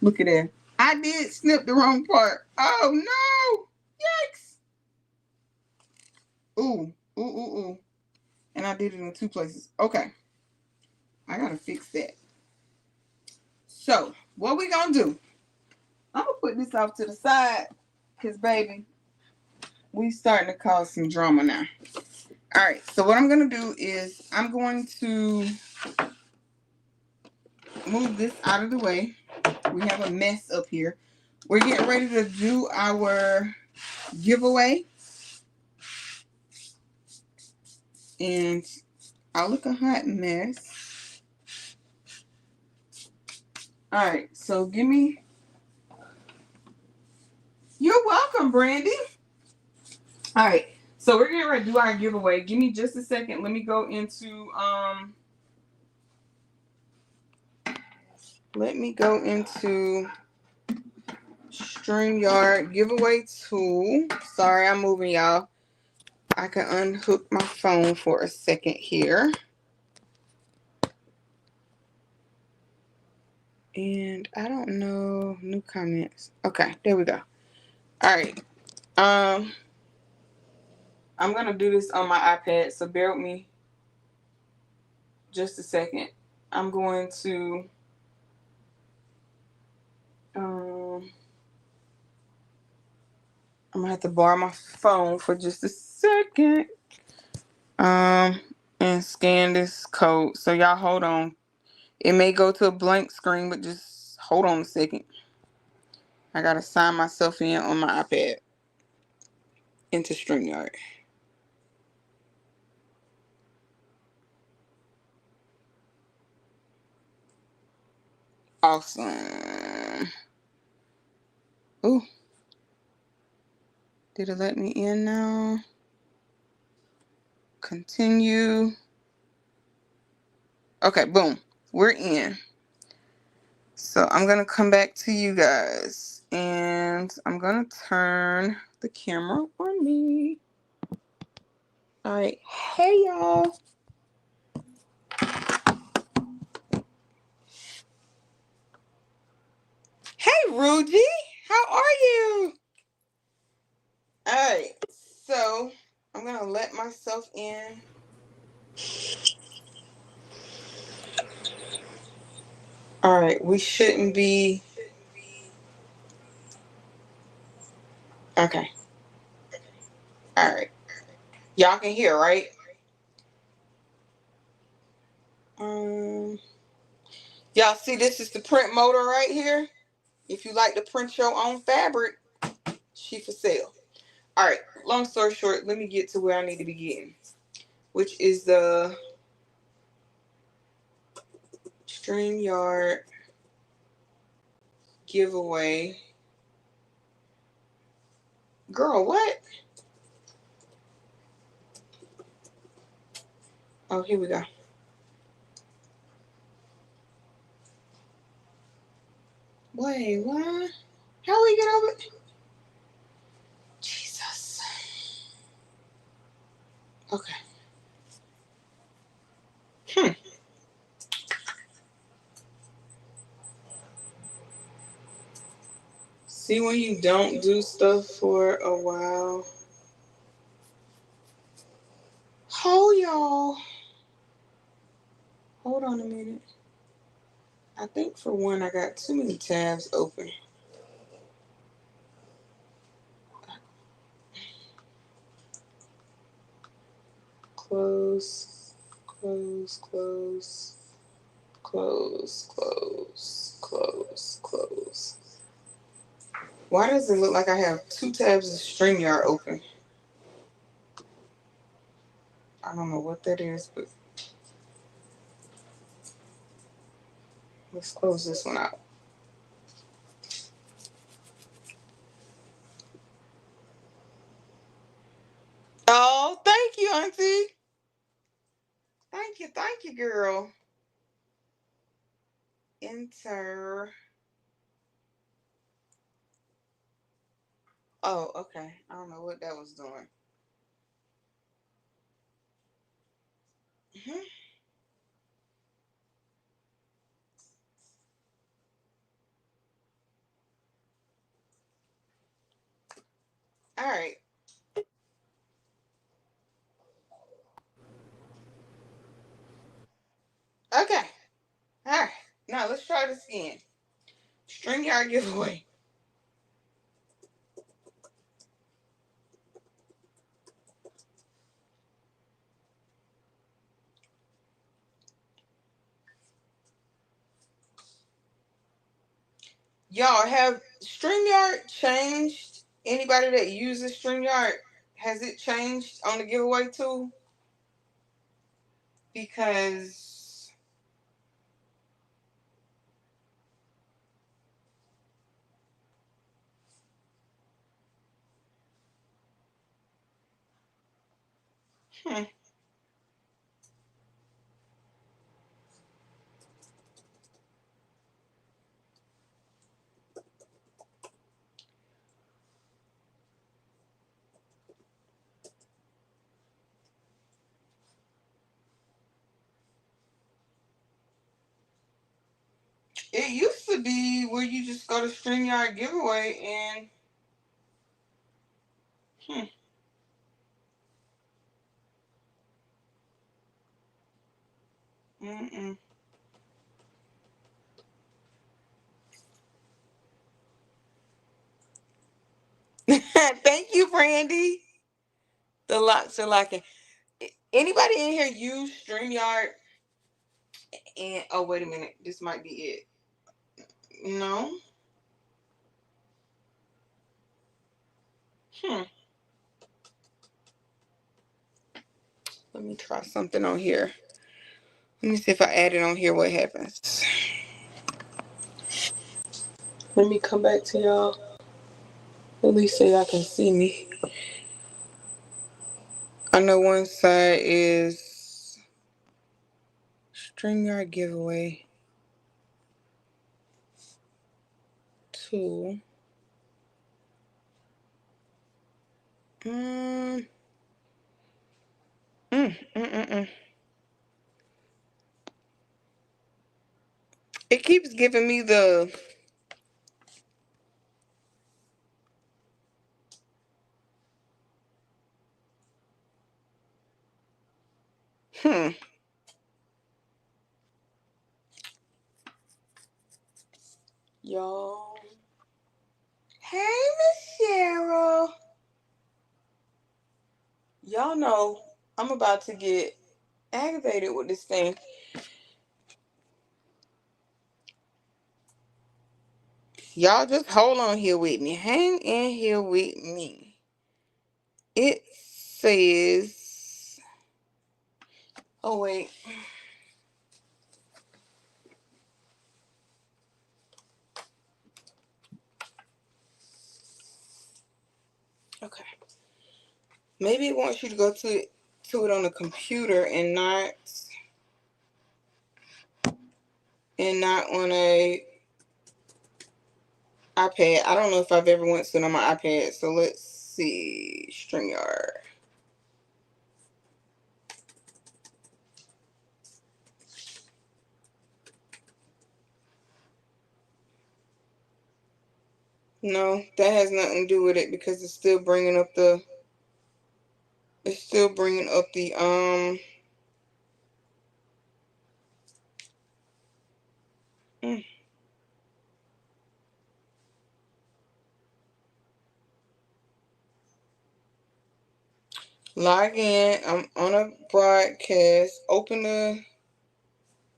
A: Look at that. I did snip the wrong part. Oh no. Yikes. Ooh. And I did it in 2 places. Okay. I gotta fix that. So what we gonna do? I'm gonna put this off to the side because baby, we starting to cause some drama now. All right, so what I'm gonna do is I'm going to move this out of the way. We have a mess up here. We're getting ready to do our giveaway. And I look a hot mess. All right, so give me You're welcome, Brandy. All right. So we're getting ready to do our giveaway. Give me just a second. Let me go into StreamYard giveaway tool. Sorry, I'm moving, y'all. I can unhook my phone for a second here. And I don't know, new comments. Okay, there we go. All right. I'm gonna do this on my iPad, so bear with me just a second. I'm going to I'm gonna have to borrow my phone for just a second. And scan this code. So y'all hold on. It may go to a blank screen, but just hold on a second. I gotta sign myself in on my iPad into StreamYard. Awesome. Ooh. Did it let me in now? Continue. Okay, boom. We're in. So I'm going to come back to you guys. And I'm going to turn the camera on me. All right. Hey, y'all. Hey, Rudy. How are you? All right. So I'm going to let myself in. All right. We shouldn't be. Okay. All right. Y'all can hear, right? Y'all see this is the print motor right here. If you like to print your own fabric, she for sale. All right, long story short, let me get to where I need to be getting, which is the StreamYard giveaway. Girl, what? Oh, here we go. Wait, what? How we get over? Jesus. Okay. See when you don't do stuff for a while. Hold y'all. Hold on a minute. I think for one, I got too many tabs open. Close, close, close, close, close, close, close. Why does it look like I have two tabs of StreamYard open? I don't know what that is, but let's close this one out. Oh, thank you, Auntie. Thank you, girl. Enter. Oh, okay. I don't know what that was doing. Mm-hmm. All right. Okay. All right. Now let's try this again. StreamYard giveaway. Y'all, have StreamYard changed? Anybody that uses StreamYard, has it changed on the giveaway tool? Because Hmm. It used to be where you just go to StreamYard giveaway and Mm-mm. Thank you, Brandy. The locks are locking. Anybody in here use StreamYard? And oh, wait a minute, this might be it. No. Hmm. Let me try something on here. Let me see if I add it on here. What happens? Let me come back to y'all. At least so y'all can see me. I know one side is StreamYard giveaway. 2. Mm, mm, mm, mm, mm. It keeps giving me the y'all. Hey, Miss Cheryl. Y'all know I'm about to get aggravated with this thing. Y'all just hold on here with me. Hang in here with me. It says, oh wait. Okay. Maybe it wants you to go to it on the computer and not on a iPad. I don't know if I've ever went to it on my iPad. So let's see. StreamYard. No, that has nothing to do with it because it's still bringing up the mm. Log in. I'm on a broadcast. Open the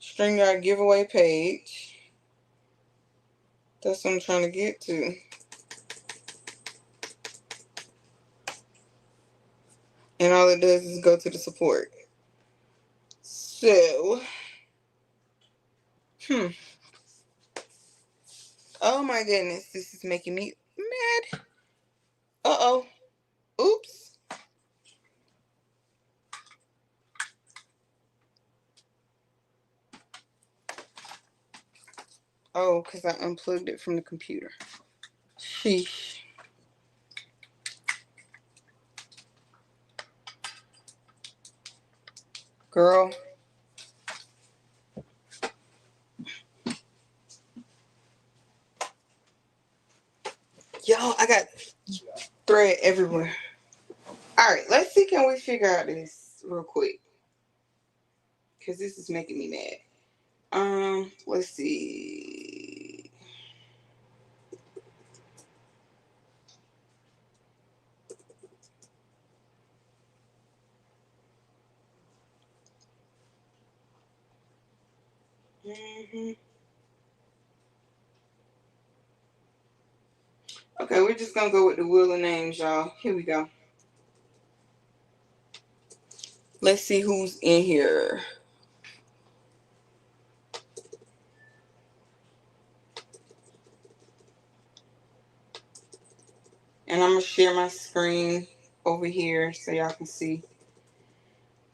A: StreamYard giveaway page. That's what I'm trying to get to. And all it does is go to the support. So, oh my goodness, this is making me mad. Uh-oh. Oops. Oh, because I unplugged it from the computer. Sheesh. Girl. Y'all, I got thread everywhere. Alright, let's see, can we figure out this real quick? Because this is making me mad. Let's see. Okay, we're just gonna go with the wheel of names, y'all. Here we go. Let's see who's in here. And I'm gonna share my screen over here so y'all can see.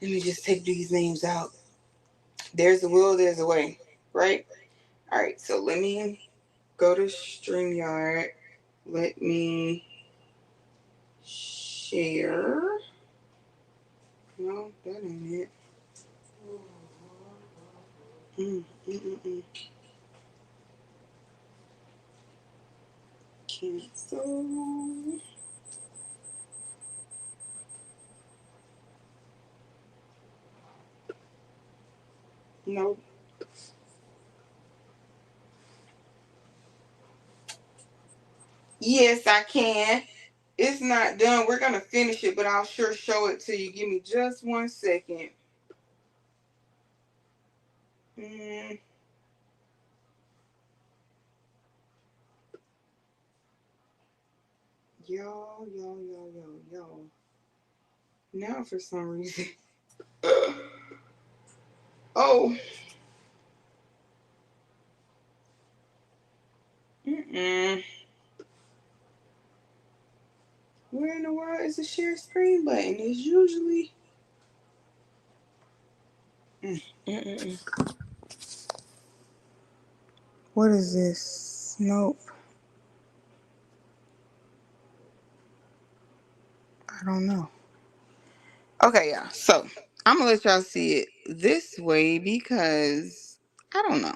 A: Let me just take these names out. There's a will, there's a way, right? All right, so let me go to StreamYard. Let me share. No, that ain't it. Mm, mm, mm, mm. Cancel. Nope. Yes, I can. It's not done. We're going to finish it, but I'll sure show it to you. Give me just 1 second. Mm. Yo. Now for some reason. Oh. Mm-mm. Where in the world is the share screen button? It's usually... What is this? Nope. I don't know. Okay, yeah. So I'm gonna let y'all see it this way because I don't know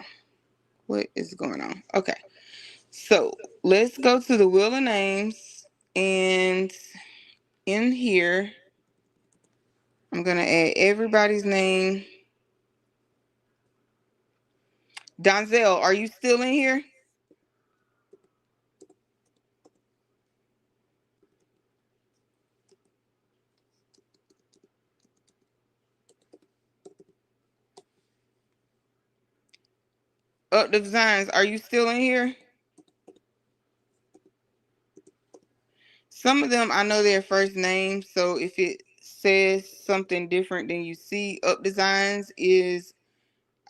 A: what is going on. Okay. So let's go to the wheel of names, and in here I'm gonna add everybody's name. Donzel, are you still in here? Up the designs, are you still in here? Some of them I know their first name, so if it says something different than you see, Up Designs is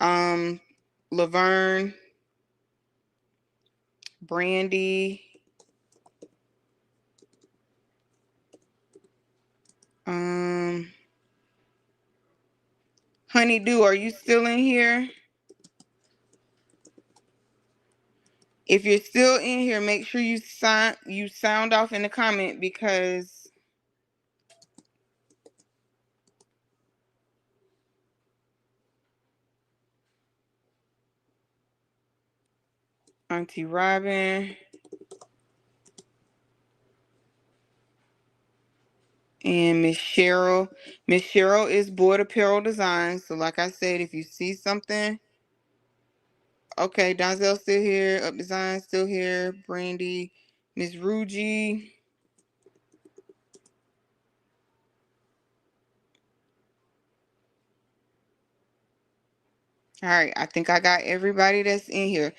A: Laverne, Brandy, Honeydew, are you still in here? If you're still in here, make sure you sound off in the comment because Auntie Robin and Miss Cheryl. Miss Cheryl is Board Apparel Designs. So like I said, if you see something, okay, Donzel still here, Up Design still here, Brandy, Miss Ruji. All right, I think I got everybody that's in here.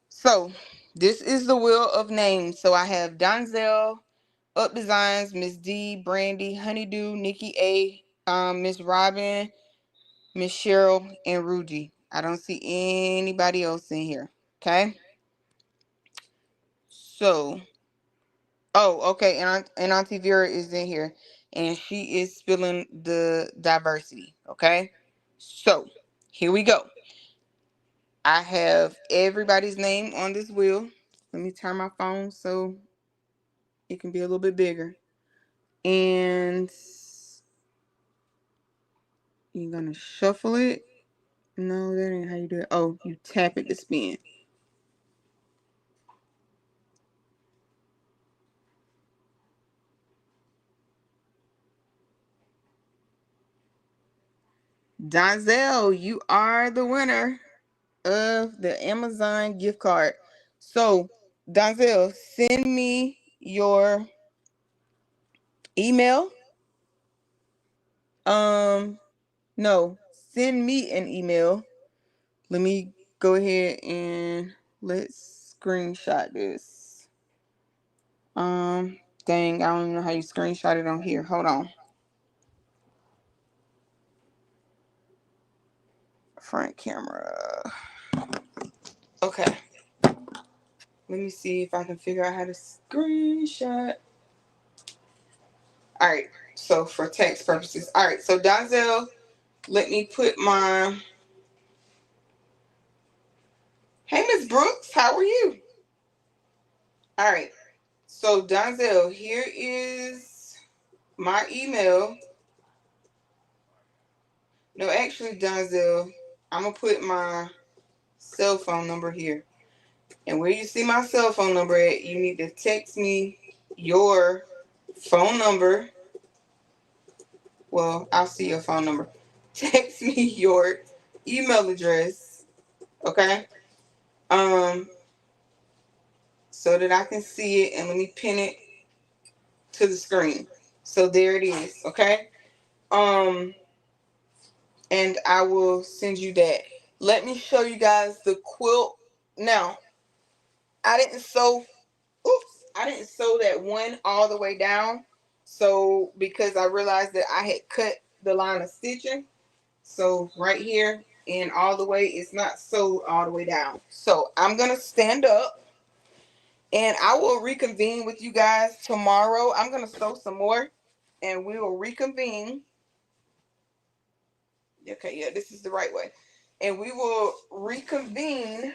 A: So this is the wheel of names. So I have Donzel, Up Designs, Miss D, Brandy, Honeydew, Nikki A, Miss Robin, Miss Cheryl, and Ruji. I don't see anybody else in here. Okay. So, oh, okay, and Auntie Vera is in here, and she is spilling the diversity. Okay. So here we go. I have everybody's name on this wheel. Let me turn my phone so it can be a little bit bigger. And you're gonna shuffle it. No, that ain't how you do it. Oh, you tap it to spin. Donzel, you are the winner of the Amazon gift card. So, Donzel, send me your email. No, send me an email. Let me go ahead and let's screenshot this. Dang, I don't even know how you screenshot it on here. Hold on. Front camera. Okay. Let me see if I can figure out how to screenshot. All right. So for tax purposes. All right. So Donzel, let me put my. Hey, Miss Brooks, how are you? All right. So Donzel, here is my email. No, actually, Donzel, I'm gonna put my cell phone number here. And where you see my cell phone number at, you need to text me your phone number. Well, I'll see your phone number. Text me your email address, okay? Um, so that I can see it, and let me pin it to the screen. So there it is, okay? Um, and I will send you that. Let me show you guys the quilt. Now, I didn't sew, I didn't sew that one all the way down. So, because I realized that I had cut the line of stitching. So, right here and all the way, it's not sewed all the way down. So, I'm going to stand up and I will reconvene with you guys tomorrow. I'm going to sew some more and we will reconvene. Okay, yeah, this is the right way. And we will reconvene.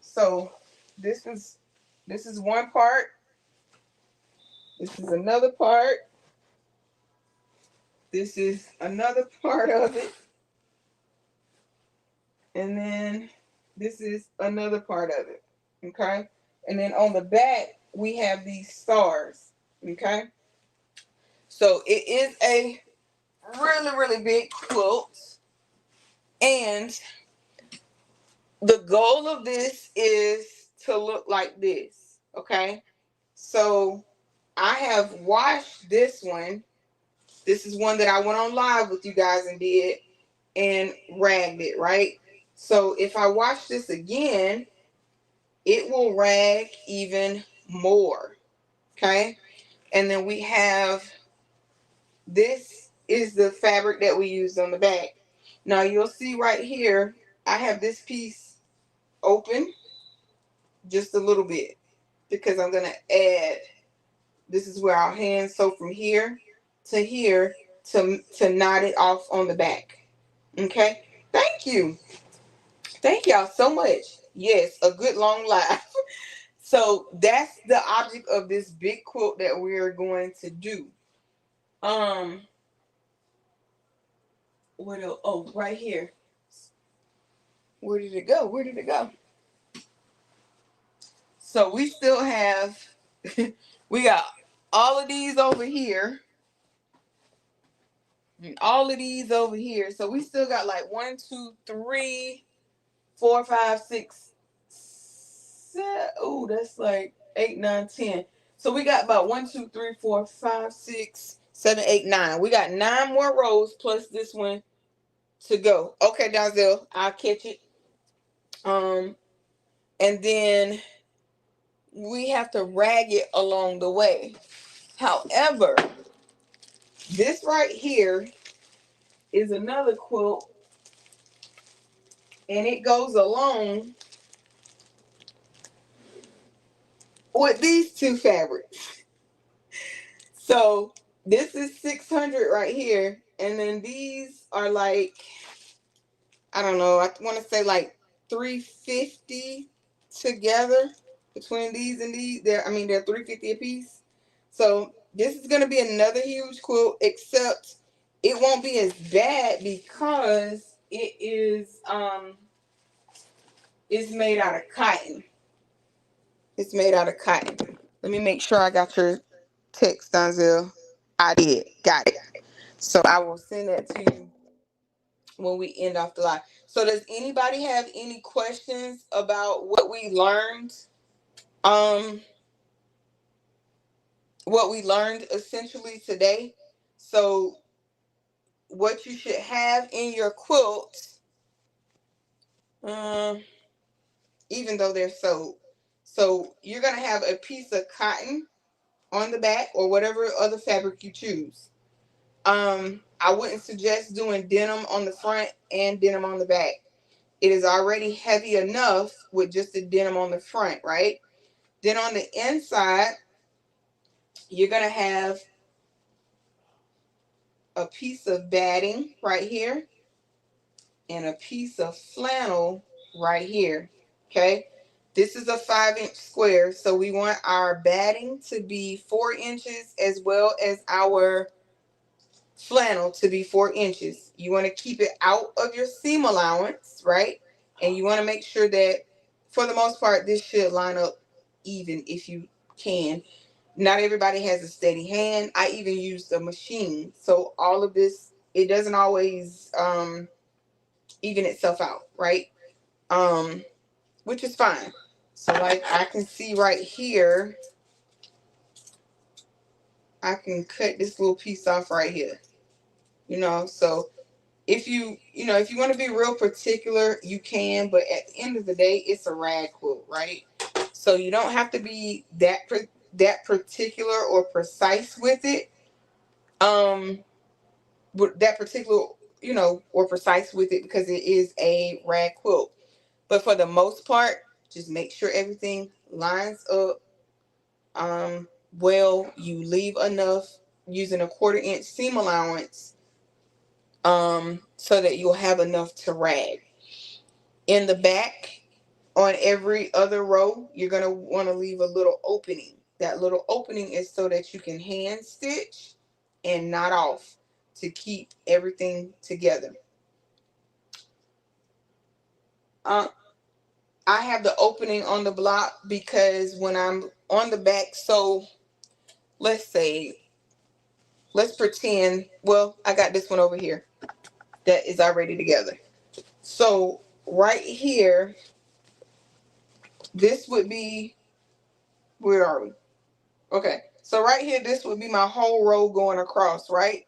A: So, this is one part. This is another part. This is another part of it. And then this is another part of it. Okay? And then on the back, we have these stars. Okay? So it is a really, really big quilt. And the goal of this is to look like this. Okay? So I have washed this one. This is one that I went on live with you guys and did and ragged it, right? So if I wash this again, it will rag even more. Okay? And then we have, this is the fabric that we used on the back. Now you'll see right here, I have this piece open just a little bit because I'm going to add, this is where our hands sew from here to knot it off on the back. Okay? Thank you. Thank y'all so much. Yes, a good long laugh. So that's the object of this big quilt that we're going to do. What else? Oh, right here. Where did it go? Where did it go? So we still have, we got all of these over here. And all of these over here. So we still got like 1, 2, 3, 4, 5, 6, 7. Oh, that's like 8, 9, 10. So we got about 1, 2, 3, 4, 5, 6, 7, 8, 9. We got 9 more rows plus this one to go. Okay, Donzel, I'll catch it. And then we have to rag it along the way. However, this right here is another quilt, and it goes along with these two fabrics. So this is 600 right here, and then these are like, I don't know, I want to say like 350 together between these and these. They're 350 a piece. So this is going to be another huge quilt, except it won't be as bad because it is it's made out of cotton. It's made out of cotton. Let me make sure I got your text, Donzel. I did. Got it. So I will send that to you when we end off the live. So does anybody have any questions about what we learned? What we learned essentially today. So what you should have in your quilt, even though they're sewed. So you're going to have a piece of cotton on the back or whatever other fabric you choose. I wouldn't suggest doing denim on the front and denim on the back. It is already heavy enough with just the denim on the front, right? Then on the inside, you're going to have a piece of batting right here and a piece of flannel right here. Okay, this is a 5-inch square, so we want our batting to be 4 inches as well as our flannel to be 4 inches. You want to keep it out of your seam allowance, right? And you want to make sure that for the most part this should line up even if you can. Not everybody has a steady hand. I even use the machine, so all of this, it doesn't always even itself out, right? Which is fine. So like I can see right here, I can cut this little piece off right here. So if you want to be real particular, you can, but at the end of the day, it's a rag quilt, right? So you don't have to be that particular or precise with it. That particular, or precise with it, because it is a rag quilt. But for the most part, just make sure everything lines up. Well, you leave enough using a 1/4 inch seam allowance, so that you'll have enough to rag. In the back, on every other row, you're going to want to leave a little opening. That little opening is so that you can hand stitch and knot off to keep everything together. I have the opening on the block because when I'm on the back, so let's pretend, well, I got this one over here that is already together. So right here, this would be, where are we? Okay, so right here, this would be my whole row going across, right?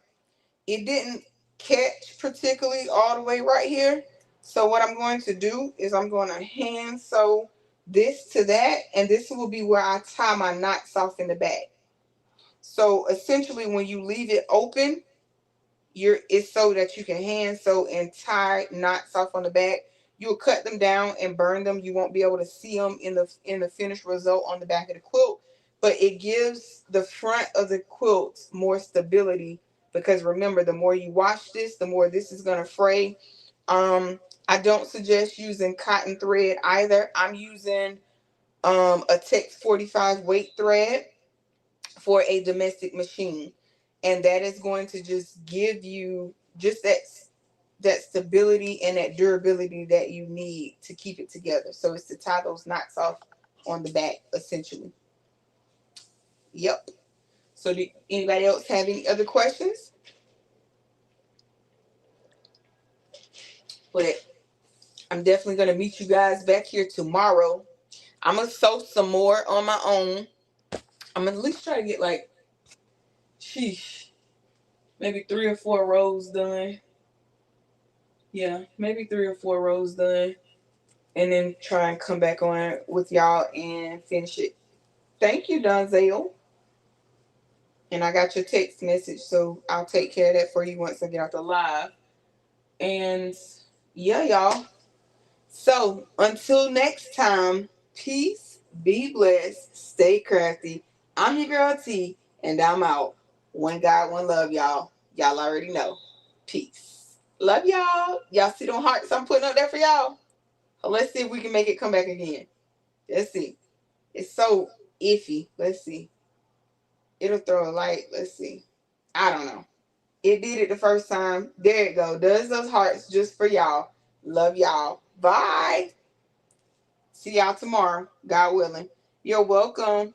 A: It didn't catch particularly all the way right here. So what I'm going to do is I'm going to hand sew this to that, and this will be where I tie my knots off in the back. So essentially, when you leave it open, it's so that you can hand sew and tie knots off on the back. You'll cut them down and burn them. You won't be able to see them in the finished result on the back of the quilt, but it gives the front of the quilt more stability, because remember, the more you wash this, the more this is going to fray. I don't suggest using cotton thread either. I'm using a Tex 45 weight thread for a domestic machine, and that is going to just give you just that stability and that durability that you need to keep it together. So it's to tie those knots off on the back, essentially. Yep. So do anybody else have any other questions? But I'm definitely going to meet you guys back here tomorrow. I'm going to sew some more on my own. I'm going to at least try to get maybe 3 or 4 rows done. Yeah, maybe 3 or 4 rows done. And then try and come back on with y'all and finish it. Thank you, Donzel. And I got your text message, so I'll take care of that for you once I get out the live. And yeah, y'all. So until next time, peace, be blessed, stay crafty. I'm your girl T, and I'm out. One God, one love, y'all. Y'all already know. Peace. Love y'all. Y'all see them hearts I'm putting up there for y'all? Let's see if we can make it come back again. Let's see. It's so iffy. Let's see. It'll throw a light. Let's see. I don't know. It did it the first time. There it go. Does those hearts just for y'all. Love y'all. Bye. See y'all tomorrow, God willing. You're welcome.